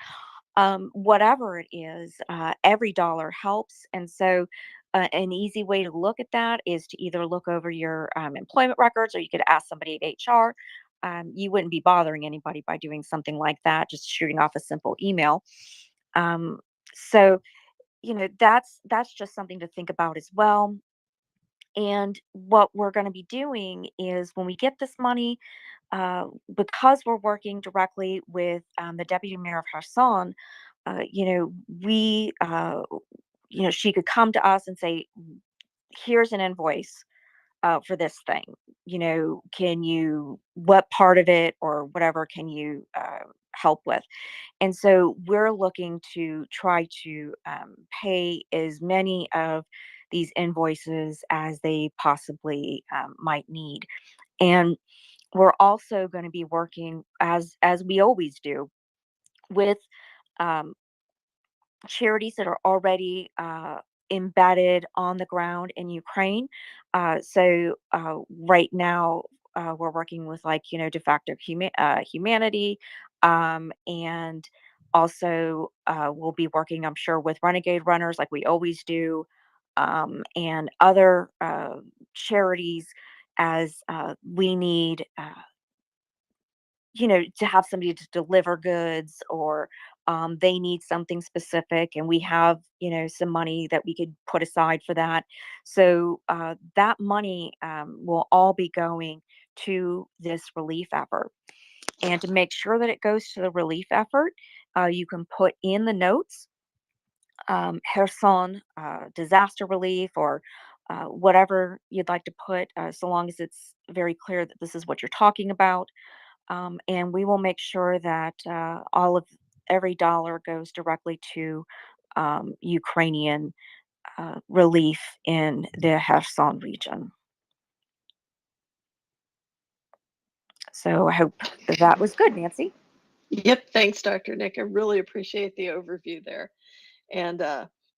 Whatever it is, every dollar helps. And so, an easy way to look at that is to either look over your employment records, or you could ask somebody at HR. You wouldn't be bothering anybody by doing something like that, just shooting off a simple email. So, that's just something to think about as well. And what we're going to be doing is when we get this money, because we're working directly with the deputy mayor of Kherson, we, she could come to us and say, here's an invoice for this thing. What part of it or whatever can you help with? And so we're looking to try to pay as many of these invoices as they possibly might need. And we're also going to be working, as we always do, with um, charities that are already embedded on the ground in Ukraine. Right now, we're working with, like, de facto humanity, and also we'll be working, I'm sure, with renegade runners like we always do, and other charities, as we need to have somebody to deliver goods, or they need something specific, and we have, some money that we could put aside for that. So that money will all be going to this relief effort. And to make sure that it goes to the relief effort, you can put in the notes Kherson disaster relief, or whatever you'd like to put, so long as it's very clear that this is what you're talking about. And we will make sure that every dollar goes directly to Ukrainian relief in the Kherson region. So I hope that was good, Nancy. Yep. Thanks, Dr. Nick. I really appreciate the overview there. And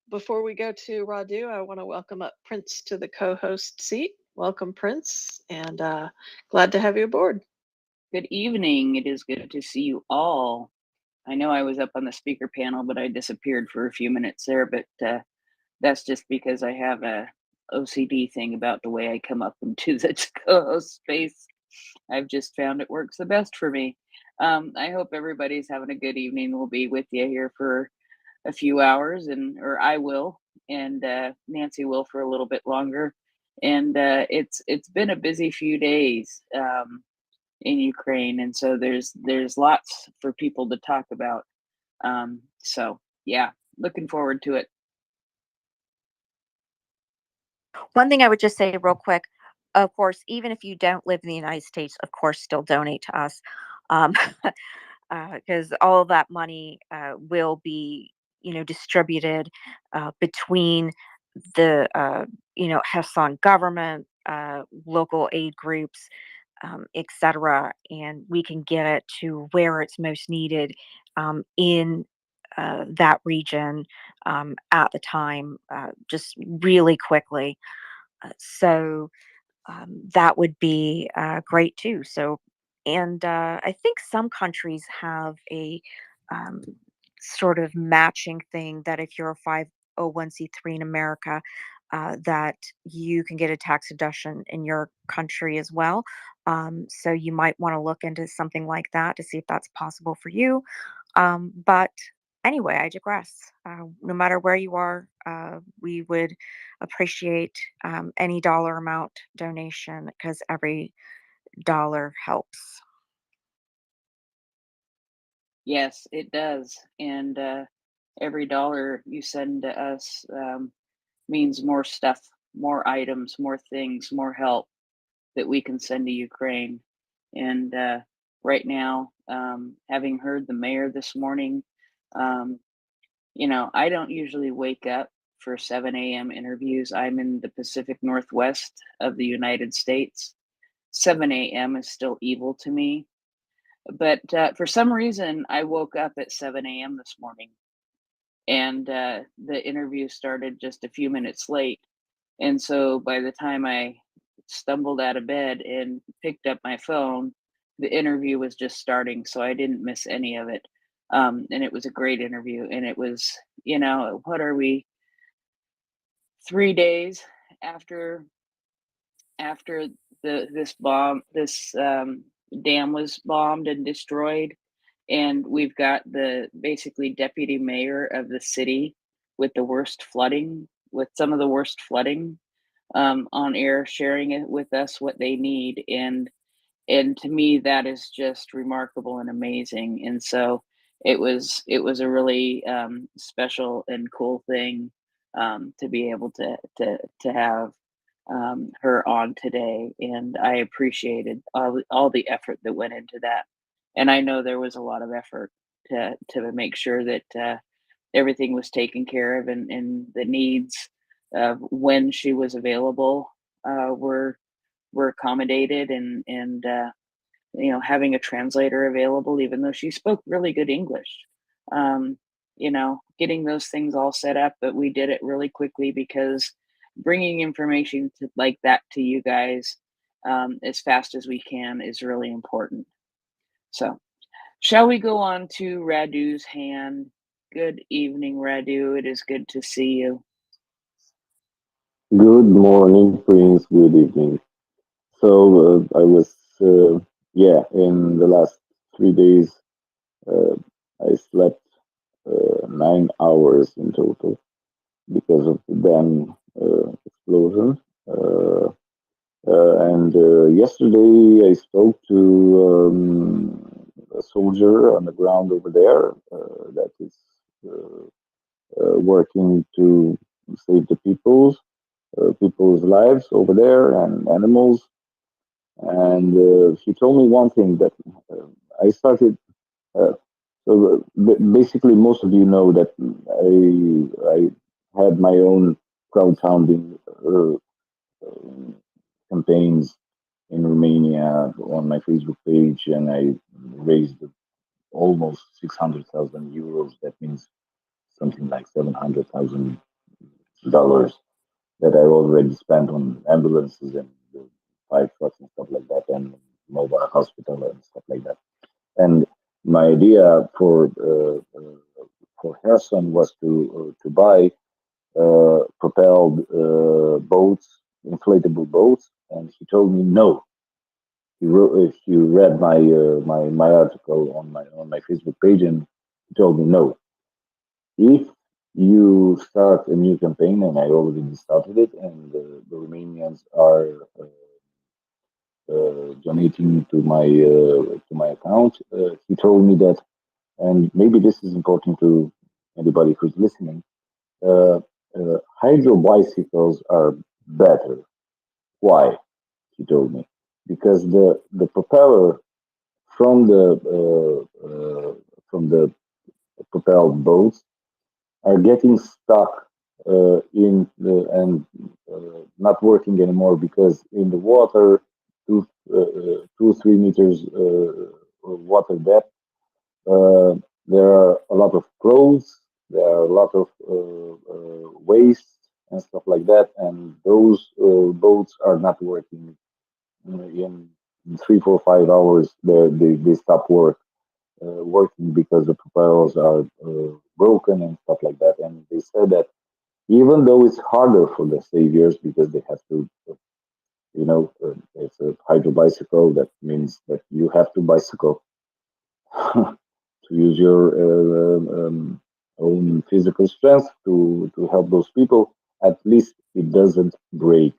before we go to Radu, I want to welcome up Prince to the co-host seat. Welcome, Prince, and glad to have you aboard. Good evening. It is good to see you all. I know I was up on the speaker panel, but I disappeared for a few minutes there. But that's just because I have a OCD thing about the way I come up into the co-host space. I've just found it works the best for me. I hope everybody's having a good evening. We'll be with you here for a few hours, or I will, and Nancy will for a little bit longer. And it's been a busy few days in Ukraine, and so there's lots for people to talk about. So yeah, looking forward to it. One thing I would just say real quick, of course, even if you don't live in the United States, of course, still donate to us, because all of that money will be, distributed between the, Kherson government, local aid groups, etc., and we can get it to where it's most needed in that region at the time, just really quickly. So that would be great too. So And I think some countries have a um, sort of matching thing that if you're a 501c3 in America, that you can get a tax deduction in your country as well. So you might want to look into something like that to see if that's possible for you. But anyway, I digress. No matter where you are, we would appreciate any dollar amount donation because every dollar helps. Yes, it does. And every dollar you send to us means more stuff, more items, more things, more help that we can send to Ukraine. And right now, having heard the mayor this morning, um, I don't usually wake up for 7 a.m. interviews. I'm in the Pacific Northwest of the United States. 7 a.m. is still evil to me. But for some reason, I woke up at 7 a.m. this morning, and the interview started just a few minutes late. And so by the time I stumbled out of bed and picked up my phone, the interview was just starting, so I didn't miss any of it. And it was a great interview. And it was, what are we, 3 days after this dam was bombed and destroyed, and we've got the basically deputy mayor of the city with some of the worst flooding, on air, sharing it with us what they need. And to me, that is just remarkable and amazing. And so it was a really special and cool thing, to be able to have her on today. And I appreciated all the effort that went into that. And I know there was a lot of effort to make sure that everything was taken care of, and the needs of when she was available were accommodated, and having a translator available, even though she spoke really good English. Getting those things all set up, but we did it really quickly because bringing information like that to you guys, as fast as we can, is really important. So, shall we go on to Radu's hand? Good evening, Radu. It is good to see you. Good morning, Prince. Good evening. So I was, yeah, in the last 3 days, uh, I slept 9 hours in total because of the dam explosion. And yesterday I spoke to a soldier on the ground over there that is working to save the people's lives over there and animals. And he told me one thing that I started. Uh, Basically, most of you know that I had my own crowdfunding campaigns in Romania on my Facebook page, and I raised almost 600,000 euros. That means something like $700,000 that I already spent on ambulances and fire trucks and stuff like that, and mobile hospital and stuff like that. And my idea for her son was to buy propelled boats, inflatable boats, and he told me no. He wrote, if you read my article on my Facebook page, and he told me no. If you start a new campaign, and I already started it, and the Romanians are donating to my account, he told me that, and maybe this is important to anybody who's listening. Hydro bicycles are better. Why? He told me, because the propeller from the propelled boats are getting stuck in the and not working anymore because in the water, 2-3 meters water depth, uh, there are a lot of clothes, there are a lot of waste and stuff like that, and those boats are not working in 3, 4, 5 hours, they stop working because the propellers are broken and stuff like that. And they said that even though it's harder for the saviors because they have to, it's a hydro bicycle. That means that you have to bicycle to use your own physical strength to help those people. At least it doesn't break.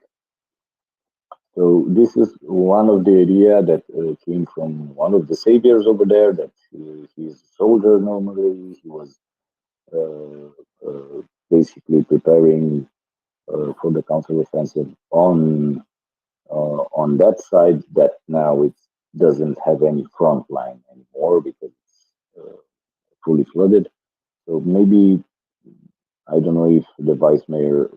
So this is one of the idea that came from one of the saviors over there. That he's a soldier normally. He was basically preparing for the counteroffensive on that side. That now it doesn't have any front line anymore because it's fully flooded. So maybe I don't know if the vice mayor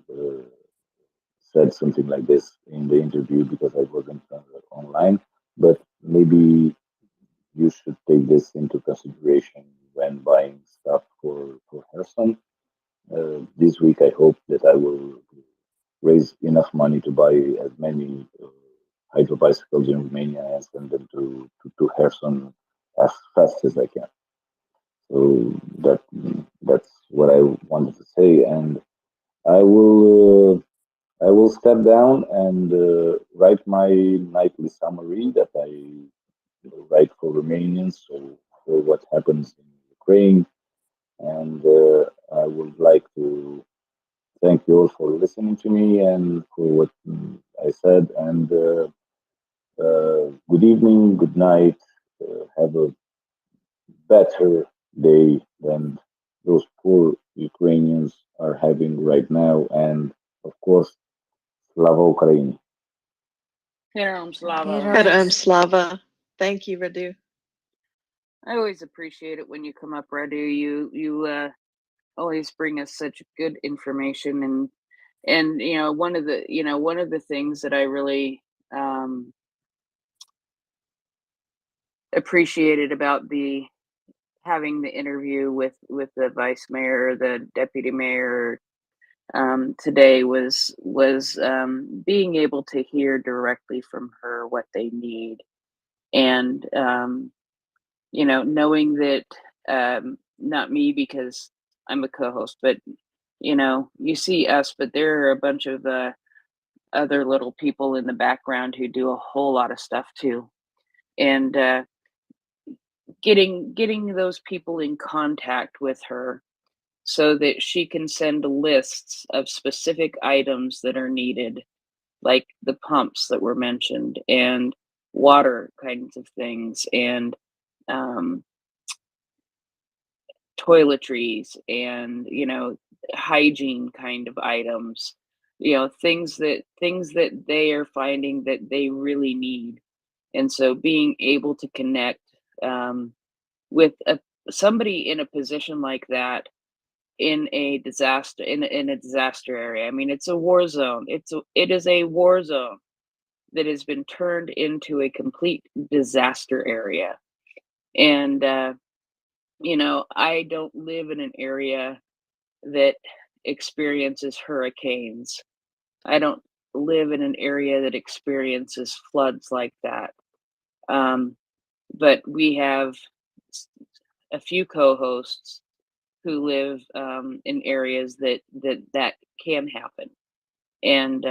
said something like this in the interview because I wasn't online, but maybe you should take this into consideration when buying stuff for Harrison. This week, I hope that I will raise enough money to buy as many hydro bicycles in Romania and send them to Harrison as fast as I can. So that's what I wanted to say, and I will. I will step down and write my nightly summary that I write for Romanians, so for what happens in Ukraine. And I would like to thank you all for listening to me and for what I said. And good evening, good night. Have a better day than those poor Ukrainians are having right now. And of course, Slava Ukraini. Heroam Slava. Heroam Slava. Thank you, Radu. I always appreciate it when you come up, Radu. You always bring us such good information, and one of the things that I really appreciated about having the interview with the vice mayor, the deputy mayor today was being able to hear directly from her what they need, and knowing that not me because I'm a co-host, but you see us, but there are a bunch of other little people in the background who do a whole lot of stuff too, and getting those people in contact with her so that she can send lists of specific items that are needed, like the pumps that were mentioned and water kinds of things, and toiletries, and hygiene kind of items, things that they are finding that they really need. And so being able to connect with somebody in a position like that in a disaster, in a disaster area. I mean, it's a war zone. It is a war zone that has been turned into a complete disaster area. And I don't live in an area that experiences hurricanes. I don't live in an area that experiences floods like that. But we have a few co-hosts who live in areas that can happen, and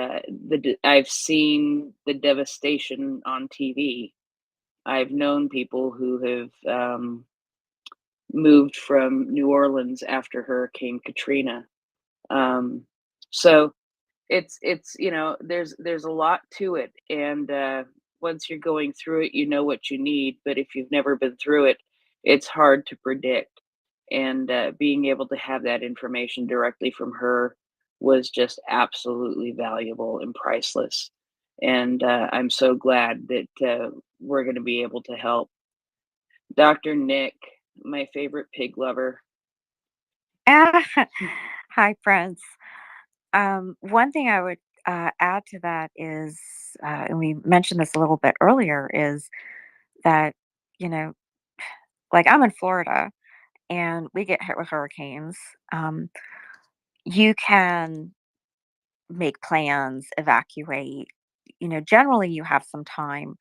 I've seen the devastation on TV. I've known people who have moved from New Orleans after Hurricane Katrina. So it's there's a lot to it, and once you're going through it, you know what you need. But if you've never been through it, it's hard to predict. And being able to have that information directly from her was just absolutely valuable and priceless. And I'm so glad that we're going to be able to help. Dr. Nick, my favorite pig lover. Hi, friends. One thing I would add to that is, and we mentioned this a little bit earlier, is that, you know, like I'm in Florida and we get hit with hurricanes. You can make plans, evacuate. Generally you have some time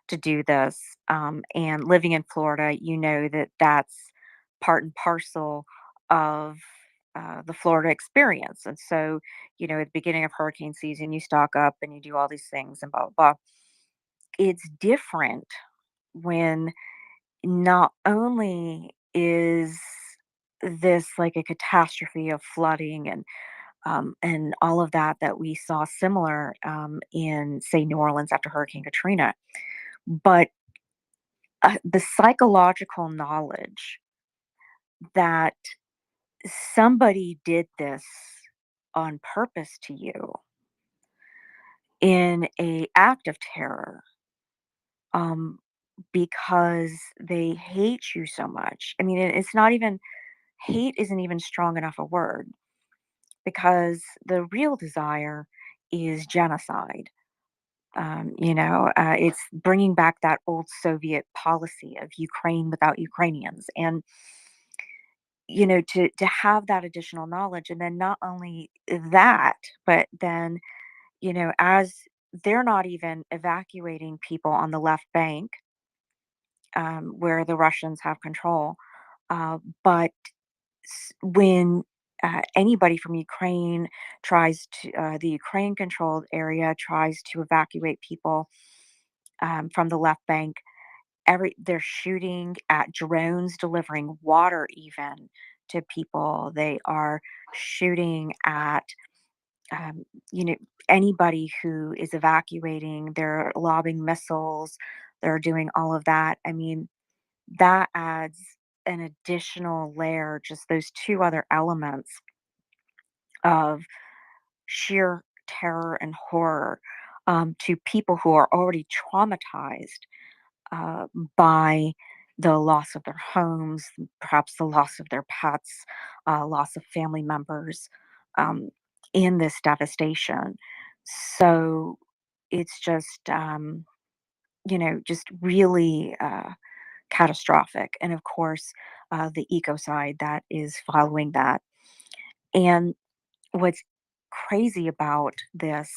to do this. And living in Florida, you know that that's part and parcel of the Florida experience. And so, at the beginning of hurricane season, you stock up and you do all these things and blah, blah, blah. It's different when not only is this like a catastrophe of flooding and all of that we saw similar in, say, New Orleans after Hurricane Katrina, but the psychological knowledge that somebody did this on purpose to you in a act of terror, um, because they hate you so much. I mean, it's not even hate isn't even strong enough a word, because the real desire is genocide. It's bringing back that old Soviet policy of Ukraine without Ukrainians, and to have that additional knowledge, and then not only that, but then as they're not even evacuating people on the left bank, where the Russians have control, but when anybody from Ukraine tries to, the Ukraine controlled area tries to evacuate people from the left bank, they're shooting at drones delivering water even to people. They are shooting at um, you know anybody who is evacuating. They're lobbing missiles. They're doing all of that. I mean, that adds an additional layer, just those two other elements of sheer terror and horror, to people who are already traumatized uh, by the loss of their homes, perhaps the loss of their pets, loss of family members, um, in this devastation. So it's just really catastrophic. And of course, the ecocide that is following that. And what's crazy about this,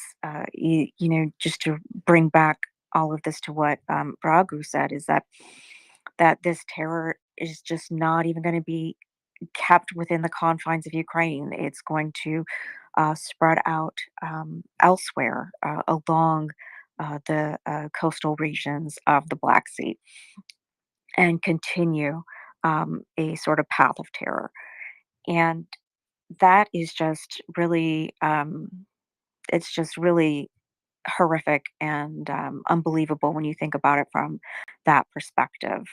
just to bring back all of this to what Ragu said, is that this terror is just not even going to be kept within the confines of Ukraine. It's going to spread out elsewhere along the coastal regions of the Black Sea, and continue a sort of path of terror. And that is just really, it's just really horrific and unbelievable when you think about it from that perspective.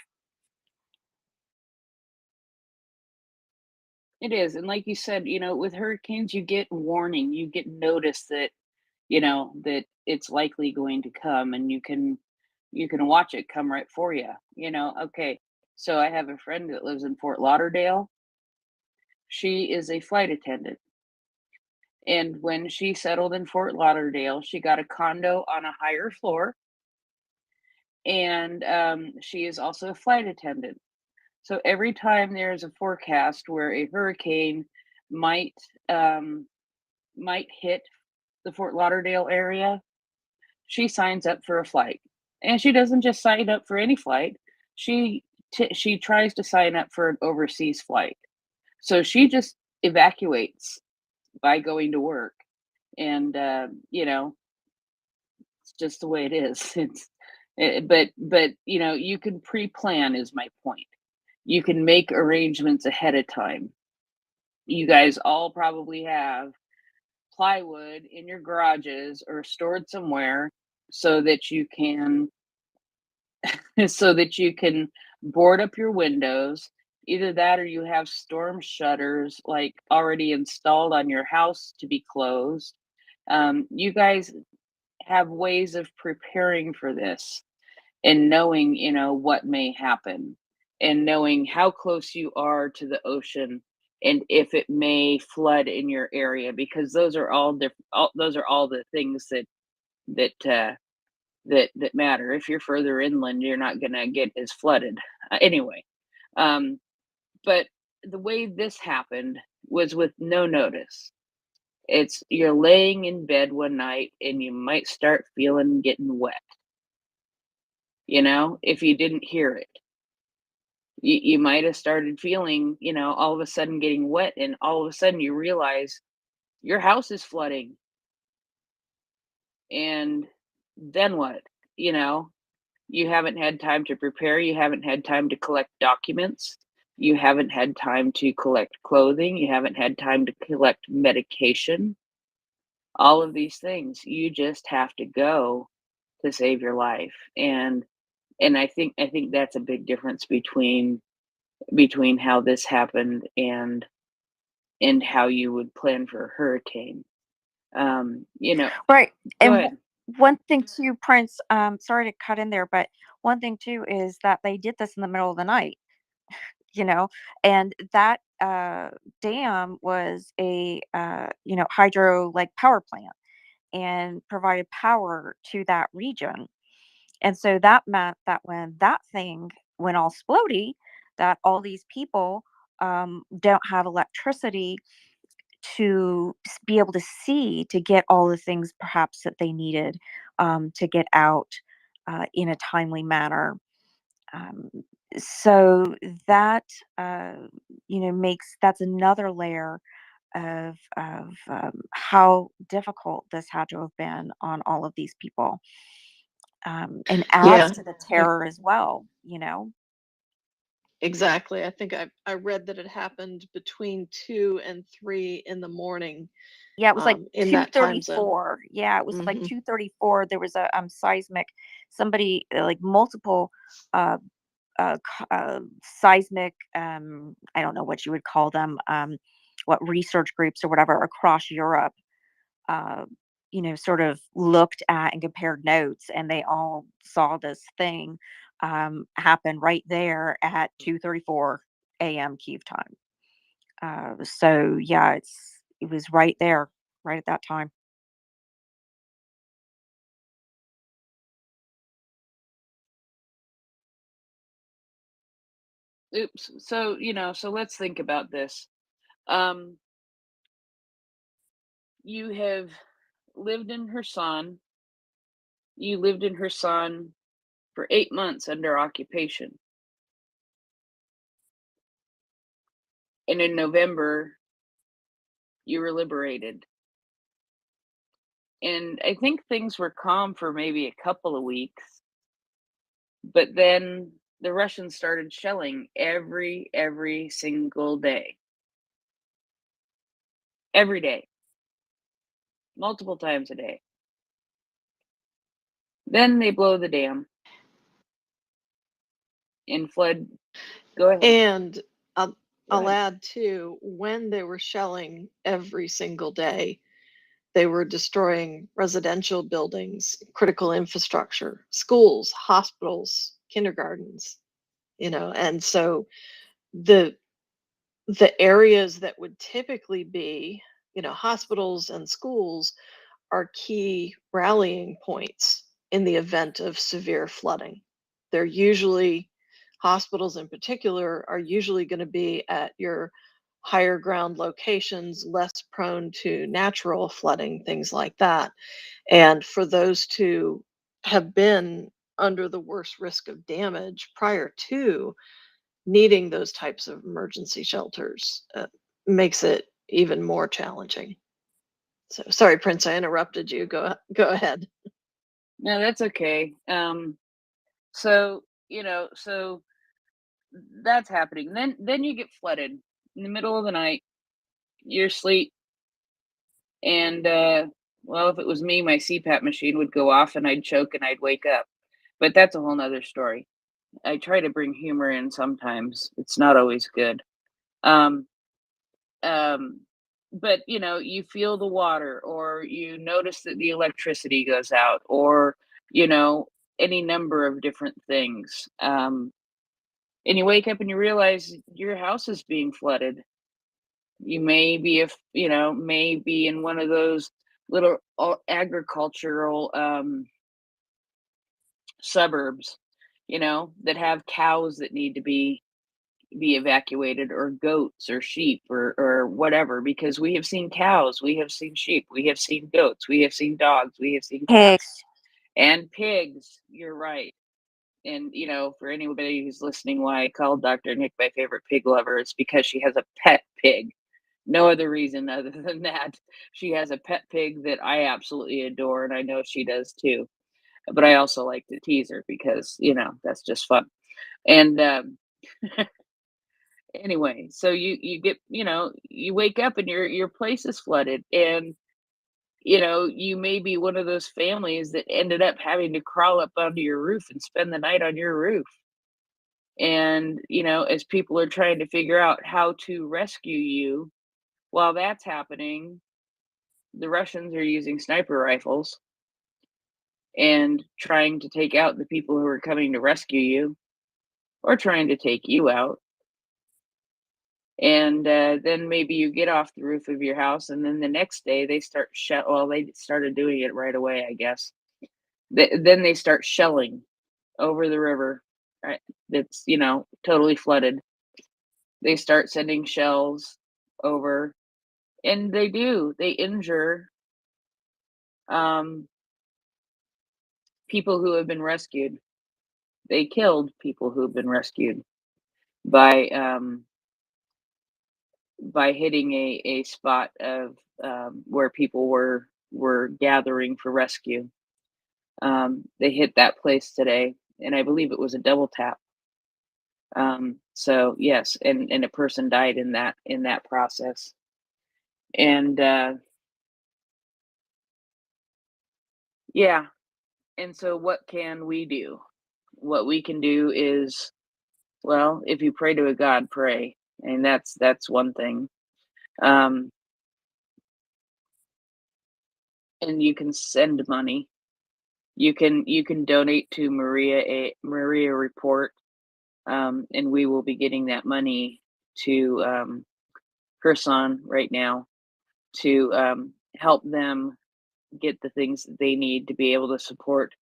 It is. And like you said, with hurricanes, you get warning, you get notice that it's likely going to come, and you can watch it come right for you. Okay. So I have a friend that lives in Fort Lauderdale. She is a flight attendant. And when she settled in Fort Lauderdale, she got a condo on a higher floor, and she is also a flight attendant. So every time there's a forecast where a hurricane might might hit the Fort Lauderdale area, she signs up for a flight. And she doesn't just sign up for any flight. She tries to sign up for an overseas flight. So she just evacuates by going to work. And it's just the way it is. But you can pre-plan, is my point. You can make arrangements ahead of time. You guys all probably have plywood in your garages or stored somewhere so that you can so that you can board up your windows. Either that, or you have storm shutters like already installed on your house to be closed. You guys have ways of preparing for this, and knowing what may happen, and knowing how close you are to the ocean, and if it may flood in your area, because those are all different. Those are all the things that that matter. If you're further inland, you're not going to get as flooded anyway. But the way this happened was with no notice. It's you're laying in bed one night and you might start feeling getting wet. if you didn't hear it. You might have started feeling, all of a sudden getting wet, and all of a sudden you realize your house is flooding. And then what? You haven't had time to prepare, you haven't had time to collect documents, you haven't had time to collect clothing, you haven't had time to collect medication, all of these things. You just have to go to save your life. And I think that's a big difference between how this happened and how you would plan for a hurricane. Right. Go And ahead. one thing too, Prince, sorry to cut in there, but one thing too is that they did this in the middle of the night, and that dam was a hydro like power plant and provided power to that region. And so that meant that when that thing went all splody, that all these people don't have electricity to be able to see, to get all the things perhaps that they needed to get out in a timely manner. Um, so that that's another layer of how difficult this had to have been on all of these people, and adds Yeah, to the I- terror as well. exactly. I think I read that it happened between 2 and 3 in the morning, Yeah, it was like in that time zone. 2:34. Yeah, it was like Hmm. 2:34. There was a seismic, somebody like multiple uh seismic, I don't know what you would call them, what research groups or whatever across Europe, uh, sort of looked at and compared notes, and they all saw this thing happen right there at 2:34 a.m. Kiev time. So yeah, it was right there, right at that time. Oops. So let's think about this. Um, you have lived in Kherson. You lived in Kherson for 8 months under occupation. And in November, you were liberated. And I think things were calm for maybe a couple of weeks, but then the Russians started shelling every single day. Every day. Multiple times a day. Then they blow the dam and flood. Go ahead. And I'll, Go I'll ahead. add too, when they were shelling every single day, they were destroying residential buildings, critical infrastructure, schools, hospitals, kindergartens, and so the areas that would typically be, hospitals and schools are key rallying points in the event of severe flooding. They're usually, hospitals in particular, are usually going to be at your higher ground locations, less prone to natural flooding, things like that. And for those to have been under the worst risk of damage prior to needing those types of emergency shelters makes it even more challenging. So sorry, Prince, I interrupted you. Go ahead. No, that's okay. So so that's happening. Then you get flooded in the middle of the night. You're asleep, and well, if it was me, my CPAP machine would go off, and I'd choke, and I'd wake up. But that's a whole nother story. I try to bring humor in sometimes. It's not always good. Um, um, but you feel the water, or you notice that the electricity goes out, or you know, any number of different things. And you wake up and you realize your house is being flooded. You may be if may be in one of those little agricultural suburbs, that have cows that need to be evacuated, or goats or sheep, or whatever, because we have seen cows, we have seen sheep, we have seen goats, we have seen dogs, we have seen cats Pigs. and pigs. You're right. And for anybody who's listening, why I called Dr. Nick my favorite pig lover, it's because she has a pet pig. No other reason other than that. She has a pet pig that I absolutely adore, and I know she does too. But I also like to tease her because, that's just fun. And anyway, so you get, you wake up and your place is flooded, and you may be one of those families that ended up having to crawl up onto your roof and spend the night on your roof. And, as people are trying to figure out how to rescue you while that's happening, the Russians are using sniper rifles and trying to take out the people who are coming to rescue you or trying to take you out. And then maybe you get off the roof of your house, and then the next day they start they started doing it right away, I guess. Then they start shelling over the river, right? That's totally flooded. They start sending shells over, and they injure people who have been rescued. They killed people who have been rescued by hitting a spot of where people were gathering for rescue. They hit that place today, and I believe it was a double tap. So yes, and a person died in that process. And yeah, and so what can we do? What we can do is, well, if you pray to a God, pray, and that's one thing. And you can send money. You can donate to MriyaReport, and we will be getting that money to Kherson right now to help them get the things that they need to be able to support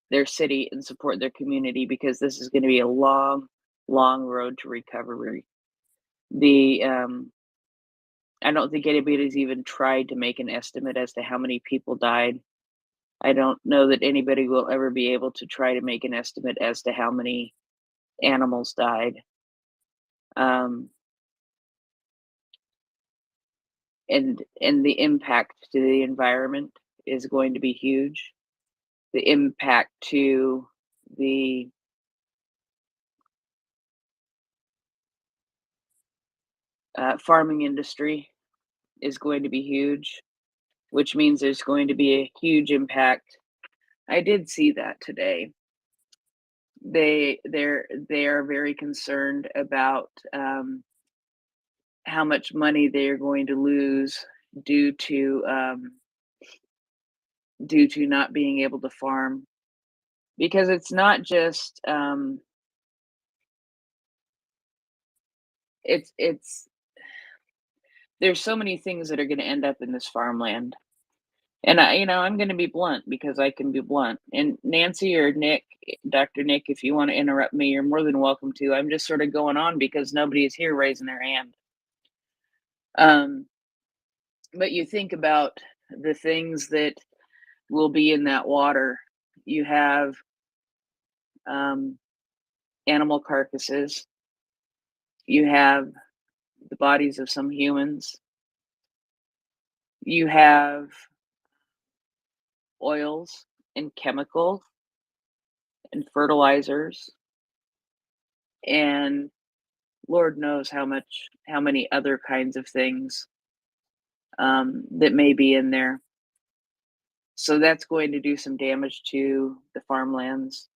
their city and support their community, because this is going to be a long, long road to recovery. I don't think anybody's even tried to make an estimate as to how many people died. I don't know that anybody will ever be able to try to make an estimate as to how many animals died. And the impact to the environment is going to be huge. The impact to the farming industry is going to be huge, which means there's going to be a huge impact. I did see that today. They are very concerned about how much money they are going to lose due to not being able to farm, because it's not just it's there's so many things that are going to end up in this farmland. And I'm going to be blunt because I can be blunt. And Nancy or Nick, Dr. Nick, if you want to interrupt me, you're more than welcome to. I'm just sort of going on because nobody is here raising their hand. But you think about the things that will be in that water. You have animal carcasses. You have the bodies of some humans. You have oils and chemicals and fertilizers, and Lord knows how many other kinds of things that may be in there. So that's going to do some damage to the farmlands.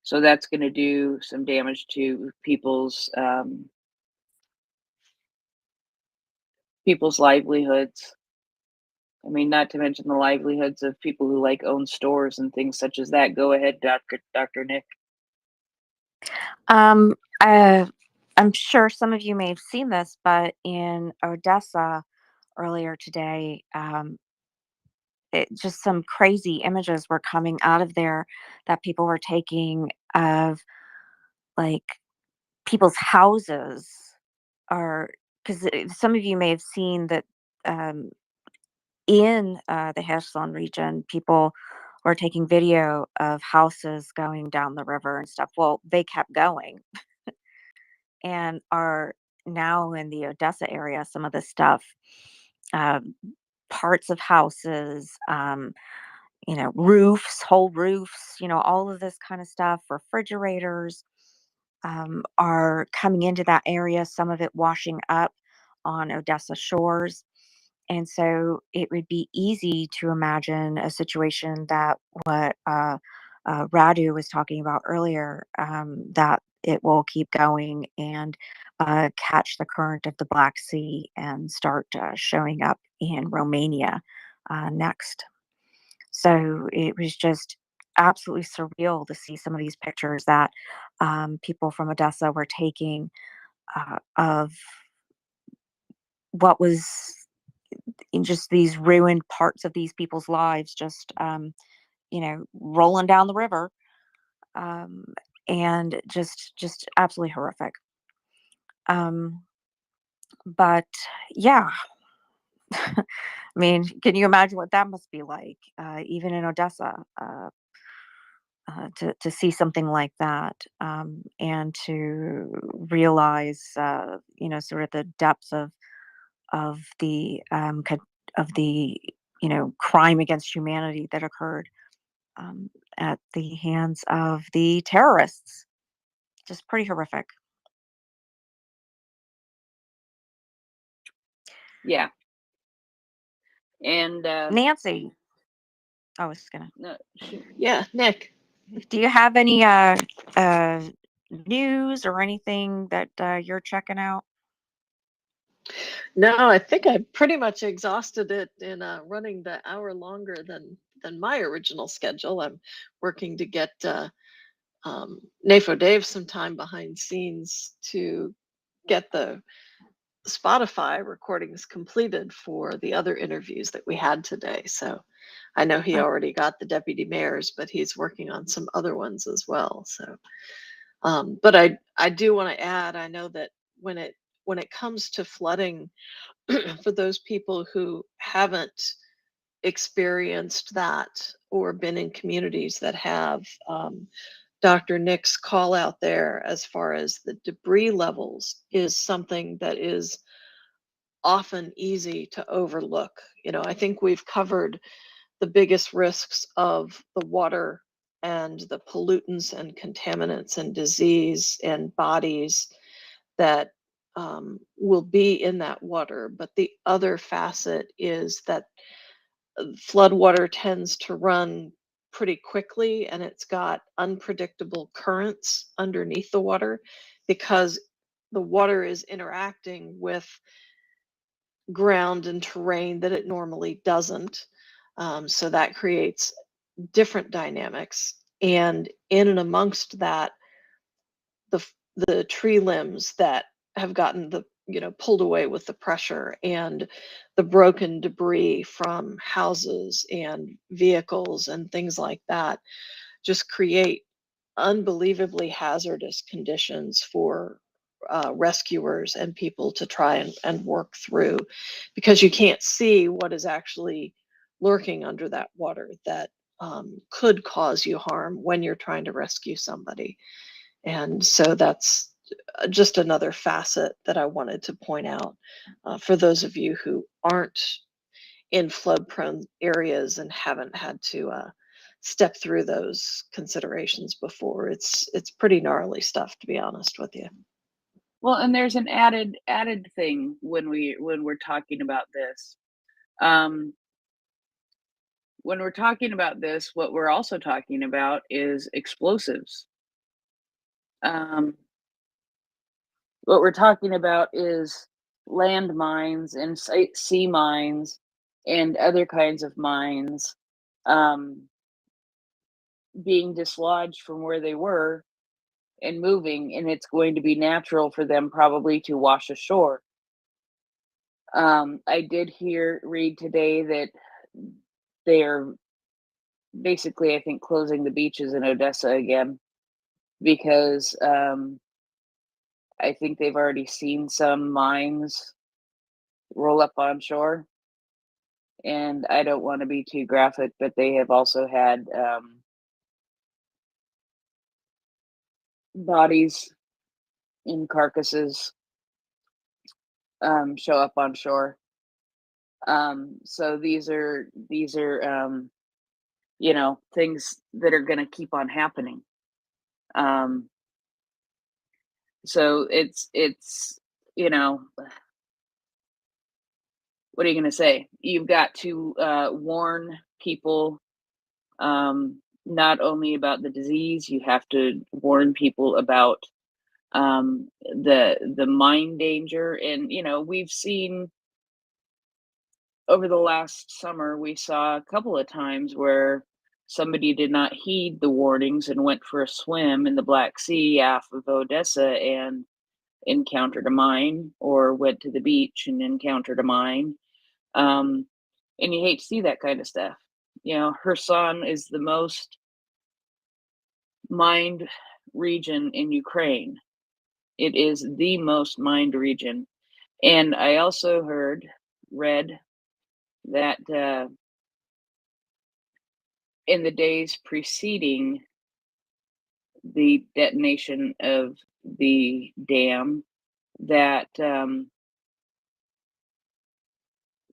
So that's going to do some damage to people's livelihoods. I mean, not to mention the livelihoods of people who own stores and things such as that. Go ahead, Dr. Nick. I'm sure some of you may have seen this, but in Odessa earlier today, just some crazy images were coming out of there that people were taking of people's houses, are because some of you may have seen that in the Kherson region, people were taking video of houses going down the river and stuff. Well, they kept going and are now in the Odessa area. Some of the stuff, um, parts of houses, roofs, whole roofs, all of this kind of stuff, refrigerators, are coming into that area, some of it washing up on Odessa shores. And so it would be easy to imagine a situation that what Radu was talking about earlier, that it will keep going and catch the current of the Black Sea and start showing up in Romania next. So it was just absolutely surreal to see some of these pictures that people from Odessa were taking of what was in just these ruined parts of these people's lives, just rolling down the river, um, and just absolutely horrific. Um, but yeah, I mean, can you imagine what that must be like, even in Odessa? To see something like that, and to realize, sort of the depths of the of the crime against humanity that occurred at the hands of the terrorists. Just pretty horrific. Yeah. And Nancy, I was gonna. no, Yeah, Nick. Do you have any news or anything that you're checking out? No, I think I pretty much exhausted it in running the hour longer than my original schedule. I'm working to get NAFO Dave some time behind scenes to get the Spotify recordings completed for the other interviews that we had today. So I know he already got the deputy mayors, but he's working on some other ones as well. So, but I do want to add, I know that when it comes to flooding, for those people who haven't experienced that or been in communities that have, Dr. Nick's call out there as far as the debris levels is something that is often easy to overlook. I think we've covered the biggest risks of the water and the pollutants and contaminants and disease and bodies that will be in that water. But the other facet is that floodwater tends to run pretty quickly and it's got unpredictable currents underneath the water because the water is interacting with ground and terrain that it normally doesn't. So that creates different dynamics. And in and amongst that, the tree limbs that have gotten pulled away with the pressure and the broken debris from houses and vehicles and things like that just create unbelievably hazardous conditions for rescuers and people to try and work through because you can't see what is actually lurking under that water that could cause you harm when you're trying to rescue somebody. And so that's just another facet that I wanted to point out for those of you who aren't in flood prone areas and haven't had to step through those considerations before. It's pretty gnarly stuff, to be honest with you. well, and there's an added thing when we're talking about this. When we're talking about this, what we're also talking about is explosives. What we're talking about is land mines and sea mines and other kinds of mines being dislodged from where they were and moving, and it's going to be natural for them probably to wash ashore. I did read today that they are basically, I think, closing the beaches in Odessa again because I think they've already seen some mines roll up on shore, and I don't want to be too graphic, but they have also had bodies in carcasses show up on shore. So these are things that are going to keep on happening. So it's what are you going to say? You've got to warn people not only about the disease, you have to warn people about the mine danger. And we've seen over the last summer, we saw a couple of times where somebody did not heed the warnings and went for a swim in the Black Sea off of Odessa and encountered a mine, or went to the beach and encountered a mine. And you hate to see that kind of stuff. Kherson is the most mined region in Ukraine. It is the most mined region. And I also read that in the days preceding the detonation of the dam, that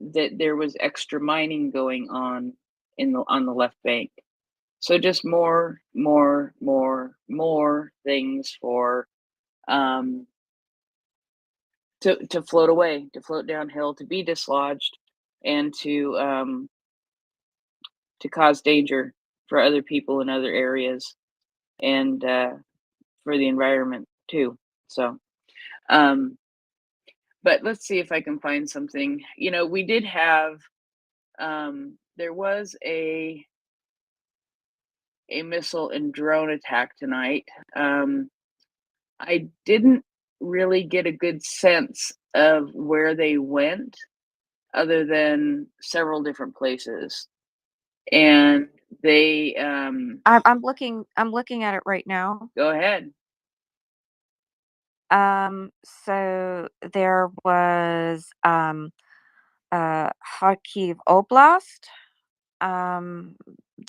that there was extra mining going on on the left bank. So just more things for to float away, to float downhill, to be dislodged, and to cause danger for other people in other areas, and for the environment too. So, but let's see if I can find something. We did have there was a missile and drone attack tonight. I didn't really get a good sense of where they went, other than several different places, and they I'm looking at it right now. Go ahead. So there was Kharkiv Oblast.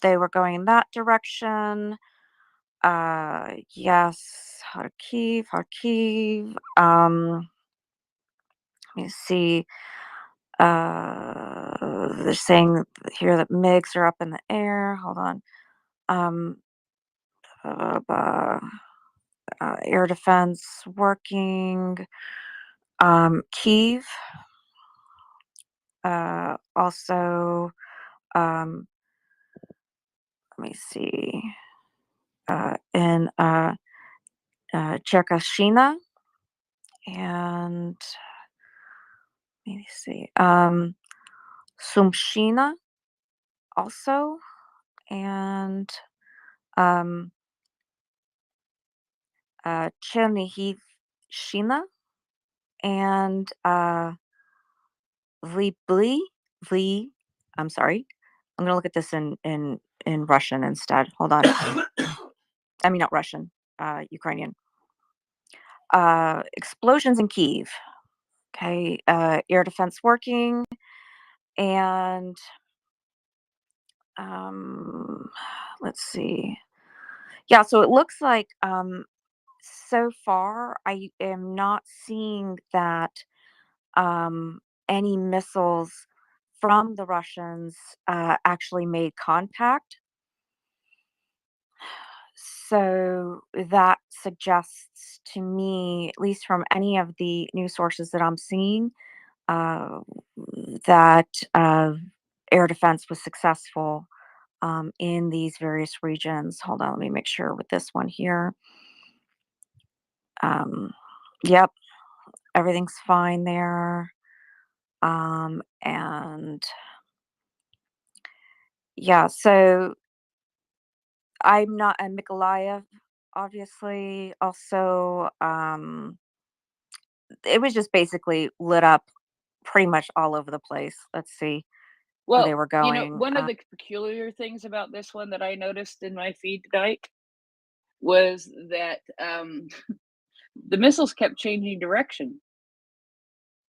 They were going in that direction. Yes, Kharkiv. Let me see. They're saying here that MiGs are up in the air. Hold on. Air defense working. Kyiv. Also, let me see. In Cherkashina, and let me see. Sumshina also, and Chernihivshina, and Vli. I'm sorry. I'm gonna look at this in Russian instead. Hold on. I mean, not Russian. Ukrainian. Explosions in Kyiv. Okay. Air defense working, and let's see. Yeah. So it looks like so far I am not seeing that any missiles from the Russians actually made contact. So that suggests to me, at least from any of the news sources that I'm seeing, that air defense was successful in these various regions. Hold on, let me make sure with this one here. Yep, everything's fine there. And yeah, so I'm not a Mykolaiv, obviously. Also, it was just basically lit up pretty much all over the place. Let's see where they Well, were going. one of the peculiar things about this one that I noticed in my feed tonight was that the missiles kept changing direction,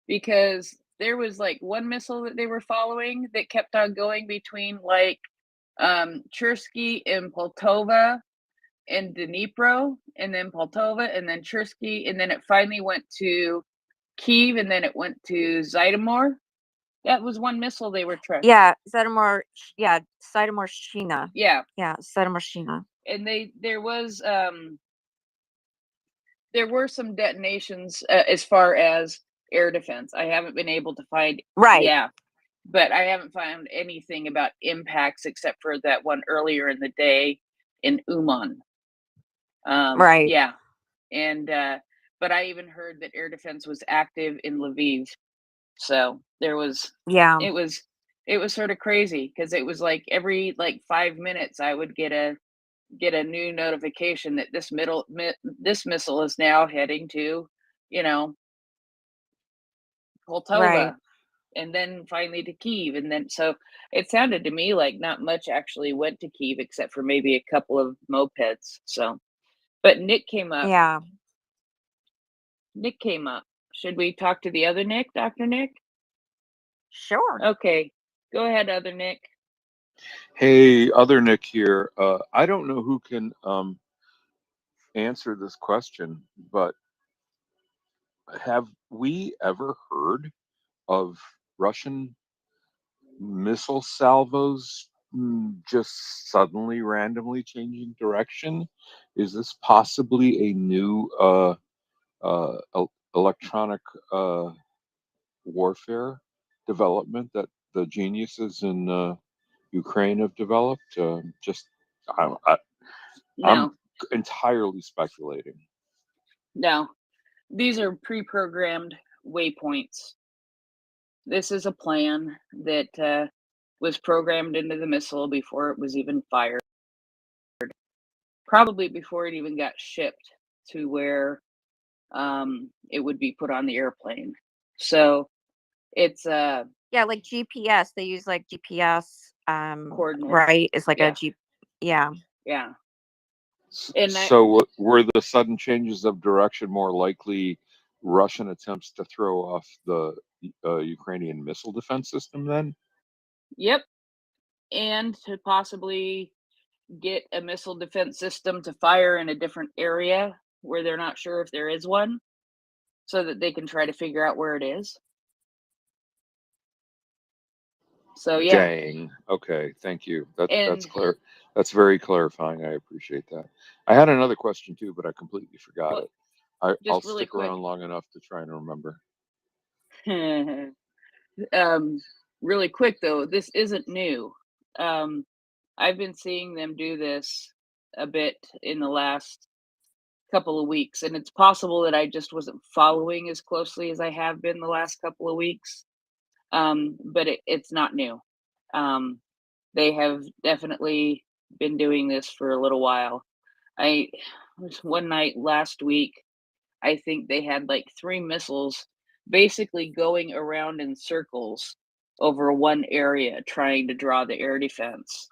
because there was like one missile that they were following that kept on going between like Chersky and Poltava and Dnipro, and then Poltava, and then Chersky, and then it finally went to Kyiv, and then it went to Zhytomyr. That was one missile they were tracking. Yeah, Zhytomyr. Yeah, Zhytomyr-Shina. Yeah, Yeah, Zhytomyr-Shina. and there were some detonations as far as air defense. I haven't been able to find. Right. Yeah, but I haven't found anything about impacts except for that one earlier in the day in Uman. Right. Yeah, and but I even heard that air defense was active in Lviv. So there was. Yeah. It was sort of crazy because it was like every like 5 minutes I would get a new notification that this missile is now heading to, Poltava, Right. and then finally to Kyiv, and then so it sounded to me like not much actually went to Kyiv except for maybe a couple of mopeds. So, but Nick came up. Yeah. Nick came up. Should we talk to the other Nick, Dr. Nick? Sure. Okay, go ahead, other Nick. Hey, other Nick here. I don't know who can answer this question, but have we ever heard of Russian missile salvos just suddenly randomly changing direction? Is this possibly a new electronic warfare development that the geniuses in Ukraine have developed? I'm No, entirely speculating. no, these are pre-programmed waypoints. This is a plan that was programmed into the missile before it was even fired, probably before it even got shipped to where it would be put on the airplane. So it's Yeah, like GPS. They use like GPS. coordinates. Right? It's like Yeah. a G. Yeah. Yeah. And So were the sudden changes of direction more likely Russian attempts to throw off the Ukrainian missile defense system then? Yep. And to possibly get a missile defense system to fire in a different area where they're not sure if there is one, so that they can try to figure out where it is. So yeah. Dang. Okay, thank you. That's And clear. That's very clarifying. I appreciate that. I had another question too, but I completely forgot it. I'll just really stick quick. around long enough to try and remember. Really quick though, this isn't new. I've been seeing them do this a bit in the last couple of weeks, and it's possible that I just wasn't following as closely as I have been the last couple of weeks. But it's not new. They have definitely been doing this for a little while. One night last week, I think they had like 3 missiles basically going around in circles over one area trying to draw the air defense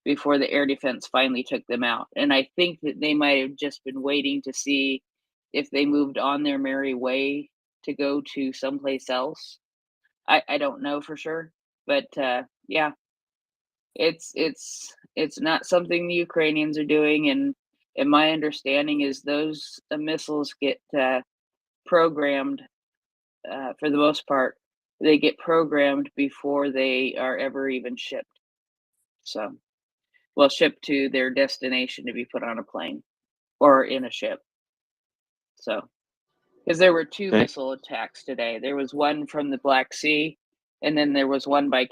before the air defense finally took them out. And I think that they might have just been waiting to see if they moved on their merry way to go to someplace else. I don't know for sure, but yeah, it's not something the Ukrainians are doing, and my understanding is those missiles get programmed for the most part. They get programmed before they are ever even shipped. So, well, shipped to their destination to be put on a plane or in a ship. So, because there were 2 missile attacks today. There was one from the Black Sea, and then there was one by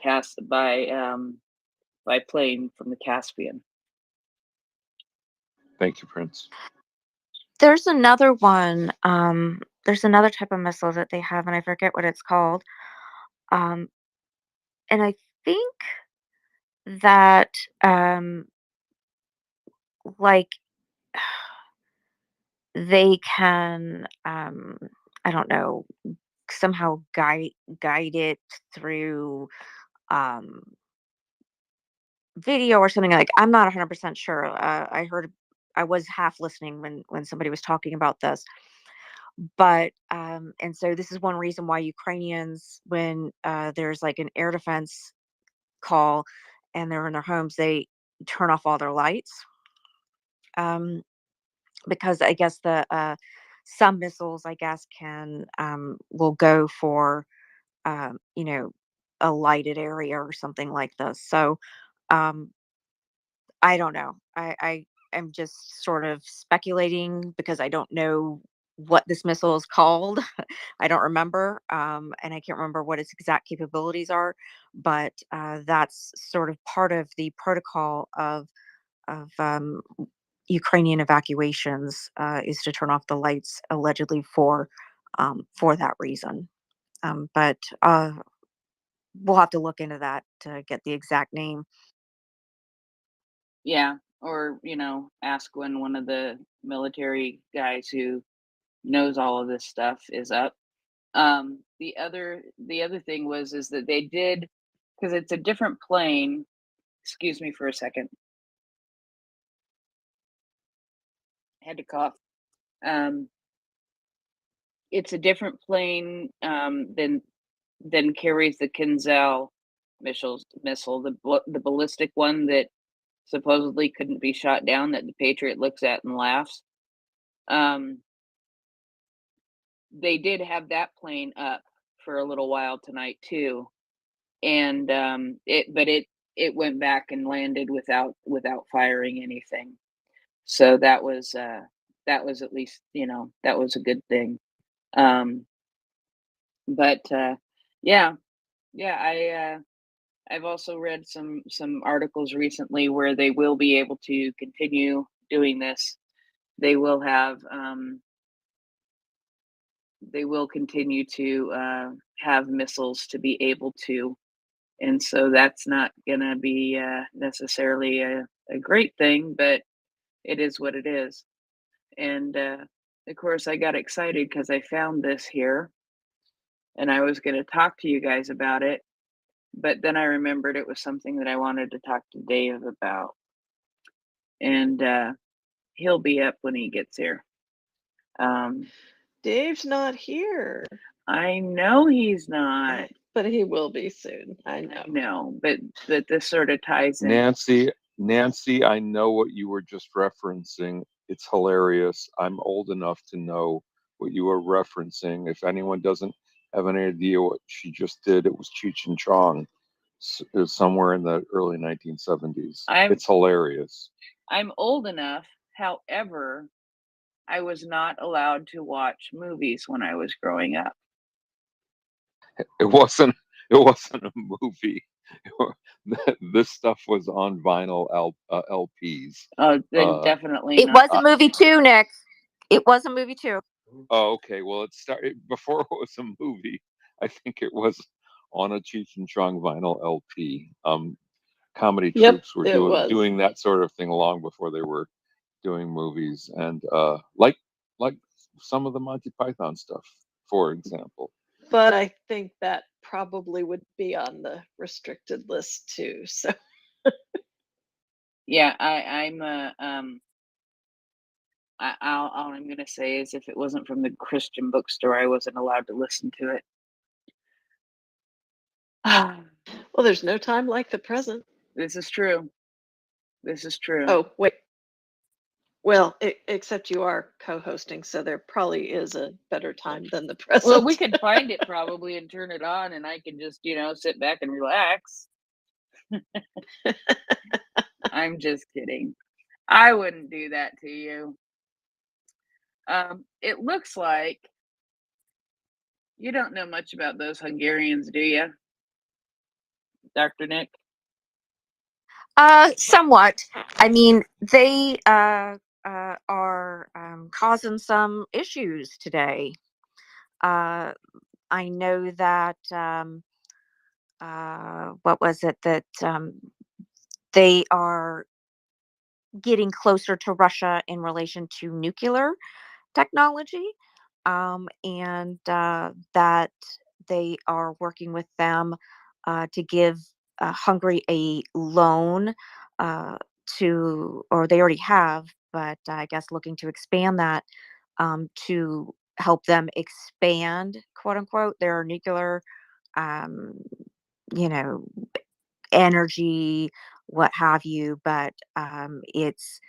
plane from the Caspian. Thank you, Prince. There's another one. There's another type of missile that they have, and I forget what it's called. And I think that like they can I don't know, somehow guide it through video or something. Like, I'm not 100% sure. I was half listening when somebody was talking about this, But and so this is one reason why Ukrainians, when there's like an air defense call and they're in their homes, they turn off all their lights, because I guess the some missiles, I guess, can will go for you know, a lighted area or something like this. So um, I don't know. I am just sort of speculating because I don't know what this missile is called. I don't remember, and I can't remember what its exact capabilities are. But that's sort of part of the protocol of Ukrainian evacuations, is to turn off the lights, allegedly for that reason. But we'll have to look into that to get the exact name. Yeah, or ask when one of the military guys who knows all of this stuff is up. The other thing is that they did, because it's a different plane. Excuse me for a second. Had to cough. It's a different plane than carries the Kinzel missile, the ballistic one that supposedly couldn't be shot down, that the Patriot looks at and laughs. They did have that plane up for a little while tonight too, and it went back and landed without firing anything. So that was at least, that was a good thing. But yeah, I've also read some articles recently where they will be able to continue doing this. They will continue to have missiles to be able to, and so that's not gonna be necessarily a great thing, but it is what it is. And of course, I got excited because I found this here, and I was going to talk to you guys about it, but then I remembered it was something that I wanted to talk to Dave about, and he'll be up when he gets here. Dave's not here. I know he's not, but he will be soon. I know. No, but this sort of ties in. Nancy, I know what you were just referencing. It's hilarious. I'm old enough to know what you were referencing. If anyone doesn't have any idea what she just did, it was Cheech and Chong. It was somewhere in the early 1970s. It's hilarious. I'm old enough, however, I was not allowed to watch movies when I was growing up. It wasn't a movie. This stuff was on vinyl LPs. Oh, then definitely It not. was a movie too, Nick. It was a movie too. Oh, okay. Well, it started before it was a movie. I think it was on a Cheech and Chong vinyl LP. Comedy troupes were doing that sort of thing long before they were doing movies, and like some of the Monty Python stuff, for example. But I think that probably would be on the restricted list too. So yeah, all I'm gonna say is if it wasn't from the Christian bookstore, I wasn't allowed to listen to it. Well, there's no time like the present. This is true. This is true. Oh, wait. Well, except you are co-hosting, so there probably is a better time than the present. Well, we could find it probably and turn it on, and I can just, sit back and relax. I'm just kidding. I wouldn't do that to you. It looks like you don't know much about those Hungarians, do you, Dr. Nick? Somewhat. I mean, they are causing some issues today. I know that what was it that they are getting closer to Russia in relation to nuclear technology, and that they are working with them to give Hungary a loan or they already have, but I guess looking to expand that to help them expand, quote unquote, their nuclear, um, you know, energy, what have you. But it's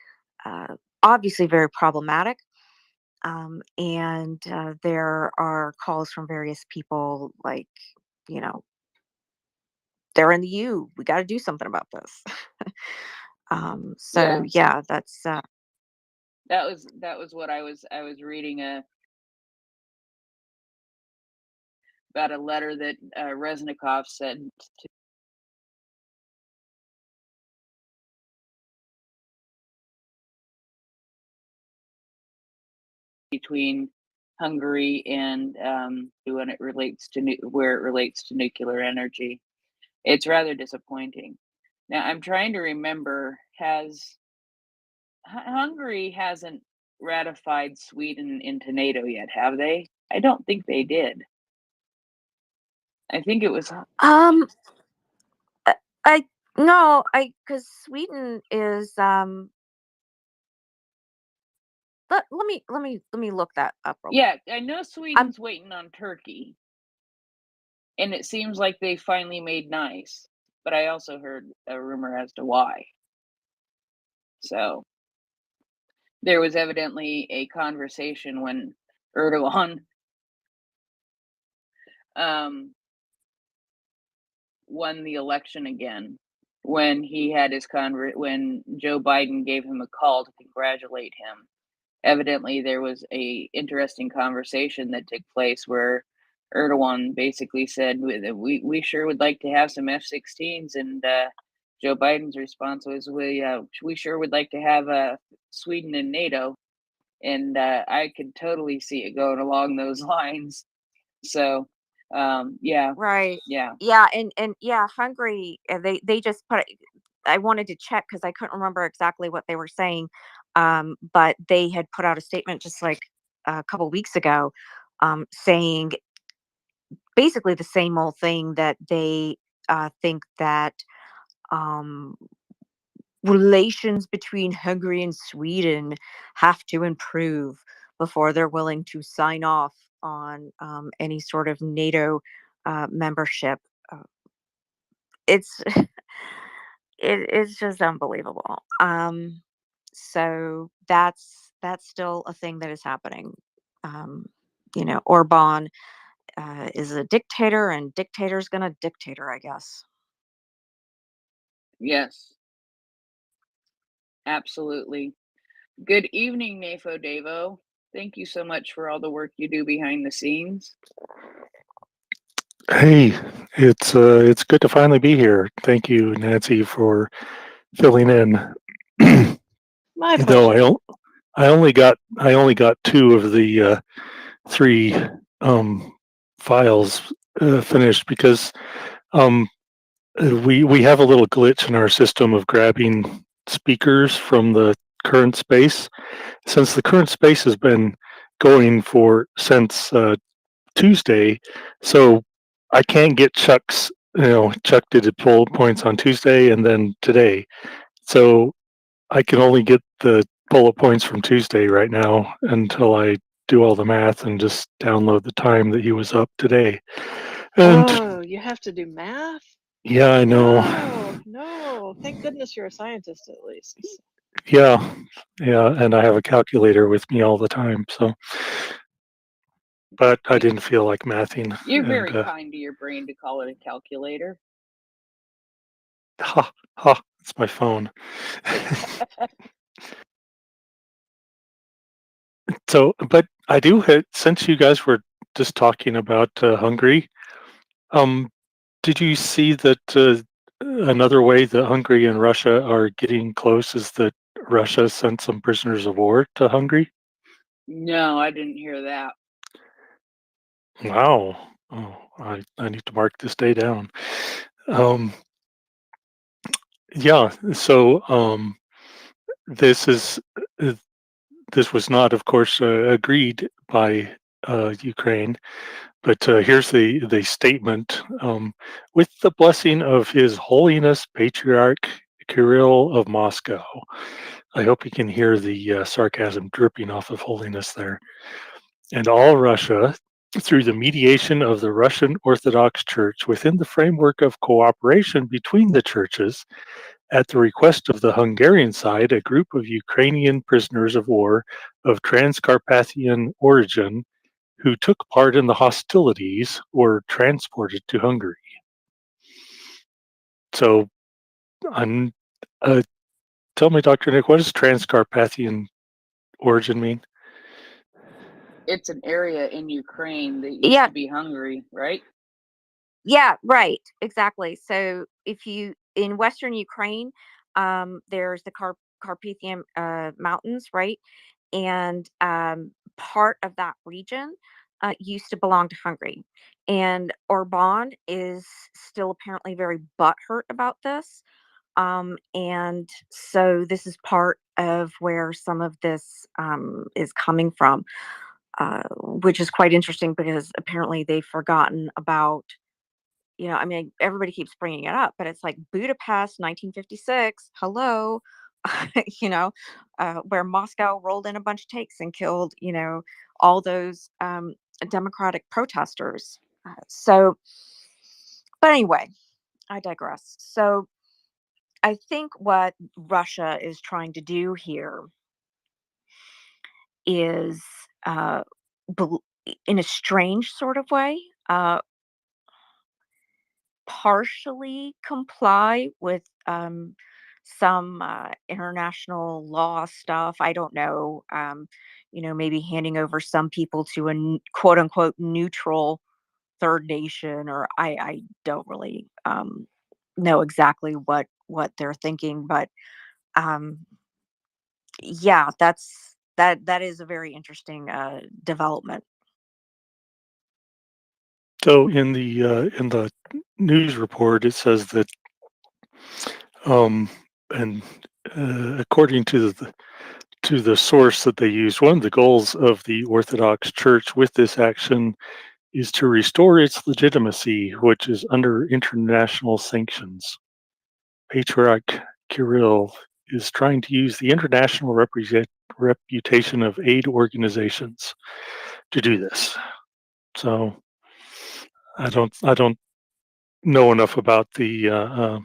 obviously very problematic. And there are calls from various people like, you know, they're in the U. We got to do something about this. So Yeah, yeah, that's that was what I was reading about a letter that Reznikov sent to between Hungary and when it relates to where it relates to nuclear energy. It's rather disappointing. Now I'm trying to remember, has Hungary hasn't ratified Sweden into NATO yet, have they? I don't think they did. I think it was um I no, I because Sweden is let me look that up real quick. yeah, I know Sweden's waiting on Turkey, and it seems like they finally made nice. But I also heard a rumor as to why. So there was evidently a conversation when Erdogan won the election again, when he had his when Joe Biden gave him a call to congratulate him. Evidently, there was a interesting conversation that took place where Erdogan basically said, "We sure would like to have some F-16s," and Joe Biden's response was, "We sure would like to have Sweden in NATO," and I could totally see it going along those lines. So, yeah, Right. yeah. Yeah, and yeah, Hungary, they just put it. I wanted to check because I couldn't remember exactly what they were saying. But they had put out a statement just like a couple weeks ago, saying basically the same old thing, that they think that um, relations between Hungary and Sweden have to improve before they're willing to sign off on any sort of NATO membership. Uh, it's it's just unbelievable. So that's still a thing that is happening. Um, Orban is a dictator, and dictator's gonna dictator, I guess. Yes, absolutely. Good evening, Nafo Davo. Thank you so much for all the work you do behind the scenes. Hey, it's good to finally be here. Thank you, Nancy, for filling in. My Though pleasure. I only got two of the three files finished because um, we have a little glitch in our system of grabbing speakers from the current space. Since the current space has been going for since Tuesday, so I can't get Chuck's. Chuck did the bullet points on Tuesday and then today, so I can only get the bullet points from Tuesday right now until I do all the math and just download the time that he was up today. And Oh, you have to do math? yeah, I know. No, no. Thank goodness you're a scientist at least. Yeah, and I have a calculator with me all the time, so. But I didn't feel like mathing, You're and very kind to your brain to call it a calculator. it's my phone. So, but I do hit, since you guys were just talking about Hungary, um, did you see that another way that Hungary and Russia are getting close is that Russia sent some prisoners of war to Hungary? No, I didn't hear that. Wow. Oh, I need to mark this day down. Yeah, so this is uh, this was not, of course, agreed by Ukraine, but here's the statement. With the blessing of His Holiness Patriarch Kirill of Moscow. I hope you can hear the sarcasm dripping off of Holiness there. and all Russia through the mediation of the Russian Orthodox Church within the framework of cooperation between the churches. At the request of the Hungarian side, a group of Ukrainian prisoners of war of Transcarpathian origin who took part in the hostilities were transported to Hungary. So, tell me, Dr. Nick, what does Transcarpathian origin mean? It's an area in Ukraine that used Yeah, to be Hungary, right? yeah, right, exactly. So if you in Western Ukraine, there's the Carpathian Mountains, right? And part of that region used to belong to Hungary. And Orban is still apparently very butthurt about this. And so this is part of where some of this is coming from, which is quite interesting because apparently they've forgotten about, I mean, everybody keeps bringing it up, but it's like Budapest, 1956. Hello, where Moscow rolled in a bunch of tanks and killed, all those democratic protesters. But anyway, I digress. So I think what Russia is trying to do here is, uh, in a strange sort of way, partially comply with some international law stuff. I don't know. Maybe handing over some people to a quote unquote neutral third nation, or I don't really know exactly what they're thinking, but um, yeah, that is a very interesting development. So in the news report, it says that, and according to the source that they used, one of the goals of the Orthodox Church with this action is to restore its legitimacy, which is under international sanctions. Patriarch Kirill is trying to use the international reputation of aid organizations to do this. So I don't know enough about the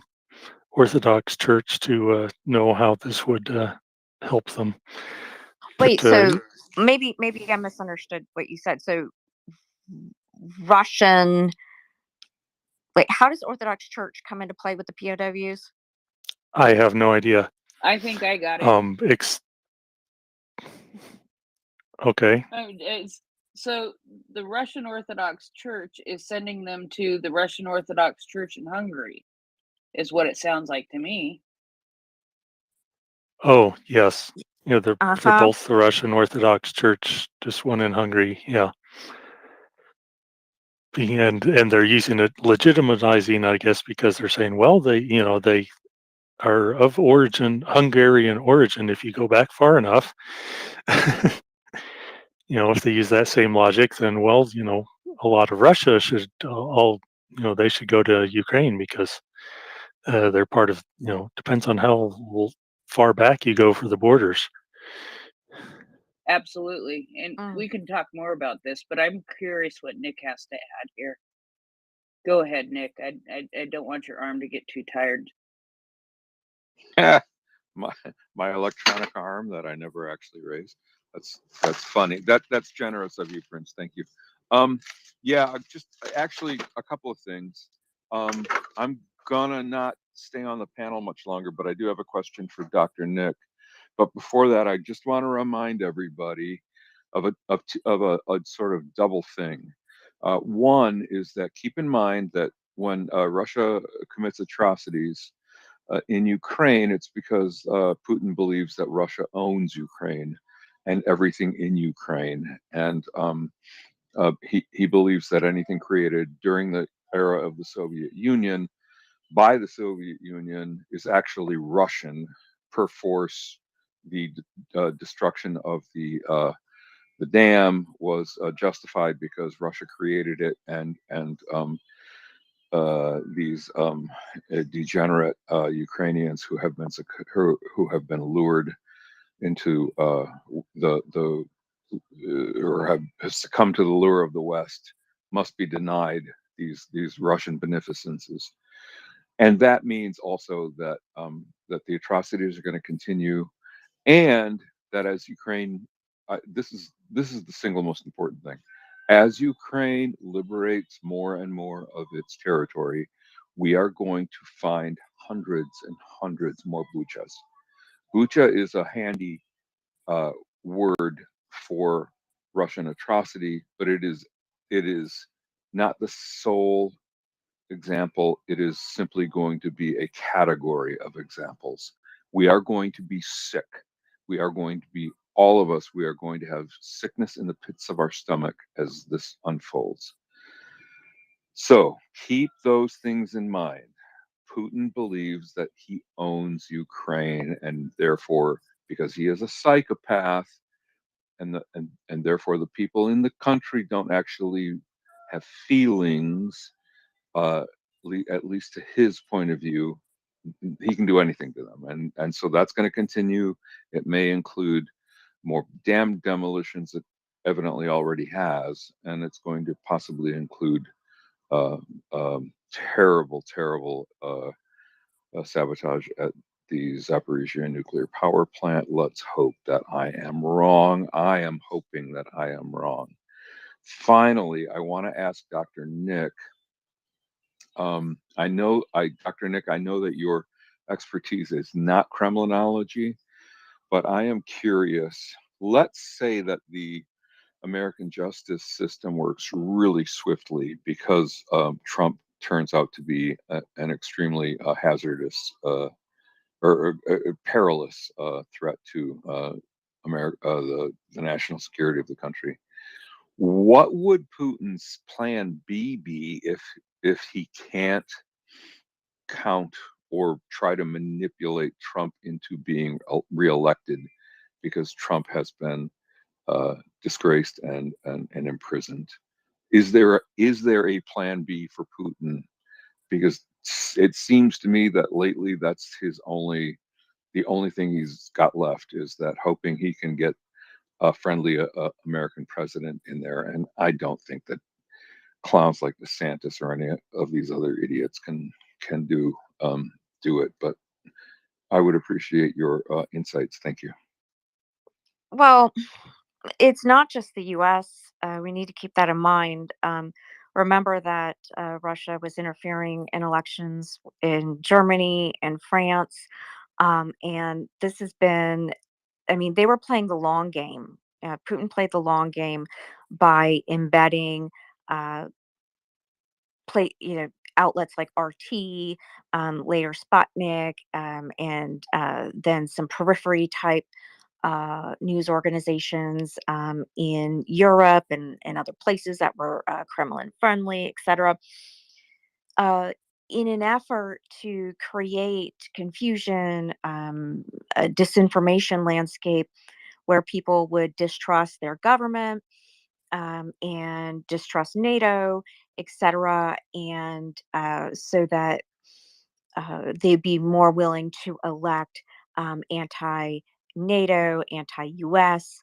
Orthodox Church to know how this would help them. Wait, But so maybe I misunderstood what you said. So Russian. Wait, how does Orthodox Church come into play with the POWs? I have no idea. I think I got it. Okay. So the Russian Orthodox Church is sending them to the Russian Orthodox Church in Hungary, is what it sounds like to me. Oh, yes. They're Uh-huh. both the Russian Orthodox Church, just one in Hungary. Yeah. And they're using it, legitimizing, I guess, because they're saying, well, they are of origin, Hungarian origin, if you go back far enough. If they use that same logic, then, well, a lot of Russia should they should go to Ukraine because they're part of, depends on how far back you go for the borders. Absolutely. And we can talk more about this, but I'm curious what Nick has to add here. Go ahead, Nick. I don't want your arm to get too tired. my electronic arm that I never actually raised. That's funny. That's generous of you, Prince. Thank you. Yeah, just actually a couple of things. I'm gonna not stay on the panel much longer, but I do have a question for Dr. Nick. But before that, I just want to remind everybody of a sort of double thing. One is that keep in mind that when Russia commits atrocities in Ukraine, it's because Putin believes that Russia owns Ukraine and everything in Ukraine, and he believes that anything created during the era of the Soviet Union by the Soviet Union is actually Russian per force. The destruction of the dam was justified because Russia created it, and these degenerate Ukrainians who have been lured into the or have succumbed to the lure of the West must be denied these Russian beneficences. And that means also that that the atrocities are going to continue, and that as Ukraine, this is the single most important thing. As Ukraine liberates more and more of its territory, we are going to find hundreds and hundreds more Buchas. Bucha is a handy word for Russian atrocity, but it is not the sole example. It is simply going to be a category of examples. We are going to be sick. We are going to be, all of us, we are going to have sickness in the pits of our stomach as this unfolds. So keep those things in mind. Putin believes that he owns Ukraine, and therefore, because he is a psychopath, and therefore the people in the country don't actually have feelings, at least to his point of view, he can do anything to them, and so that's going to continue. It may include more dam demolitions that evidently already has, and it's going to possibly include uh, terrible sabotage at the Zaporizhia nuclear power plant. Let's hope that I am wrong. I am hoping that I am wrong. Finally, I want to ask Dr. Nick. Dr. Nick, I know that your expertise is not Kremlinology, but I am curious. Let's say that the American justice system works really swiftly because Trump turns out to be an extremely hazardous or perilous threat to America, the national security of the country. What would Putin's plan B be if he can't count or try to manipulate Trump into being reelected because Trump has been disgraced and imprisoned? Is there a plan B for Putin? Because it seems to me that lately that's the only thing he's got left is that hoping he can get a friendly American president in there. And I don't think that clowns like DeSantis or any of these other idiots can do it. But I would appreciate your insights. Thank you. Well, it's not just the US. We need to keep that in mind. Remember that Russia was interfering in elections in Germany and France. And this has been, I mean, they were playing the long game. Putin played the long game by embedding uh, outlets like RT, later Sputnik, and then some periphery type news organizations in Europe and other places that were Kremlin friendly, etc. In an effort to create confusion, a disinformation landscape where people would distrust their government, and distrust NATO, etc., and so that they'd be more willing to elect anti-NATO, anti-US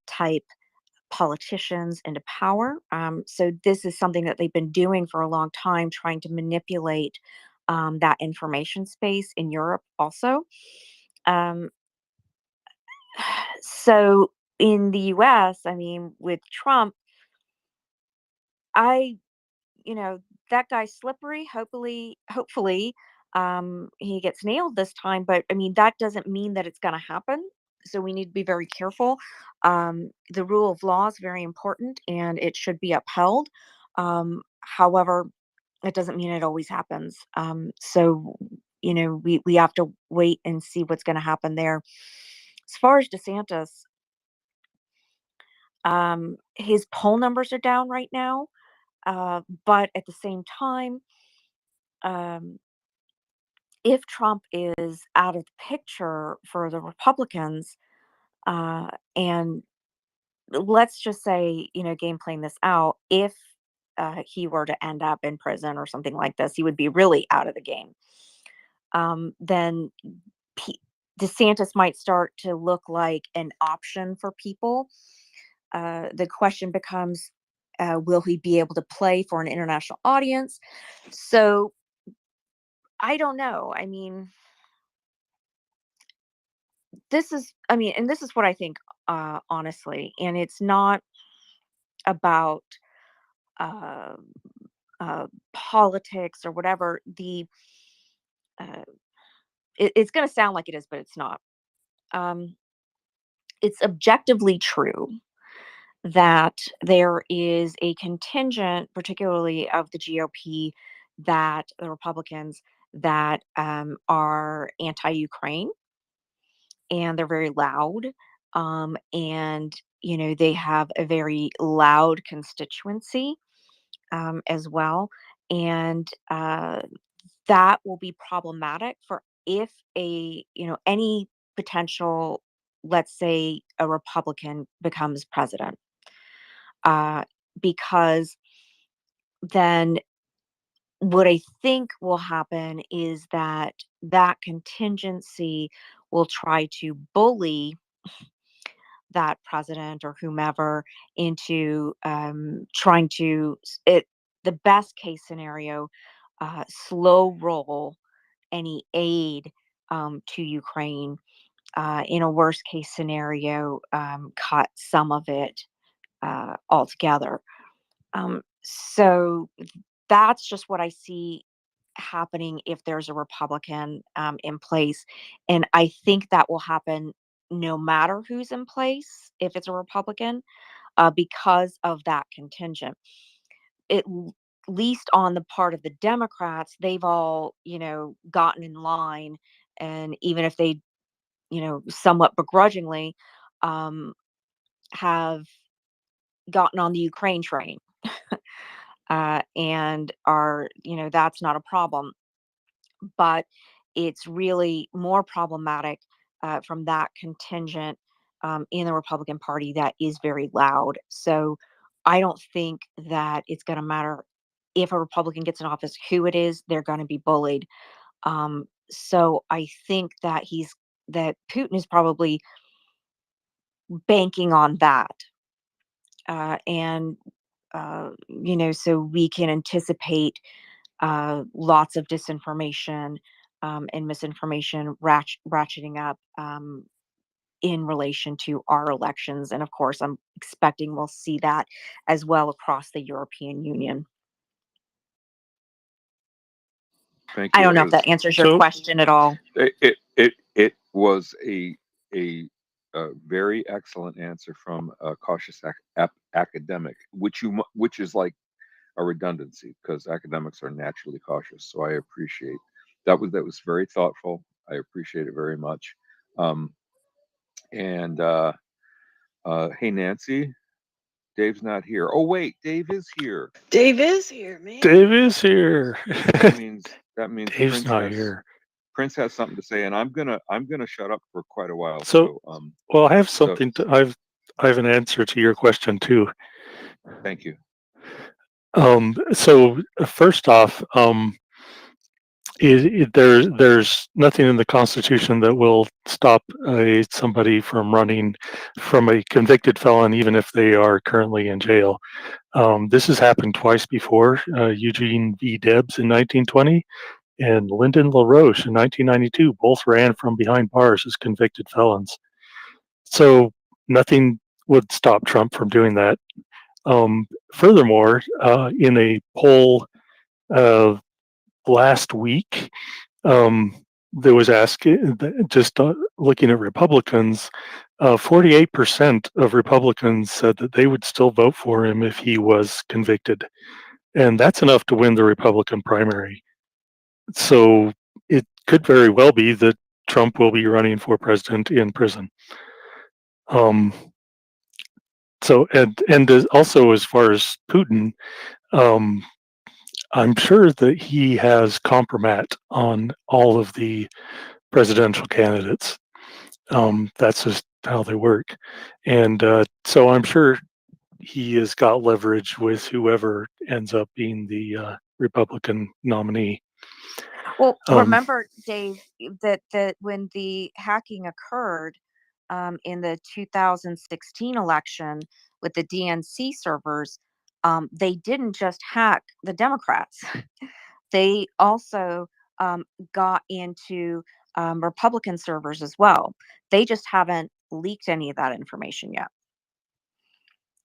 type politicians into power. So this is something that they've been doing for a long time, trying to manipulate that information space in Europe also. Um, so in the US, I mean, with Trump, I, you know, that guy's slippery. Hopefully, he gets nailed this time. But I mean, that doesn't mean that it's going to happen. So we need to be very careful. The rule of law is very important, and it should be upheld. However, it doesn't mean it always happens. So we have to wait and see what's going to happen there. As far as DeSantis, his poll numbers are down right now. But at the same time, um, if Trump is out of the picture for the Republicans, and let's just say, game playing this out, if he were to end up in prison or something like this, he would be really out of the game. Then DeSantis might start to look like an option for people. the question becomes, will he be able to play for an international audience? So I don't know. I mean, and this is what I think, honestly, and it's not about uh, politics or whatever. Uh, it's going to sound like it is, but it's not. Um, it's objectively true that there is a contingent, particularly of the GOP, that the Republicans that are anti-Ukraine, and they're very loud. And they have a very loud constituency as well, and that will be problematic for if any potential, let's say, a Republican becomes president, uh, because then what I think will happen is that that contingency will try to bully that president or whomever into trying to the best case scenario, slow roll any aid to Ukraine. In a worst case scenario, cut some of it altogether. So that's just what I see happening if there's a Republican in place. And I think that will happen no matter who's in place, if it's a Republican, because of that contingent. At least on the part of the Democrats, they've all, gotten in line. And even if they, somewhat begrudgingly, um, have gotten on the Ukraine train. And are, that's not a problem. But it's really more problematic from that contingent in the Republican Party that is very loud. So I don't think that it's going to matter if a Republican gets in office, who it is, they're going to be bullied. So I think that Putin is probably banking on that. And so we can anticipate lots of disinformation and misinformation ratcheting up in relation to our elections. And of course, I'm expecting we'll see that as well across the European Union. Thank I you. don't know if that answers your question at all. It was a very excellent answer from a cautious academic, which is like a redundancy because academics are naturally cautious. So I appreciate that was very thoughtful. I appreciate it very much. And hey, Nancy, Dave's not here. Oh wait, Dave is here. Dave is here, man. Dave is here. That means Dave's not here. Prince has something to say, and I'm gonna shut up for quite a while. So well, I have something. I have an answer to your question too. Thank you. So first off, there's nothing in the Constitution that will stop somebody from running from a convicted felon, even if they are currently in jail. This has happened twice before. Eugene V. Debs in 1920 and Lyndon LaRoche in 1992 both ran from behind bars as convicted felons. So nothing would stop Trump from doing that. Furthermore, in a poll last week, there was asking, just looking at Republicans, 48% of Republicans said that they would still vote for him if he was convicted. And that's enough to win the Republican primary. So it could very well be that Trump will be running for president in prison. So and also as far as Putin, I'm sure that he has compromat on all of the presidential candidates. That's just how they work, and so I'm sure he has got leverage with whoever ends up being the Republican nominee. Well, remember, Dave, that when the hacking occurred, in the 2016 election with the DNC servers, they didn't just hack the Democrats. They also got into Republican servers as well. They just haven't leaked any of that information yet.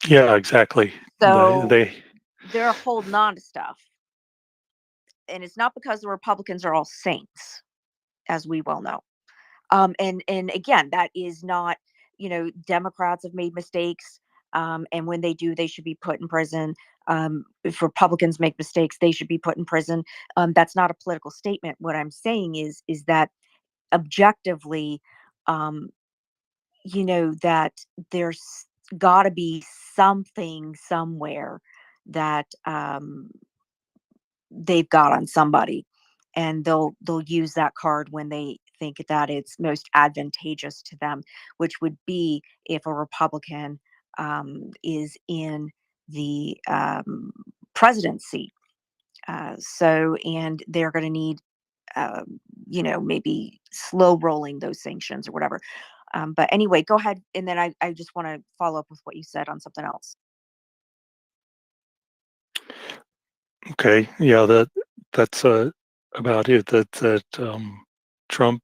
Yeah, exactly. So They they're holding on to stuff. And it's not because the Republicans are all saints, as we well know. And again, that is not, Democrats have made mistakes. And when they do, they should be put in prison. If Republicans make mistakes, they should be put in prison. That's not a political statement. What I'm saying is that objectively, that there's got to be something somewhere that they've got on somebody, and they'll use that card when they think that it's most advantageous to them, which would be if a Republican is in the presidency. And they're going to need, maybe slow rolling those sanctions or whatever. But anyway, go ahead. And then I just want to follow up with what you said on something else. Okay, yeah, that's about it. That Trump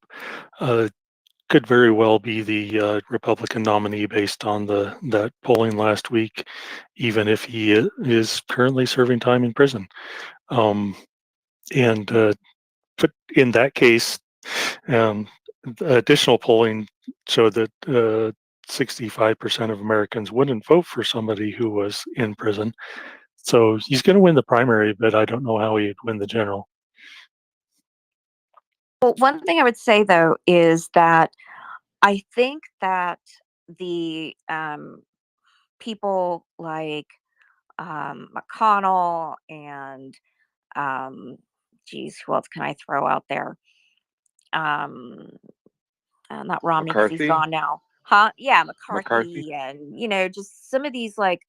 could very well be the Republican nominee based on that polling last week, even if he is currently serving time in prison. And but in that case, additional polling showed that 65% of Americans wouldn't vote for somebody who was in prison. So he's going to win the primary, but I don't know how he'd win the general. Well, one thing I would say though is that I think that the people like McConnell and geez, who else can I throw out there? Not Romney because he's McCarthy. gone now. Huh? Yeah, McCarthy. McCarthy, and just some of these like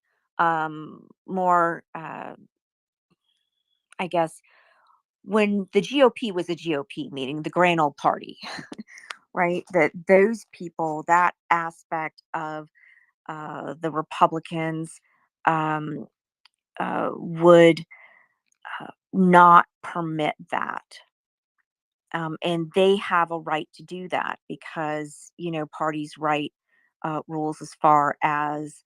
more, I guess, when the GOP was a GOP, meaning the grand old party, right? That those people, that aspect of the Republicans would not permit that. And they have a right to do that because, parties write rules as far as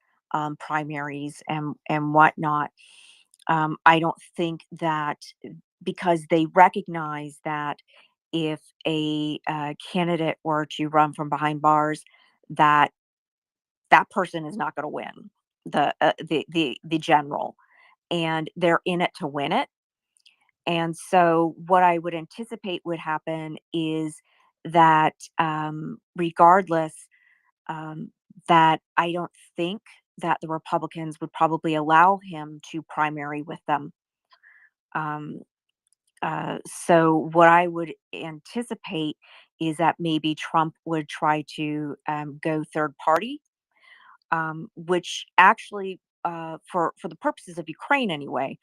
primaries and whatnot. I don't think that because they recognize that if a candidate were to run from behind bars, that that person is not going to win the general, and they're in it to win it. And so, what I would anticipate would happen is that, regardless, that I don't think that the Republicans would probably allow him to primary with them. Um, so, what I would anticipate is that maybe Trump would try to go third party, which actually, for the purposes of Ukraine anyway,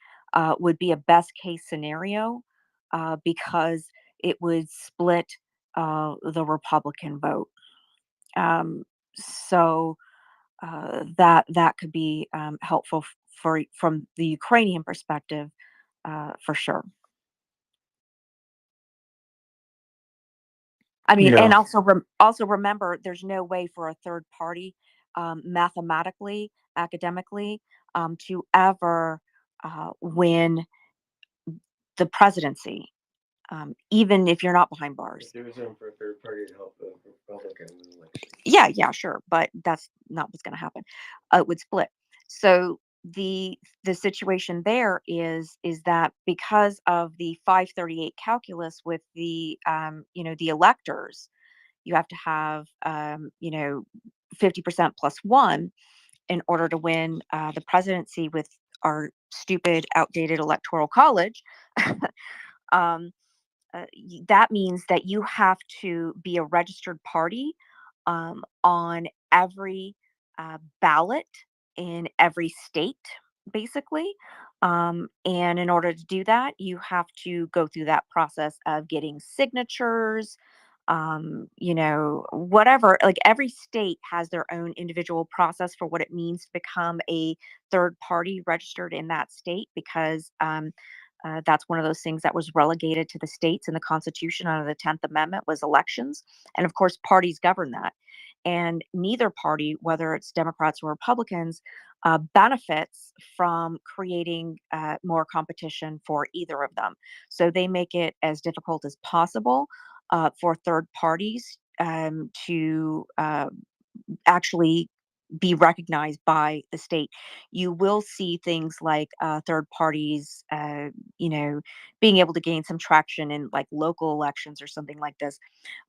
would be a best case scenario because it would split the Republican vote. Um, so that could be helpful from the Ukrainian perspective, for sure. I mean, and Yeah, also remember, there's no way for a third party, mathematically, academically, to ever win the presidency, even if you're not behind bars. There's room for a third party to help the Republican election. Yeah, sure, but that's not what's going to happen. It would split. So the situation there is that because of the 538 calculus with the the electors, you have to have 50% plus one in order to win the presidency with our stupid, outdated electoral college. um, that means that you have to be a registered party on every ballot in every state, basically. And in order to do that, you have to go through that process of getting signatures, whatever. Like every state has their own individual process for what it means to become a third party registered in that state, because that's one of those things that was relegated to the states in the Constitution under the 10th Amendment was elections. And of course, parties govern that. And neither party, whether it's Democrats or Republicans, benefits from creating more competition for either of them. So they make it as difficult as possible for third parties to actually be recognized by the state. You will see things like third parties, being able to gain some traction in like local elections or something like this.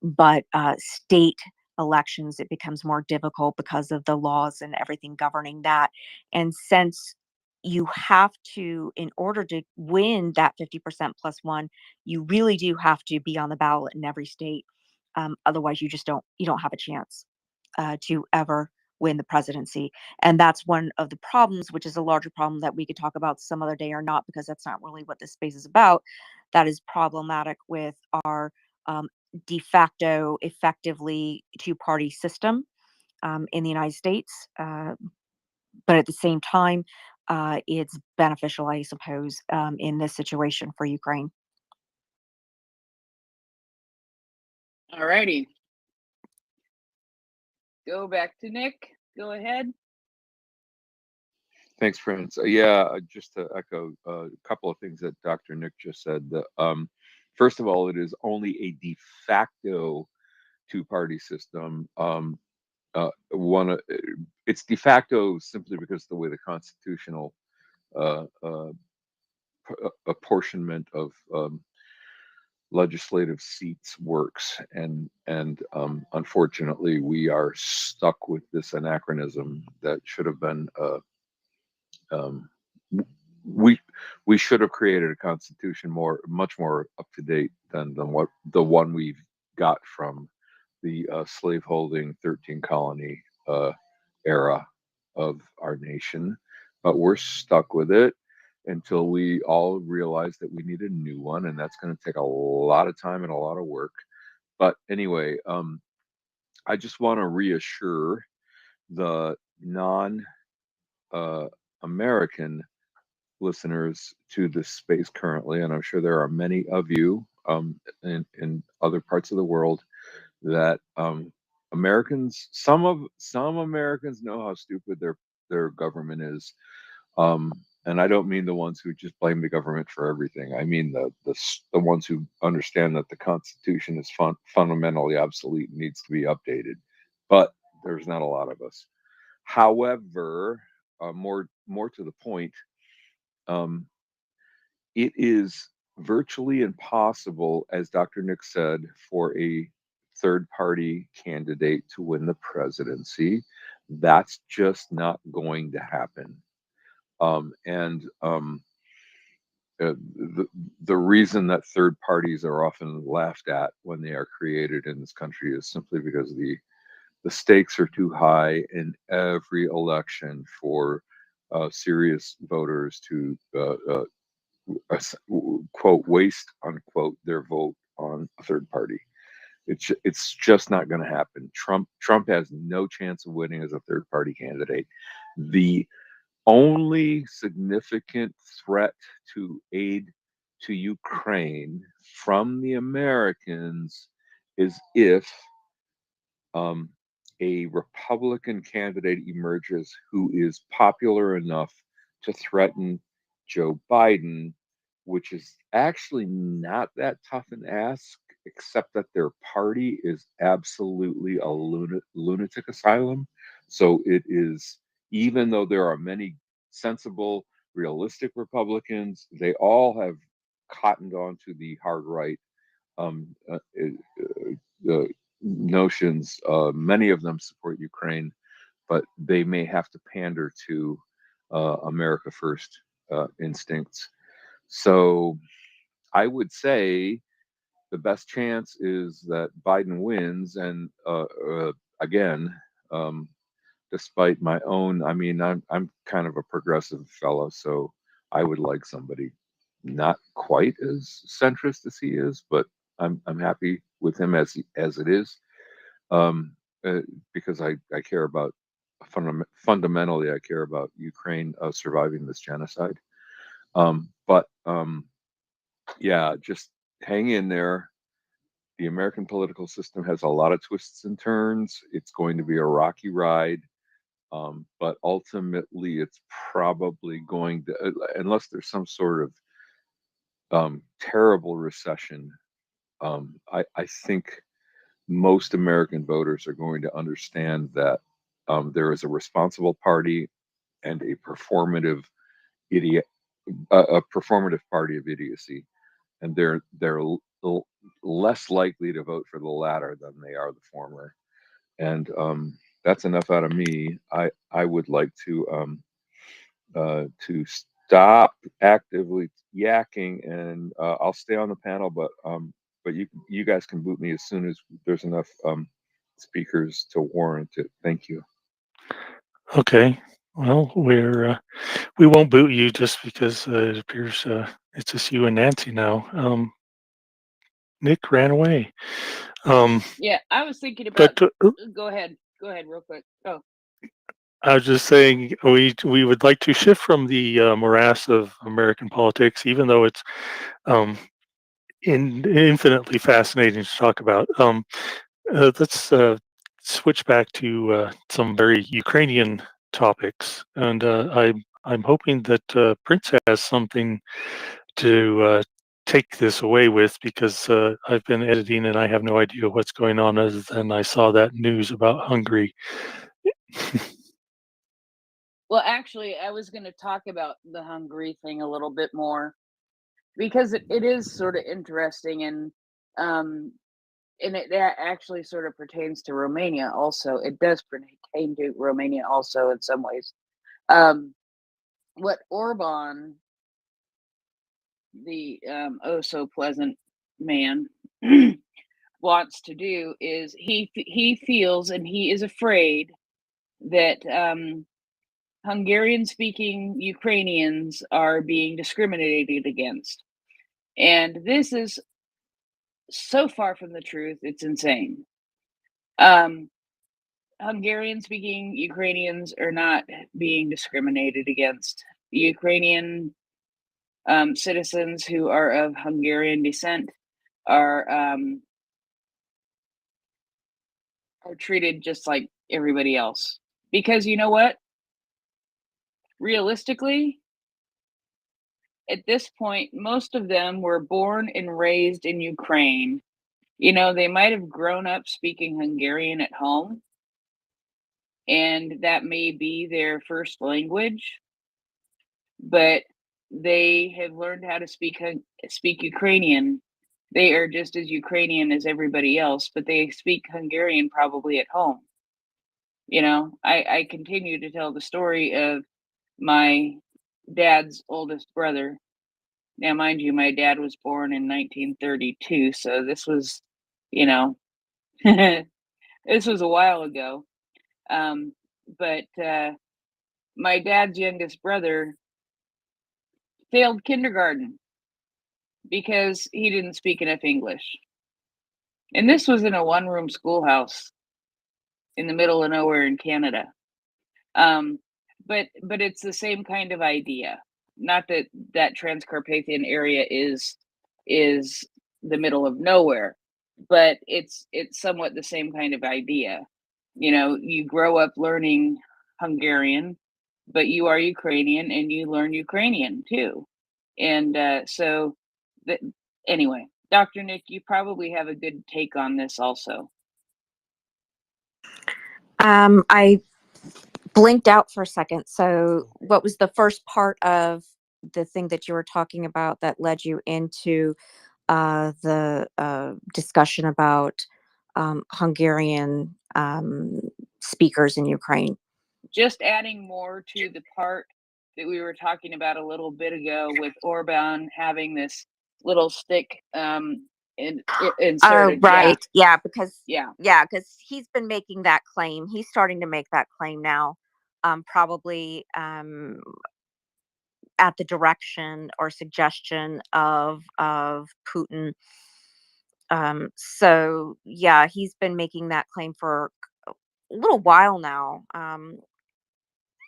But state elections, it becomes more difficult because of the laws and everything governing that. And since you have to, in order to win that 50% plus one, you really do have to be on the ballot in every state. Otherwise, you don't have a chance to ever win the presidency. And that's one of the problems, which is a larger problem that we could talk about some other day or not, because that's not really what this space is about. That is problematic with our de facto, effectively two-party system in the United States. But at the same time, it's beneficial, I suppose, in this situation for Ukraine. All righty. Go back to Nick. Go ahead. Thanks, Prince. Yeah, just to echo a couple of things that Dr. Nick just said. First of all, it is only a de facto two-party system. It's de facto simply because of the way the constitutional apportionment of legislative seats works, and unfortunately, we are stuck with this anachronism that should have been. We should have created a constitution much more up to date than what the one we've got from the slaveholding 13 colony era of our nation. But we're stuck with it until we all realize that we need a new one, and that's going to take a lot of time and a lot of work. But anyway, I just want to reassure the non-American listeners to this space currently, and I'm sure there are many of you in other parts of the world, that Americans, some Americans know how stupid their government is, and I don't mean the ones who just blame the government for everything. I mean the ones who understand that the Constitution is fundamentally obsolete and needs to be updated. But there's not a lot of us. However, more to the point, it is virtually impossible, as Dr. Nick said, for a third party candidate to win the presidency. That's just not going to happen. The reason that third parties are often laughed at when they are created in this country is simply because the stakes are too high in every election for serious voters to quote waste unquote their vote on a third party. It's just not going to happen. Trump has no chance of winning as a third party candidate. The only significant threat to aid to Ukraine from the Americans is if a Republican candidate emerges who is popular enough to threaten Joe Biden, which is actually not that tough an ask, except that their party is absolutely a lunatic asylum. So it is, even though there are many sensible, realistic Republicans, they all have cottoned on to the hard right notions. Many of them support Ukraine, but they may have to pander to America First instincts. So I would say the best chance is that Biden wins. And again, despite my own, I mean, I'm kind of a progressive fellow, so I would like somebody not quite as centrist as he is, but I'm happy with him as it is, um, because I care about fundamentally I care about Ukraine surviving this genocide. But yeah, just hang in there. The American political system has a lot of twists and turns. It's going to be a rocky ride. But ultimately, it's probably going to, unless there's some sort of terrible recession, I think most American voters are going to understand that there is a responsible party and a performative idiot, a performative party of idiocy, and they're less likely to vote for the latter than they are the former. And that's enough out of me. I would like to stop actively yakking, and I'll stay on the panel, but you guys can boot me as soon as there's enough speakers to warrant it. Thank you. Okay. Well, we won't boot you just because it appears it's just you and Nancy now. Nick ran away. Yeah, I was thinking about. But Go ahead. Go ahead, real quick. Oh. I was just saying we would like to shift from the morass of American politics, even though it's infinitely fascinating to talk about. Let's switch back to some very Ukrainian topics, and I'm hoping that Prince has something to take this away with, because I've been editing and I have no idea what's going on other than I saw that news about Hungary. Well, actually, I was going to talk about the Hungary thing a little bit more because it is sort of interesting, and that actually sort of pertains to Romania also. It does pertain to Romania also in some ways. What Orban, the oh so pleasant man, wants to do is he feels and he is afraid that Hungarian speaking Ukrainians are being discriminated against. And this is so far from the truth, it's insane. Hungarian speaking Ukrainians are not being discriminated against. Ukrainian citizens who are of Hungarian descent are treated just like everybody else. Because you know what? Realistically, at this point, most of them were born and raised in Ukraine. You know, they might have grown up speaking Hungarian at home, and that may be their first language, but they have learned how to speak Ukrainian. They are just as Ukrainian as everybody else, but they speak Hungarian probably at home. You know, I continue to tell the story of my dad's oldest brother. Now, mind you, my dad was born in 1932, so this was, you know, this was a while ago. But my dad's youngest brother failed kindergarten because he didn't speak enough English. And this was in a one-room schoolhouse in the middle of nowhere in Canada. But it's the same kind of idea. Not that that Transcarpathian area is the middle of nowhere, but it's somewhat the same kind of idea. You know, you grow up learning Hungarian, but you are Ukrainian and you learn Ukrainian too. And so, anyway, Dr. Nick, you probably have a good take on this also. I blinked out for a second. So, what was the first part of the thing that you were talking about that led you into the discussion about Hungarian speakers in Ukraine? Just adding more to the part that we were talking about a little bit ago with Orban having this little stick inserted. Right. Yeah, because Yeah. because he's been making that claim. He's starting to make that claim now, probably at the direction or suggestion of Putin. So yeah, he's been making that claim for a little while now.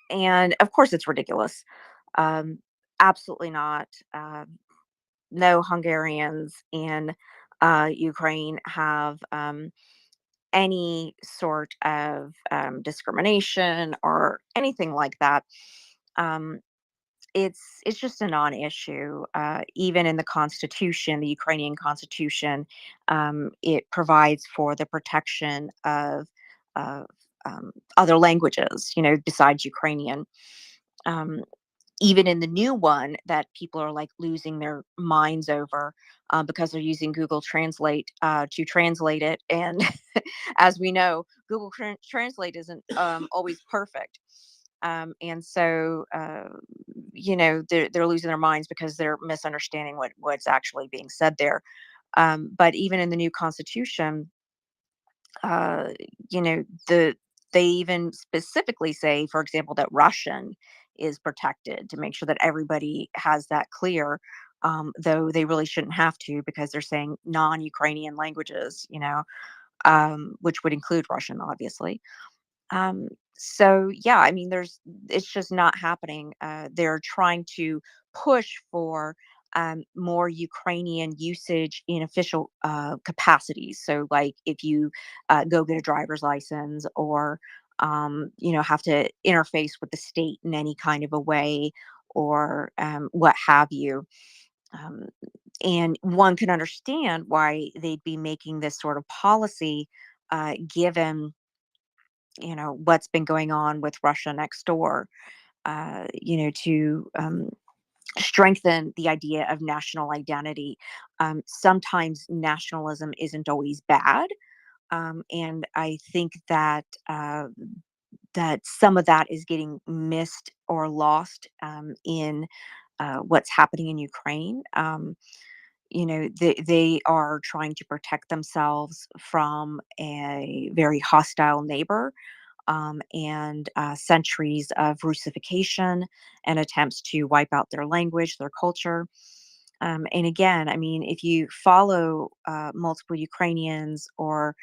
And of course it's ridiculous. Um, Absolutely not. No Hungarians in Ukraine have any sort of discrimination or anything like that. Um, it's just a non-issue. Even in the constitution, the Ukrainian constitution, it provides for the protection of other languages, besides Ukrainian. Um, Even in the new one that people are like losing their minds over, because they're using Google Translate to translate it. And as we know, Google Translate isn't always perfect. And so, they're losing their minds because they're misunderstanding what's actually being said there. But even in the new constitution, uh, you know, they even specifically say, for example, that Russian is protected to make sure that everybody has that clear. Though they really shouldn't have to because they're saying non-Ukrainian languages, which would include Russian, obviously. So yeah, I mean, it's just not happening. They're trying to push for more Ukrainian usage in official capacities. So, like, if you go get a driver's license, or have to interface with the state in any kind of a way, or what have you. Um, and one can understand why they'd be making this sort of policy, given what's been going on with Russia next door, to strengthen the idea of national identity. Sometimes nationalism isn't always bad, and I think that some of that is getting missed or lost in what's happening in Ukraine. They are trying to protect themselves from a very hostile neighbor, and centuries of Russification and attempts to wipe out their language, their culture. And again, I mean, if you follow multiple Ukrainians, or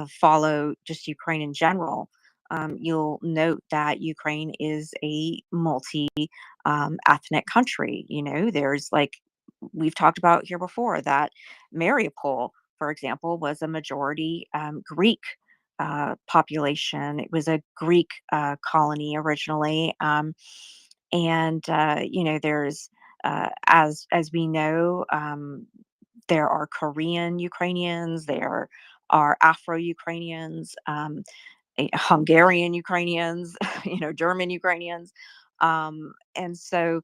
follow just Ukraine in general, you'll note that Ukraine is a multi ethnic country. There's, like, we've talked about here before, that Mariupol, for example, was a majority Greek population. It was a Greek colony originally, and there's as we know, there are Korean Ukrainians, there are Afro Ukrainians, Hungarian Ukrainians, German Ukrainians, and so,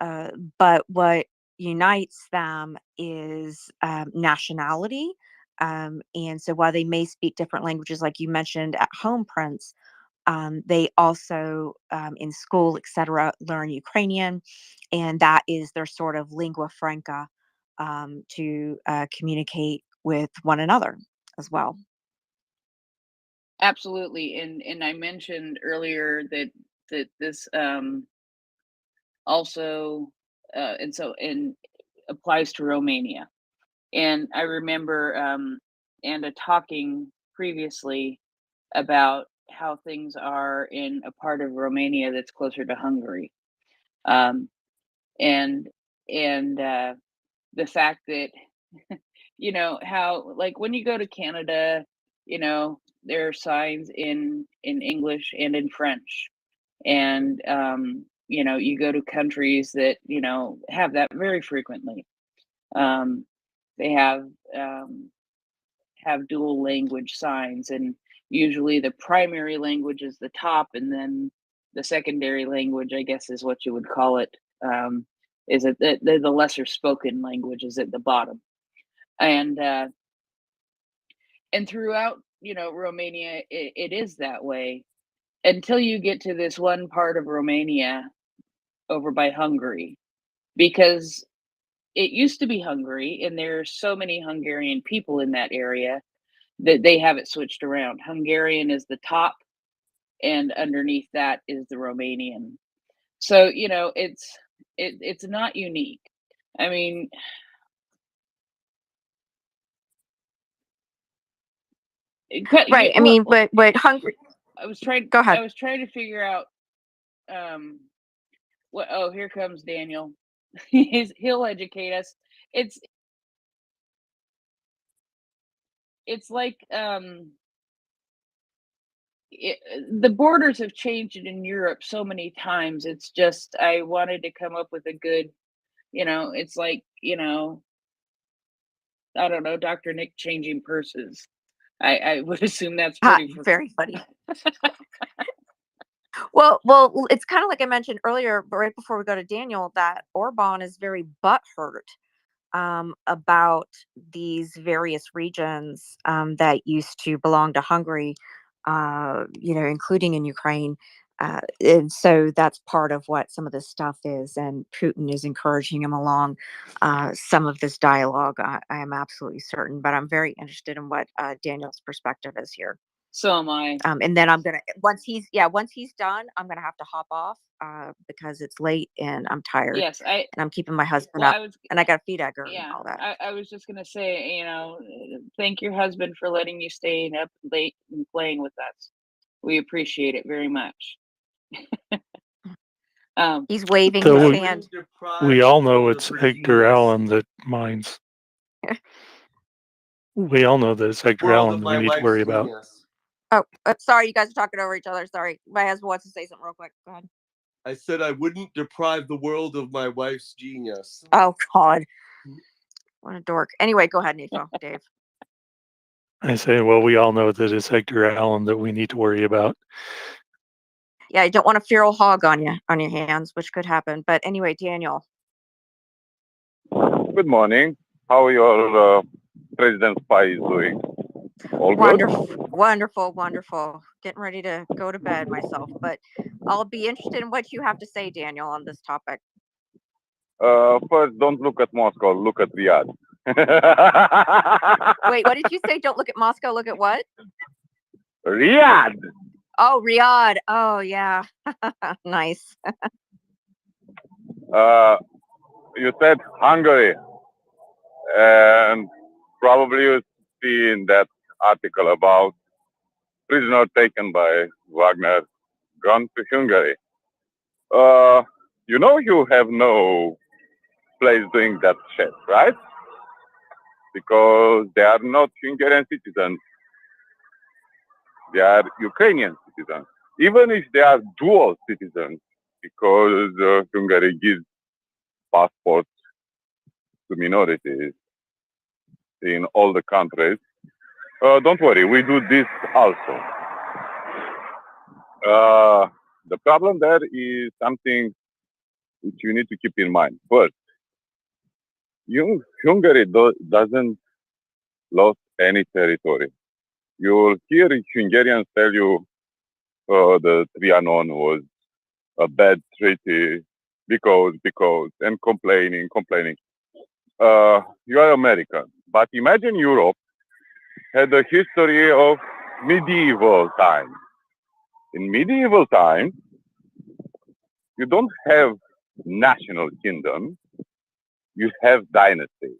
uh, but what unites them is nationality. And so while they may speak different languages, like you mentioned at home, Prince, they also, in school, etc., learn Ukrainian, and that is their sort of lingua franca, to communicate with one another as well. Absolutely. And I mentioned earlier that this also and applies to Romania. And I remember Anna talking previously about how things are in a part of Romania that's closer to Hungary. Um, and the fact that how, like, when you go to Canada, there are signs in English and in French. And you go to countries that have that very frequently. They have dual language signs, and usually the primary language is the top, and then the secondary language, I guess, is what you would call it, is it the lesser spoken language is at the bottom. And throughout Romania, it is that way until you get to this one part of Romania over by Hungary, because it used to be Hungary, and there's so many Hungarian people in that area that they have it switched around. Hungarian is the top, and underneath that is the Romanian. So it's not unique. I mean, Right. I mean, but Hungary. I was trying. Go ahead. I was trying to figure out. What? Oh, here comes Daniel. He'll educate us. It's like the borders have changed in Europe so many times. It's just I wanted to come up with a good, it's like, I don't know, Dr. Nick changing purses. I would assume that's pretty very funny. Well, it's kind of like I mentioned earlier, but right before we go to Daniel, that Orban is very butthurt about these various regions that used to belong to Hungary, including in Ukraine. And so that's part of what some of this stuff is. And Putin is encouraging him along some of this dialogue. I am absolutely certain, but I'm very interested in what Daniel's perspective is here. So am I. And then I'm gonna once he's done, I'm gonna have to hop off because it's late and I'm tired. Yes, and I'm keeping my husband well, up, and I got to feed Edgar yeah, and all that. I was just gonna say, thank your husband for letting you stay up late and playing with us. We appreciate it very much. He's waving So his hand. we all know it's Edgar Allan that mines. We all know that it's Edgar Allan that we need to worry about. Oh, sorry, you guys are talking over each other. Sorry, my husband wants to say something real quick. Go ahead. I said I wouldn't deprive the world of my wife's genius. Oh God, what a dork. Anyway, go ahead, Nico, Dave. I say, well, we all know that it's Edgar Allan that we need to worry about. Yeah, you don't want a feral hog on your hands, which could happen. But anyway, Daniel. Good morning. How are your President Spy doing? All Wonderful, good? wonderful. Getting ready to go to bed myself, but I'll be interested in what you have to say, Daniel, on this topic. First, don't look at Moscow. Look at Riyadh. Wait, what did you say? Don't look at Moscow. Look at what? Riyadh. Oh, Riyadh. Oh, yeah. Nice. You said Hungary, and probably you've seen that article about prisoner taken by Wagner gone to Hungary. You have no place doing that shit, right? Because they are not Hungarian citizens. They are Ukrainian citizens. Even if they are dual citizens, because Hungary gives passports to minorities in all the countries. Don't worry, we do this also. The problem there is something which you need to keep in mind. First, Hungary doesn't lose any territory. You'll hear Hungarians tell you the Trianon was a bad treaty because, and complaining. You are American, but imagine Europe had a history of medieval times. In medieval times, you don't have national kingdom, you have dynasties.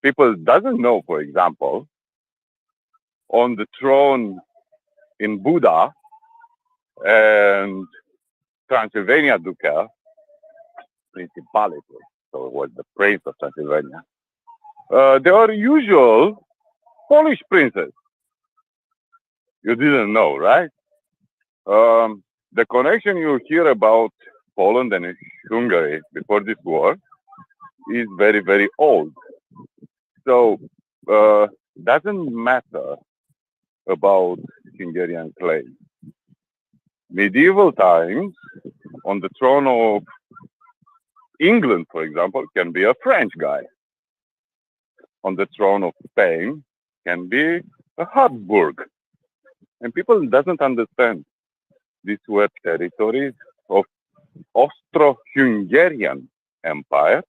People doesn't know, for example, on the throne in Buda and Transylvania Ducal, Principality, so it was the prince of Transylvania. There are usual Polish princes. You didn't know, right? The connection you hear about Poland and Hungary before this war is very, very old. So, doesn't matter about Hungarian claim. Medieval times, on the throne of England, for example, can be a French guy. On the throne of Spain can be a Habsburg. And people doesn't understand these were territories of Austro-Hungarian Empire,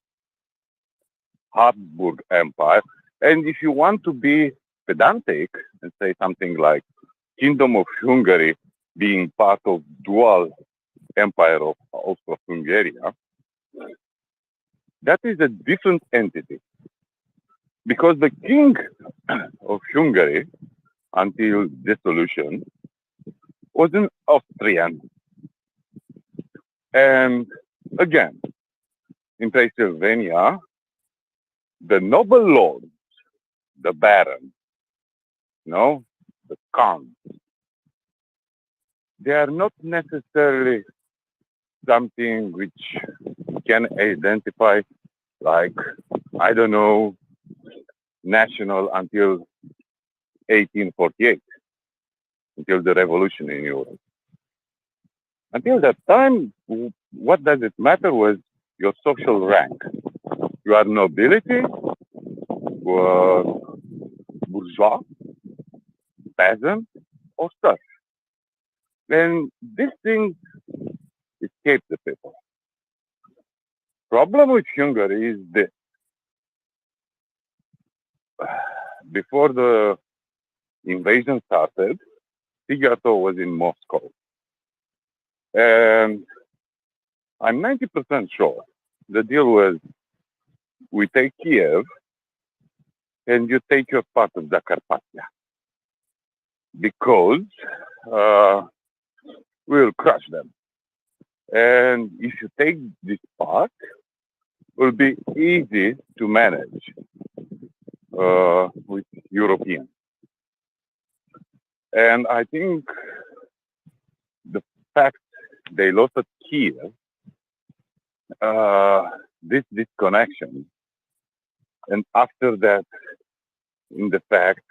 Habsburg Empire. And if you want to be pedantic and say something like Kingdom of Hungary being part of dual empire of Austro-Hungary, that is a different entity. because the king of Hungary, until dissolution, was an Austrian. And again, in Transylvania, the noble lords, the barons, the counts, they are not necessarily something which can identify like, I don't know, national until 1848, until the revolution in Europe. Until that time, what does it matter was your social rank. You are nobility, bourgeois, peasant, or serf. And this thing escaped the people. Problem with Hungary is this. Before the invasion started, Tigato was in Moscow. And I'm 90% sure the deal was we take Kiev and you take your part of Zakarpattia. Because we'll crush them. And if you take this part, it will be easy to manage with Europeans. And I think the fact they lost at Kiev, this disconnection, and after that, in the fact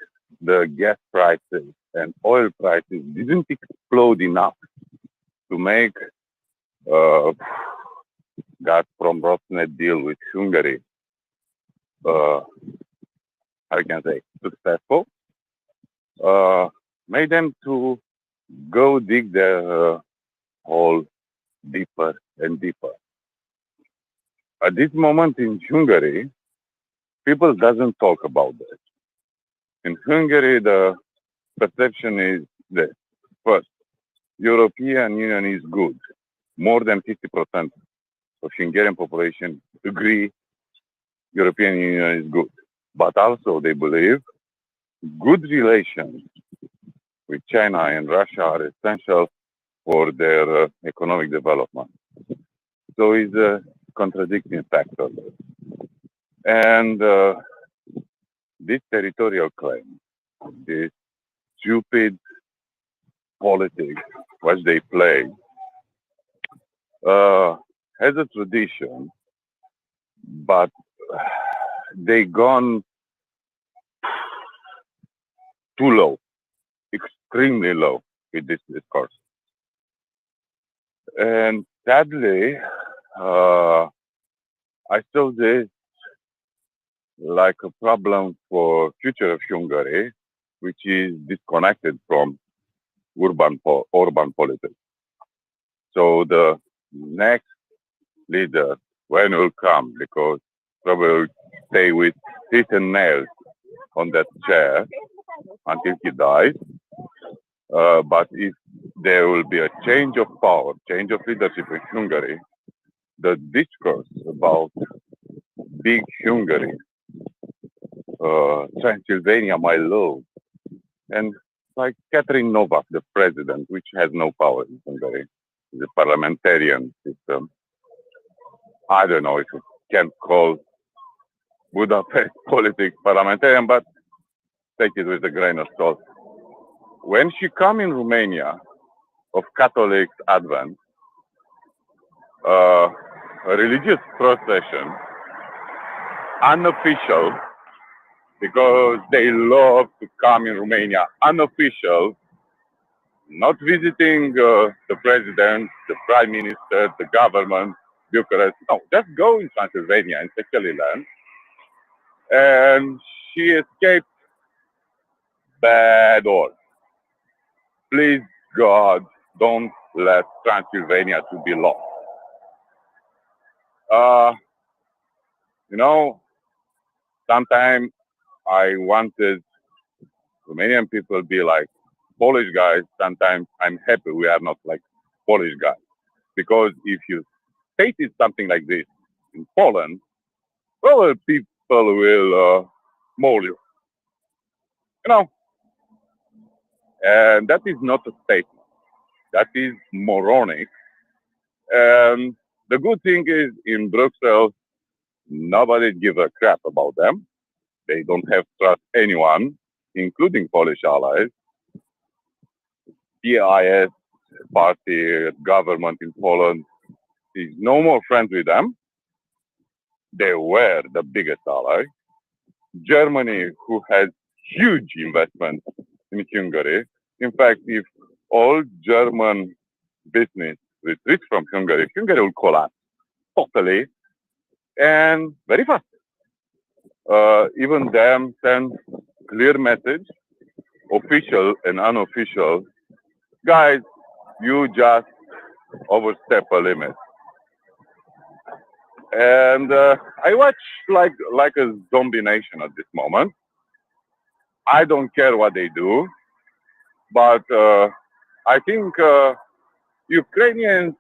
the gas prices and oil prices didn't explode enough to make Gazprom Rosneft deal with Hungary, I can say, successful, made them to go dig their hole deeper and deeper. At this moment in Hungary, people doesn't talk about this. In Hungary, the perception is this. First, European Union is good. More than 50% of Hungarian population agree European Union is good. But also they believe good relations with China and Russia are essential for their economic development. So it's a contradicting factor. And this territorial claim, this stupid politics which they play, has a tradition, but they gone too low, extremely low with this discourse. And sadly, I saw this like a problem for future of Hungary, which is disconnected from urban politics. So the next leader, when will come, because probably will stay with teeth and nails on that chair until he dies. But if there will be a change of power, change of leadership in Hungary, the discourse about big Hungary, Transylvania, my love, and like Catherine Novak, the president, which has no power in Hungary, the parliamentarian system. I don't know if you can call Budapest politics parliamentarian, but take it with a grain of salt. When she come in Romania of Catholic Advent, a religious procession, unofficial, because they love to come in Romania, unofficial, not visiting the president, the prime minister, the government, Bucharest. No, just go in Transylvania, in Seceli land. And she escaped bad odds. Please, God, don't let Transylvania to be lost. Sometimes I wanted Romanian people be like Polish guys. Sometimes I'm happy we are not like Polish guys. Because if you stated something like this in Poland, well, people will maul you. You know, and that is not a statement. That is moronic. And the good thing is in Brussels, nobody gives a crap about them. They don't have trust anyone, including Polish allies. PIS party government in Poland is no more friends with them. They were the biggest ally. Germany, who has huge investment in Hungary. In fact, if all German business retreats from Hungary, Hungary will collapse totally and very fast. Even them send clear message, official and unofficial. Guys, you just overstep a limit. And I watch like a zombie nation at this moment. I don't care what they do, but I think Ukrainians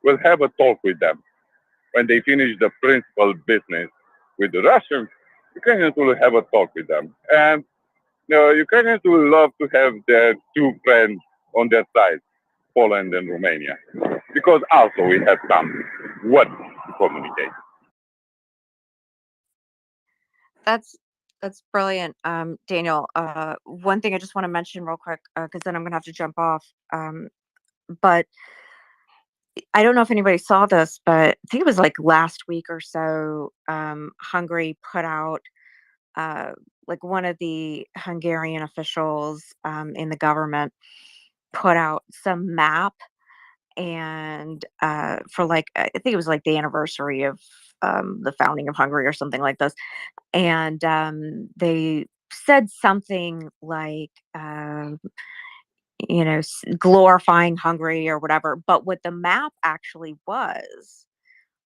will have a talk with them when they finish the principal business with the Russians. Ukrainians will have a talk with them, and Ukrainians will love to have their two friends on their side, Poland and Romania, because also we have some words to communicate. That's brilliant, Daniel. One thing I just want to mention real quick, because then I'm gonna have to jump off. But I don't know if anybody saw this, but I think it was like last week or so. Hungary put out, like one of the Hungarian officials in the government put out some map, and for like I think it was like the anniversary of the founding of Hungary or something like this, and they said something like glorifying Hungary or whatever. But what the map actually was,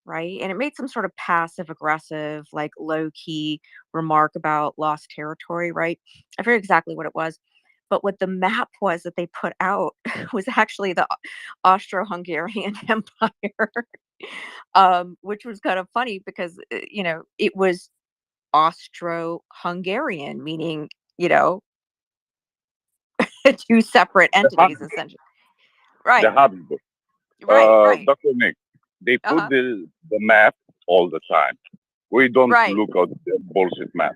right? And it made some sort of passive aggressive, like low key remark about lost territory, right? I forget exactly what it was. But what the map was that they put out was actually the Austro-Hungarian Empire, which was kind of funny because, it was Austro-Hungarian, meaning, you know, two separate The entities, Habsburg. essentially. The Right, Habsburg. right. Dr. Nick, they put Uh-huh. the map all the time. We don't Right. look at the bullshit map.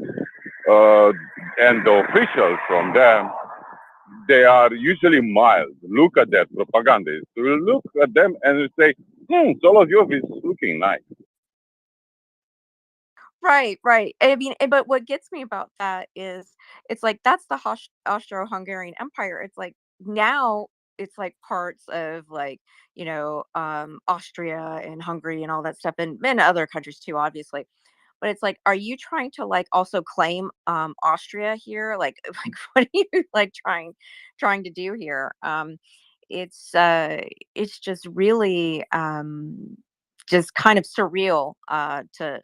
And the officials from them, they are usually mild. Look at their propaganda. You look at them and you say, Soloviev is looking nice. Right, right. I mean, but what gets me about that is it's like that's the Austro-Hungarian Empire. It's like now it's like parts of like, Austria and Hungary and all that stuff and other countries too, obviously. But it's like, are you trying to like also claim Austria here? Like like what are you like trying to do here? It's just really just kind of surreal to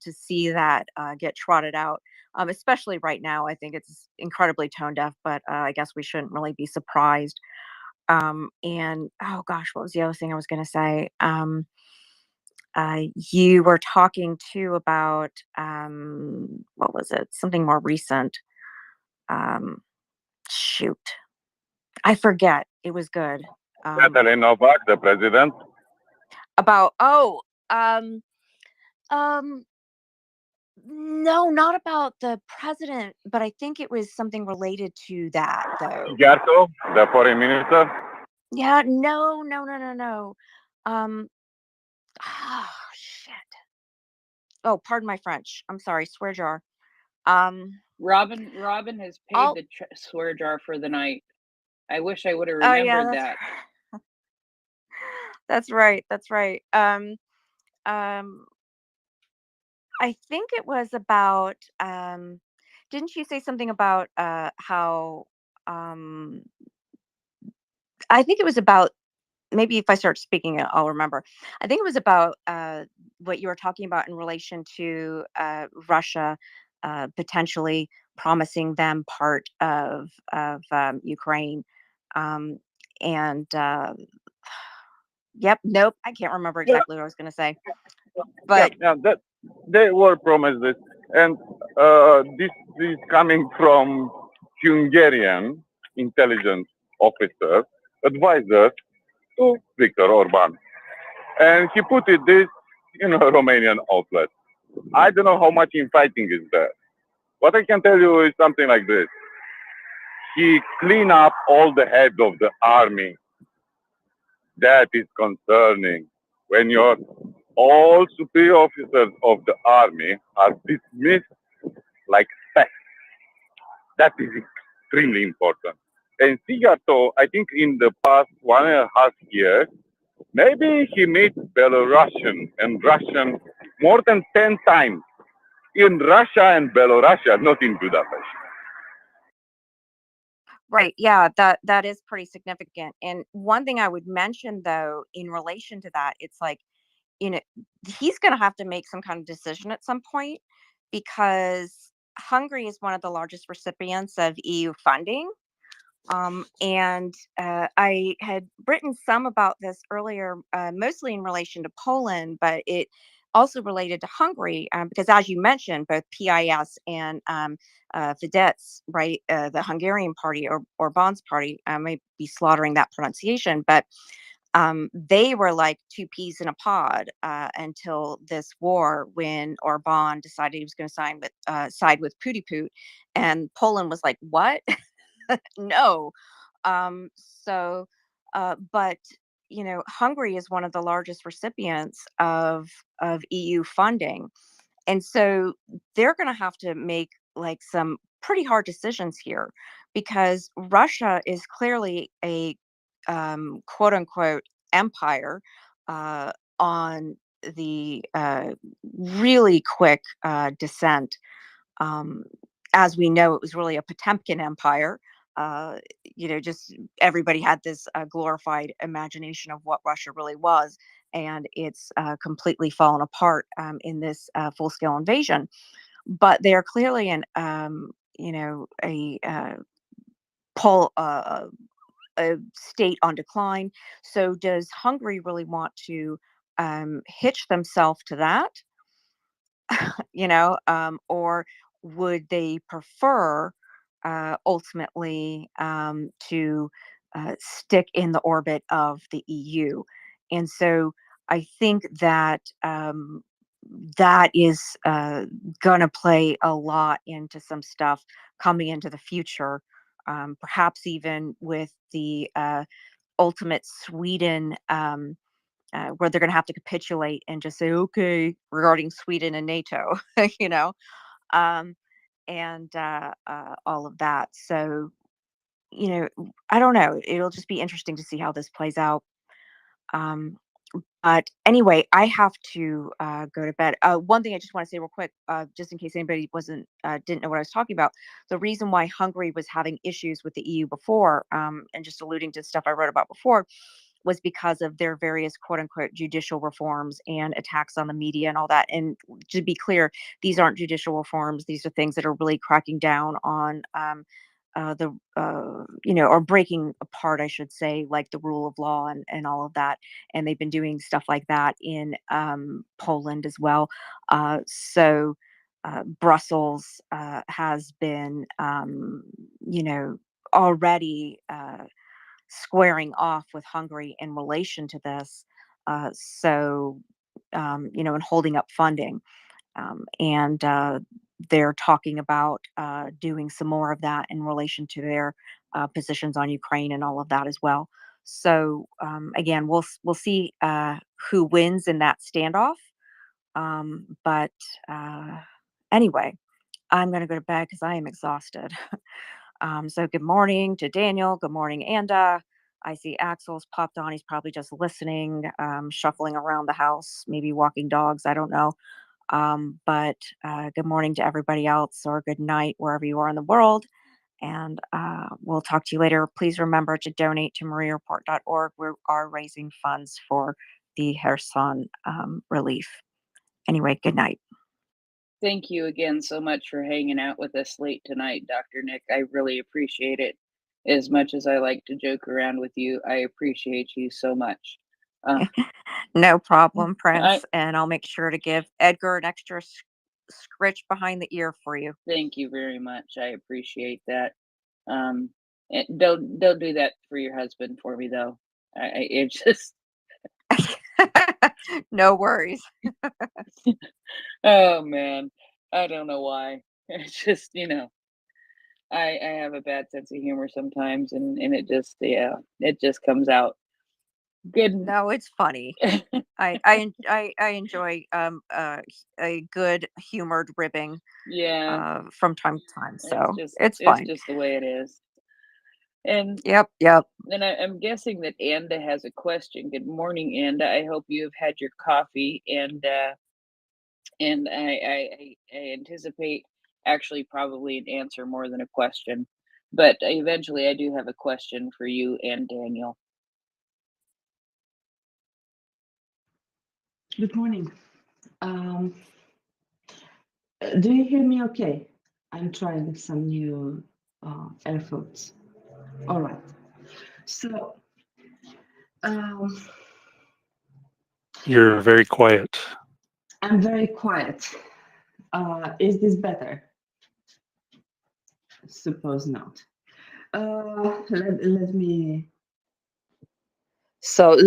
see that get trotted out, especially right now. I think it's incredibly tone deaf, but I guess we shouldn't really be surprised. And oh gosh, what was the other thing I was going to say? You were talking too about what was it? Something more recent. Um, Shoot, I forget. It was good. Katalin Novak, the president. About um um no, not about the president, but I think it was something related to that though. Gerto, the foreign minister. Yeah, no, no, no, no, no. Um, oh shit. Oh, pardon my French. I'm sorry. Swear jar. Um, Robin has paid I'll. the swear jar for the night. I wish I would have Oh yeah, remembered that. that's right. That's right. Um, I think it was about. Didn't you say something about how? Um, I think it was about maybe if I start speaking, I'll remember. I think it was about what you were talking about in relation to Russia potentially promising them part of Ukraine, um, and yep, nope, I can't remember Yeah, exactly what I was going to say, yeah, but yeah. That they were promised this. And this is coming from Hungarian intelligence officer, advisor to Viktor Orban. And he put it this in a Romanian outlet. I don't know how much infighting is there. What I can tell you is something like this. He cleaned up all the heads of the army. That is concerning. When your all superior officers of the army are dismissed like pests, that is extremely important. And Sigato, I think in the past 1.5 years, maybe he met Belarusian and Russian more than 10 times in Russia and Belarus, not in Budapest. Right. Yeah, that is pretty significant. And one thing I would mention though, in relation to that, it's like, you know, he's going to have to make some kind of decision at some point because Hungary is one of the largest recipients of EU funding. And I had written some about this earlier, mostly in relation to Poland, but it also related to Hungary because, as you mentioned, both PIS and Fidesz, right, the Hungarian party or Orban's party, I may be slaughtering that pronunciation, but they were like two peas in a pod until this war when Orban decided he was going to side with Putiput, and Poland was like, "What? No." So, but Hungary is one of the largest recipients of EU funding, and so they're going to have to make like some pretty hard decisions here because Russia is clearly a quote unquote empire on the really quick descent. Um, as we know, it was really a Potemkin empire. Just everybody had this glorified imagination of what Russia really was, and it's completely fallen apart in this full-scale invasion. But they are clearly pol- uh, a state on decline. So, does Hungary really want to hitch themselves to that? Or would they prefer ultimately to stick in the orbit of the EU? And so I think that that is going to play a lot into some stuff coming into the future, perhaps even with the ultimate Sweden. Where they're going to have to capitulate and just say, okay, regarding Sweden and NATO, you know, um, and all of that. So, I don't know. It'll just be interesting to see how this plays out. Um, but anyway, I have to go to bed. One thing I just want to say real quick, just in case anybody didn't know what I was talking about. The reason why Hungary was having issues with the EU before, and just alluding to stuff I wrote about before, was because of their various quote unquote judicial reforms and attacks on the media and all that. And to be clear, these aren't judicial reforms. These are things that are really cracking down on or breaking apart, I should say, like the rule of law and all of that. And they've been doing stuff like that in Poland as well. So Brussels has been, already squaring off with Hungary in relation to this. And holding up funding. And they're talking about doing some more of that in relation to their positions on Ukraine and all of that as well. So again, we'll see who wins in that standoff. But anyway, I'm going to go to bed because I am exhausted. So good morning to Daniel. Good morning, Anda. I see Axel's popped on. He's probably just listening, shuffling around the house, maybe walking dogs. I don't know. But good morning to everybody else, or good night wherever you are in the world. And we'll talk to you later. Please remember to donate to MriyaReport.org. We are raising funds for the Kherson relief. Anyway, good night. Thank you again so much for hanging out with us late tonight, Dr. Nick. I really appreciate it. As much as I like to joke around with you, I appreciate you so much. No problem, Prince. And I'll make sure to give Edgar an extra scritch behind the ear for you. Thank you very much. I appreciate that. Don't do that for your husband for me though. It just No worries. oh man, I don't know why. It's just I have a bad sense of humor sometimes, and it just comes out good. No, it's funny. I enjoy a good humored ribbing Yeah, from time to time. it's So just it's it's fine. just the way it is. And Yep. I'm guessing that Anda has a question. Good morning, Anda. I hope you have had your coffee, and I anticipate actually probably an answer more than a question. But eventually, I do have a question for you and Daniel. Good morning. Do you hear me okay? I'm trying some new AirPods. All right. So, You're very quiet. I'm very quiet. Is this better? Suppose not. Let me. So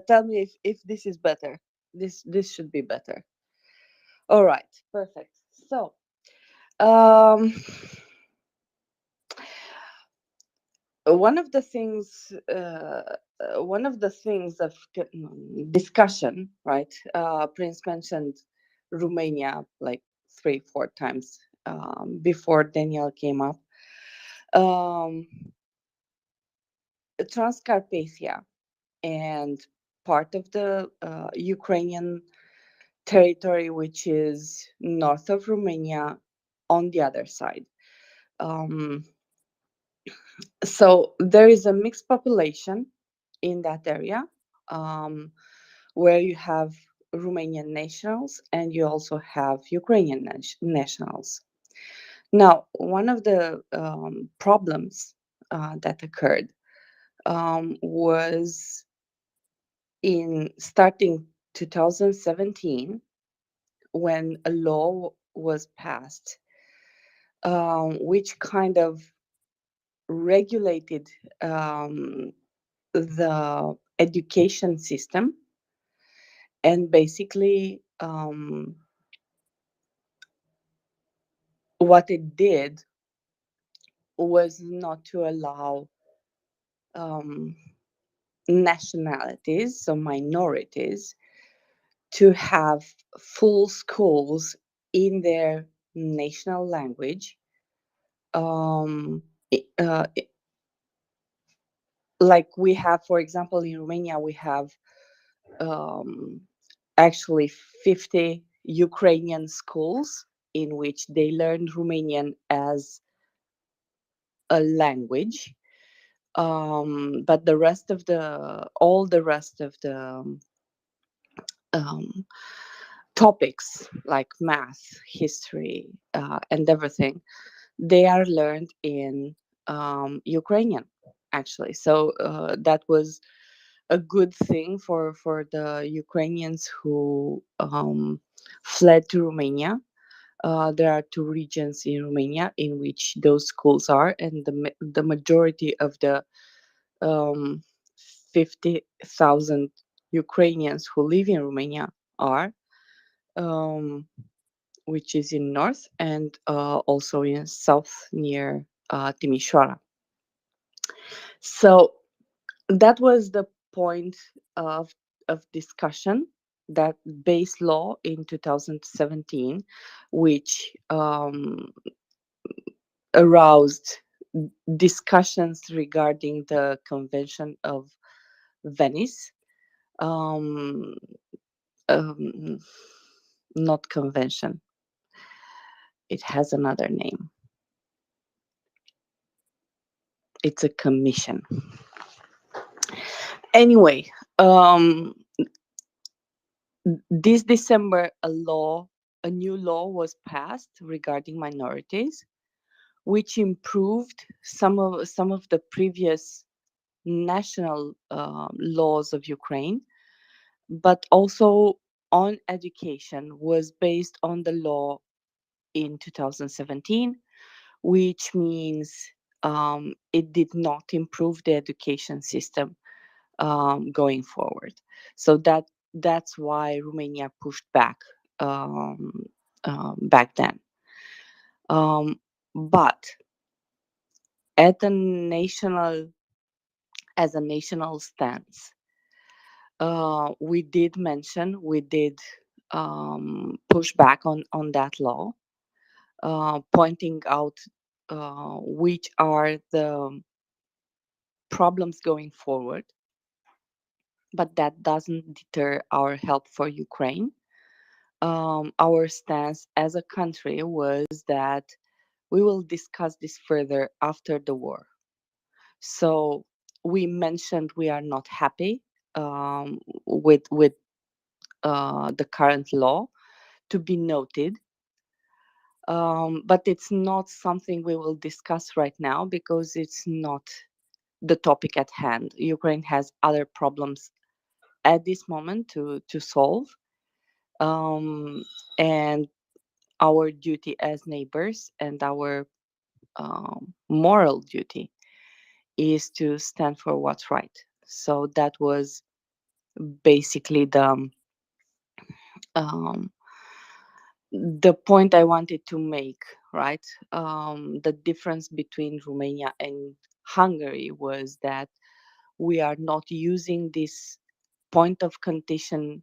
tell me if this is better. This should be better. All right, perfect. So, one of the things of discussion, right? Prince mentioned Romania like 3-4 times before Daniel came up. Transcarpathia and part of the Ukrainian territory, which is north of Romania, on the other side. So there is a mixed population in that area, where you have Romanian nationals and you also have Ukrainian nationals. Now, one of the problems that occurred was in starting 2017, when a law was passed, which kind of regulated the education system, and basically what it did was not to allow nationalities, so minorities, to have full schools in their national language. Like we have, for example, in Romania, we have actually 50 Ukrainian schools in which they learn Romanian as a language. But all the rest of the topics like math, history, and everything, they are learned in Ukrainian, actually. So that was a good thing for the Ukrainians who fled to Romania. There are 2 regions in Romania in which those schools are, and the majority of the 50,000 Ukrainians who live in Romania are, which is in north and also in south near Timișoara. So that was the point of discussion, that base law in 2017, which aroused discussions regarding the Convention of Venice. Not convention. It has another name. It's a commission. Anyway, this December, a new law was passed regarding minorities, which improved some of the previous national laws of Ukraine, but also on education was based on the law in 2017, which means it did not improve the education system going forward. So that's why Romania pushed back back then. But at a national, as a national stance, we did push back on that law, pointing out which are the problems going forward, but that doesn't deter our help for Ukraine. Our stance as a country was that we will discuss this further after the war. So we mentioned we are not happy with the current law, to be noted. But it's not something we will discuss right now because it's not the topic at hand. Ukraine has other problems at this moment to solve. And our duty as neighbors and our moral duty is to stand for what's right. So that was basically um, the point I wanted to make, right? The difference between Romania and Hungary was that we are not using this point of contention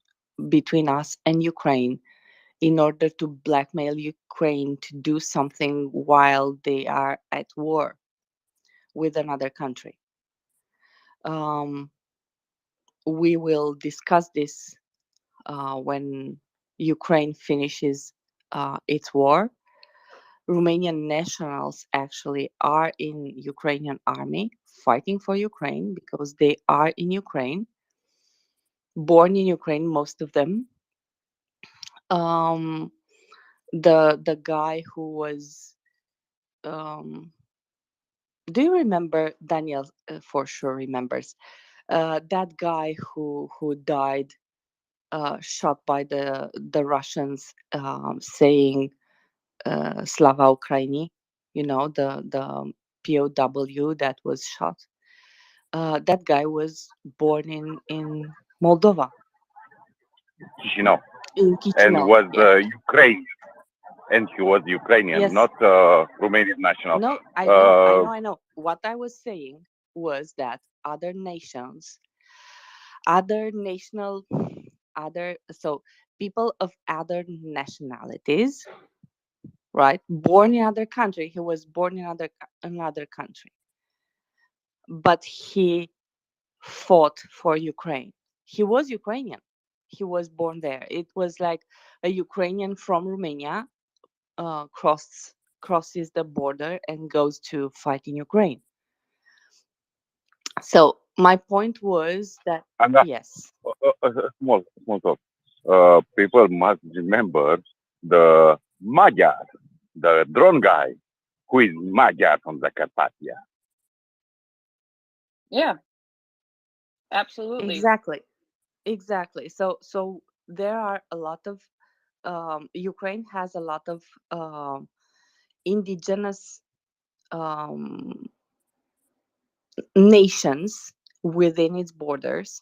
between us and Ukraine in order to blackmail Ukraine to do something while they are at war with another country. We will discuss this when Ukraine finishes its war. Romanian nationals actually are in Ukrainian army fighting for Ukraine because they are in Ukraine, born in Ukraine, most of them. The guy who was do you remember, Daniel? For sure remembers that guy who died shot by the Russians, saying Slava Ukraini, you know, the POW that was shot. That guy was born in Moldova, Chisinau, in and Chisinau. was Yes. Ukraine, and he was Ukrainian, Yes. not Romanian national. No, I know. What I was saying was that other nations, other national, other so people of other nationalities, right? Born in other country. He was born in another country, but he fought for Ukraine. He was Ukrainian. He was born there. It was like a Ukrainian from Romania crosses the border and goes to fight in Ukraine. So my point was that And yes, small talk. People must remember the Magyar, the drone guy, who is Magyar from the Carpathia. Yeah, absolutely. exactly. So there are a lot of Ukraine has a lot of indigenous nations within its borders.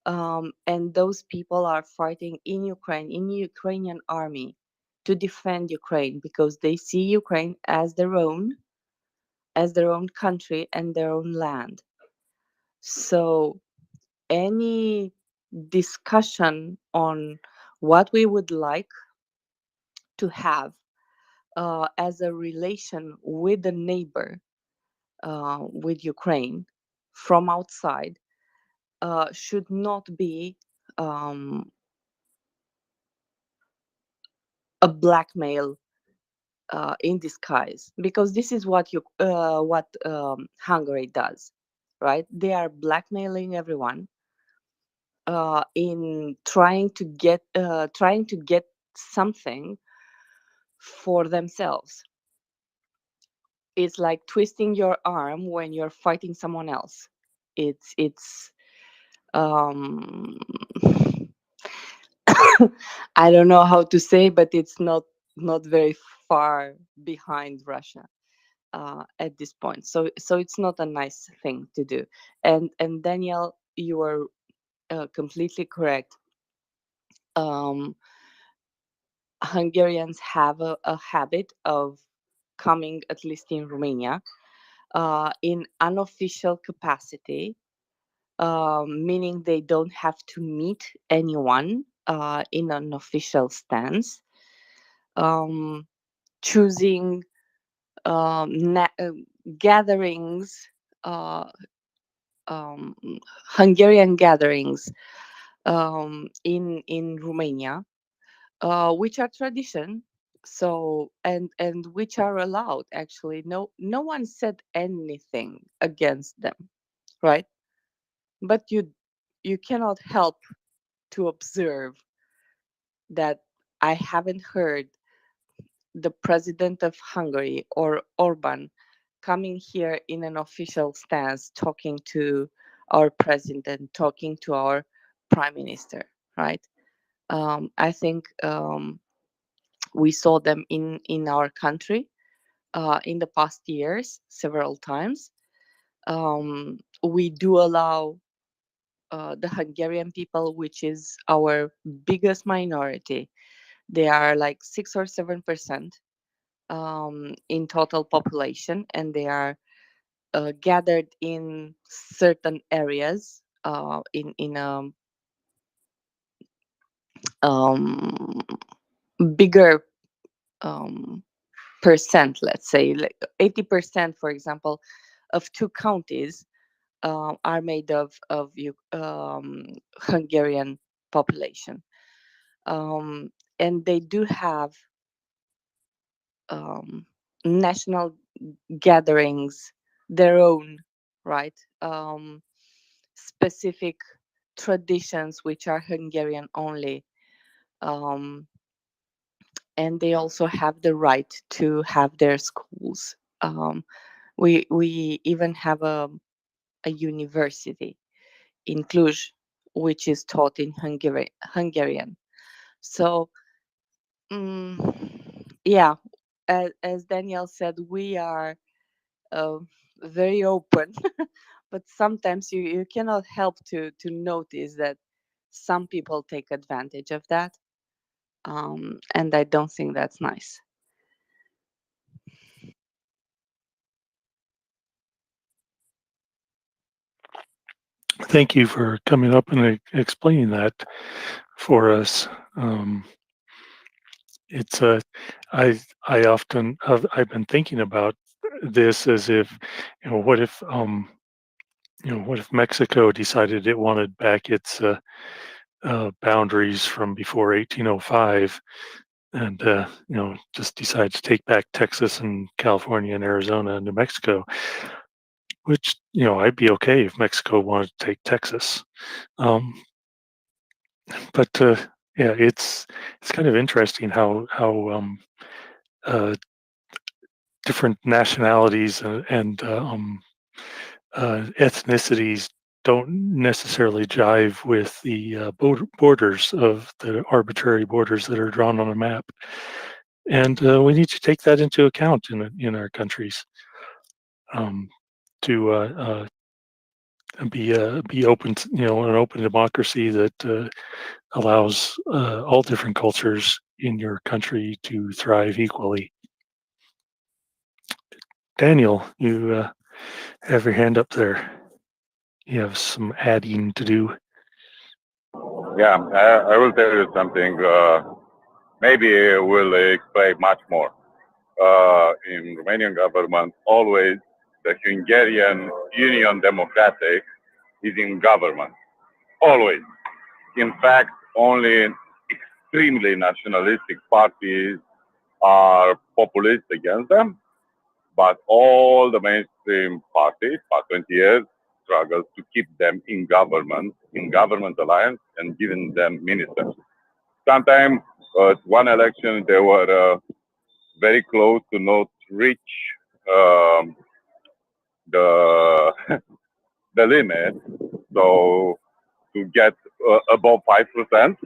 And those people are fighting in Ukraine, in the Ukrainian army, to defend Ukraine because they see Ukraine as their own country and their own land. So any discussion on what we would like to have as a relation with a neighbor, with Ukraine, from outside, should not be a blackmail in disguise, because this is what Hungary does, right? They are blackmailing everyone in trying to get something for themselves. It's like twisting your arm when you're fighting someone else. It's um I don't know how to say, but it's not not very far behind Russia at this point. So it's not a nice thing to do. And Daniel, you are completely correct. Hungarians have a habit of coming, at least in Romania, in unofficial capacity, meaning they don't have to meet anyone in an official stance, choosing gatherings, uh, um, Hungarian gatherings in Romania, which are tradition. So and which are allowed. Actually, no one said anything against them, right? But you cannot help to observe that I haven't heard the president of Hungary or Orban coming here in an official stance, talking to our president, talking to our prime minister, right? I think we saw them in our country in the past years several times. We do allow the Hungarian people, which is our biggest minority. They are like 6 or 7% in total population, and they are gathered in certain areas in a bigger percent, let's say, like 80%, for example, of two counties are made of Hungarian population, and they do have national gatherings, their own, right? Specific traditions which are Hungarian only. And they also have the right to have their schools. We even have a university in Cluj, which is taught in Hungarian. So, yeah, as Daniel said, we are uh, very open, but sometimes you cannot help to notice that some people take advantage of that, and I don't think that's nice. Thank you for coming up and explaining that for us. It's I often I've been thinking about this as if, what if what if Mexico decided it wanted back its boundaries from before 1805, and just decided to take back Texas and California and Arizona and New Mexico, which I'd be okay if Mexico wanted to take Texas. But yeah, it's kind of interesting how different nationalities and ethnicities don't necessarily jive with the borders of the arbitrary borders that are drawn on a map, and we need to take that into account in our countries, to be open to, an open democracy that allows all different cultures in your country to thrive equally. Daniel, you have your hand up there. You have some adding to do. Yeah, I will tell you something. Maybe will explain much more. In Romanian government, always the Hungarian Union Democratic is in government. Always. In fact, only extremely nationalistic parties are populist against them, but all the mainstream parties for 20 years struggles to keep them in government alliance, and giving them ministers. Sometimes at one election they were very close to not reach um, the the limit, so to get above 5%.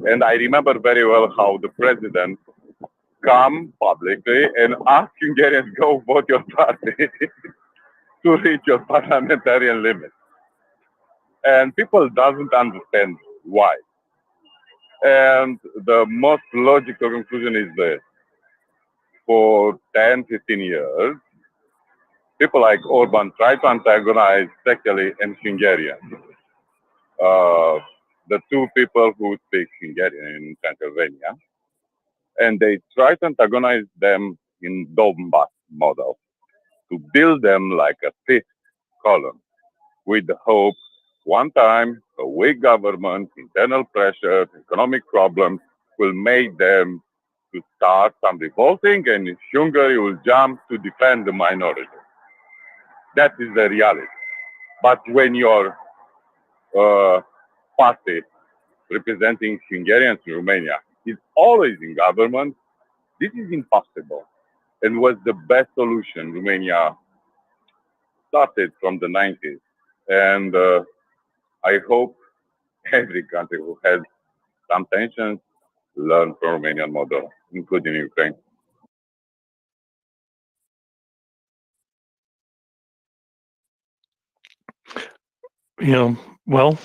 And I remember very well how the president come publicly and ask Hungarians go vote your party to reach your parliamentarian limit. And people doesn't understand why. And the most logical conclusion is this. For 10, 15 years, people like Orban try to antagonize Tekeli and Hungarians, the two people who speak Hungarian in Pennsylvania, and they try to antagonize them in Donbass model to build them like a fifth column with the hope one time a weak government, internal pressure, economic problems will make them to start some revolting and Hungary will jump to defend the minority. That is the reality. But when your party representing Hungarians in Romania is always in government, this is impossible and was the best solution Romania started from the 90s. And I hope every country who has some tensions learn from Romanian model, including Ukraine. You know, well,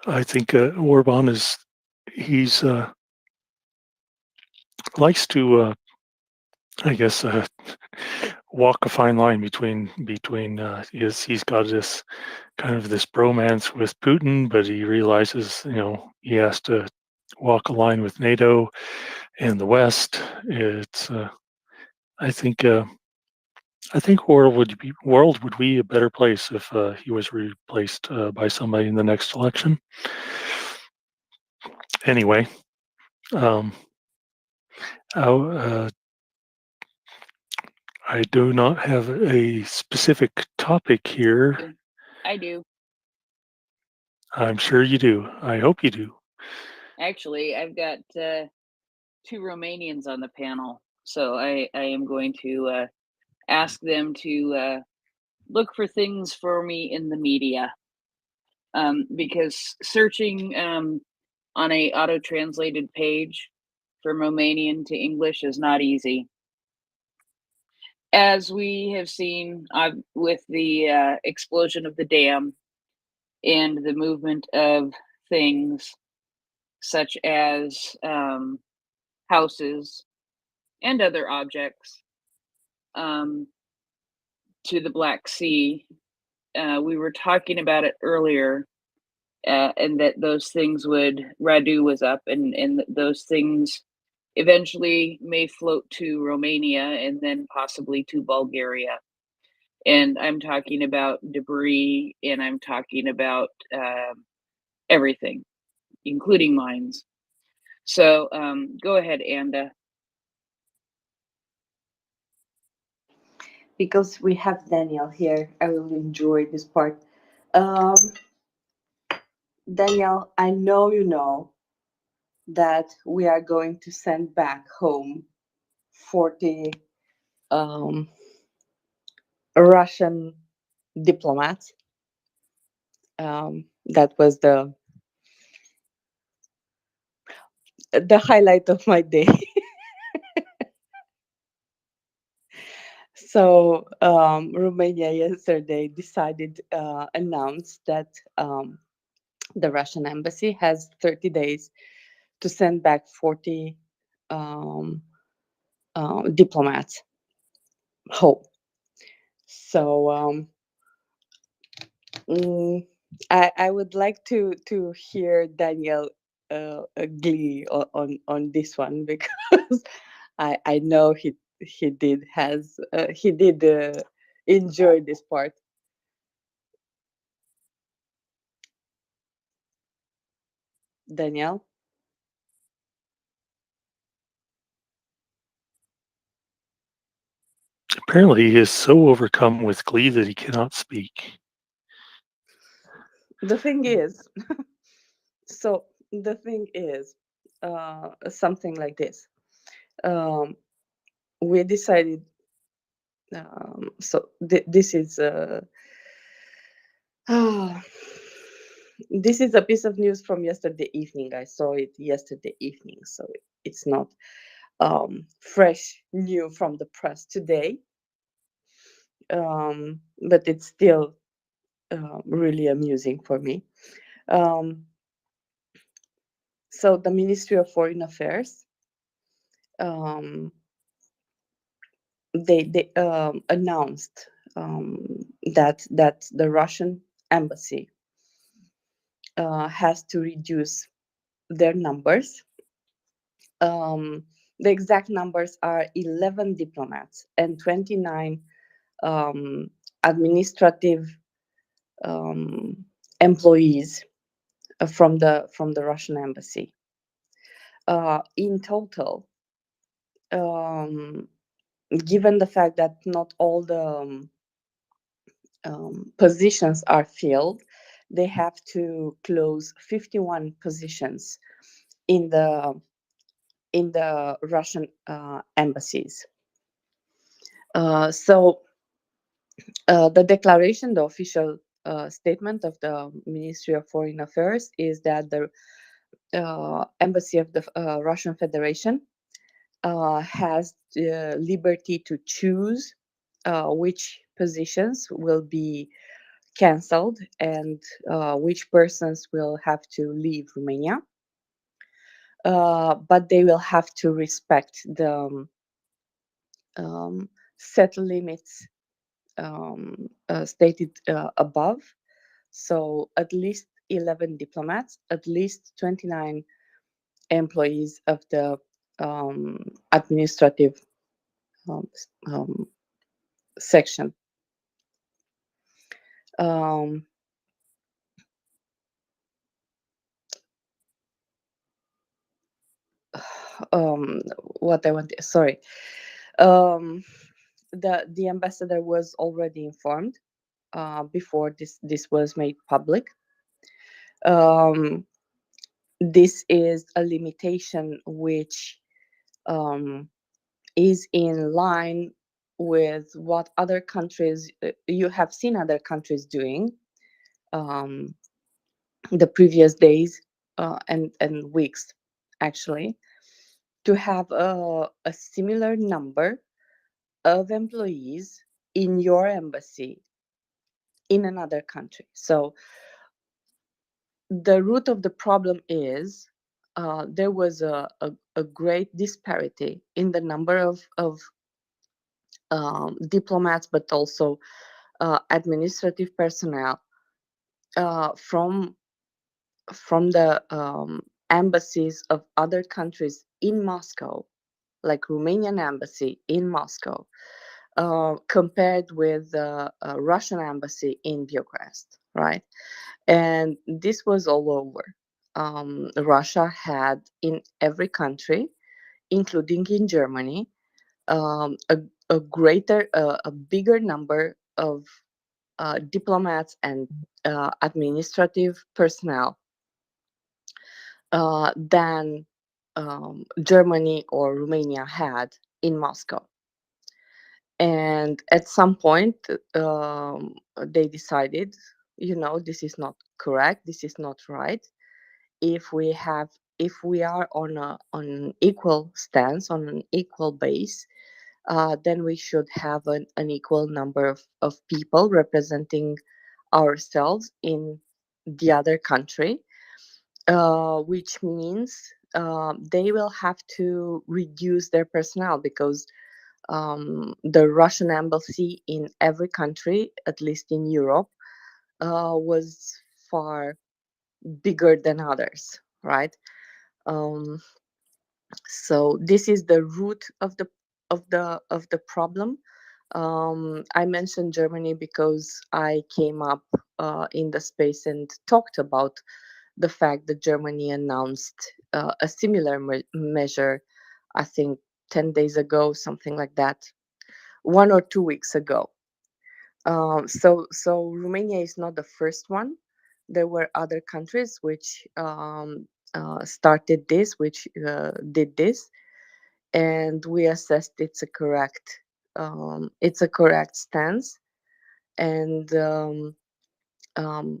I think Orban he's likes to, I guess, walk a fine line between he's got this kind of this bromance with Putin, but he realizes, he has to walk a line with NATO and the West. It's I think world would be a better place if he was replaced by somebody in the next election. Anyway, um, I do not have a specific topic here. I do. I'm sure you do. I hope you do. Actually, I've got two Romanians on the panel, so I am going to ask them to look for things for me in the media, because searching on a auto-translated page from Romanian to English is not easy. As we have seen with the explosion of the dam and the movement of things such as houses and other objects to the Black Sea. We were talking about it earlier, and that those things Radu was up, and those things eventually may float to Romania and then possibly to Bulgaria. And I'm talking about debris, and I'm talking about everything, including mines. So go ahead, Anda. Because we have Daniel here, I will enjoy this part. Daniel, I know you know that we are going to send back home 40 Russian diplomats. That was the highlight of my day. So Romania yesterday announced that the Russian embassy has 30 days to send back 40 diplomats home. So I would like to hear Daniel glee on this one, because I know he did enjoy this part. Daniel? Apparently, he is so overcome with glee that he cannot speak. The thing is, something like this. We decided. This is this is a piece of news from yesterday evening. I saw it yesterday evening, so it's not fresh new from the press today, but it's still really amusing for me. Um, so the Ministry of Foreign Affairs, um, they announced that the Russian embassy has to reduce their numbers. The exact numbers are 11 diplomats and 29 administrative employees from the Russian embassy. In total, given the fact that not all the positions are filled, they have to close 51 positions in the Russian embassies. So the declaration, the official statement of the Ministry of Foreign Affairs is that the embassy of the Russian Federation has the liberty to choose which positions will be cancelled and which persons will have to leave Romania. But they will have to respect the set limits stated above. So at least 11 diplomats, at least 29 employees of the administrative section. Um, what I want, sorry. The ambassador was already informed before this was made public. This is a limitation which is in line with what other countries you have seen other countries doing the previous days and weeks, actually, to have a similar number of employees in your embassy in another country. So the root of the problem is there was a great disparity in the number of diplomats, but also administrative personnel from the embassies of other countries in Moscow, like Romanian embassy in Moscow, compared with the Russian embassy in Bucharest, right? And this was all over. Russia had in every country, including in Germany, a greater, a bigger number of diplomats and administrative personnel than Germany or Romania had in Moscow. And at some point, they decided, this is not correct, this is not right. If we are on an equal stance, on an equal base, then we should have an equal number of people representing ourselves in the other country, which means they will have to reduce their personnel because the Russian embassy in every country, at least in Europe, was far bigger than others, right? So this is the root of the problem. I mentioned Germany because I came up in the space and talked about the fact that Germany announced a similar measure, I think 10 days ago, something like that, 1 or 2 weeks ago. So Romania is not the first one. There were other countries which started this, which did this, and we assessed it's a correct stance. And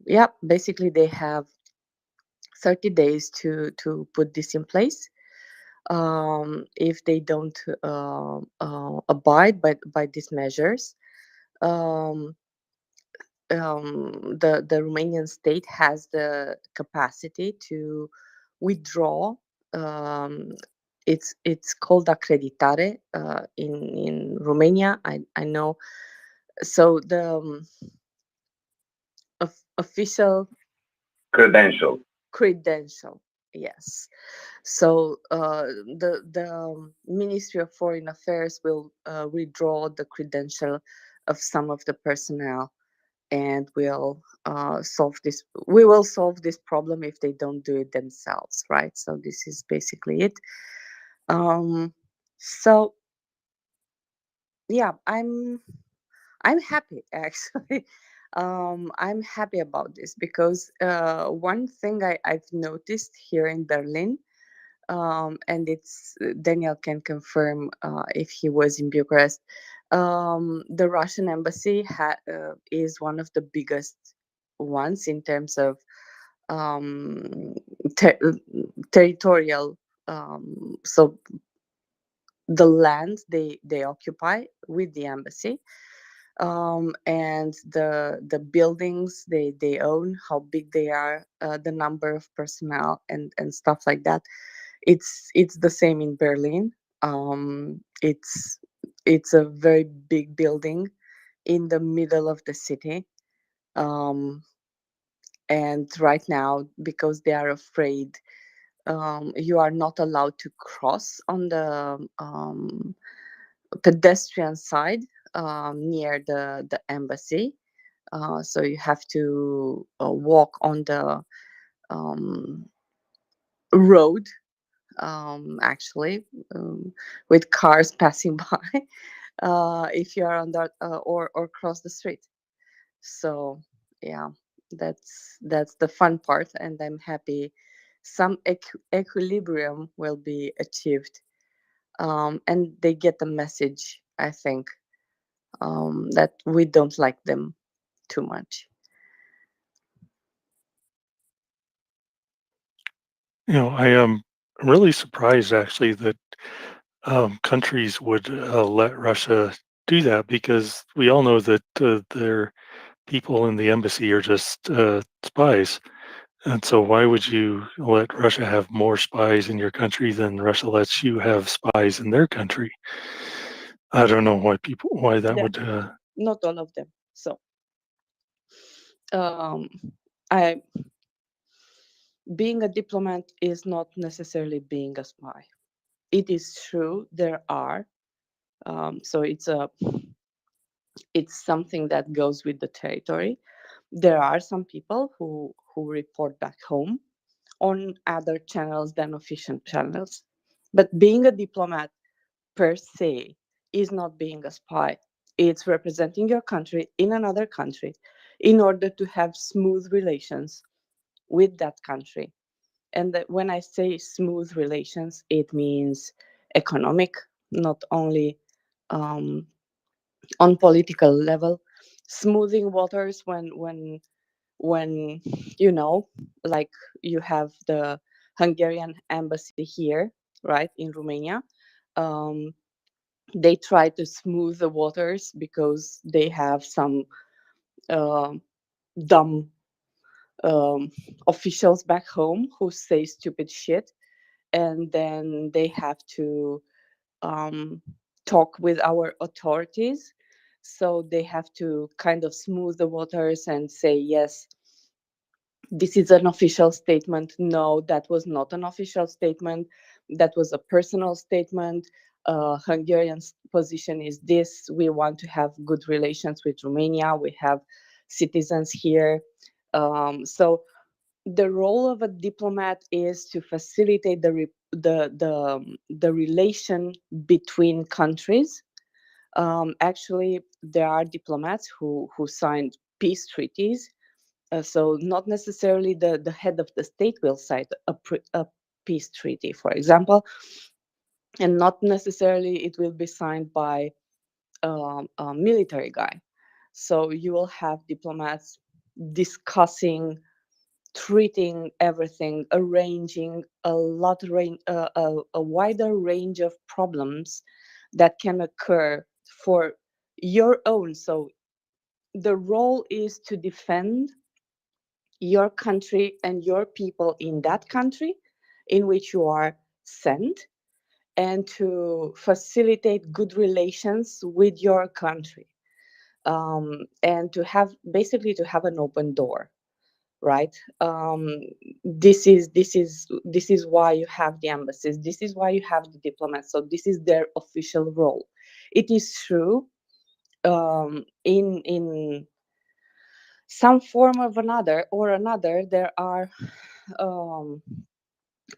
yeah, basically they have 30 days to put this in place. if they don't abide by these measures. Um, the Romanian state has the capacity to withdraw. Um, it's called acreditare in Romania. I know. So the official Credential. credential, yes. So the Ministry of Foreign Affairs will withdraw the credential of some of the personnel, and we'll solve this. We will solve this problem if they don't do it themselves, right? So this is basically it. So yeah, I'm happy actually. I'm happy about this because one thing I've noticed here in Berlin, and it's Daniel can confirm if he was in Bucharest. The Russian embassy is one of the biggest ones in terms of um, ter- territorial. So the land they occupy with the embassy, and the buildings they own, how big they are, the number of personnel and stuff like that. It's the same in Berlin. It's a very big building in the middle of the city, um, and right now because they are afraid, you are not allowed to cross on the pedestrian side near the embassy. So you have to walk on the um, road, actually, with cars passing by, if you are on that, or cross the street. So yeah, that's the fun part, and I'm happy some equilibrium will be achieved, and they get the message, I think, that we don't like them too much. I am really surprised actually that countries would let Russia do that, because we all know that their people in the embassy are just spies. And so, why would you let Russia have more spies in your country than Russia lets you have spies in their country? I don't know why that Yeah, would. not all of them. So um, I being a diplomat is not necessarily being a spy. It is true there are, so it's something that goes with the territory. There are some people who report back home on other channels than official channels, but being a diplomat per se is not being a spy. It's representing your country in another country in order to have smooth relations with that country. And that when I say smooth relations, it means economic, not only um, on political level, smoothing waters when like you have the Hungarian embassy here, right, in Romania. Um, they try to smooth the waters because they have some uh, dumb um, officials back home who say stupid shit, and then they have to um, talk with our authorities. So they have to kind of smooth the waters and say, yes, this is an official statement. No, that was not an official statement. That was a personal statement. Hungarian position is this. We want to have good relations with Romania. We have citizens here. So the role of a diplomat is to facilitate the relation between countries. Actually, there are diplomats who signed peace treaties. So not necessarily the head of the state will sign a peace treaty, for example, and not necessarily it will be signed by a military guy. So you will have diplomats discussing treating everything, arranging a wider range of problems that can occur for your own. So the role is to defend your country and your people in that country in which you are sent, and to facilitate good relations with your country, and to have basically to have an open door, right? This is why you have the embassies, this is why you have the diplomats, so this is their official role. It is true, in some form of another there are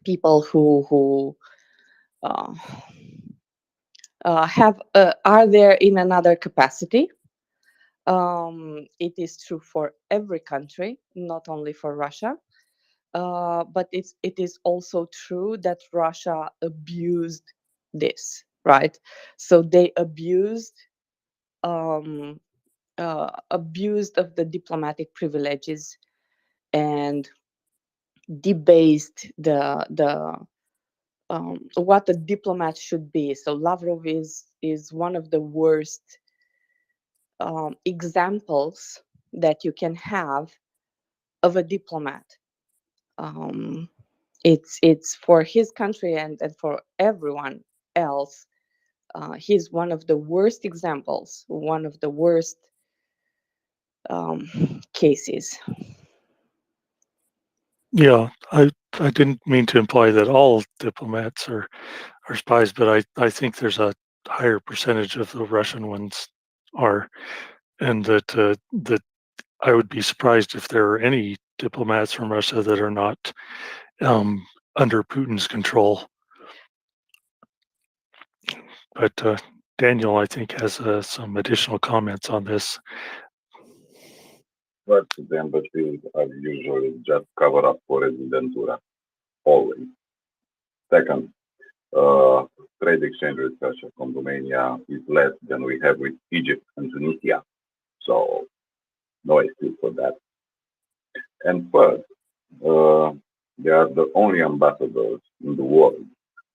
people who uh, have are there in another capacity. It is true for every country, not only for Russia. But it is also true that Russia abused this, right? So they abused of the diplomatic privileges and debased the what a diplomat should be. So Lavrov is one of the worst examples that you can have of a diplomat. Um, it's for his country and for everyone else. He's one of the worst examples, one of the worst cases. Yeah, I didn't mean to imply that all diplomats are spies, but I think there's a higher percentage of the Russian ones are, and that I would be surprised if there are any diplomats from Russia that are not under Putin's control. But Daniel, I think, has some additional comments on this. But the embassies are usually just cover up for Residentura, always. Second, trade exchange with Russia from Romania is less than we have with Egypt and Tunisia. So no excuse for that. And third, they are the only ambassadors in the world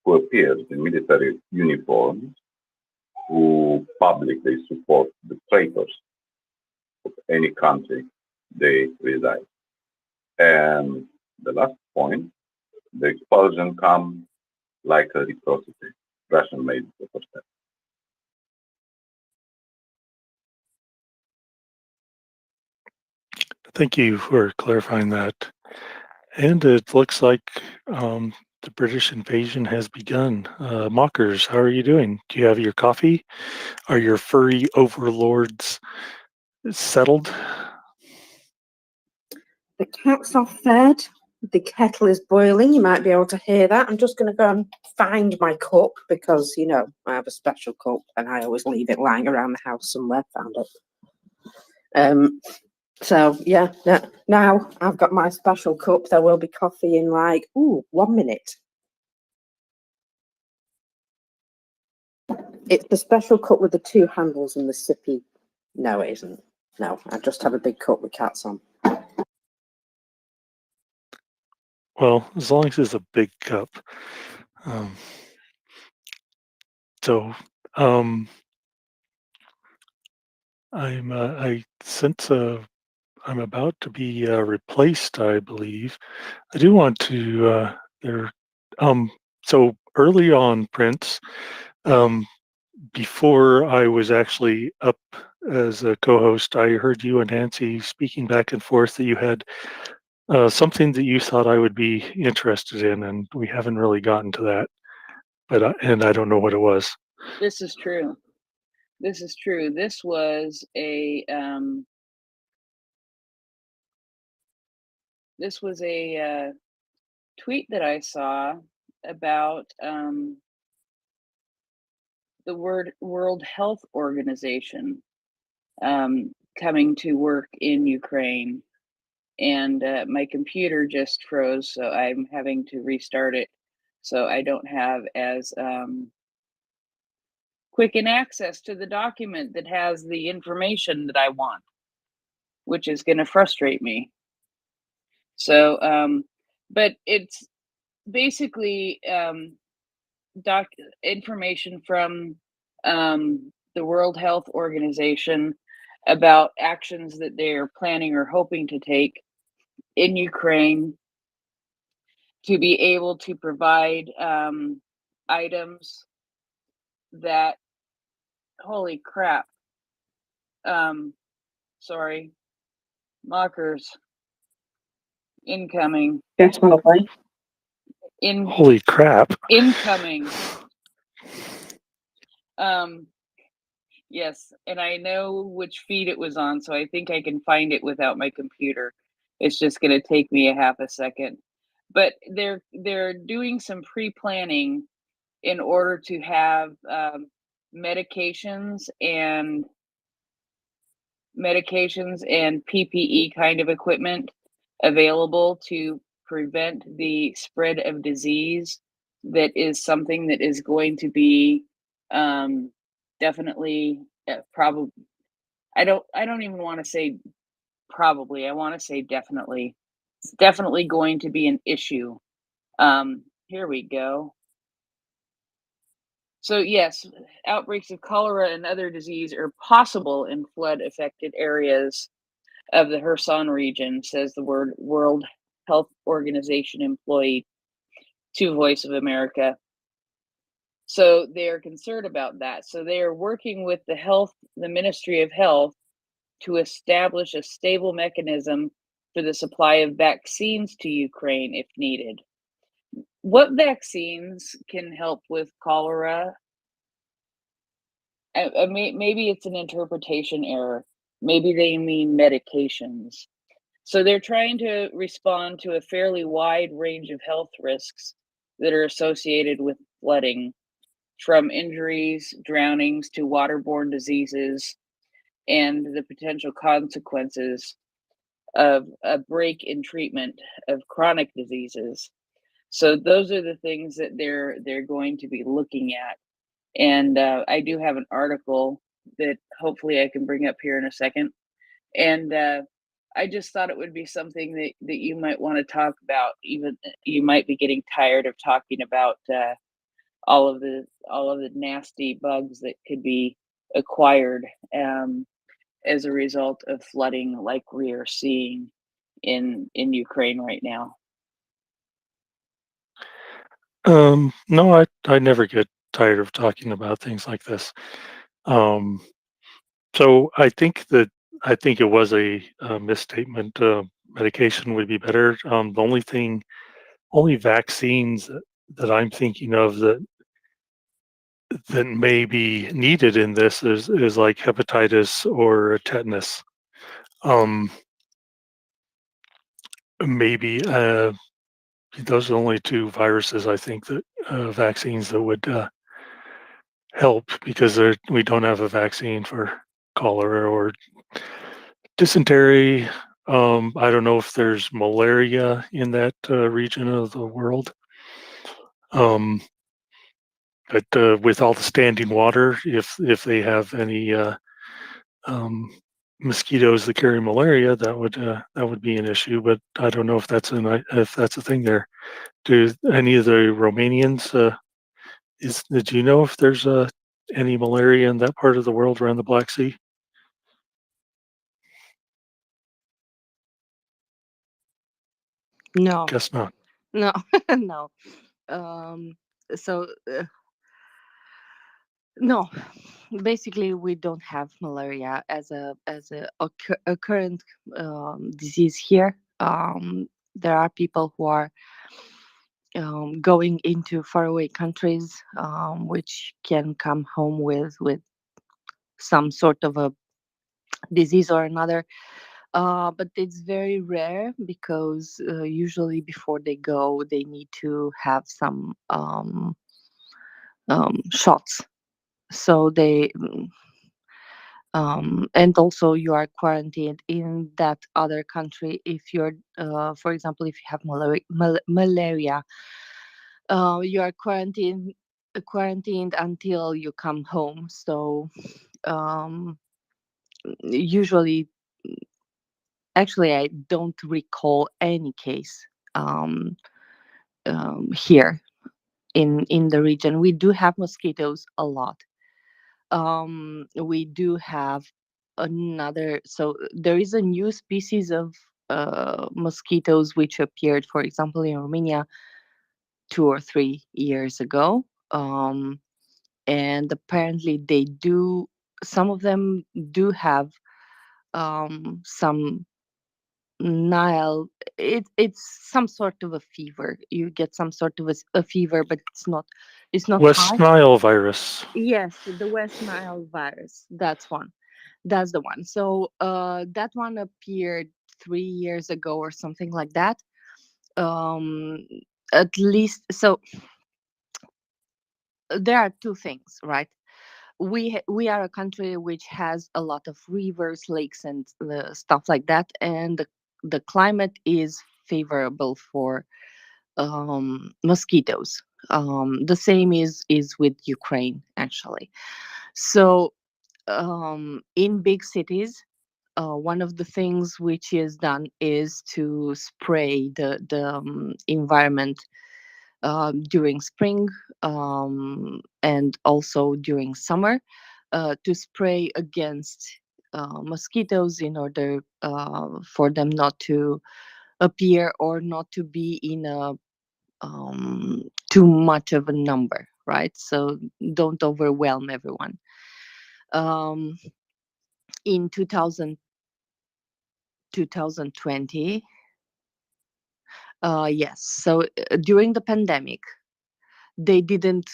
who appear in military uniforms, who publicly support the traitors of any country they reside. And the last point, the expulsion comes like a reciprocity. Russian made the first step. Thank you for clarifying that. And it looks like the British invasion has begun. Mockers, how are you doing? Do you have your coffee? Are your furry overlords settled? The cats are fed. The kettle is boiling. You might be able to hear that. I'm just going to go and find my cup because, you know, I have a special cup and I always leave it lying around the house somewhere. Found it. So, yeah, now I've got my special cup. There will be coffee in like, 1 minute. It's the special cup with the 2 handles and the sippy. No, it isn't. No, I just have a big cup with cats on. Well, as long as it's a big cup. I since I'm about to be replaced, I believe. I do want to so early on, Prince, before I was actually up as a co-host, I heard you and Nancy speaking back and forth that you had something that you thought I would be interested in, and we haven't really gotten to that. But and I don't know what it was. This is true. This is true. This was a tweet that I saw about the World Health Organization coming to work in Ukraine, and my computer just froze, so I'm having to restart it. So I don't have as quick an access to the document that has the information that I want, which is going to frustrate me. So, but it's basically doc information from the World Health Organization about actions that they're planning or hoping to take in Ukraine to be able to provide items that, holy crap, sorry, mockers incoming. Yes, my lovely. Holy crap. Incoming. Yes, and I know which feed it was on, so I think I can find it without my computer. It's just going to take me a half a second. But they're doing some pre-planning in order to have medications and PPE kind of equipment available to prevent the spread of disease. That is something that is going to be definitely probably. I don't even want to say probably. I want to say definitely. It's definitely going to be an issue. Here we go. So yes, outbreaks of cholera and other disease are possible in flood-affected areas of the Kherson region, says the World Health Organization employee to Voice of America. So they're concerned about that. So they are working with the Ministry of Health to establish a stable mechanism for the supply of vaccines to Ukraine if needed. What vaccines can help with cholera? Maybe it's an interpretation error. Maybe they mean medications. So they're trying to respond to a fairly wide range of health risks that are associated with flooding, from injuries, drownings, to waterborne diseases, and the potential consequences of a break in treatment of chronic diseases. So those are the things that they're going to be looking at. And I do have an article that hopefully I can bring up here in a second. And I just thought it would be something that you might want to talk about. Even you might be getting tired of talking about all of the nasty bugs that could be acquired as a result of flooding, like we are seeing in Ukraine right now. No, I never get tired of talking about things like this. So I think it was a misstatement. Medication would be better. The only vaccines that I'm thinking of that may be needed in this is like hepatitis or tetanus. Maybe those are the only two viruses I think that vaccines that would help, because we don't have a vaccine for cholera or dysentery. I don't know if there's malaria in that region of the world. But with all the standing water, if they have any mosquitoes that carry malaria, that would be an issue. But I don't know if that's a thing there. Do any of the Romanians did you know if there's any malaria in that part of the world around the Black Sea? No, Guess not. no, no. So no, basically we don't have malaria as a current disease here. There are people who are going into faraway countries, which can come home with some sort of a disease or another. But it's very rare because usually before they go, they need to have some shots. So and also you are quarantined in that other country if you're, for example, if you have malaria, you are quarantined until you come home. So usually Actually, I don't recall any case here in the region. We do have mosquitoes a lot. We do have another. So there is a new species of mosquitoes which appeared, for example, in Romania 2 or 3 years ago. And apparently they do. Some of them do have some Nile. It's some sort of a fever. You get some sort of a fever, but it's not West high. Nile virus. Yes, the West Nile virus. That's one. That's the one. So that one appeared 3 years ago or something like that. Um, at least so there are two things, right? We are a country which has a lot of rivers, lakes, and stuff like that, and the climate is favorable for mosquitoes. The same is with Ukraine, actually. So in big cities, one of the things which is done is to spray the environment during spring, and also during summer, to spray against mosquitoes in order for them not to appear or not to be in a too much of a number, right? So don't overwhelm everyone. Um, in 2020, yes. So during the pandemic, they didn't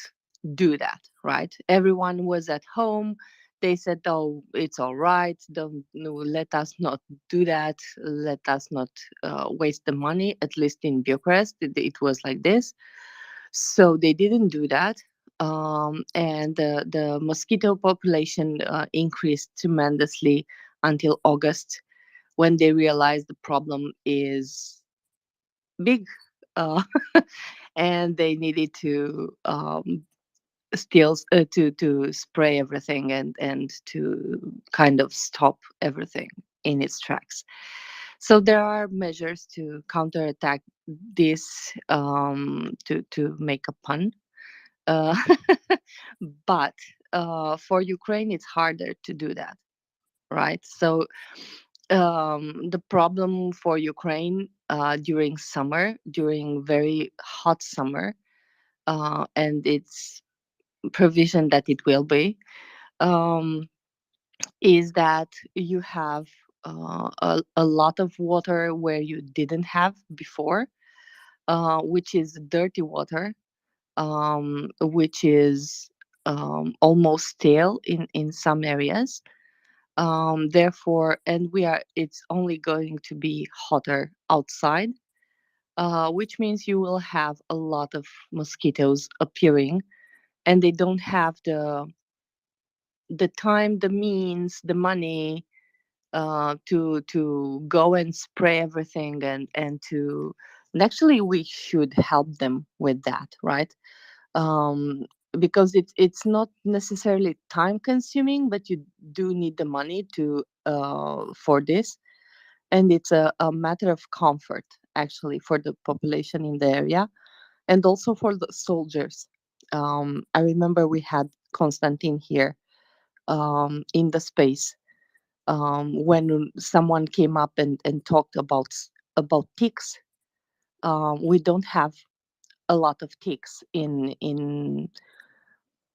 do that, right? Everyone was at home. They said, oh, it's all right, don't, no, let us not do that, let us not waste the money. At least in Bucharest it was like this. So they didn't do that. And the mosquito population increased tremendously until August, when they realized the problem is big. uh, and they needed to still to spray everything and to kind of stop everything in its tracks. So there are measures to counterattack this, to make a pun. uh, but for Ukraine it's harder to do that, right? So the problem for Ukraine during summer, during very hot summer, and it's provision that it will be, um, is that you have a lot of water where you didn't have before, which is dirty water, which is almost stale in some areas. Therefore, and it's only going to be hotter outside, which means you will have a lot of mosquitoes appearing, and they don't have the time, the means, the money to go and spray everything, and actually we should help them with that, right? um, because it's not necessarily time consuming, but you do need the money to for this, and it's a matter of comfort, actually, for the population in the area, and also for the soldiers. I remember we had Konstantin here in the space, when someone came up and talked about ticks. We don't have a lot of ticks in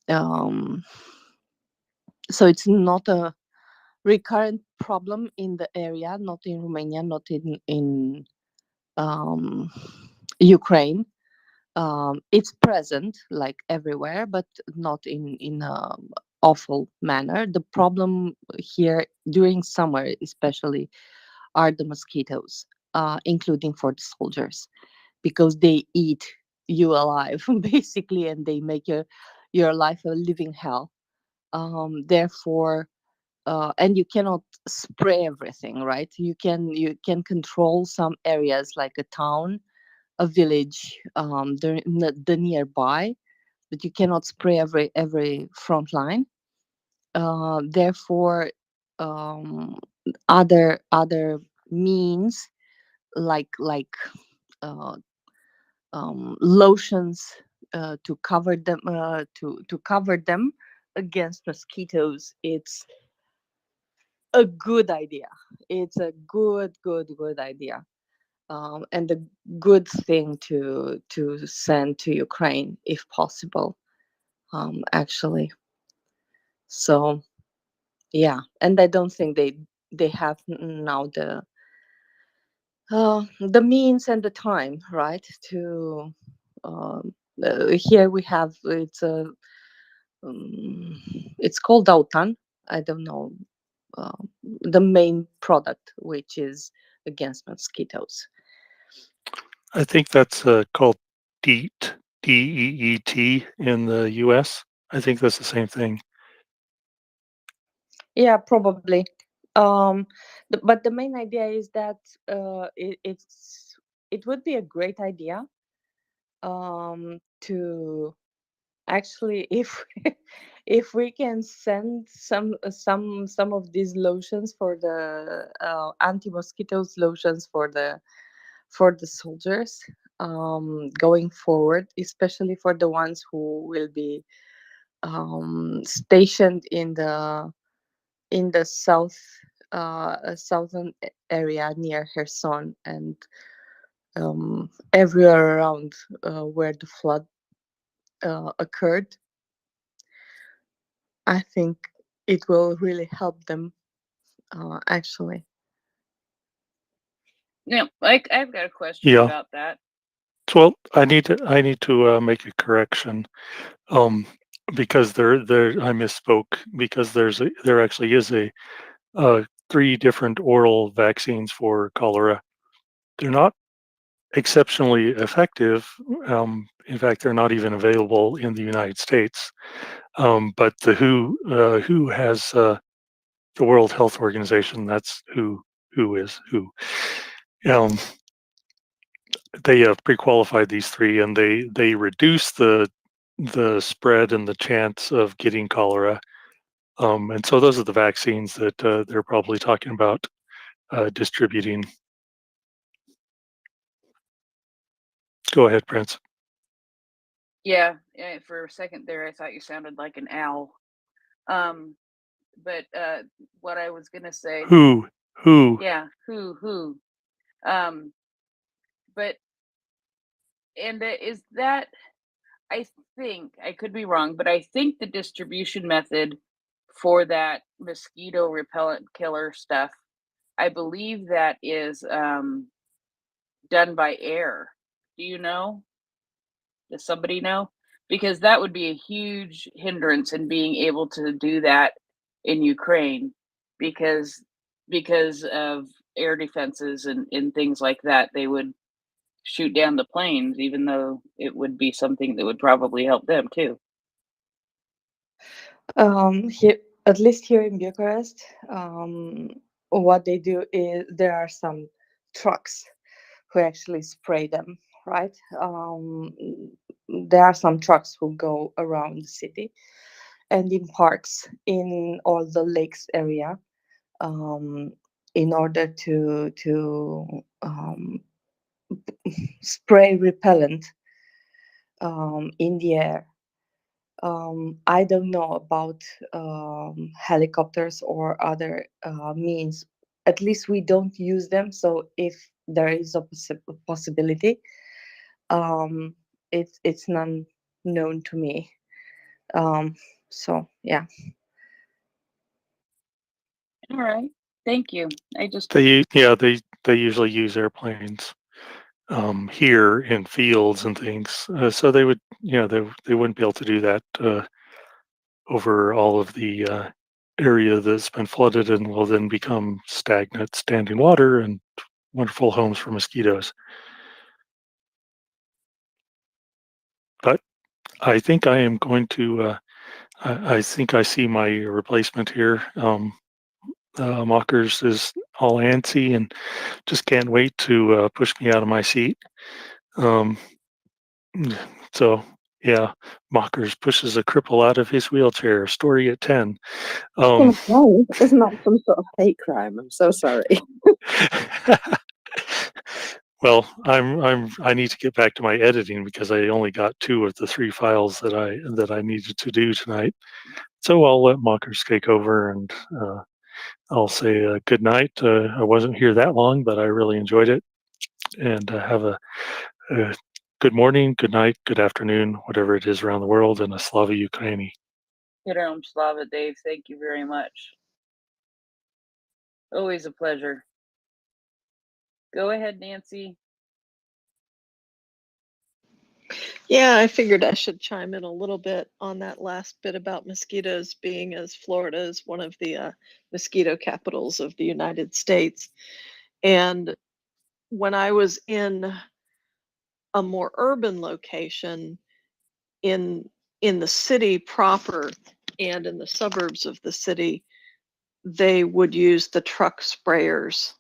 um, so it's not a recurrent problem in the area, not in Romania, not in um, Ukraine. It's present like everywhere, but not in a awful manner. The problem here during summer, especially, are the mosquitoes, including for the soldiers, because they eat you alive basically, and they make your life a living hell. Therefore, and you cannot spray everything, right? You can control some areas like a town, a village, the nearby, but you cannot spray every front line. Therefore, um, other means like uh, lotions to cover them to cover them against mosquitoes, it's a good idea. It's a good idea, and a good thing to send to Ukraine if possible. Actually, so yeah, and I don't think they have now the means and the time, right? To here we have it's called autan. I don't know uh, the main product, which is against mosquitoes. I think that's called DEET, DEET in the US. I think that's the same thing. Yeah, probably. But the main idea is that it would be a great idea to actually, if we can send some of these lotions for the anti mosquitoes lotions for the soldiers going forward, especially for the ones who will be stationed in the southern area near Kherson and everywhere around where the flood occurred. I think it will really help them. Actually, Yeah, I've got a question Yeah. about that. Well, I need to make a correction. Because I misspoke because there actually is a 3 different oral vaccines for cholera. They're not exceptionally effective. In fact, they're not even available in the United States. But the WHO has the World Health Organization. That's who is who. They have pre-qualified these 3, and they reduce the spread and the chance of getting cholera. And so those are the vaccines that they're probably talking about distributing. Go ahead, Prince. Yeah, for a second there, I thought you sounded like an owl. But what I was gonna say. Who? Yeah, who? Um, but and is that? I think I could be wrong, but I think the distribution method for that mosquito repellent killer stuff, I believe that is done by air. Do you know? Does somebody know? Because that would be a huge hindrance in being able to do that in Ukraine because of air defenses and things like that. They would shoot down the planes, even though it would be something that would probably help them too. here, at least here in Bucharest, what they do is there are some trucks who actually spray them, right? There are some trucks who go around the city and in parks in all the lakes area in order to spray repellent in the air. I don't know about helicopters or other means. At least we don't use them. So if there is a possibility, it's none known to me. So yeah. All right, thank you. I just They usually use airplanes here in fields and things. So they would they wouldn't be able to do that over all of the area that's been flooded and will then become stagnant, standing water and wonderful homes for mosquitoes. But I think I am going to. I think I see my replacement here. Mockers is all antsy and just can't wait to push me out of my seat. Um, so yeah, Mockers pushes a cripple out of his wheelchair. Story at 10. Isn't that some sort of hate crime? I'm so sorry. Well, I need to get back to my editing because I only got 2 of the 3 files that I needed to do tonight. So I'll let Mockers take over, and I'll say good night. I wasn't here that long, but I really enjoyed it. And have a good morning, good night, good afternoon, whatever it is around the world, and a Slava Ukraini. Herom Slava, Dave. Thank you very much. Always a pleasure. Go ahead, Nancy. Yeah, I figured I should chime in a little bit on that last bit about mosquitoes, being as Florida is one of the mosquito capitals of the United States. And when I was in a more urban location in the city proper and in the suburbs of the city, they would use the truck sprayers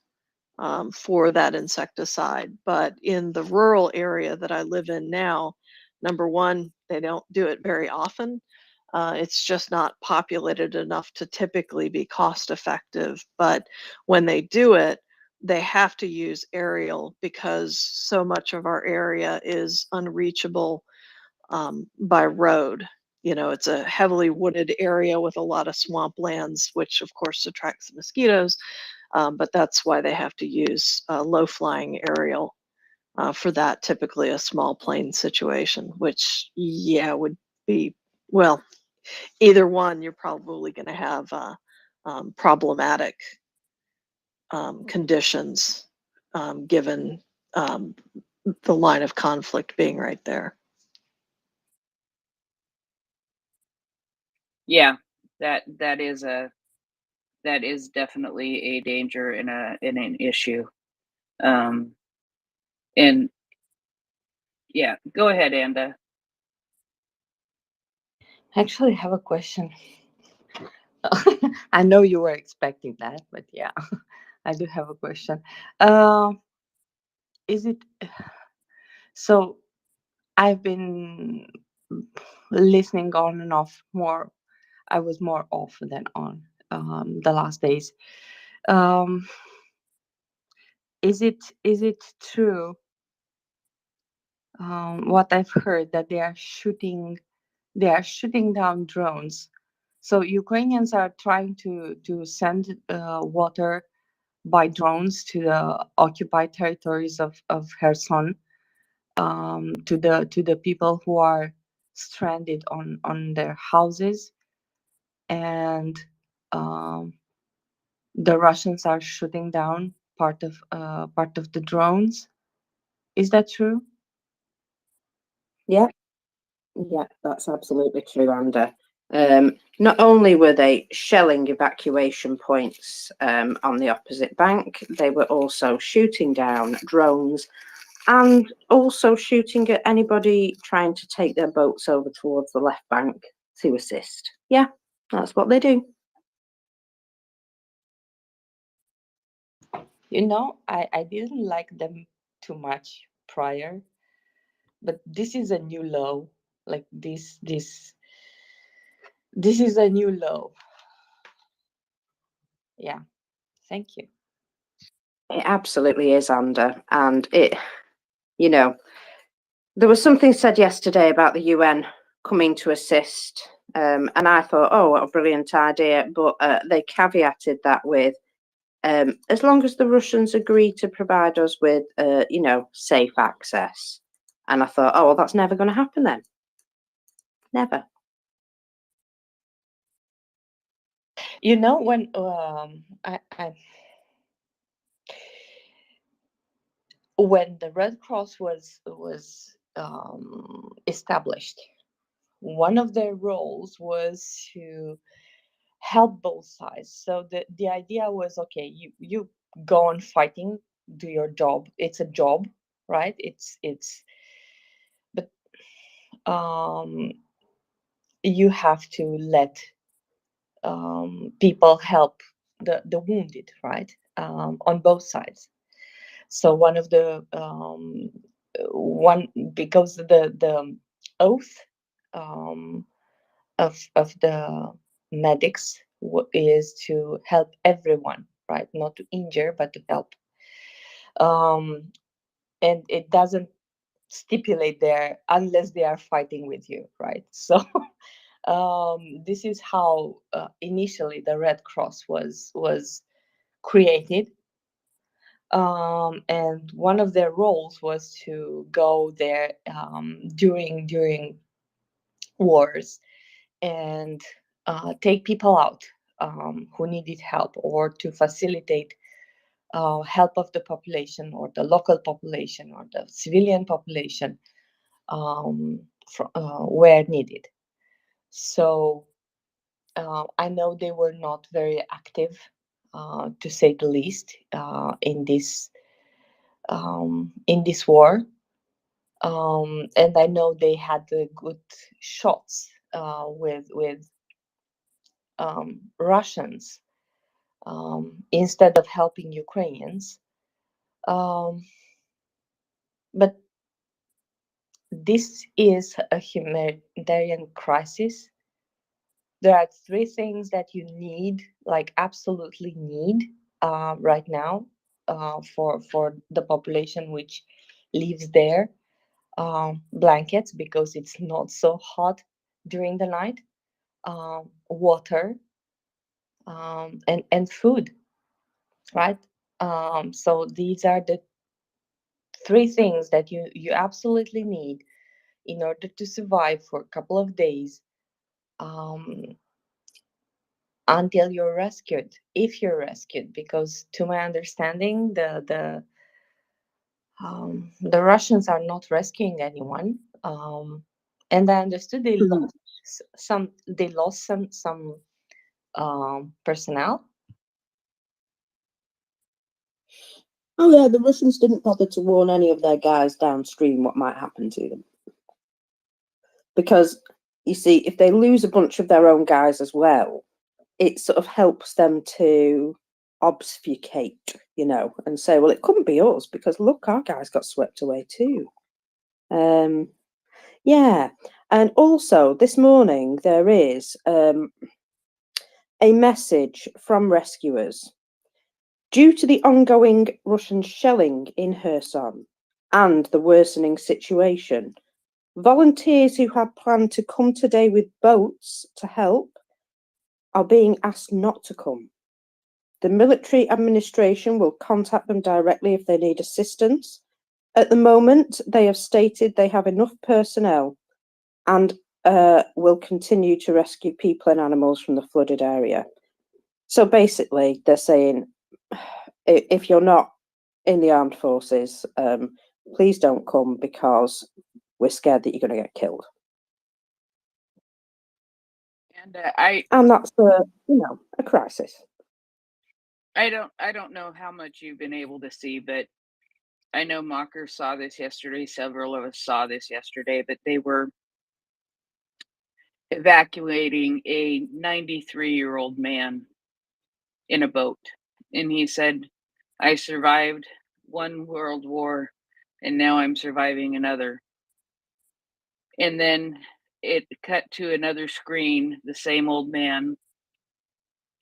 for that insecticide. But in the rural area that I live in now, number one, they don't do it very often. It's just not populated enough to typically be cost effective. But when they do it, they have to use aerial because so much of our area is unreachable by road. You know, it's a heavily wooded area with a lot of swamplands, which of course attracts the mosquitoes. But that's why they have to use low flying aerial for that, typically a small plane situation, which, yeah, would be, well, either one, you're probably going to have problematic conditions given the line of conflict being right there. Yeah, that is definitely a danger and an issue. And yeah, go ahead, Anda. I actually have a question. I know you were expecting that, but yeah, I do have a question. Is it so? I've been listening on and off more. I was more off than on the last days. Um, is it true what I've heard that they are shooting down drones? So Ukrainians are trying to send water by drones to the occupied territories of Kherson, to the people who are stranded on their houses, and the Russians are shooting down part of the drones. Is that true? Yeah, yeah, that's absolutely true, Anda. Not only were they shelling evacuation points on the opposite bank, they were also shooting down drones and also shooting at anybody trying to take their boats over towards the left bank to assist. Yeah, that's what they do. You know, I didn't like them too much prior, but this is a new low. Like this is a new low. Yeah, thank you. It absolutely is, Anda. And it, you know, there was something said yesterday about the UN coming to assist. And I thought, oh, what a brilliant idea. But they caveated that with, as long as the Russians agree to provide us with, safe access. And I thought, oh, well, that's never going to happen then. Never. You know, when when the Red Cross was established, one of their roles was to help both sides. So the idea was, okay, you go on fighting, do your job. It's a job, right? But you have to let people help the wounded, right? On both sides. So one of the because the oath of the medics is to help everyone, right? Not to injure, but to help. And it doesn't stipulate there unless they are fighting with you, right? So this is how initially the Red Cross was created. And one of their roles was to go there during wars and take people out who needed help, or to facilitate help of the population, or the local population, or the civilian population where needed. So I know they were not very active, to say the least, in this war. And I know they had good shots with Russians instead of helping Ukrainians. But this is a humanitarian crisis. There are three things that you need, like absolutely need, right now, for the population which lives there. Blankets, because it's not so hot during the night. Water, and food, right? So these are the three things that you absolutely need in order to survive for a couple of days, until you're rescued, if you're rescued. Because to my understanding, the Russians are not rescuing anyone, and I understood they lost some. They lost some personnel. Oh yeah, the Russians didn't bother to warn any of their guys downstream what might happen to them. Because, you see, if they lose a bunch of their own guys as well, it sort of helps them to obfuscate, and say, well, it couldn't be us because look, our guys got swept away too. Yeah, and also this morning there is a message from rescuers. Due to the ongoing Russian shelling in Kherson and the worsening situation, volunteers who had planned to come today with boats to help are being asked not to come. The military administration will contact them directly if they need assistance. At the moment, they have stated they have enough personnel and will continue to rescue people and animals from the flooded area. So basically, they're saying, if you're not in the armed forces, please don't come because we're scared that you're going to get killed. And And that's a crisis. I don't know how much you've been able to see, but I know Mocker saw this yesterday. Several of us saw this yesterday, but they were evacuating a 93-year-old man in a boat. And he said, I survived one world war and now I'm surviving another. And then it cut to another screen, the same old man,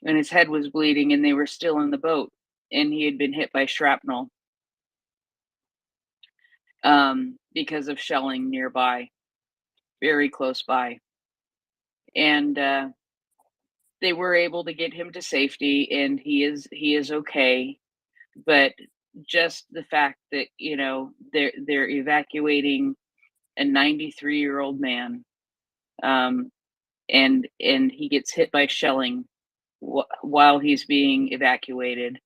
and his head was bleeding and they were still in the boat and he had been hit by shrapnel because of shelling nearby, very close by. And they were able to get him to safety and he is okay. But just the fact that, they're evacuating a 93-year-old man, and he gets hit by shelling while he's being evacuated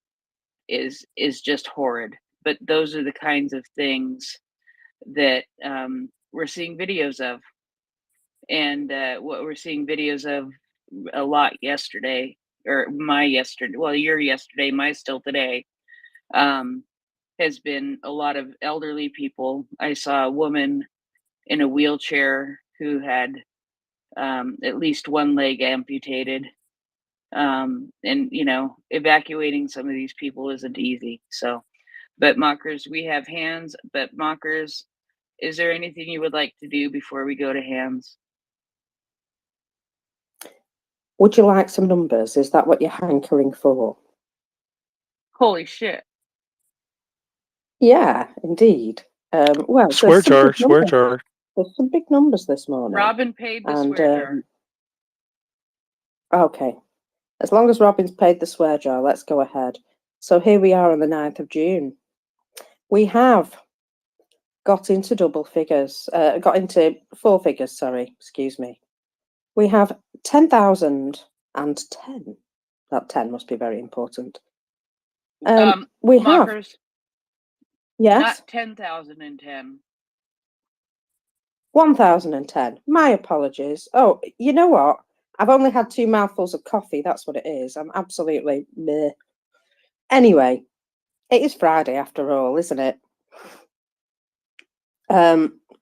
is just horrid. But those are the kinds of things that we're seeing videos of, and what we're seeing videos of a lot yesterday, or your yesterday, my still today, has been a lot of elderly people. I saw a woman in a wheelchair who had at least one leg amputated. And evacuating some of these people isn't easy. So, but Mockers, we have hands. But Mockers, is there anything you would like to do before we go to hands? Would you like some numbers? Is that what you're hankering for? Holy shit. Yeah, indeed. Well, Swear there's some jar, big swear numbers. jar. There's some big numbers this morning. Robin paid the And swear jar. okay, as long as Robin's paid the swear jar, let's go ahead. So here we are on the 9th of June. We have got into double figures, got into four figures, sorry, excuse me. We have 10,010. That 10 must be very important. We have, Mockers, yes, not 10,010. 1,010. My apologies. Oh, you know what? I've only had 2 mouthfuls of coffee. That's what it is. I'm absolutely meh. Anyway, it is Friday after all, isn't it?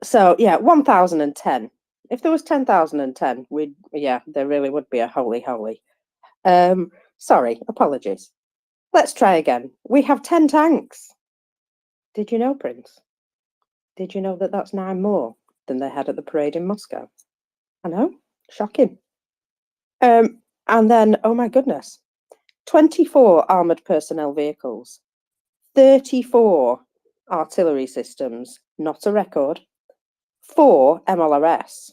So yeah, 1,010. If there was 10,010, there really would be a holy. Sorry, apologies. Let's try again. We have 10 tanks. Did you know, Prince? Did you know that that's 9 more than they had at the parade in Moscow? I know, shocking. And then, oh my goodness, 24 armoured personnel vehicles, 34 artillery systems, not a record, 4 MLRS,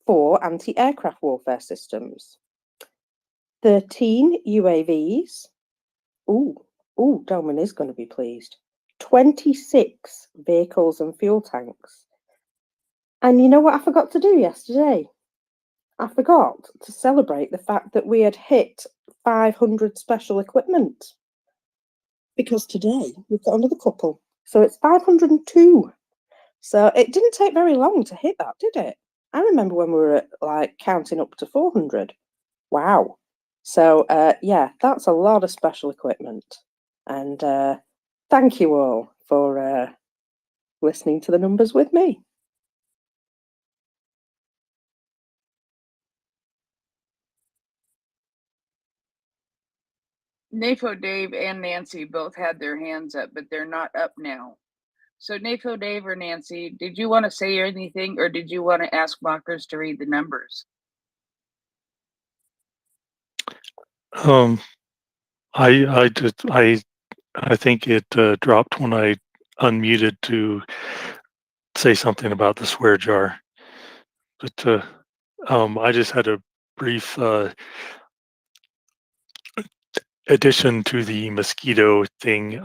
4 anti-aircraft warfare systems, 13 UAVs. Ooh, Delman is going to be pleased. 26 vehicles and fuel tanks. And you know what I forgot to do yesterday? I forgot to celebrate the fact that we had hit 500 special equipment. Because today we've got another couple. So it's 502. So it didn't take very long to hit that, did it? I remember when we were like counting up to 400. Wow. So yeah, that's a lot of special equipment. And thank you all for listening to the numbers with me. NAFO Dave and Nancy both had their hands up, but they're not up now. So NAFO Dave or Nancy, did you want to say anything, or did you want to ask Mockers to read the numbers? I think it dropped when I unmuted to say something about the swear jar. But I just had a brief addition to the mosquito thing.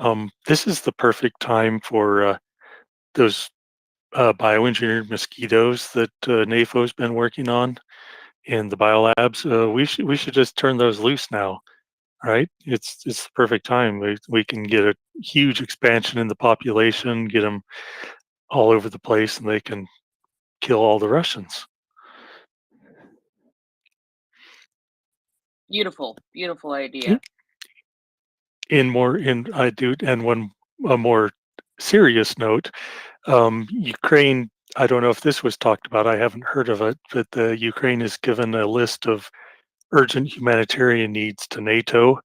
This is the perfect time for those bioengineered mosquitoes that NAFO's been working on in the biolabs. We should just turn those loose now, right? It's the perfect time. We can get a huge expansion in the population, get them all over the place, and they can kill all the Russians. Beautiful idea. And one a more serious note, Ukraine. I don't know if this was talked about. I haven't heard of it, but the Ukraine has given a list of urgent humanitarian needs to NATO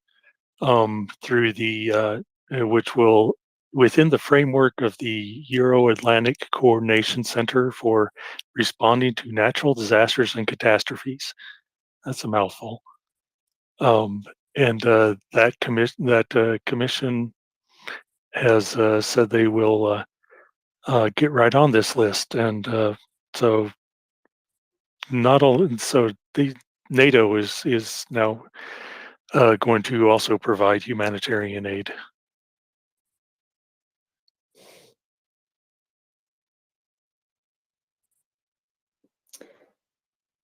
through the which will, within the framework of the Euro-Atlantic Coordination Center for Responding to Natural Disasters and Catastrophes. That's a mouthful. And that commission has said they will get right on this list, and so not all. So the NATO is now going to also provide humanitarian aid.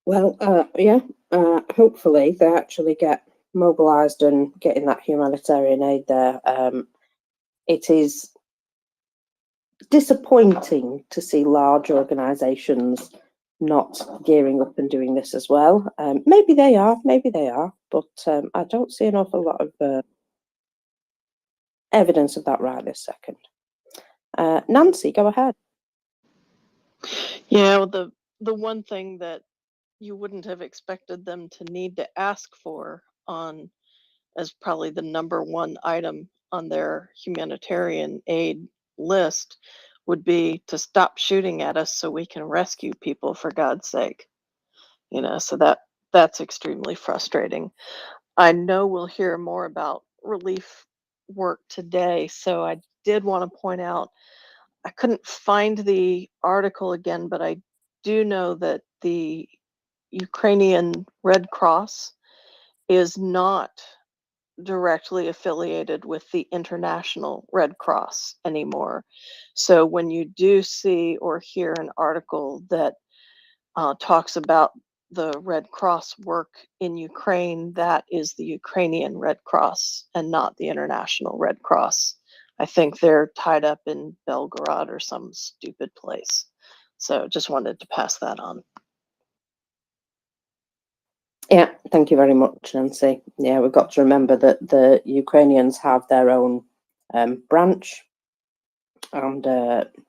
Well, yeah, hopefully they actually get mobilised and getting that humanitarian aid there. It is disappointing to see large organisations not gearing up and doing this as well. Maybe they are, but I don't see an awful lot of evidence of that right this second. Nancy, go ahead. Yeah, well, the one thing that you wouldn't have expected them to need to ask for on as probably the number one item on their humanitarian aid list would be to stop shooting at us so we can rescue people, for God's sake. So that's extremely frustrating. I know we'll hear more about relief work today, so I did want to point out I couldn't find the article again, but I do know that the Ukrainian Red Cross is not directly affiliated with the International Red Cross anymore. So when you do see or hear an article that talks about the Red Cross work in Ukraine, that is the Ukrainian Red Cross and not the International Red Cross. I think they're tied up in Belgorod or some stupid place. So just wanted to pass that on. Yeah, thank you very much, Nancy. Yeah, we've got to remember that the Ukrainians have their own branch, and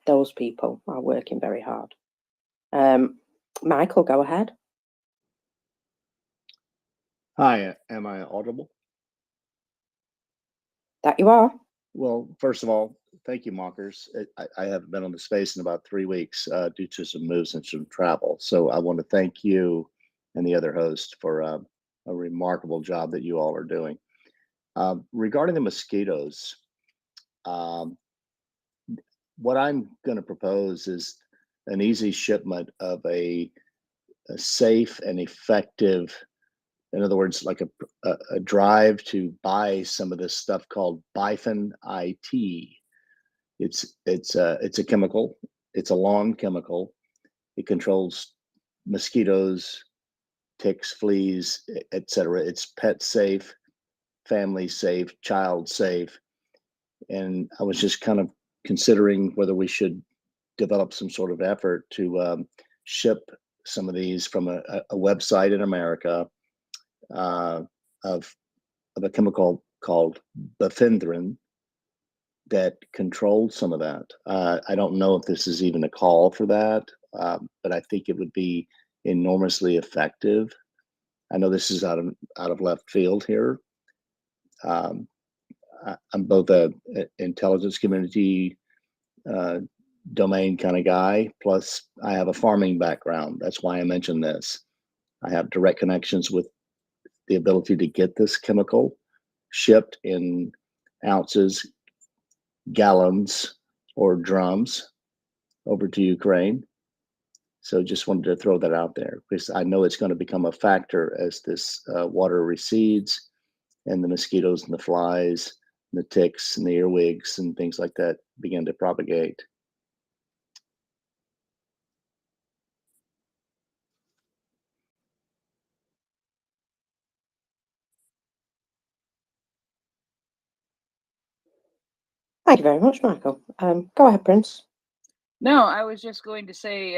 those people are working very hard. Michael, go ahead. Hi, am I audible? That you are. Well, first of all, thank you, Mockers. I haven't been on the space in about 3 weeks due to some moves and some travel. So I want to thank you and the other host for a remarkable job that you all are doing. Regarding the mosquitoes, what I'm going to propose is an easy shipment of a safe and effective, in other words, like a drive to buy some of this stuff called Bifin IT. It's a chemical. It's a lawn chemical. It controls mosquitoes, ticks, fleas, etc. It's pet safe, family safe, child safe. And I was just kind of considering whether we should develop some sort of effort to ship some of these from a website in America of a chemical called bifenthrin that controlled some of that. I don't know if this is even a call for that, but I think it would be enormously effective. I know this is out of left field here. I'm both a intelligence community domain kind of guy, plus I have a farming background. That's why I mentioned this. I have direct connections with the ability to get this chemical shipped in ounces, gallons, or drums over to Ukraine. So just wanted to throw that out there because I know it's going to become a factor as this water recedes and the mosquitoes and the flies and the ticks and the earwigs and things like that begin to propagate. Thank you very much, Michael. Go ahead, Prince. No, I was just going to say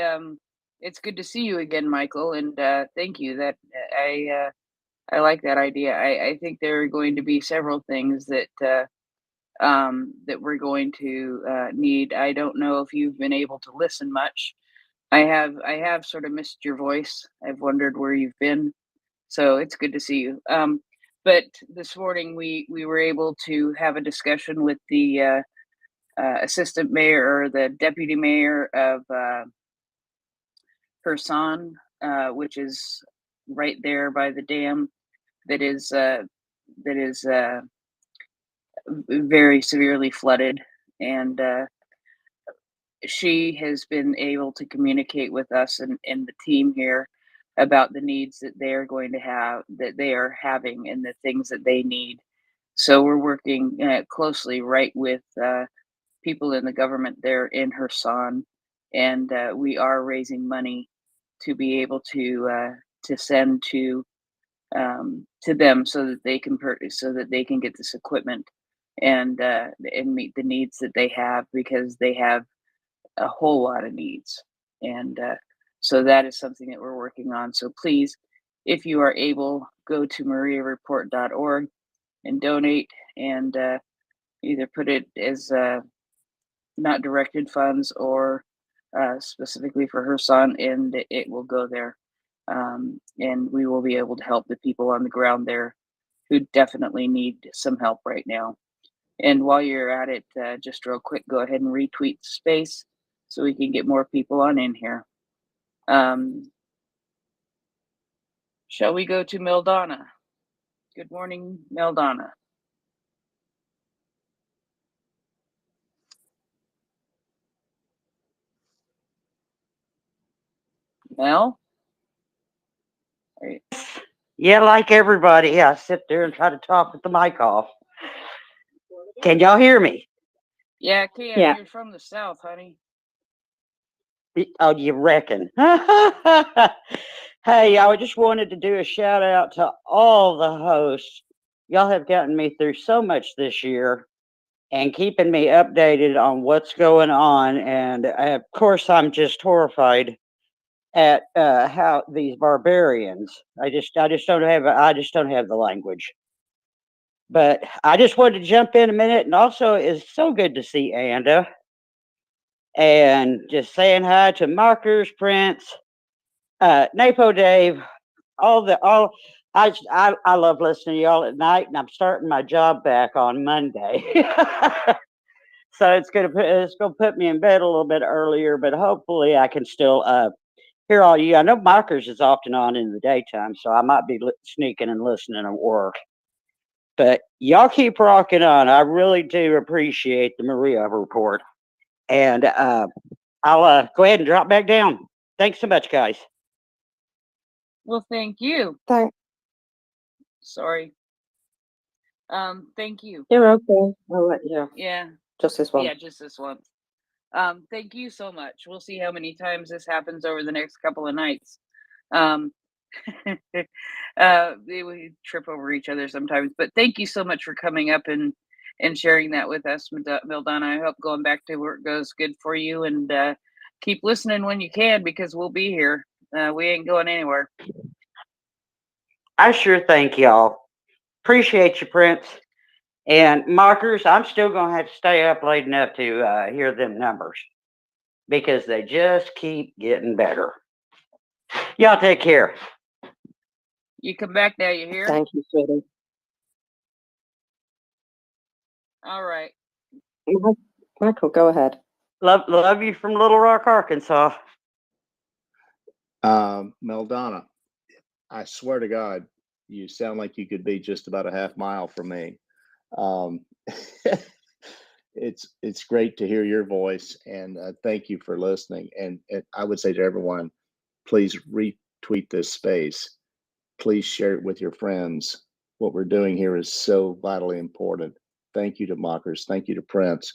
it's good to see you again, Michael, and thank you. That I like that idea. I think there are going to be several things that that we're going to need. I don't know if you've been able to listen much. I have sort of missed your voice. I've wondered where you've been. So it's good to see you. But this morning we were able to have a discussion with the assistant mayor or the deputy mayor of Kherson, which is right there by the dam. That is very severely flooded, and she has been able to communicate with us and the team here about the needs that they are going to have, that they are having, and the things that they need. So we're working closely right with people in the government there in Kherson, and we are raising money to be able to send to them so that they can so that they can get this equipment and meet the needs that they have, because they have a whole lot of needs. And so that is something that we're working on. So please, if you are able, go to MriyaReport.org and donate, and either put it as not directed funds or specifically for her son, and it will go there. And we will be able to help the people on the ground there who definitely need some help right now. And while you're at it, just real quick, go ahead and retweet the space so we can get more people on in here. Shall we go to Meldana? Good morning, Meldana. Mel? Are you- Yeah, like everybody, I sit there and try to talk with the mic off. Can y'all hear me? Yeah, I can. Yeah. You're from the South, honey. Oh, you reckon? Hey, I just wanted to do a shout out to all the hosts. Y'all have gotten me through so much this year and keeping me updated on what's going on. And of course, I'm just horrified at how these barbarians. I just don't have the language. But I just wanted to jump in a minute, and also it's so good to see Anda, and just saying hi to Markers, Prince, Napo Dave, all. I love listening to y'all at night, and I'm starting my job back on Monday, so it's gonna put me in bed a little bit earlier, but hopefully I can still hear all you. I know Markers is often on in the daytime, so I might be sneaking and listening at work. But y'all keep rocking on. I really do appreciate the Maria report. And I'll go ahead and drop back down. Thanks so much, guys. Well, thank you. Thanks. Sorry. Thank you. You're okay. I'll let you. Yeah. Just this one. Yeah, just this one. Thank you so much. We'll see how many times this happens over the next couple of nights. We trip over each other sometimes, but thank you so much for coming up and sharing that with us, Mildana. I hope going back to work goes good for you, and keep listening when you can, because we'll be here. We ain't going anywhere. I sure thank y'all. Appreciate you, Prince. And Markers, I'm still going to have to stay up late enough to hear them numbers because they just keep getting better. Y'all take care. You come back now, you hear? Thank you, sweetie. All right. Michael, go ahead. Love you from Little Rock, Arkansas. Meldana, I swear to God, you sound like you could be just about a half mile from me. It's great to hear your voice, and thank you for listening. And I would say to everyone, please retweet this space. Please share it with your friends. What we're doing here is so vitally important. Thank you to Mockers. Thank you to Prince.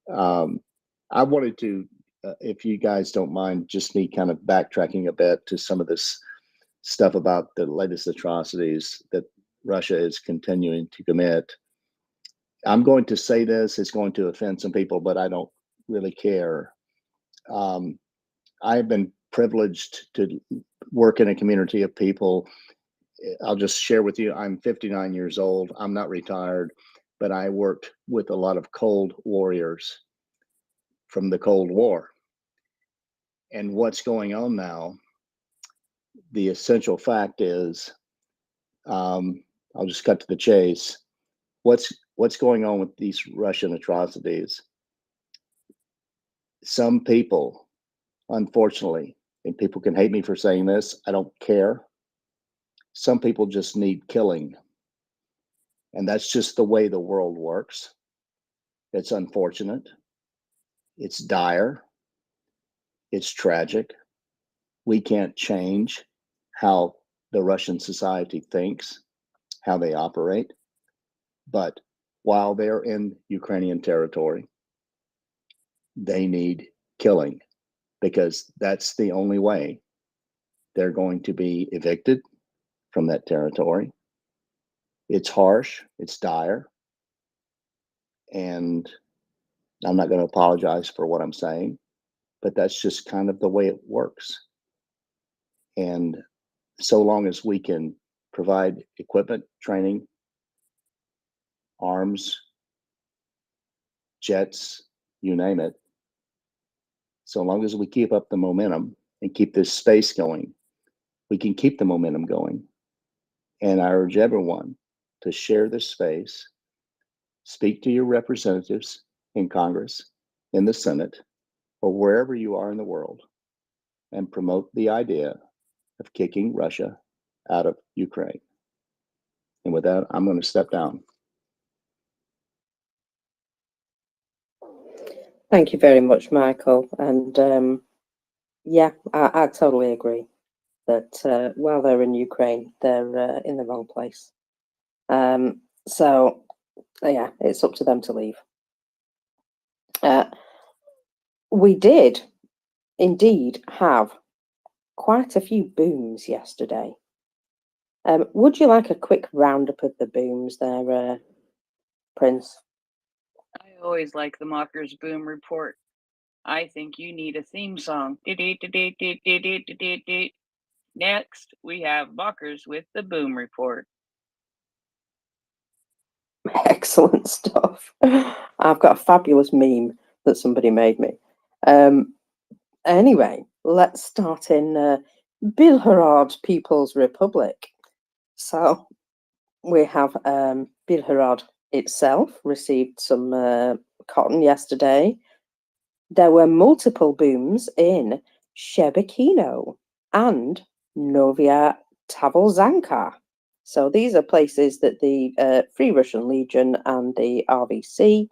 I wanted to, if you guys don't mind, just me kind of backtracking a bit to some of this stuff about the latest atrocities that Russia is continuing to commit. I'm going to say this, it's going to offend some people, but I don't really care. I've been privileged to work in a community of people. I'll just share with you, I'm 59 years old. I'm not retired, but I worked with a lot of cold warriors from the Cold War. And what's going on now, the essential fact is, I'll just cut to the chase. What's going on with these Russian atrocities? Some people, unfortunately, and people can hate me for saying this, I don't care. Some people just need killing. And that's just the way the world works. It's unfortunate. It's dire. It's tragic. We can't change how the Russian society thinks, how they operate. But while they're in Ukrainian territory, they need killing, because that's the only way they're going to be evicted from that territory. It's harsh, it's dire, and I'm not going to apologize for what I'm saying, but that's just kind of the way it works. And so long as we can provide equipment, training, arms, jets, you name it, so long as we keep up the momentum and keep this space going, we can keep the momentum going. And I urge everyone to share this space, speak to your representatives in Congress, in the Senate, or wherever you are in the world, and promote the idea of kicking Russia out of Ukraine. And with that, I'm going to step down. Thank you very much, Michael. And Yeah, I totally agree that while they're in Ukraine, they're in the wrong place. So, yeah, it's up to them to leave. We did indeed have quite a few booms yesterday. Would you like a quick roundup of the booms there, Prince? I always like the Mockers Boom Report. I think you need a theme song. Next, we have Mockers with the Boom Report. Excellent stuff. I've got a fabulous meme that somebody made me. Anyway, let's start in Bilharad People's Republic. So we have Bilharad itself received some cotton yesterday. There were multiple booms in Shebekino and Novaya Tavolzanka. So these are places that the Free Russian Legion and the RVC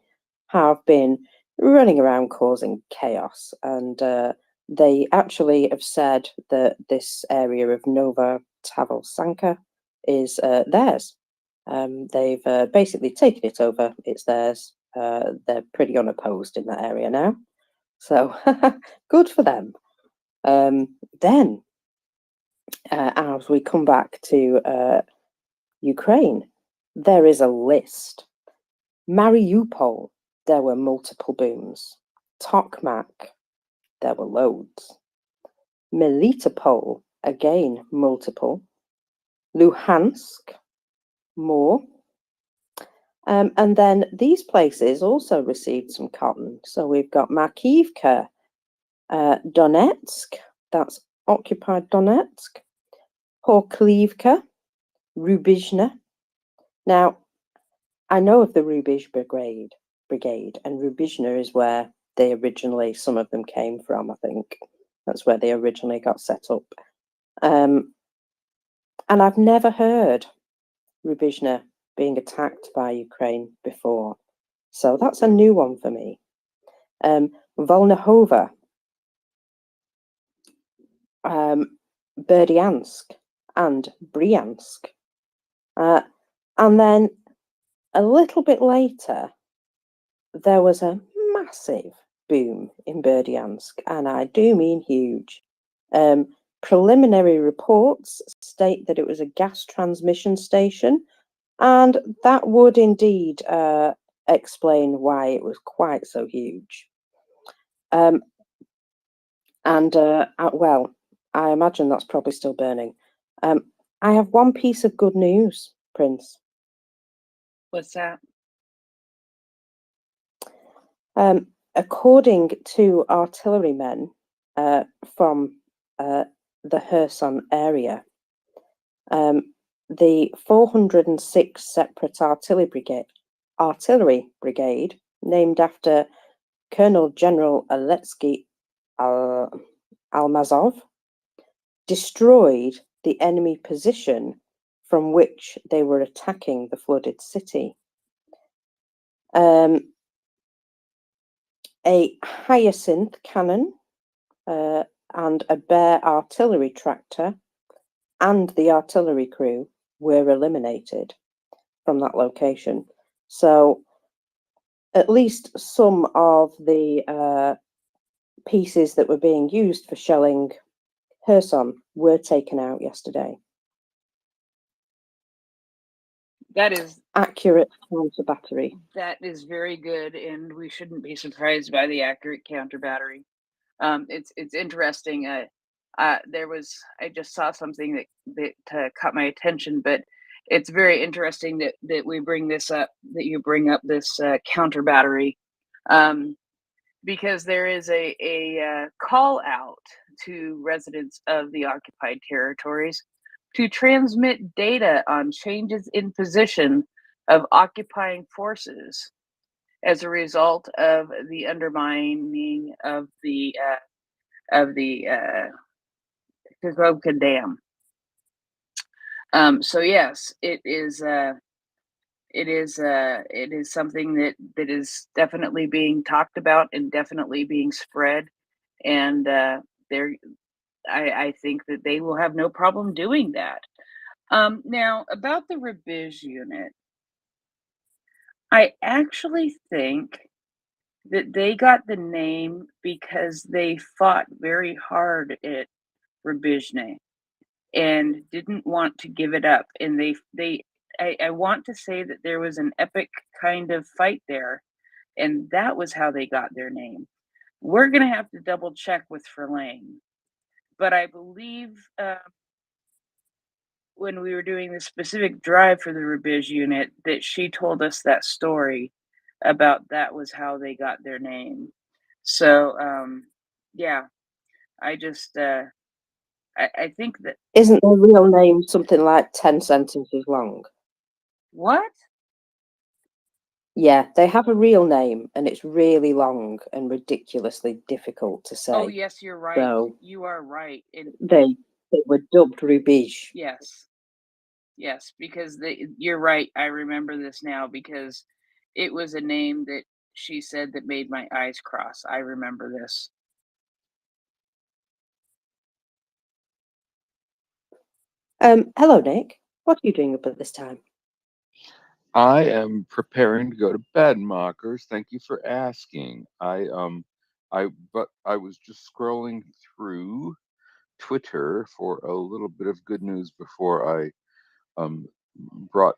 have been running around causing chaos. And they actually have said that this area of Nova Tavolzanka is theirs. They've basically taken it over. It's theirs. They're pretty unopposed in that area now. So good for them. Then, as we come back to Ukraine, there is a list. Mariupol, there were multiple booms. Tokmak, there were loads. Melitopol, again, multiple. Luhansk, more. And then these places also received some cotton. So we've got Makivka, Donetsk, that's occupied Donetsk, Horklivka, Rubizhna. Now, I know of the Rubish Brigade, and Rubizhna is where they originally, some of them came from, I think. That's where they originally got set up. And I've never heard Rubizhna being attacked by Ukraine before. So that's a new one for me. Volnahova, Berdyansk, and Bryansk. And then a little bit later, there was a massive boom in Berdyansk, and I do mean huge. Preliminary reports state that it was a gas transmission station, and that would indeed explain why it was quite so huge. Well, I imagine that's probably still burning. I have one piece of good news, Prince. What's that? According to artillerymen from the Kherson area, the 406th Separate Artillery Brigade, named after Colonel General Alexei Almazov, destroyed the enemy position from which they were attacking the flooded city. A hyacinth cannon and a Bear artillery tractor and the artillery crew were eliminated from that location. So at least some of the pieces that were being used for shelling Kherson were taken out yesterday. That is accurate counter battery. That is very good, and we shouldn't be surprised by the accurate counter battery. It's interesting. I just saw something that caught my attention, but it's very interesting that we bring this up. That you bring up this counter battery, because there is a call out to residents of the occupied territories to transmit data on changes in position of occupying forces as a result of the undermining of the Kazovka Dam. So yes, it is something that is definitely being talked about and definitely being spread, and I think that they will have no problem doing that. Now about the Rebiz unit, I actually think that they got the name because they fought very hard at Rubizhne and didn't want to give it up. And I want to say that there was an epic kind of fight there, and that was how they got their name. We're gonna have to double check with Verlaine, but I believe when we were doing the specific drive for the Rebiz unit that she told us that story about that was how they got their name. So yeah, I just I think that Isn't their real name something like 10 sentences long? what? Yeah, they have a real name and it's really long and ridiculously difficult to say. Oh yes, you're right. So You are right. they were dubbed Rubiz. Yes. Yes, because you're right. I remember this now because it was a name that she said that made my eyes cross. I remember this. Hello, Nick. What are you doing up at this time? I am preparing to go to bed, mockers. Thank you for asking. I was just scrolling through Twitter for a little bit of good news before I brought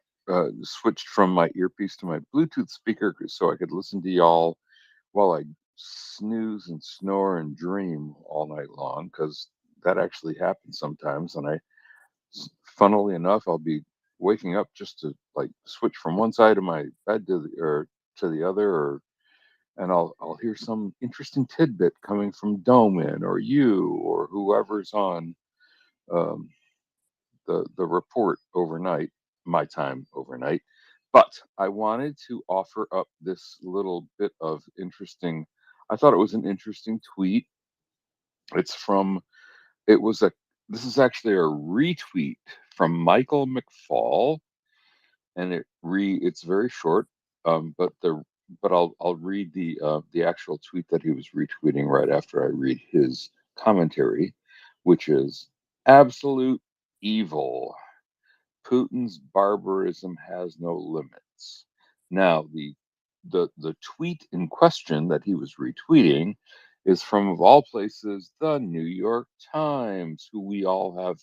switched from my earpiece to my Bluetooth speaker so I could listen to y'all while I snooze and snore and dream all night long, because that actually happens sometimes. And funnily enough, I'll be waking up just to like switch from one side of my bed to the other, and I'll hear some interesting tidbit coming from Doman or you or whoever's on um, the report overnight, my time overnight. But I wanted to offer up this little bit of interesting. I thought it was an interesting tweet. It's from. It was a. This is actually a retweet from Michael McFall, and it's very short, but I'll read the actual tweet that he was retweeting right after I read his commentary, which is absolute evil. Putin's barbarism has no limits. Now, the tweet in question that he was retweeting is from, of all places, the New York Times, who we all have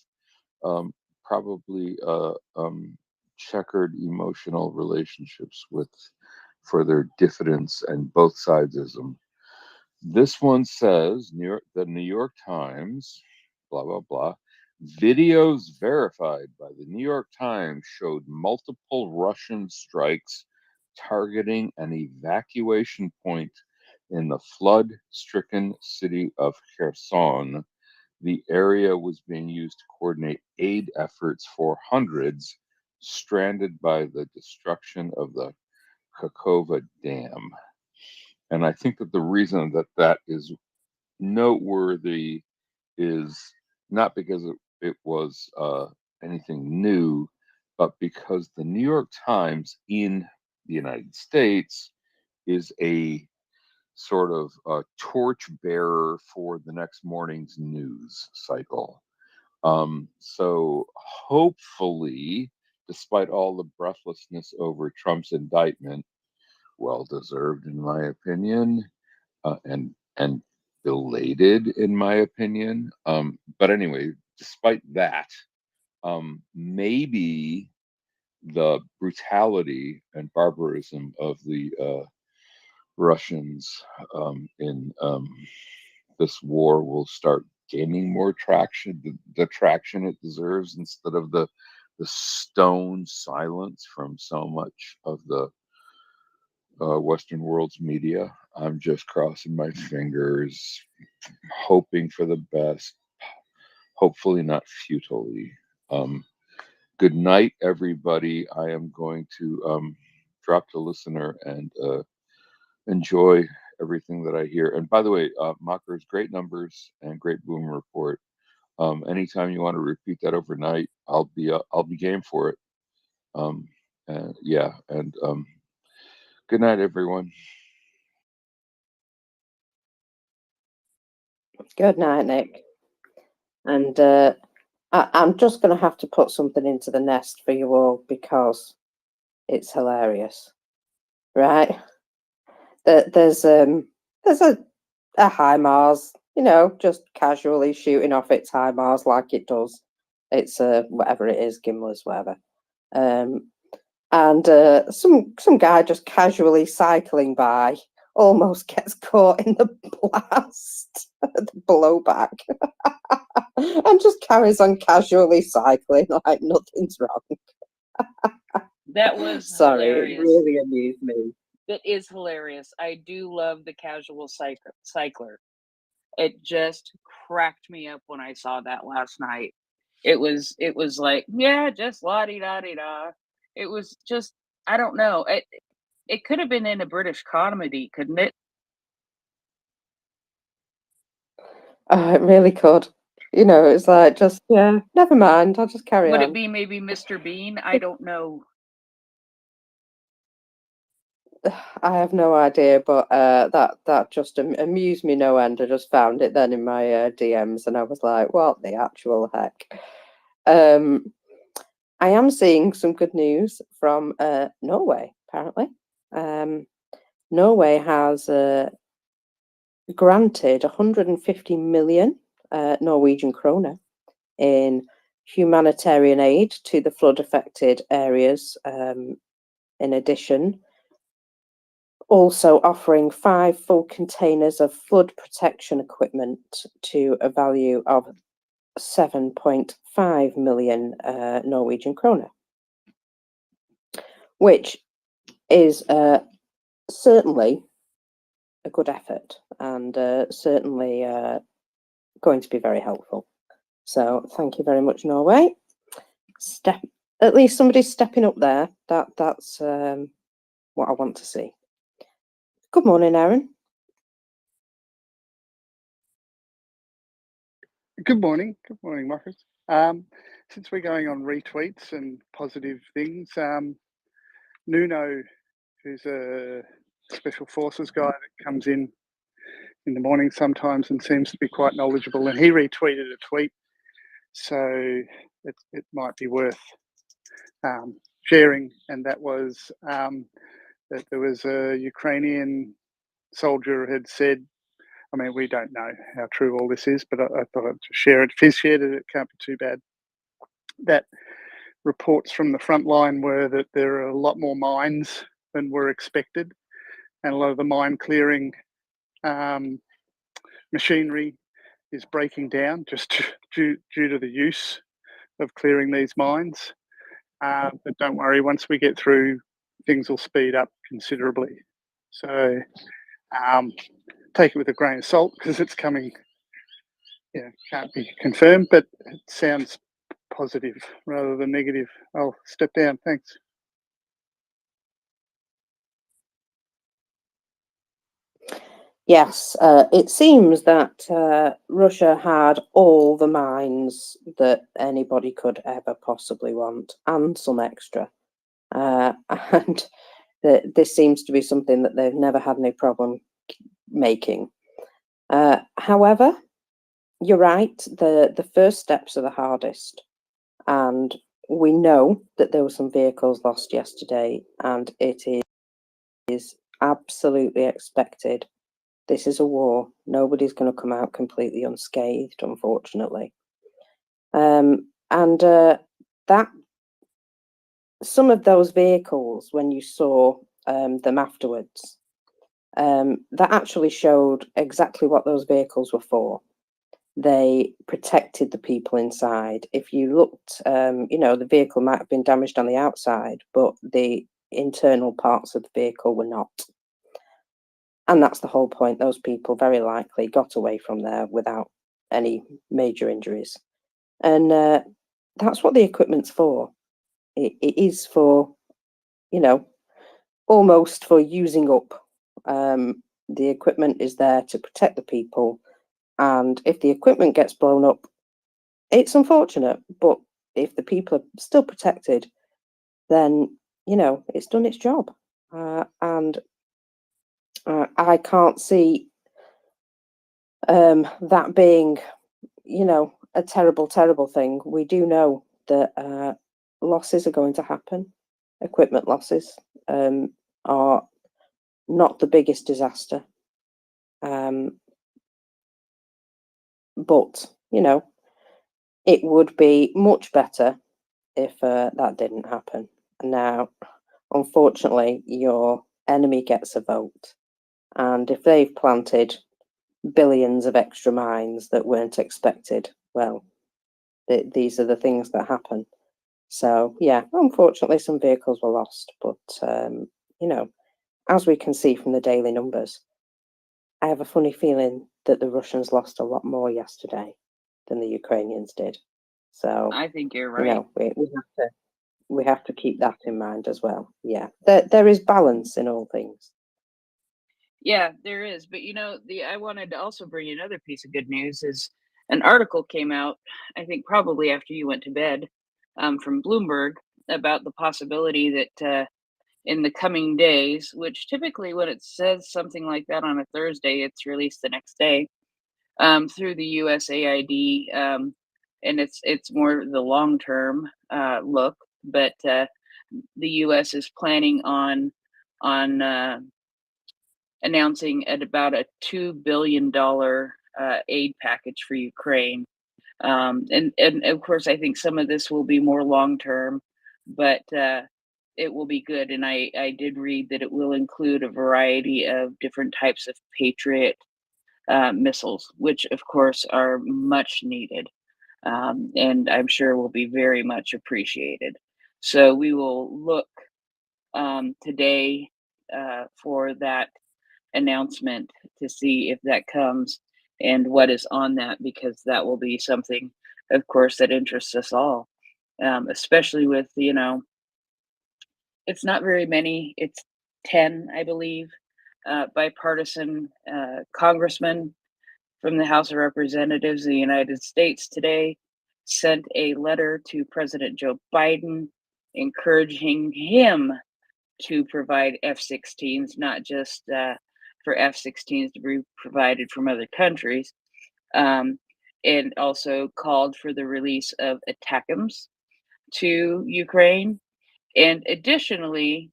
probably checkered emotional relationships with for their diffidence and both sidesism. This one says the New York Times, blah, blah, blah. Videos verified by the New York Times showed multiple Russian strikes targeting an evacuation point in the flood stricken city of Kherson. The area was being used to coordinate aid efforts for hundreds stranded by the destruction of the Kakova Dam. And I think that the reason that is noteworthy is not because it was anything new, but because the New York Times in the United States is a sort of a torch bearer for the next morning's news cycle. So hopefully, despite all the breathlessness over Trump's indictment, well deserved in my opinion, and belated in my opinion. But anyway, despite that, maybe the brutality and barbarism of the Russians in this war will start gaining more traction, the traction it deserves, instead of the stone silence from so much of the Western world's media. I'm just crossing my fingers, hoping for the best, hopefully not futilely. Good night, everybody. I am going to drop the listener and enjoy everything that I hear. And by the way, Mockers, great numbers and great boom report. Anytime you want to repeat that overnight, I'll be game for it. Yeah, and good night, everyone. Good night, Nick. And I'm just going to have to put something into the nest for you all because it's hilarious, right? There's a HIMARS, you know, just casually shooting off its HIMARS like it does. It's whatever it is, Gimlers, whatever. And some guy just casually cycling by almost gets caught in the blast, the blowback, and just carries on casually cycling like nothing's wrong. That was Sorry, hilarious. it really amused me. It is hilarious. I do love the casual cycler. It just cracked me up when I saw that last night. It was like, yeah, just la di da di da. It was just, I don't know. It could have been in a British comedy, couldn't it? It really could. You know, it's like just never mind. I'll just carry Would on. it be maybe Mr. Bean? I don't know. I have no idea, but that just amused me no end. I just found it then in my DMs, and I was like, "What the actual heck?" I am seeing some good news from Norway. Apparently, Norway has granted 150 million Norwegian kroner in humanitarian aid to the flood-affected areas. In addition, also offering 5 full containers of flood protection equipment to a value of 7.5 million Norwegian kroner, which is certainly a good effort and certainly going to be very helpful. So thank you very much, Norway. At least somebody's stepping up there. That's what I want to see. Good morning, Aaron. Good morning, Marcus. Since we're going on retweets and positive things, Nuno, who's a special forces guy that comes in the morning sometimes and seems to be quite knowledgeable, and he retweeted a tweet, so it might be worth sharing. And that was that there was a Ukrainian soldier had said, I mean, we don't know how true all this is, but I thought I'd share it. If he's shared it, it can't be too bad. That reports from the front line were that there are a lot more mines than were expected, and a lot of the mine clearing machinery is breaking down just due to the use of clearing these mines. But don't worry, once we get through, things will speed up considerably. So take it with a grain of salt because it's coming. Can't be confirmed, but it sounds positive rather than negative. I'll step down. Thanks. Yes, it seems that Russia had all the mines that anybody could ever possibly want, and some extra. And this seems to be something that they've never had any problem making. However, you're right, the first steps are the hardest. And we know that there were some vehicles lost yesterday, and it is absolutely expected. This is a war. Nobody's going to come out completely unscathed, unfortunately. And that some of those vehicles, when you saw them afterwards, that actually showed exactly what those vehicles were for. They protected the people inside. If you looked, the vehicle might have been damaged on the outside, but the internal parts of the vehicle were not. And that's the whole point. Those people very likely got away from there without any major injuries. And that's what the equipment's for. It is for, almost for using up. The equipment is there to protect the people. And if the equipment gets blown up, it's unfortunate. But if the people are still protected, then, it's done its job. And I can't see That being, you know, a terrible, terrible thing, we do know that losses are going to happen. Equipment losses are not the biggest disaster. But, you know, it would be much better if that didn't happen. Now, unfortunately, your enemy gets a vote. And if they've planted billions of extra mines that weren't expected, well, these are the things that happen. So, yeah, unfortunately, some vehicles were lost. But, you know, as we can see from the daily numbers, I have a funny feeling that the Russians lost a lot more yesterday than the Ukrainians did. So, I think you're you right. know, we have to keep that in mind as well. Yeah, there is balance in all things. Yeah, there is. But you know, I wanted to also bring you another piece of good news is an article came out, I think probably after you went to bed, from Bloomberg about the possibility that in the coming days, which typically when it says something like that on a Thursday, it's released the next day, through the USAID, and it's more the long term look, but the U.S. is planning on announcing at about a $2 billion aid package for Ukraine. And of course, I think some of this will be more long term, but it will be good. And I did read that it will include a variety of different types of Patriot missiles, which of course are much needed, and I'm sure will be very much appreciated. So we will look today for that announcement to see if that comes and what is on that, because that will be something, of course, that interests us all, especially with, you know, it's not very many, it's 10, I believe, bipartisan congressmen from the House of Representatives of the United States today sent a letter to President Joe Biden encouraging him to provide F-16s, not just for F-16s to be provided from other countries, and also called for the release of ATACMS to Ukraine, and additionally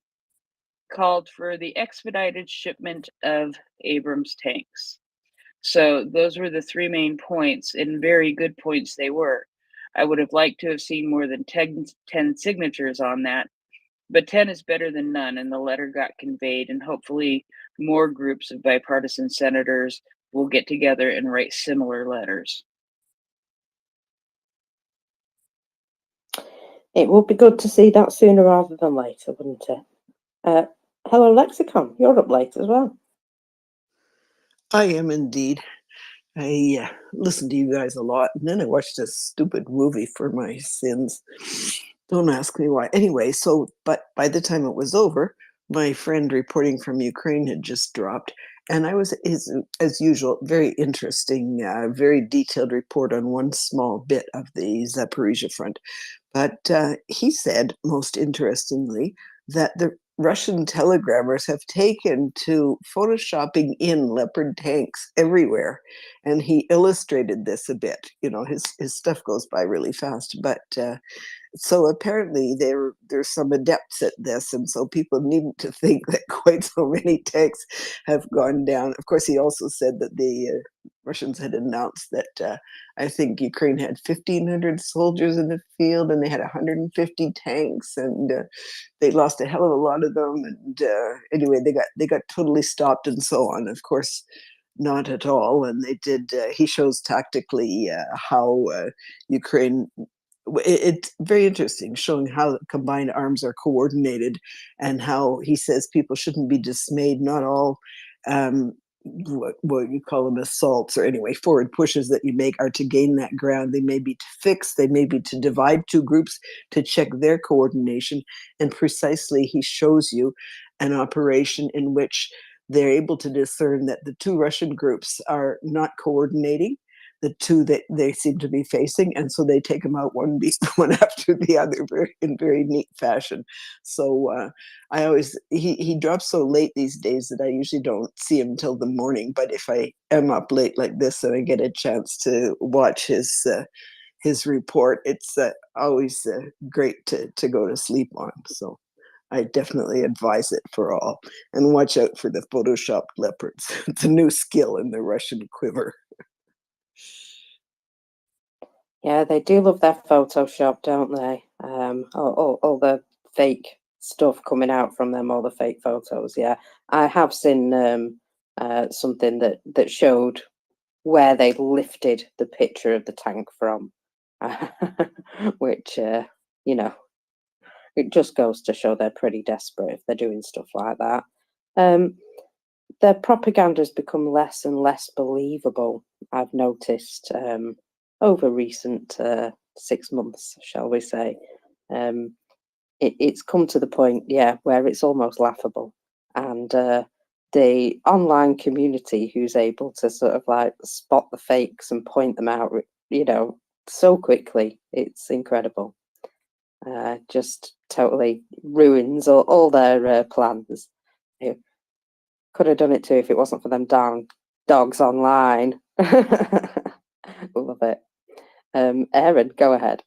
called for the expedited shipment of Abrams tanks. So those were the three main points, and very good points they were. I would have liked to have seen more than 10 signatures on that, but 10 is better than none, and the letter got conveyed, and hopefully more groups of bipartisan senators will get together and write similar letters. It would be good to see that sooner rather than later, wouldn't it? Hello, Lexicon. You're up late as well. I am indeed. I listen to you guys a lot, and then I watched this stupid movie for my sins. Don't ask me why. Anyway, but by the time it was over, my friend reporting from Ukraine had just dropped, and I was, as usual, very interesting, very detailed report on one small bit of the Zaporizhia front. But he said, most interestingly, that the Russian telegrammers have taken to photoshopping in Leopard tanks everywhere. And he illustrated this a bit. You know, his stuff goes by really fast. But so apparently there's some adepts at this. And so people needn't to think that quite so many tanks have gone down. Of course, he also said that the Russians had announced that I think Ukraine had 1,500 soldiers in the field and they had 150 tanks, and they lost a hell of a lot of them. And anyway, they got totally stopped and so on. Of course, not at all. And they did. He shows tactically how Ukraine. It's very interesting, showing how combined arms are coordinated, and how he says people shouldn't be dismayed. Not all what you call them assaults, or anyway forward pushes that you make, are to gain that ground. They may be to fix, they may be to divide two groups to check their coordination. And precisely he shows you an operation in which they're able to discern that the two Russian groups are not coordinating, the two that they seem to be facing, and so they take them out one after the other in very neat fashion. So I always he drops so late these days that I usually don't see him till the morning. But if I am up late like this and I get a chance to watch his report, it's always great to go to sleep on. So I definitely advise it for all. And watch out for the photoshopped leopards. It's a new skill in the Russian quiver. Yeah, they do love their Photoshop, don't they? All the fake stuff coming out from them, all the fake photos. Yeah, I have seen something that showed where they lifted the picture of the tank from, which you know, it just goes to show they're pretty desperate if they're doing stuff like that. Their propaganda has become less and less believable, I've noticed, over recent 6 months, shall we say. It's come to the point, yeah, where it's almost laughable. And the online community who's able to sort of like spot the fakes and point them out, you know, so quickly, it's incredible. Just totally ruins all their plans. Could have done it too if it wasn't for them darn dogs online. Love it. Aaron, go ahead.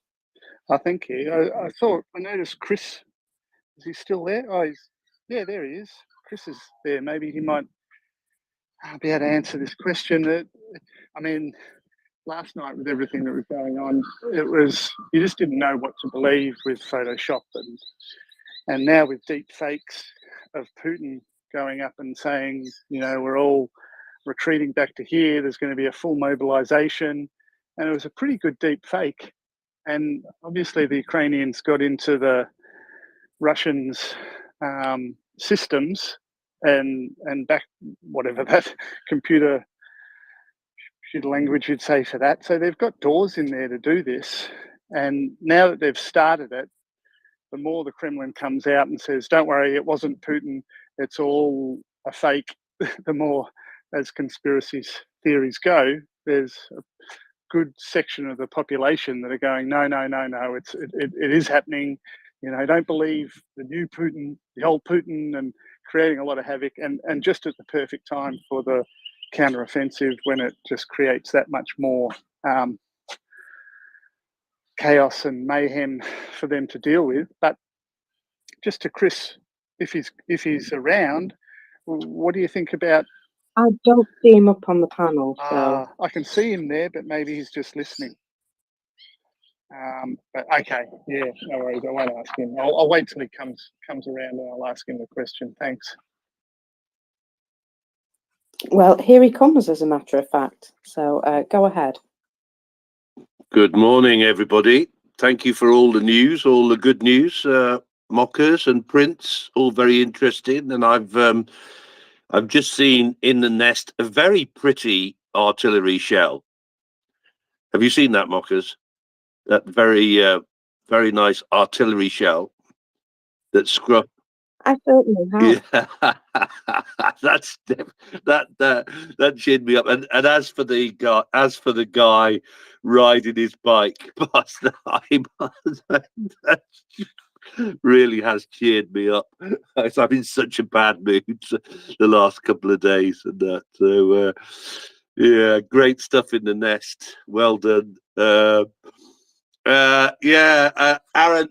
Thank you. I noticed Chris. Is he still there? Oh, yeah, there he is. Chris is there. Maybe he might be able to answer this question. I mean, last night with everything that was going on, you just didn't know what to believe with Photoshop, and now with deep fakes of Putin going up and saying, you know, we're all retreating back to here. There's going to be a full mobilization, and it was a pretty good deep fake. And obviously, the Ukrainians got into the Russians' systems and back whatever that computer language you'd say for that. So they've got doors in there to do this. And now that they've started it, the more the Kremlin comes out and says, don't worry, it wasn't Putin, it's all a fake, the more, as conspiracy theories go, there's a good section of the population that are going, no, it is happening. You know, don't believe the new Putin, the old Putin, and creating a lot of havoc, and just at the perfect time for the counteroffensive when it just creates that much more chaos and mayhem for them to deal with. But just to Chris, if he's around, what do you think about? I don't see him up on the panel, so I can see him there, but maybe he's just listening. But okay, yeah, no worries. I won't ask him. I'll wait till he comes around and I'll ask him the question. Thanks. well, here he comes, as a matter of fact. So go ahead. Good morning, everybody. Thank you for all the news, all the good news, Mockers and Prince, all very interesting. And I've just seen in the nest a very pretty artillery shell. Have you seen that, Mockers? That very nice artillery shell that scrubbed. I certainly have. Yeah, that cheered me up. And as for the guy riding his bike past the high, that really has cheered me up. I'm in such a bad mood the last couple of days and that. So yeah, great stuff in the nest. Well done. Aaron.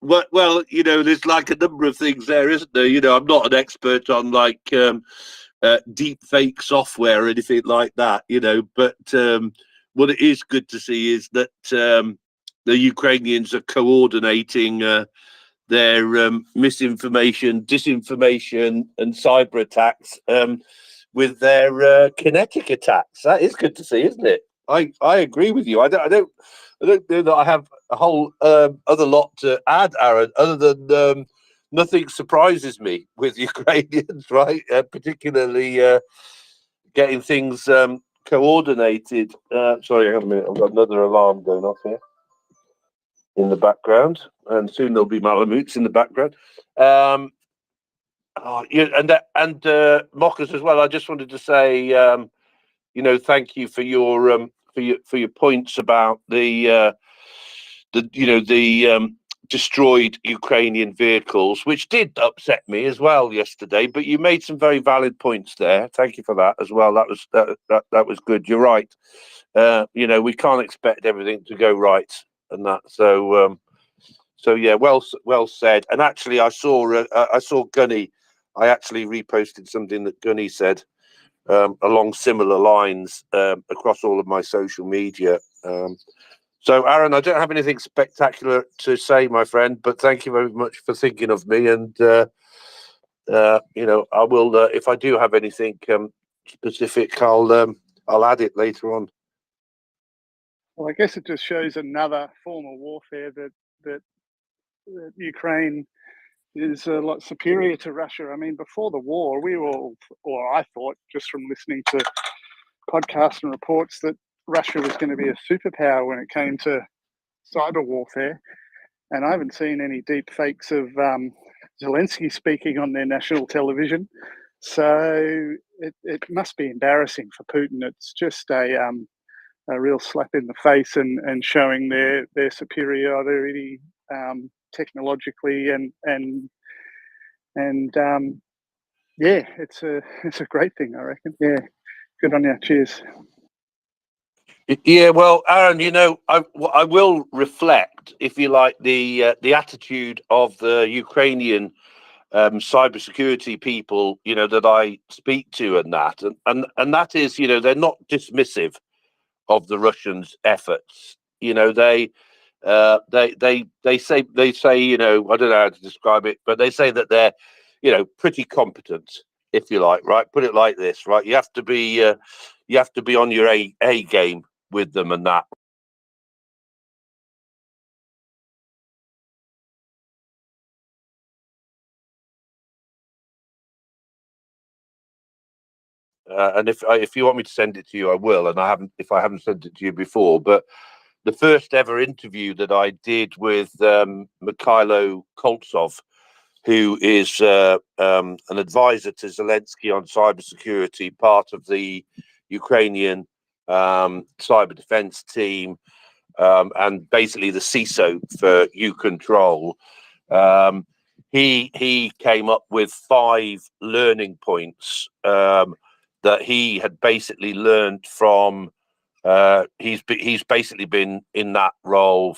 Well, you know, there's like a number of things there, isn't there? You know, I'm not an expert on like deep fake software or anything like that, you know, but what it is good to see is that the Ukrainians are coordinating their misinformation, disinformation, and cyber attacks with their kinetic attacks. That is good to see, isn't it? I agree with you. I don't know that I have a whole other lot to add, Aaron, other than nothing surprises me with Ukrainians, right? Particularly getting things coordinated. Sorry, hang on a minute. I've got another alarm going off here in the background, and soon there'll be Malamutes in the background. And Mockers as well. I just wanted to say, you know, thank you for your for your points about the destroyed Ukrainian vehicles, which did upset me as well yesterday. But you made some very valid points there. Thank you for that as well. That was good. You're right. We can't expect everything to go right and that. So yeah, well said. And actually, I saw Gunny. I actually reposted something that Gunny said along similar lines across all of my social media. So, Aaron, I don't have anything spectacular to say, my friend, but thank you very much for thinking of me. And I will, if I do have anything specific, I'll add it later on. Well, I guess it just shows another form of warfare that Ukraine is a lot superior to Russia. I mean, before the war, we were all, or I thought, just from listening to podcasts and reports, that Russia was going to be a superpower when it came to cyber warfare. And I haven't seen any deep fakes of Zelensky speaking on their national television. So it must be embarrassing for Putin. It's just a real slap in the face and showing their superiority technologically and yeah, it's a great thing, I reckon. Yeah, good on you. Cheers. Yeah, well, Aaron, I will reflect, if you like, the attitude of the Ukrainian cybersecurity people, that I speak to, and that is, they're not dismissive of the Russians' efforts. They say, I don't know how to describe it, but they say that they're, pretty competent, if you like, right? Put it like this, right? You have to be on your A game with them and that. And if you want me to send it to you, I will. And if I haven't sent it to you before, but the first ever interview that I did with Mikhailo Koltsov, who is an advisor to Zelensky on cybersecurity, part of the Ukrainian cyber defense team, and basically the CISO for U-Control. He came up with 5 learning points that he had basically learned from. He's basically been in that role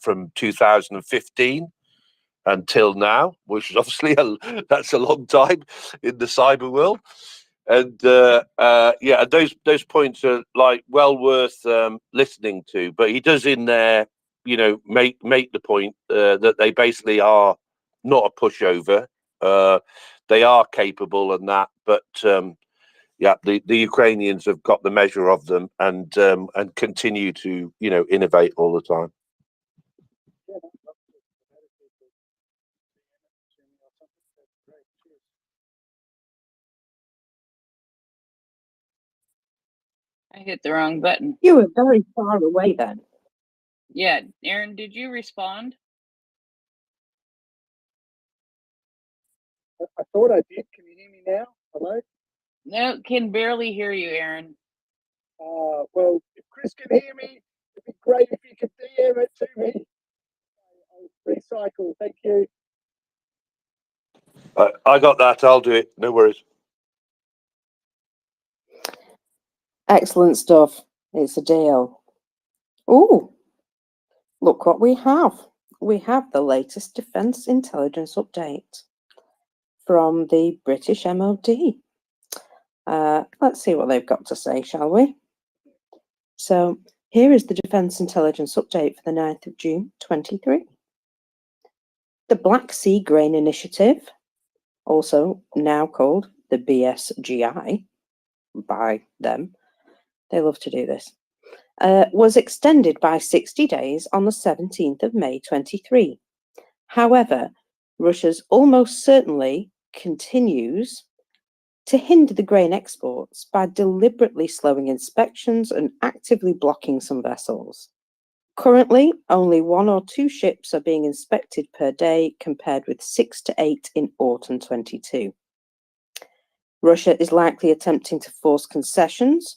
from 2015 until now, which is obviously that's a long time in the cyber world. And yeah, those points are like well worth listening to. But he does in there, make the point that they basically are not a pushover. They are capable and that, but yeah, the Ukrainians have got the measure of them and continue to innovate all the time. I hit the wrong button. You were very far away then. Yeah, Aaron, did you respond? I thought I did. Can you hear me now? Hello? No, can barely hear you, Aaron. Well, if Chris can hear me, it'd be great if you could DM it to me. I'll recycle. Thank you. I got that. I'll do it. No worries. Excellent stuff. It's a deal. Oh, look what we have. We have the latest defence intelligence update from the British MOD. Let's see what they've got to say, shall we? So here is the Defence Intelligence Update for the 9th of June 23. The Black Sea Grain Initiative, also now called the BSGI by them, they love to do this, was extended by 60 days on the 17th of May 23. However, Russia's almost certainly continues to hinder the grain exports by deliberately slowing inspections and actively blocking some vessels. Currently, only 1 or 2 ships are being inspected per day, compared with 6 to 8 in autumn 22. Russia is likely attempting to force concessions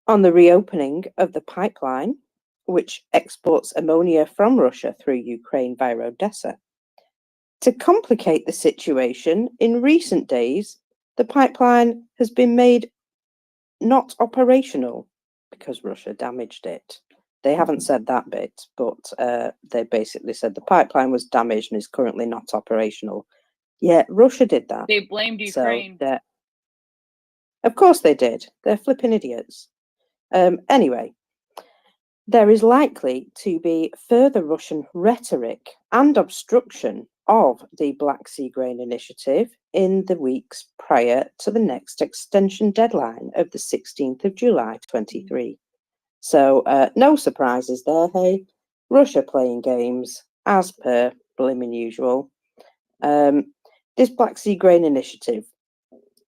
on the reopening of the pipeline, which exports ammonia from Russia through Ukraine via Odessa. To complicate the situation, in recent days, the pipeline has been made not operational because Russia damaged it. They haven't said that bit, but they basically said the pipeline was damaged and is currently not operational. Yeah, Russia did that. They blamed Ukraine. So of course they did. They're flipping idiots. Anyway, there is likely to be further Russian rhetoric and obstruction of the Black Sea Grain Initiative in the weeks prior to the next extension deadline of the 16th of July 23. So no surprises there, hey? Russia playing games as per blimmin' usual. This Black Sea Grain Initiative,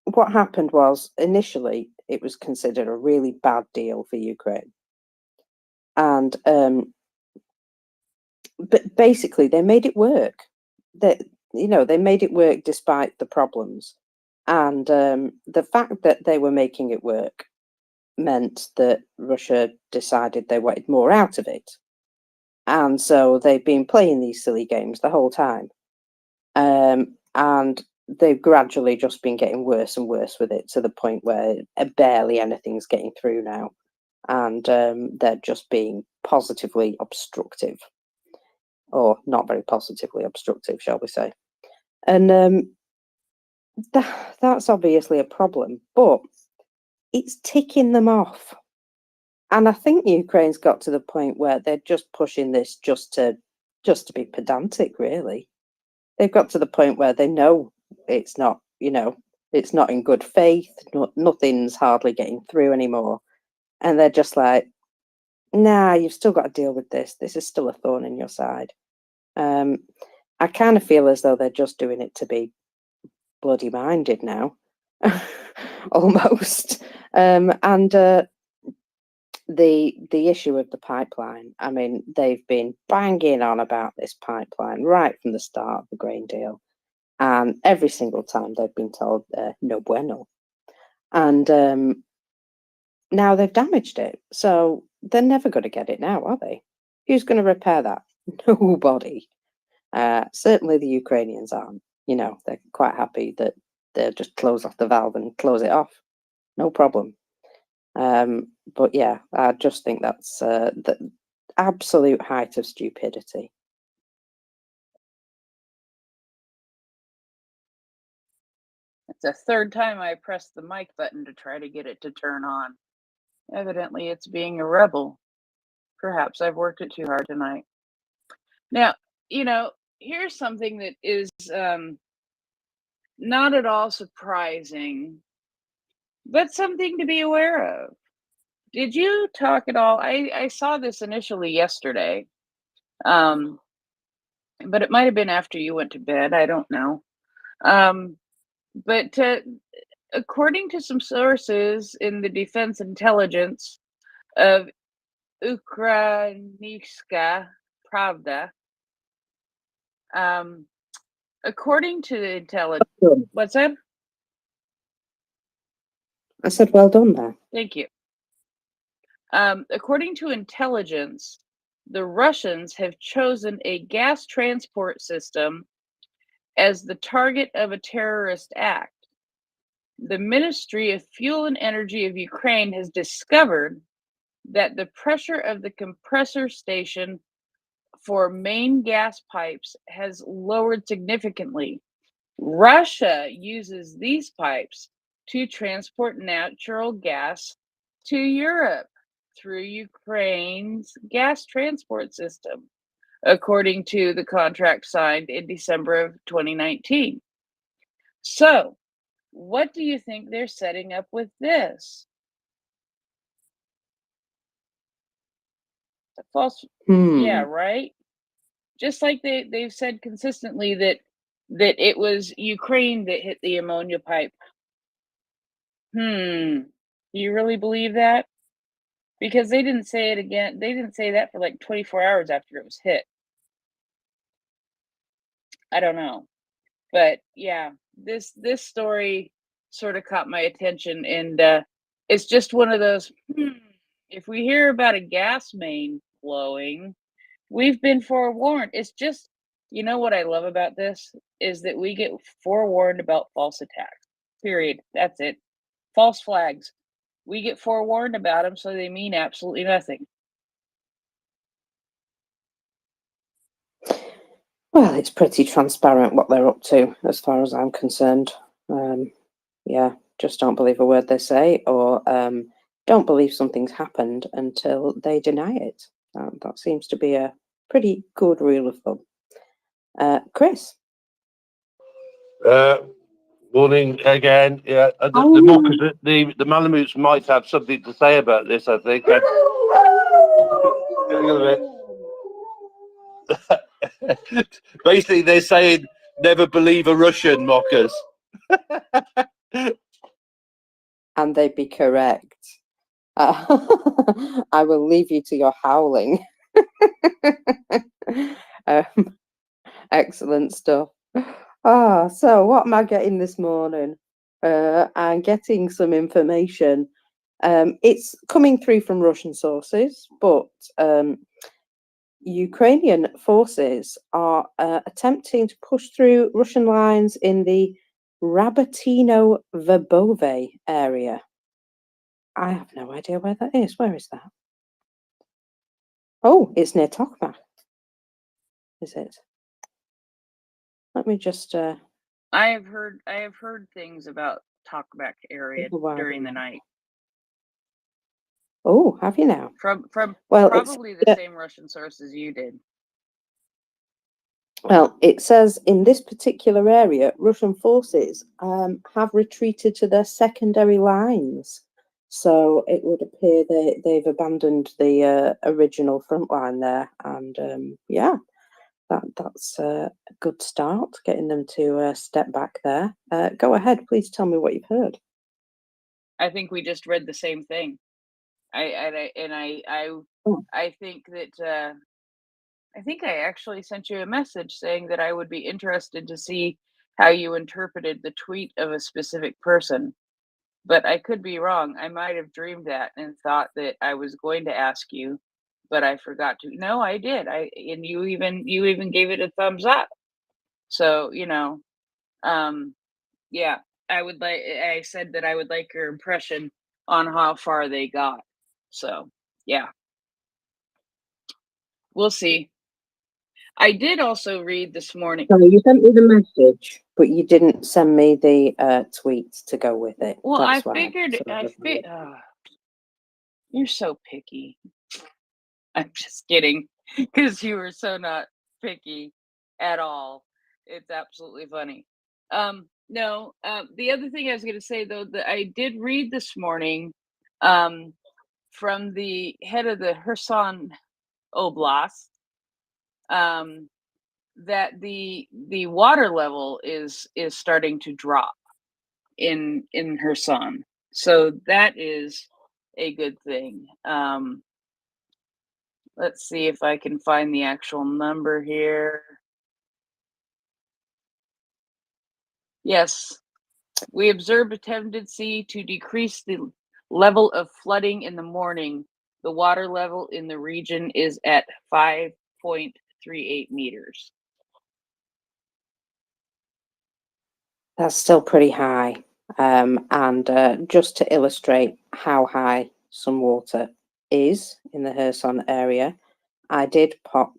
what happened was initially it was considered a really bad deal for Ukraine. And but basically they made it work. They made it work despite the problems. And the fact that they were making it work meant that Russia decided they wanted more out of it. And so they've been playing these silly games the whole time. And they've gradually just been getting worse and worse with it to the point where barely anything's getting through now. And they're just being positively obstructive. Or not very positively obstructive, shall we say. And that's obviously a problem, but it's ticking them off. And I think Ukraine's got to the point where they're just pushing this just to be pedantic, really. They've got to the point where they know it's not, it's not in good faith, nothing's hardly getting through anymore. And they're just like, nah, you've still got to deal with this. This is still a thorn in your side. I kind of feel as though they're just doing it to be bloody minded now, almost. And the issue of the pipeline, I mean, they've been banging on about this pipeline right from the start of the grain deal. And every single time they've been told no bueno. And now they've damaged it. So they're never going to get it now, are they? Who's going to repair that? Nobody. Certainly the Ukrainians aren't. They're quite happy that they'll just close off the valve and close it off. No problem. But yeah, I just think that's the absolute height of stupidity. It's the third time I pressed the mic button to try to get it to turn on. Evidently, it's being a rebel. Perhaps I've worked it too hard tonight. Now, here's something that is not at all surprising, but something to be aware of. Did you talk at all? I saw this initially yesterday, but it might have been after you went to bed. I don't know. But according to some sources in the defense intelligence of Ukrainska Pravda, according to the intelligence, what's that? I said, well done there. Thank you. According to intelligence, the Russians have chosen a gas transport system as the target of a terrorist act. The Ministry of Fuel and Energy of Ukraine has discovered that the pressure of the compressor station for main gas pipes has lowered significantly. Russia uses these pipes to transport natural gas to Europe through Ukraine's gas transport system, according to the contract signed in December of 2019. So, what do you think they're setting up with this? A false, yeah, right? Just like they've said consistently that it was Ukraine that hit the ammonia pipe. Do you really believe that? Because they didn't say it again. They didn't say that for like 24 hours after it was hit. I don't know. But yeah, this story sort of caught my attention, and it's just one of those If we hear about a gas main blowing, we've been forewarned. It's just, you know what I love about this is that we get forewarned about false attacks. Period. That's it. False flags. We get forewarned about them, so they mean absolutely nothing. Well, it's pretty transparent what they're up to, as far as I'm concerned. Yeah, just don't believe a word they say, or don't believe something's happened until they deny it. That seems to be a pretty good rule of thumb. Chris? Morning again. Yeah, the Malamutes might have something to say about this. I think. Basically, they're saying never believe a Russian, mockers. And they'd be correct. I will leave you to your howling. Excellent stuff. So what am I getting this morning? I'm getting some information. It's coming through from Russian sources, but Ukrainian forces are attempting to push through Russian lines in the Rabotino-Verbove area. I have no idea where that is. Where is that? Oh, it's near Tokmak. Is it? Let me just. I have heard things about Talkback area during the night. Oh, have you now? From well, probably the same Russian sources you did. Well, it says in this particular area, Russian forces have retreated to their secondary lines. So it would appear they've abandoned the original front line there. And yeah, that's a good start, getting them to step back there. Go ahead, please tell me what you've heard. I think we just read the same thing. I think that I think I actually sent you a message saying that I would be interested to see how you interpreted the tweet of a specific person. But I could be wrong. I might have dreamed that and thought that I was going to ask you, but I forgot to. No, I did. And you even gave it a thumbs up. So, yeah, I said that I would like your impression on how far they got. So, yeah. We'll see. I did also read this morning. So you sent me the message, but you didn't send me the tweet to go with it. Well, That's I why. figured, you're so picky. I'm just kidding, because you were so not picky at all. It's absolutely funny. No, the other thing I was going to say, though, that I did read this morning from the head of the Kherson Oblast, that the water level is starting to drop in Kherson. So that is a good thing. Let's see if I can find the actual number here. Yes, we observed a tendency to decrease the level of flooding in the morning. The water level in the region is at 5.38 meters. That's still pretty high. And just to illustrate how high some water is in the Kherson area, I did pop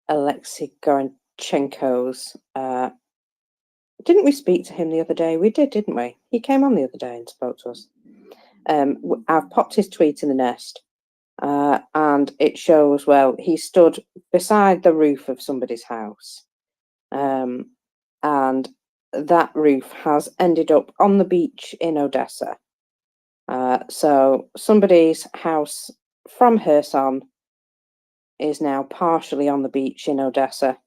Alexei Goranchenko's. Didn't we speak to him the other day? We did, didn't we? He came on the other day and spoke to us. I've popped his tweet in the nest, and it shows, well, he stood beside the roof of somebody's house. And that roof has ended up on the beach in Odessa. So somebody's house from Kherson is now partially on the beach in Odessa.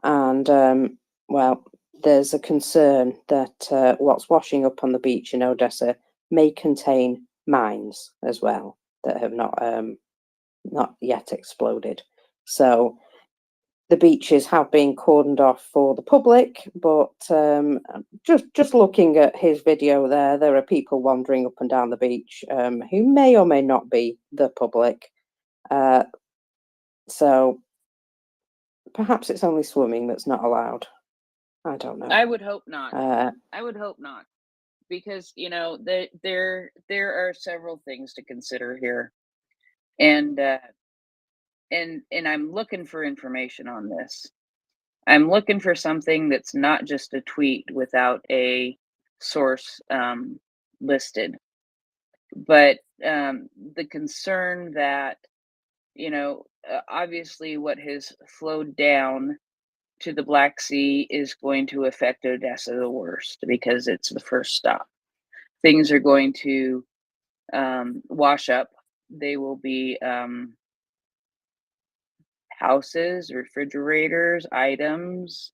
And, well, there's a concern that what's washing up on the beach in Odessa may contain mines as well that have not yet exploded. So the beaches have been cordoned off for the public, but just looking at his video there are people wandering up and down the beach who may or may not be the public. So perhaps it's only swimming that's not allowed. I don't know. I would hope not. I would hope not, because there are several things to consider here, and I'm looking for information on this. I'm looking for something that's not just a tweet without a source listed, but the concern that obviously what has flowed down to the Black Sea is going to affect Odessa the worst because it's the first stop. Things are going to wash up. They will be houses, refrigerators, items,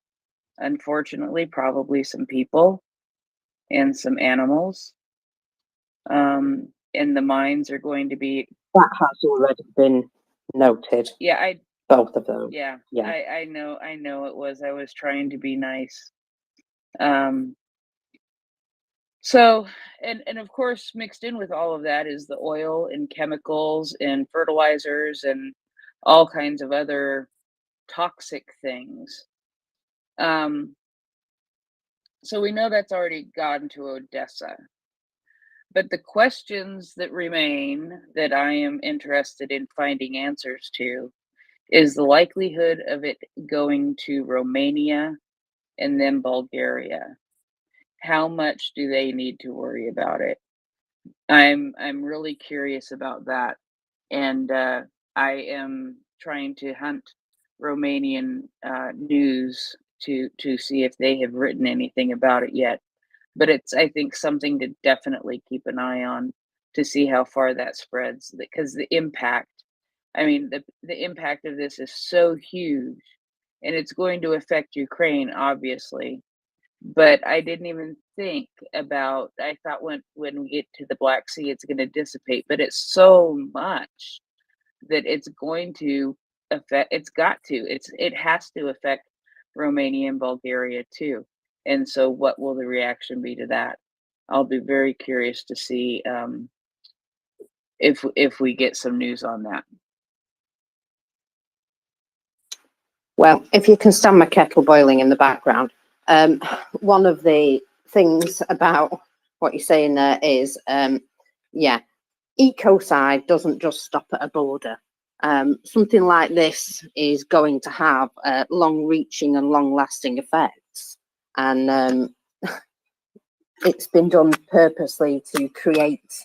unfortunately, probably some people and some animals. And the mines are going to be. That has already been noted. Yeah, both of them. Yeah, Yeah. I know it was. I was trying to be nice. So, and of course, mixed in with all of that is the oil and chemicals and fertilizers and all kinds of other toxic things. So we know that's already gotten to Odessa. But the questions that remain that I am interested in finding answers to is the likelihood of it going to Romania and then Bulgaria. How much do they need to worry about it? I'm really curious about that, and I am trying to hunt Romanian news to see if they have written anything about it yet. But it's, I think, something to definitely keep an eye on to see how far that spreads, because the impact, I mean, the impact of this is so huge, and it's going to affect Ukraine, obviously. But I didn't even think about, I thought when we get to the Black Sea, it's going to dissipate, but it's so much that it's going to affect, it has to affect Romania and Bulgaria too. And so what will the reaction be to that? I'll be very curious to see if we get some news on that. Well, if you can stand my kettle boiling in the background, one of the things about what you're saying there is, yeah, ecocide doesn't just stop at a border. Something like this is going to have long-reaching and long-lasting effects, and it's been done purposely to create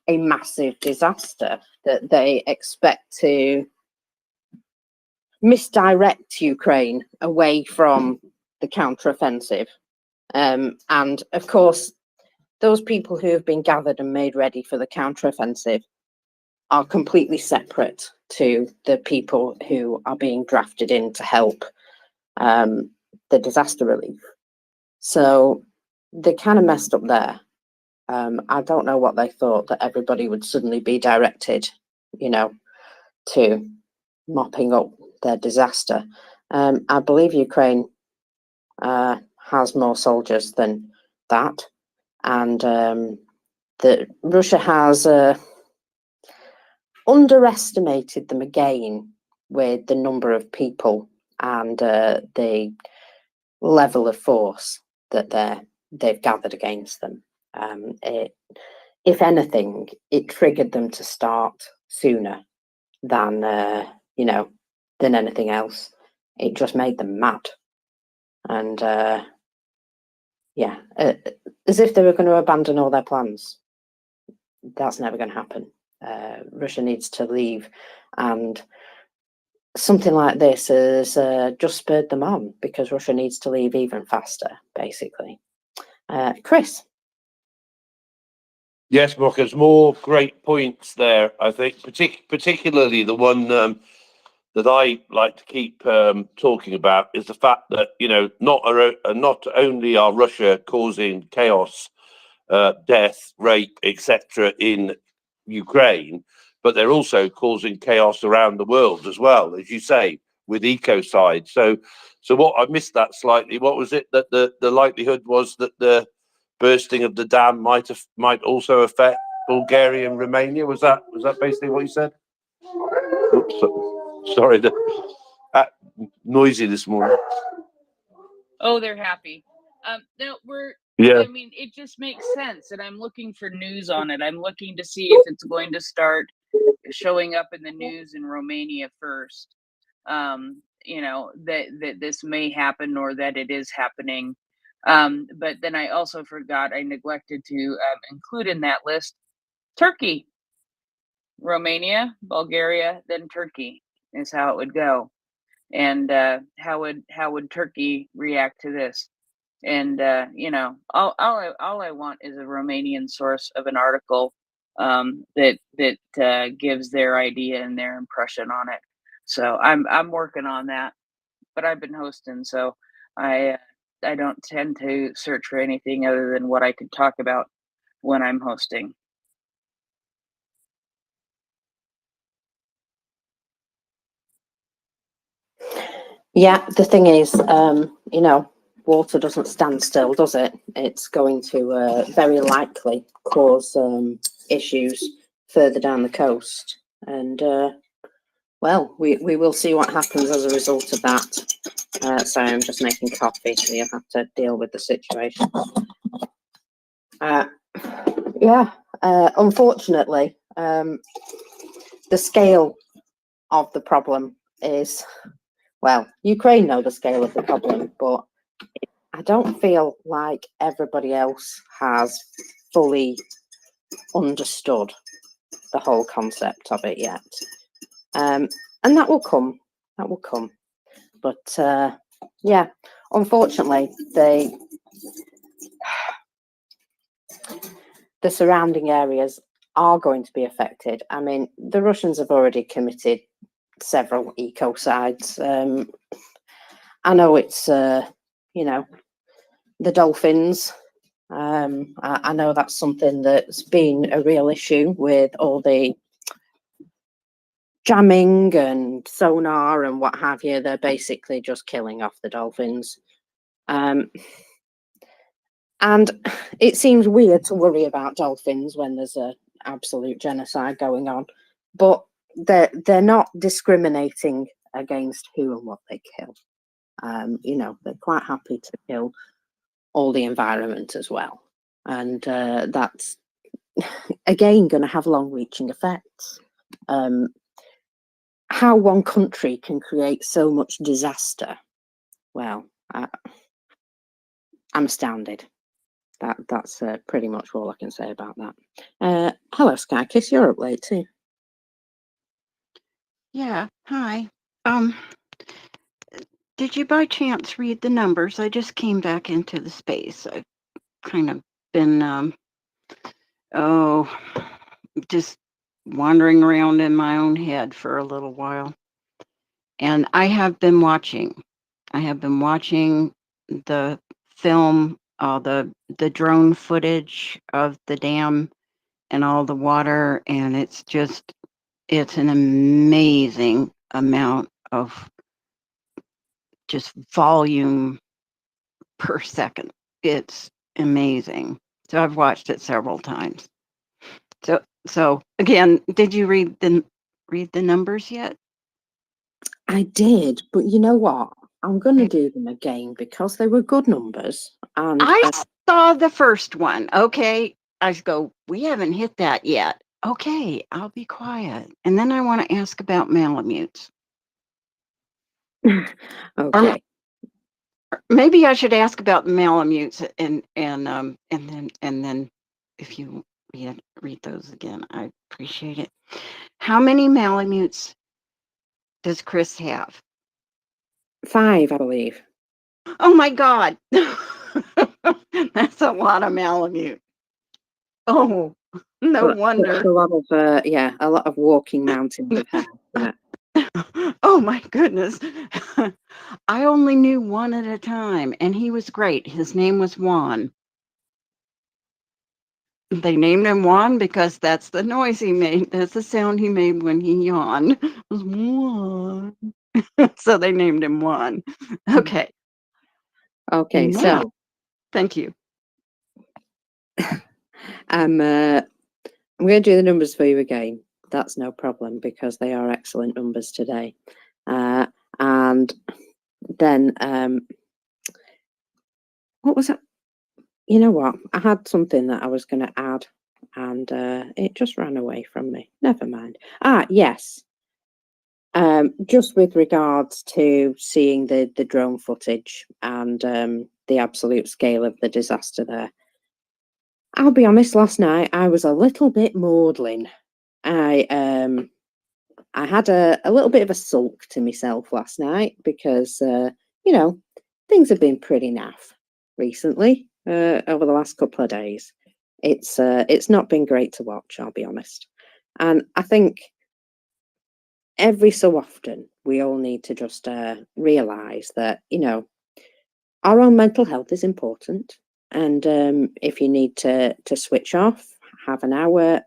a massive disaster that they expect to misdirect Ukraine away from the counteroffensive. And of course, those people who have been gathered and made ready for the counteroffensive are completely separate to the people who are being drafted in to help the disaster relief. So they kind of messed up there. I don't know what they thought, that everybody would suddenly be directed, to mopping up their disaster. I believe Ukraine has more soldiers than that, and that Russia has underestimated them again with the number of people and the level of force that they've gathered against them. If anything, it triggered them to start sooner than than anything else. It just made them mad, and as if they were going to abandon all their plans. That's never going to happen. Russia needs to leave, and something like this has just spurred them on, because Russia needs to leave even faster, basically. Chris? Yes, Marcus, more great points there. I think particularly the one that I like to keep talking about is the fact that, not only are Russia causing chaos, death, rape, etc. in Ukraine, but they're also causing chaos around the world as well. As you say, with ecocide. So what I missed that slightly. What was it that the likelihood was that the bursting of the dam might also affect Bulgaria and Romania? Was that basically what you said? Oops, sorry, noisy this morning. Oh, they're happy. No, Yeah. I mean, it just makes sense, and I'm looking for news on it. I'm looking to see if it's going to start showing up in the news in Romania first. You know, that this may happen or that it is happening. But then I also forgot, I neglected to include in that list Turkey, Romania, Bulgaria, then Turkey is how it would go. And how would Turkey react to this? And you know, all I want is a Romanian source of an article that gives their idea and their impression on it. So I'm working on that, but I've been hosting, so I I don't tend to search for anything other than what I could talk about when I'm hosting. Yeah, the thing is, you know, water doesn't stand still, does it? It's going to very likely cause issues further down the coast. And, well, we will see what happens as a result of that. Sorry, I'm just making coffee, so you have to deal with the situation. Yeah, unfortunately, the scale of the problem is, well, Ukraine know the scale of the problem, but I don't feel like everybody else has fully understood the whole concept of it yet. And that will come. That will come. But yeah, unfortunately, the surrounding areas are going to be affected. I mean, the Russians have already committed several ecocides. I know it's, you know, the dolphins. I know that's something that's been a real issue with all the jamming and sonar and what have you. They're basically just killing off the dolphins. And it seems weird to worry about dolphins when there's a absolute genocide going on, but they're not discriminating against who and what they kill. You know, they're quite happy to kill all the environment as well, and that's again going to have long-reaching effects. How one country can create so much disaster, well, I'm astounded. That's pretty much all I can say about that. Hello, Skykiss, you're up late too. Yeah, hi. Did you by chance read the numbers? I just came back into the space. I've kind of been, just wandering around in my own head for a little while. And I have been watching the film, the drone footage of the dam and all the water, and it's an amazing amount of just volume per second. It's amazing. So I've watched it several times. So again, did you read the numbers yet? I did, but you know what? I'm going to do them again because they were good numbers. And I saw the first one. Okay. I go, we haven't hit that yet. Okay, I'll be quiet. And then I want to ask about Malamutes. Okay. Maybe I should ask about the Malamutes and then if you read those again, I appreciate it. How many Malamutes does Chris have? 5, I believe. Oh my God. That's a lot of Malamute. Oh, no wonder. It's a lot of a lot of walking mountains of hair. Yeah. Oh my goodness. I only knew one at a time, and he was great. His name was Juan. They named him Juan because that's the noise he made. That's the sound he made when he yawned. It was Juan. so they named him Juan. Okay. Okay, Wow. so Thank you. I'm going to do the numbers for you again. That's no problem because they are excellent numbers today. And then what was it? You know what? I had something that I was going to add, and it just ran away from me. Never mind. Yes. Just with regards to seeing the drone footage and the absolute scale of the disaster there. I'll be honest, last night I was a little bit maudlin. I had a little bit of a sulk to myself last night because you know, things have been pretty naff recently over the last couple of days. It's not been great to watch, I'll be honest. And I think every so often we all need to just realize that, you know, our own mental health is important. And if you need to switch off, have an hour,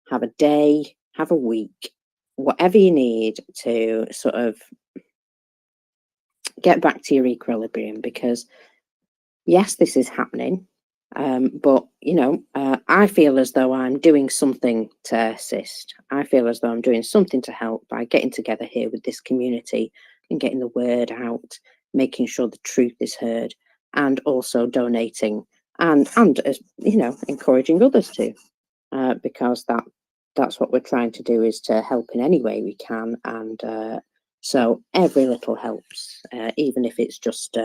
have a day, have a week, whatever you need to sort of get back to your equilibrium, because yes, this is happening. But, you know, I feel as though I'm doing something to assist. I feel as though I'm doing something to help by getting together here with this community and getting the word out, making sure the truth is heard, and also donating and you know, encouraging others to, because that's what we're trying to do, is to help in any way we can. And so every little helps, even if it's just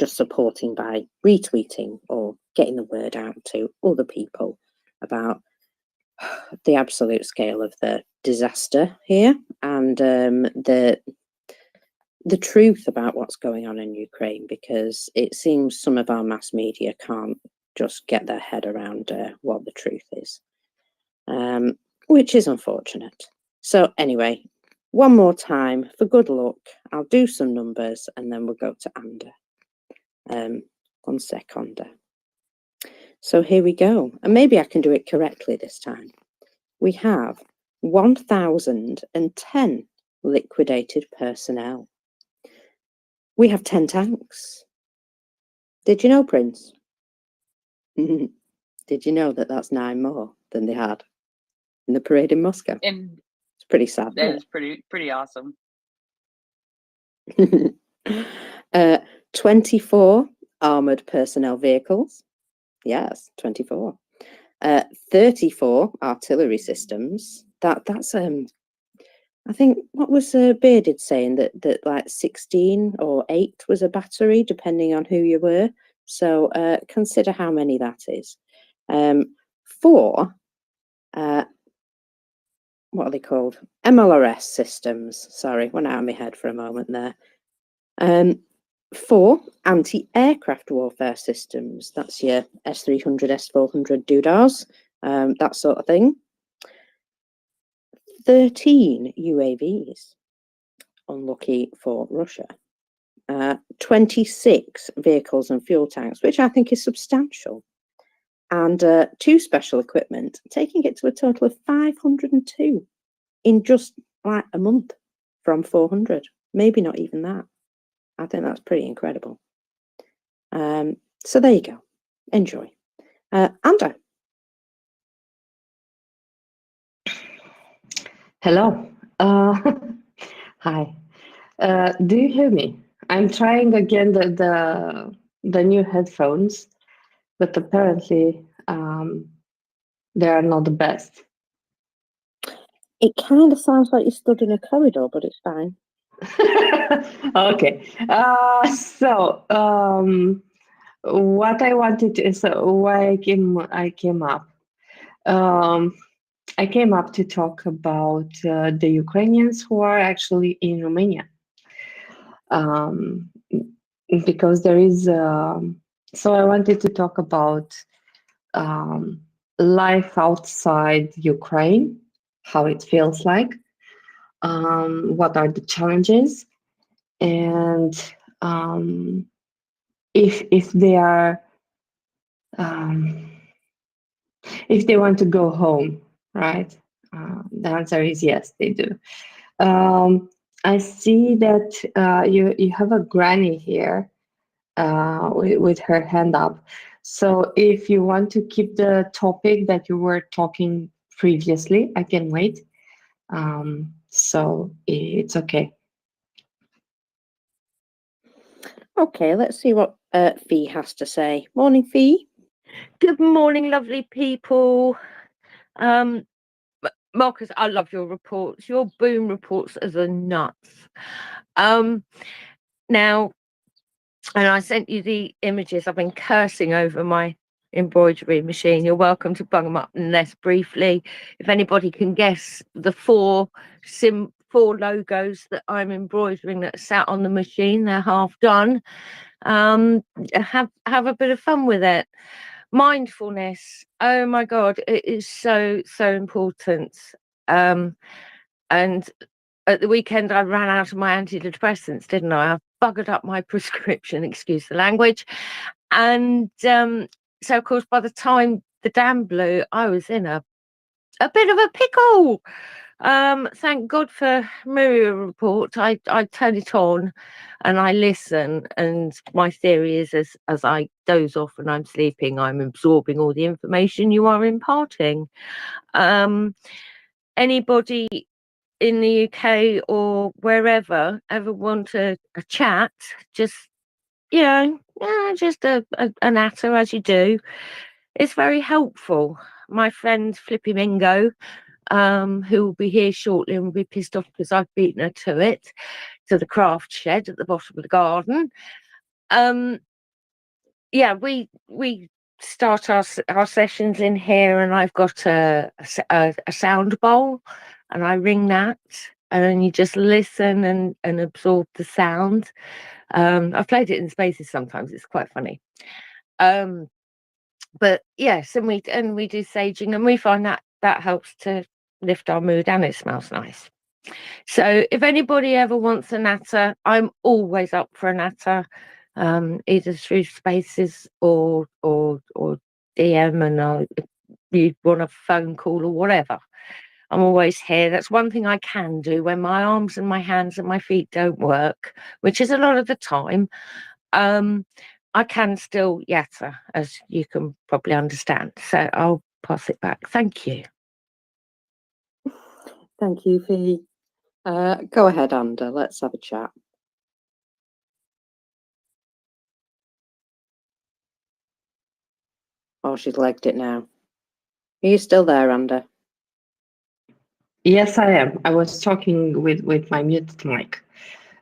supporting by retweeting or getting the word out to other people about the absolute scale of the disaster here and the truth about what's going on in Ukraine, because it seems some of our mass media can't just get their head around what the truth is, which is unfortunate. So anyway, one more time, for good luck, I'll do some numbers and then we'll go to Ander. 1 second. So here we go, and maybe I can do it correctly this time. We have 1,010 liquidated personnel. We have 10 tanks. Did you know, Prince? Did you know that that's 9 more than they had in the parade in Moscow? And It's pretty sad. that is pretty awesome. 24 armored personnel vehicles. Yes, 24. 34 artillery systems. That's I think, what was Bearded saying, that like 16 or 8 was a battery, depending on who you were. So consider how many that is. 4 what are they called? MLRS systems. Sorry, went out of my head for a moment there. 4 anti-aircraft warfare systems. That's your S-300, S-400 doodahs, that sort of thing. 13 UAVs, unlucky for Russia. 26 vehicles and fuel tanks, which I think is substantial. And 2 special equipment, taking it to a total of 502 in just like a month from 400. Maybe not even that. I think that's pretty incredible. So there you go. Enjoy. Ander. Hello. Hi. Do you hear me? I'm trying again the new headphones, but apparently they are not the best. It kind of sounds like you stood in a corridor, but it's fine. Okay. So what I wanted to, so why I came up. I came up to talk about the Ukrainians who are actually in Romania. Because there is, so I wanted to talk about life outside Ukraine, how it feels like, what are the challenges, and if they are, if they want to go home, right? The answer is yes, they do. I see that you have a granny here with her hand up. So if you want to keep the topic that you were talking previously, I can wait. So it's okay. Okay, let's see what Fee has to say. Morning, Fee. Good morning, lovely people. Marcus, I love your reports. Your boom reports are the nuts. Now, and I sent you the images. I've been cursing over my embroidery machine. You're welcome to bung them up less briefly. If anybody can guess the four logos that I'm embroidering that sat on the machine, they're half done. Have a bit of fun with it. Mindfulness, oh my god, it is so important. And at the weekend I ran out of my antidepressants, didn't I? I buggered up my prescription, excuse the language. And so of course by the time the dam blew, I was in a bit of a pickle. Thank God for MriyaReport. I turn it on and I listen, and my theory is as I doze off and I'm sleeping, I'm absorbing all the information you are imparting. Anybody in the UK or wherever ever want a chat, just just an natter as you do. It's very helpful. My friend Flippy Mingo, who will be here shortly and will be pissed off because I've beaten her to the craft shed at the bottom of the garden. We start our sessions in here, and I've got a sound bowl, and I ring that, and then you just listen and absorb the sound. I've played it in spaces sometimes. It's quite funny. But yes, and we do saging, and we find that helps to lift our mood, and it smells nice. So if anybody ever wants a natter, I'm always up for a natter, either through spaces or DM, and if you want a phone call or whatever, I'm always here. That's one thing I can do when my arms and my hands and my feet don't work, which is a lot of the time. I can still yatter, as you can probably understand. So I'll pass it back. Thank you. Thank you, Fee. Go ahead, Anda. Let's have a chat. Oh, she's legged it now. Are you still there, Anda? Yes, I am. I was talking with my muted mic.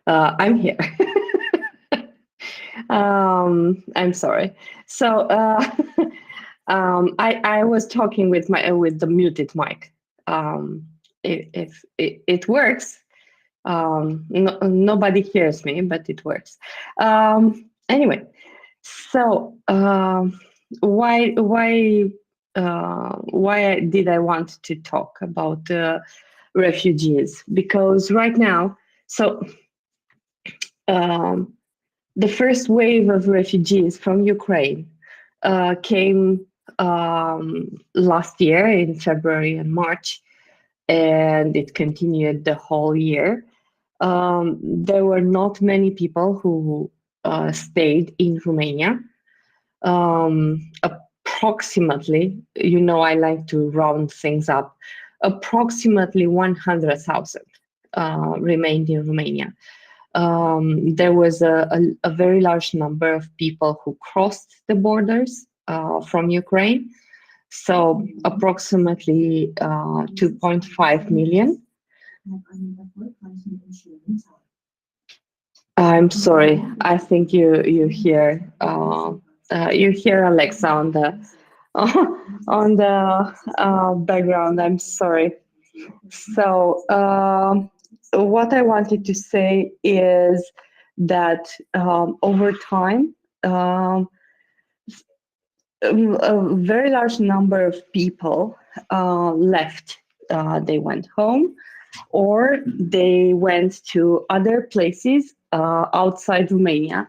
I'm here. I'm sorry. So I was talking with the muted mic. If it works, nobody hears me, but it works. Anyway, so why did I want to talk about refugees? Because right now, the first wave of refugees from Ukraine came last year in February and March, and it continued the whole year. There were not many people who stayed in Romania. Approximately, I like to round things up, approximately 100,000 remained in Romania. There was a very large number of people who crossed the borders from Ukraine. So approximately 2.5 million. I'm sorry. I think you hear Alexa on the background. I'm sorry. So what I wanted to say is that over time, a very large number of people left. They went home, or they went to other places outside Romania,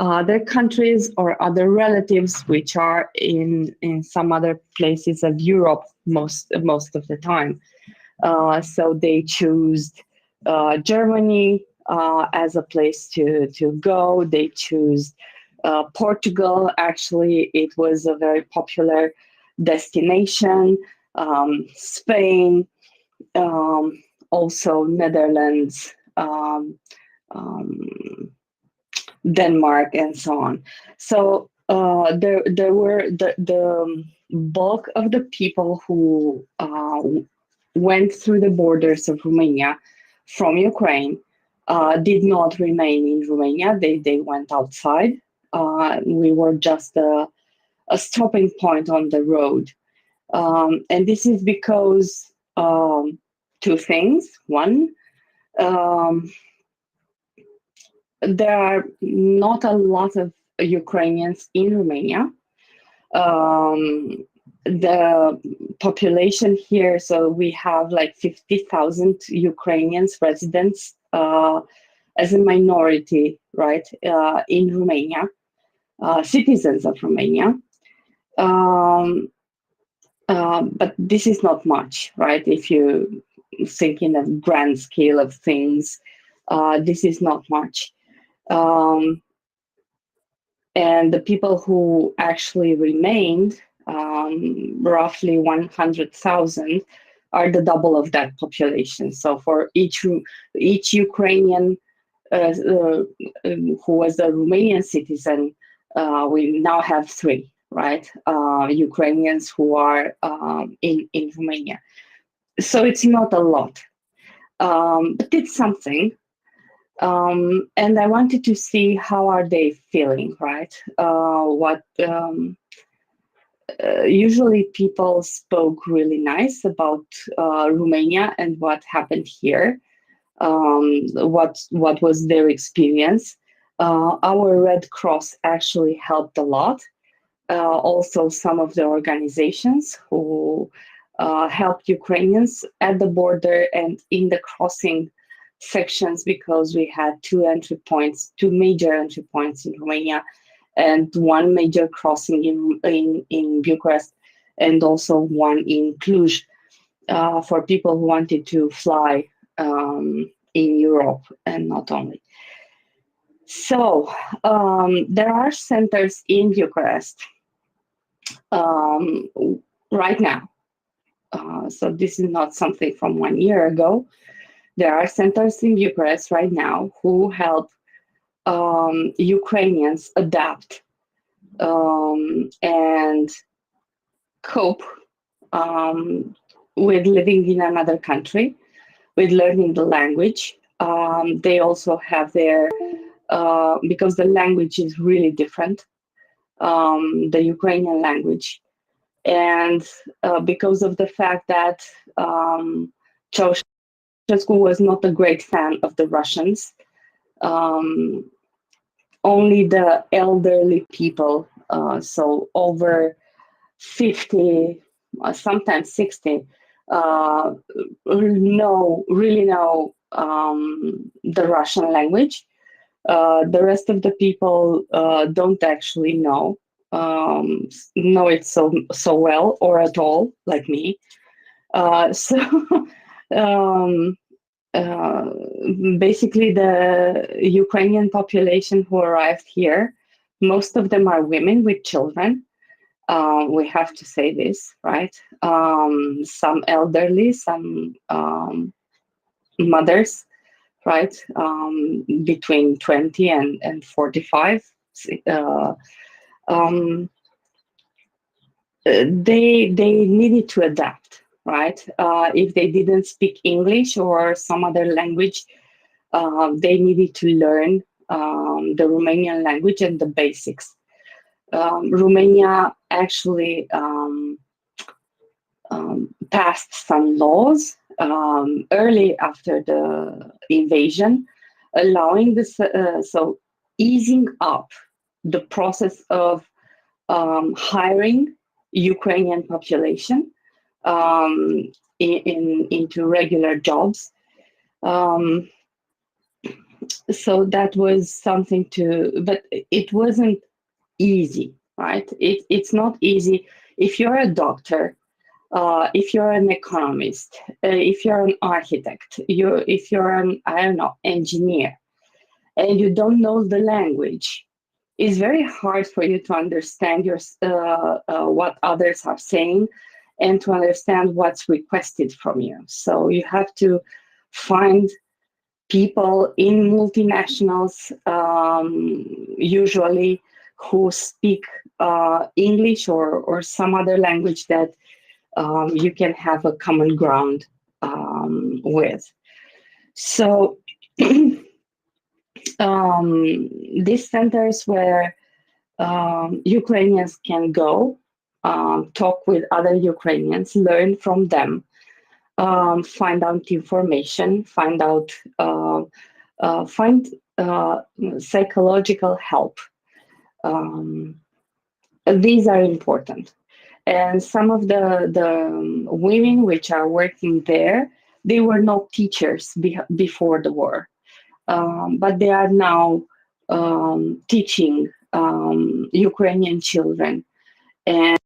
other countries or other relatives which are in some other places of Europe most of the time. So they choose Germany as a place to go. They choose Portugal. Actually, it was a very popular destination. Spain, also Netherlands, Denmark, and so on. So there were the bulk of the people who went through the borders of Romania from Ukraine did not remain in Romania. They went outside. We were just a stopping point on the road. And this is because two things. One, there are not a lot of Ukrainians in Romania. The population here, so we have like 50,000 Ukrainians residents as a minority, right, in Romania, citizens of Romania. But this is not much, right? If you think in a grand scale of things, this is not much. And the people who actually remained, roughly 100,000, are the double of that population. So for each Ukrainian who was a Romanian citizen, we now have three, right? Ukrainians who are in Romania. So it's not a lot, but it's something. And I wanted to see how are they feeling, right? Usually people spoke really nice about Romania and what happened here. What was their experience. Our Red Cross actually helped a lot. Also, some of the organizations who helped Ukrainians at the border and in the crossing sections, because we had two major entry points in Romania and one major crossing in Bucharest, and also one in Cluj for people who wanted to fly in Europe and not only. So there are centers in Bucharest right now. So this is not something from 1 year ago. There are centers in Bucharest right now who help Ukrainians adapt and cope with living in another country, with learning the language. They also have their, because the language is really different, the Ukrainian language. And because of the fact that Ceausescu was not a great fan of the Russians, only the elderly people, so over 50, sometimes 60, really know the Russian language. The rest of the people don't actually know it so well or at all, like me. Basically, the Ukrainian population who arrived here, most of them are women with children. We have to say this, right? Some elderly, some mothers, right? Between 20 and 45. They needed to adapt, right? If they didn't speak English or some other language, they needed to learn the Romanian language and the basics. Romania actually passed some laws early after the invasion, allowing this, so easing up the process of hiring Ukrainian population into regular jobs. So that was something but it wasn't easy, right? It's not easy. If you're a doctor if you're an economist, if you're an architect, if you're an, I don't know, engineer, and you don't know the language, it's very hard for you to understand what others are saying and to understand what's requested from you. So you have to find people in multinationals, usually who speak English or some other language that you can have a common ground with. So these centers where Ukrainians can go, talk with other Ukrainians, learn from them, find out information, find psychological help. These are important. And some of the women which are working there, they were not teachers before the war, but they are now teaching Ukrainian children. And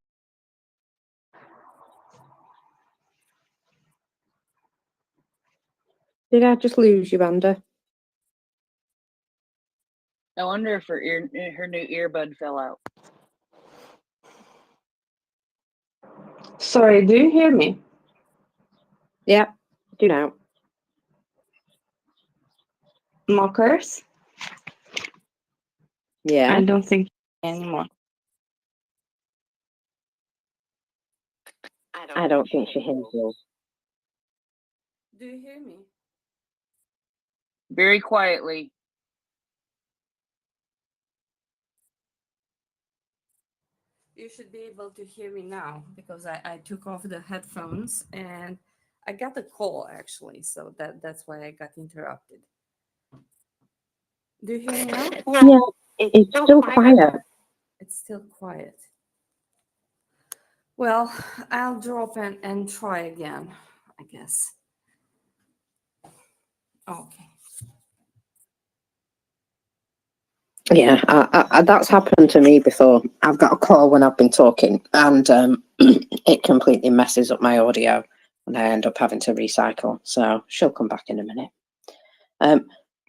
did I just lose you, Amanda? I wonder if her new earbud fell out. Sorry, do you hear me? Yeah, do now. Mockers? Yeah. I don't think anymore. I don't think she hears you. Do you hear me? Very quietly. You should be able to hear me now because I took off the headphones and I got a call actually, so that's why I got interrupted. Do you hear me now? Yeah, it's still quiet. It's still quiet. Well, I'll drop and try again, I guess. Okay. Yeah, that's happened to me before. I've got a call when I've been talking, and it completely messes up my audio, and I end up having to recycle. So she'll come back in a minute.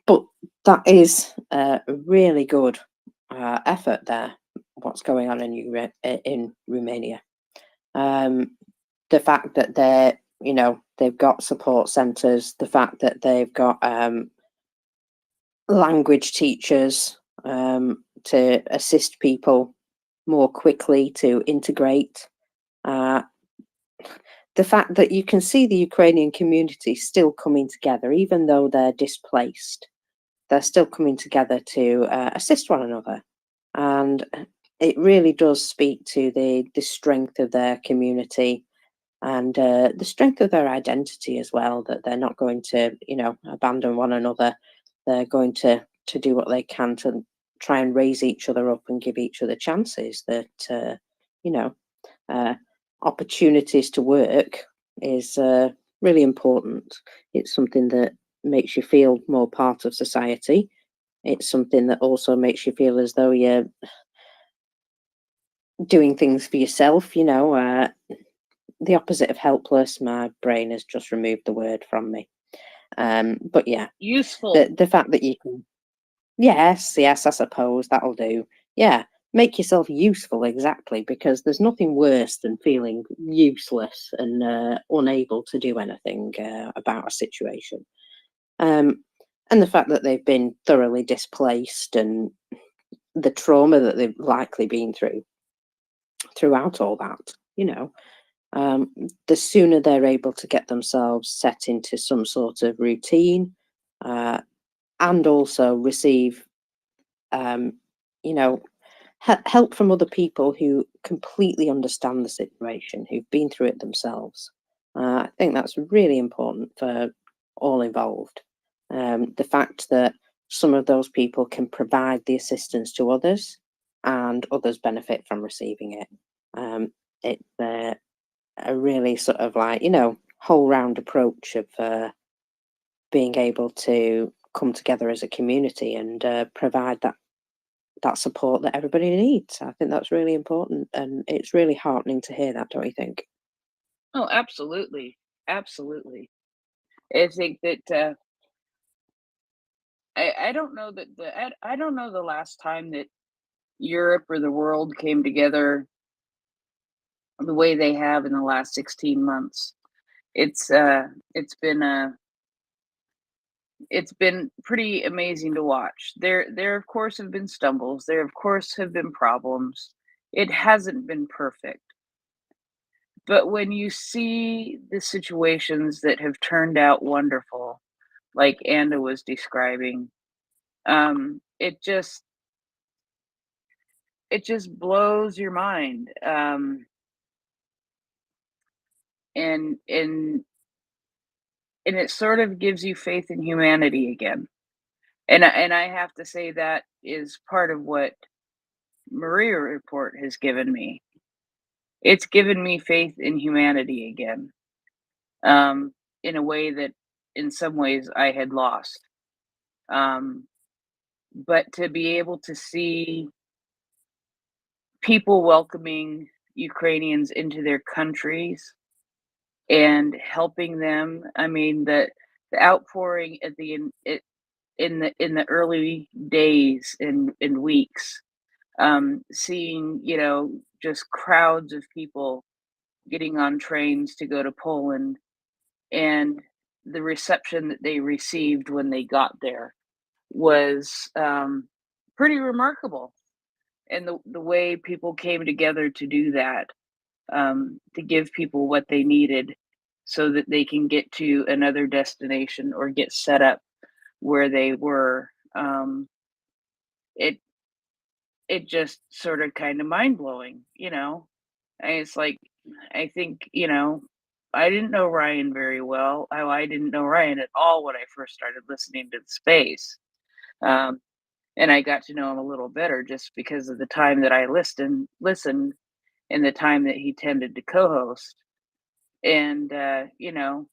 But that is a really good effort there. What's going on in Romania? The fact that they've got support centres, the fact that they've got language teachers to assist people more quickly to integrate. The fact that you can see the Ukrainian community still coming together, even though they're displaced, they're still coming together to assist one another. And it really does speak to the strength of their community and the strength of their identity as well, that they're not going to, abandon one another. They're going to do what they can to try and raise each other up and give each other chances. That opportunities to work is really important. It's something that makes you feel more part of society. It's something that also makes you feel as though you're doing things for yourself. The opposite of helpless. My brain has just removed the word from me. But yeah, useful. The fact that you can, yes, I suppose that'll do. Yeah, make yourself useful, exactly, because there's nothing worse than feeling useless and unable to do anything about a situation. And the fact that they've been thoroughly displaced and the trauma that they've likely been throughout all that, the sooner they're able to get themselves set into some sort of routine and also receive, help from other people who completely understand the situation, who've been through it themselves. I think that's really important for all involved. The fact that some of those people can provide the assistance to others and others benefit from receiving it. It's a really sort of whole round approach of being able to come together as a community and provide that support that everybody needs. I think that's really important, and it's really heartening to hear that, don't you think? Oh, absolutely, absolutely. I think that I don't know that I don't know the last time that Europe or the world came together the way they have in the last 16 months. It's uh it's been it's been pretty amazing to watch. There of course have been stumbles. There of course have been problems. It hasn't been perfect. But when you see the situations that have turned out wonderful, like Anna was describing, it just blows your mind. And and it sort of gives you faith in humanity again. And I have to say that is part of what Maria Report has given me. It's given me faith in humanity again, in a way that in some ways I had lost. Um, but to be able to see people welcoming Ukrainians into their countries and helping them, I mean, the outpouring at the in the early days and weeks, seeing, you know, just crowds of people getting on trains to go to Poland, and the reception that they received when they got there was pretty remarkable. And the way people came together to do that, to give people what they needed so that they can get to another destination or get set up where they were. It it just sort of kind of mind blowing, you know. And it's like I think, you know, I didn't know Ryan very well. I didn't know Ryan at all when I first started listening to the space. Um, and I got to know him a little better just because of the time that I listened and the time that he tended to co-host. And you know,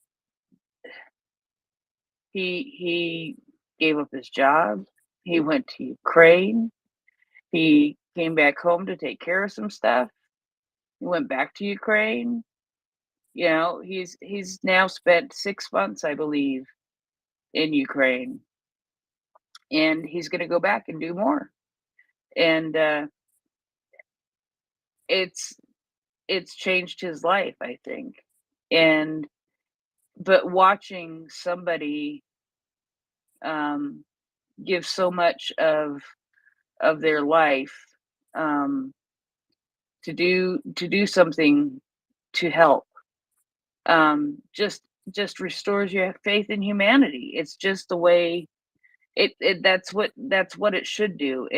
he gave up his job. He went to Ukraine. He came back home to take care of some stuff. He went back to Ukraine. You know, he's now spent 6 months, I believe, in Ukraine, and he's going to go back and do more. And it's it's changed his life, I think. And but watching somebody um, give so much of their life, um, to do something to help, just restores your faith in humanity. It's just the way that's what it should do.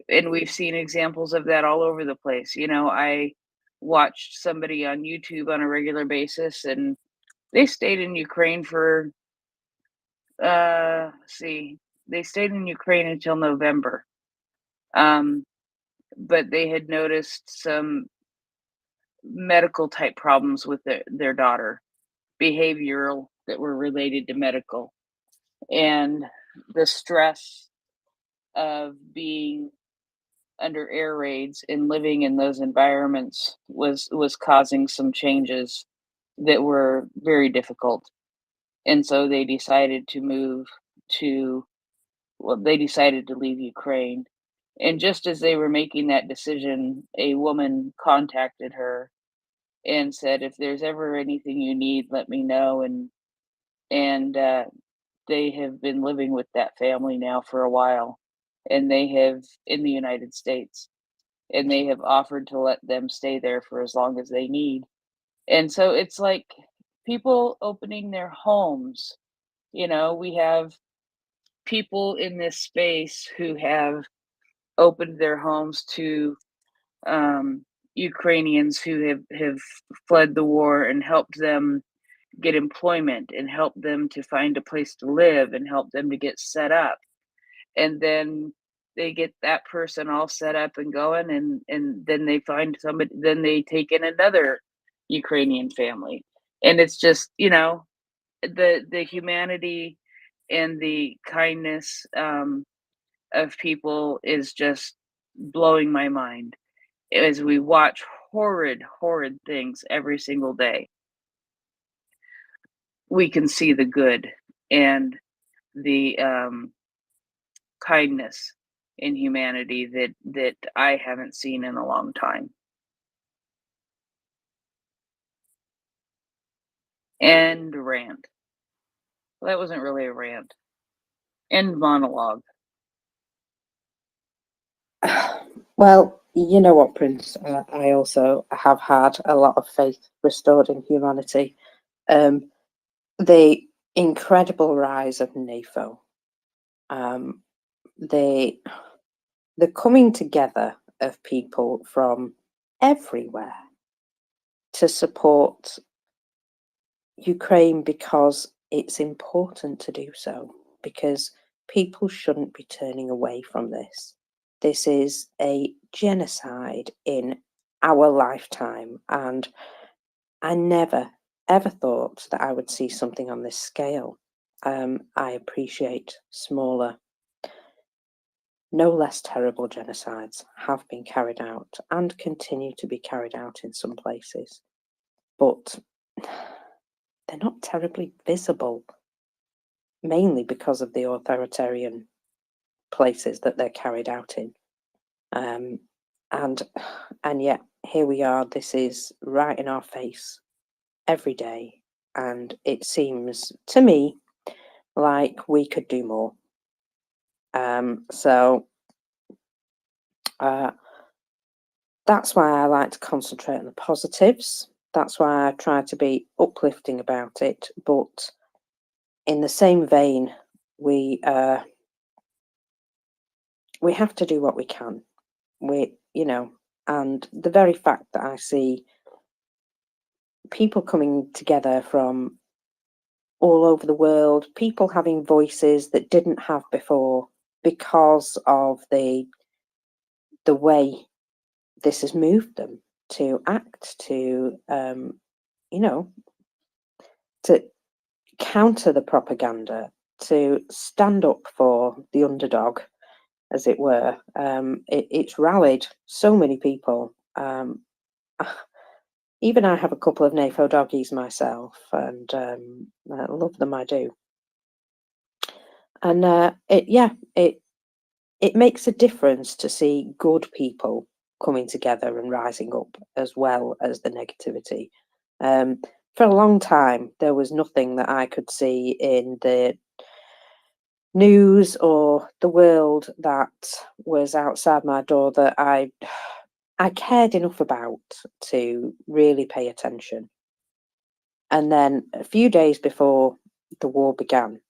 And we've seen examples of that all over the place. You know, I watched somebody on YouTube on a regular basis, and they stayed in Ukraine for see, they stayed in Ukraine until November. Um, but they had noticed some medical type problems with their daughter, behavioral that were related to medical, and the stress of being under air raids and living in those environments was causing some changes that were very difficult. And so they decided to move to well, they decided to leave Ukraine. And just as they were making that decision, a woman contacted her and said, "If there's ever anything you need, let me know." And they have been living with that family now for a while, and they have in the United States, and they have offered to let them stay there for as long as they need. And so it's like people opening their homes. You know, we have people in this space who have opened their homes to Ukrainians who have fled the war and helped them get employment and help them to find a place to live and help them to get set up. And then they get that person all set up and going, and then they find somebody, then they take in another Ukrainian family. And it's just, you know, the humanity and the kindness of people is just blowing my mind as we watch horrid, horrid things every single day, we can see the good and the kindness in humanity that I haven't seen in a long time. End rant. Well, that wasn't really a rant. End monologue. Well, you know what, Prince? I also have had a lot of faith restored in humanity. The incredible rise of NAFO, the coming together of people from everywhere to support Ukraine because it's important to do so, because people shouldn't be turning away from this. This is a genocide in our lifetime, and I never ever thought that I would see something on this scale. I appreciate smaller, no less terrible genocides have been carried out and continue to be carried out in some places, but they're not terribly visible, mainly because of the authoritarian places that they're carried out in. And yet here we are, this is right in our face every day, and it seems to me like we could do more. So that's why I like to concentrate on the positives. That's why I try to be uplifting about it. But in the same vein, we have to do what we can. And the very fact that I see people coming together from all over the world, people having voices that didn't have before because of the way this has moved them to act, to to counter the propaganda, to stand up for the underdog, as it were. It's rallied so many people. Even I have a couple of NAFO doggies myself, and I love them, I do. And it makes a difference to see good people coming together and rising up, as well as the negativity. For a long time, there was nothing that I could see in the news or the world that was outside my door that I cared enough about to really pay attention. And then a few days before the war began,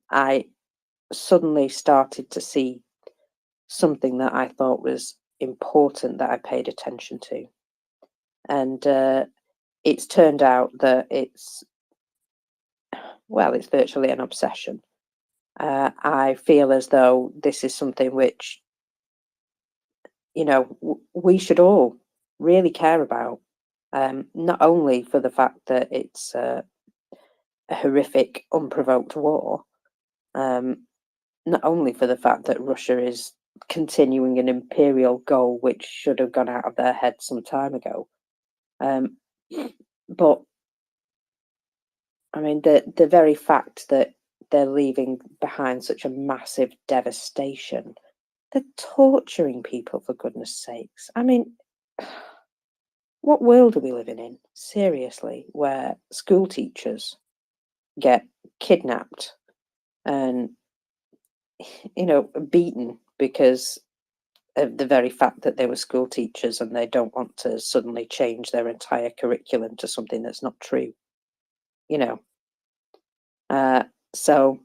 I suddenly started to see something that I thought was important that I paid attention to. And it's turned out that it's virtually an obsession. I feel as though this is something which, we should all really care about, not only for the fact that it's a horrific, unprovoked war, not only for the fact that Russia is continuing an imperial goal which should have gone out of their head some time ago, but I mean the very fact that they're leaving behind such a massive devastation. They're torturing people, for goodness sakes. I mean, what world are we living in, seriously, where school teachers get kidnapped and, beaten because of the very fact that they were school teachers and they don't want to suddenly change their entire curriculum to something that's not true, So,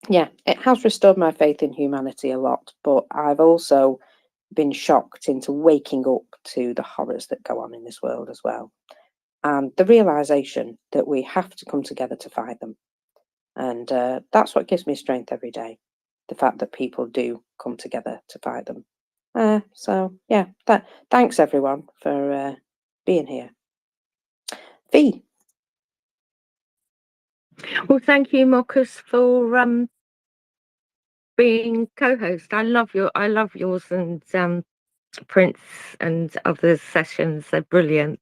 yeah, it has restored my faith in humanity a lot, but I've also been shocked into waking up to the horrors that go on in this world as well. And the realization that we have to come together to fight them. And that's what gives me strength every day. The fact that people do come together to fight them. So yeah, thanks everyone for being here. Fee. Well, thank you, Marcus, for being co-host. I love yours and Prince and other sessions. They're brilliant,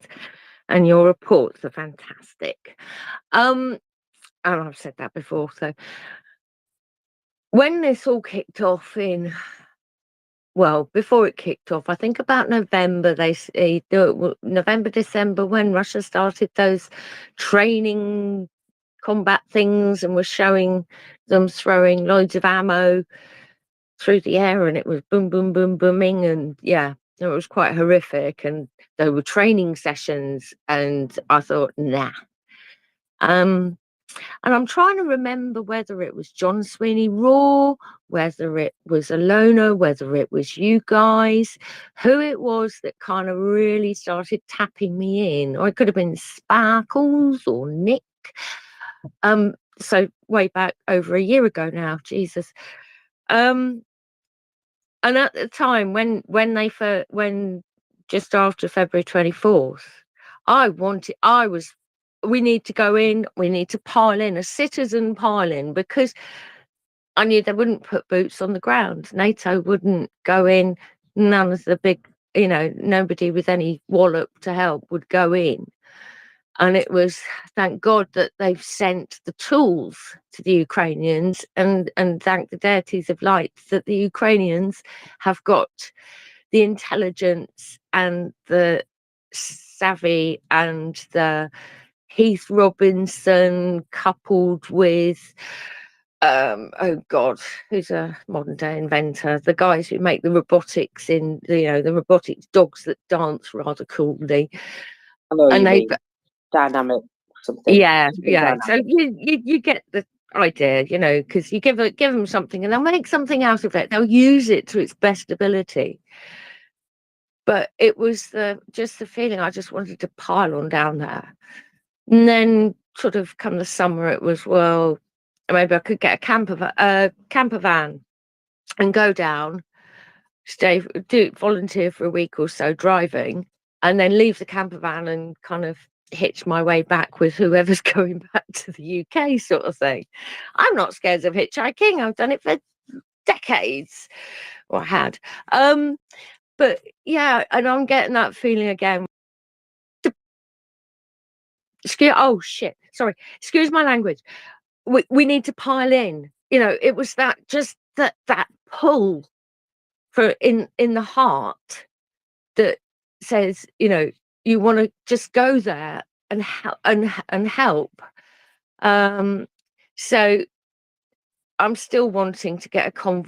and your reports are fantastic. And I've said that before. So when this all kicked off well, before it kicked off, I think about November, November, December, when Russia started those training combat things and was showing them throwing loads of ammo through the air, and it was boom, boom, boom, booming, and yeah, it was quite horrific. And there were training sessions, and I thought, nah. And I'm trying to remember whether it was John Sweeney Raw, whether it was Alona, whether it was you guys, who it was that kind of really started tapping me in. Or it could have been Sparkles or Nick. So way back over a year ago now, Jesus. And at the time when just after February 24th, we need to go in, we need to pile in, a citizen pile in, because I knew they wouldn't put boots on the ground. NATO wouldn't go in, none of the big, nobody with any wallop to help would go in. And it was, thank God that they've sent the tools to the Ukrainians, and thank the deities of light that the Ukrainians have got the intelligence and the savvy and the Heath Robinson coupled with oh God, who's a modern day inventor? The guys who make the robotics the robotics dogs that dance rather coolly. I know And you they mean dynamic something. yeah. Dynamic. So you get the idea, because you give them something and they'll make something out of it. They'll use it to its best ability. But it was just the feeling I just wanted to pile on down there. And then sort of come the summer, it was, well, maybe I could get a camper van and go down, volunteer for a week or so driving, and then leave the camper van and kind of hitch my way back with whoever's going back to the UK, sort of thing. I'm not scared of hitchhiking. I've done it for decades, or I had. But yeah, and I'm getting that feeling again. Excuse my language. We need to pile in. It was that pull for in the heart that says, you want to just go there and help. So I'm still wanting to get a convoy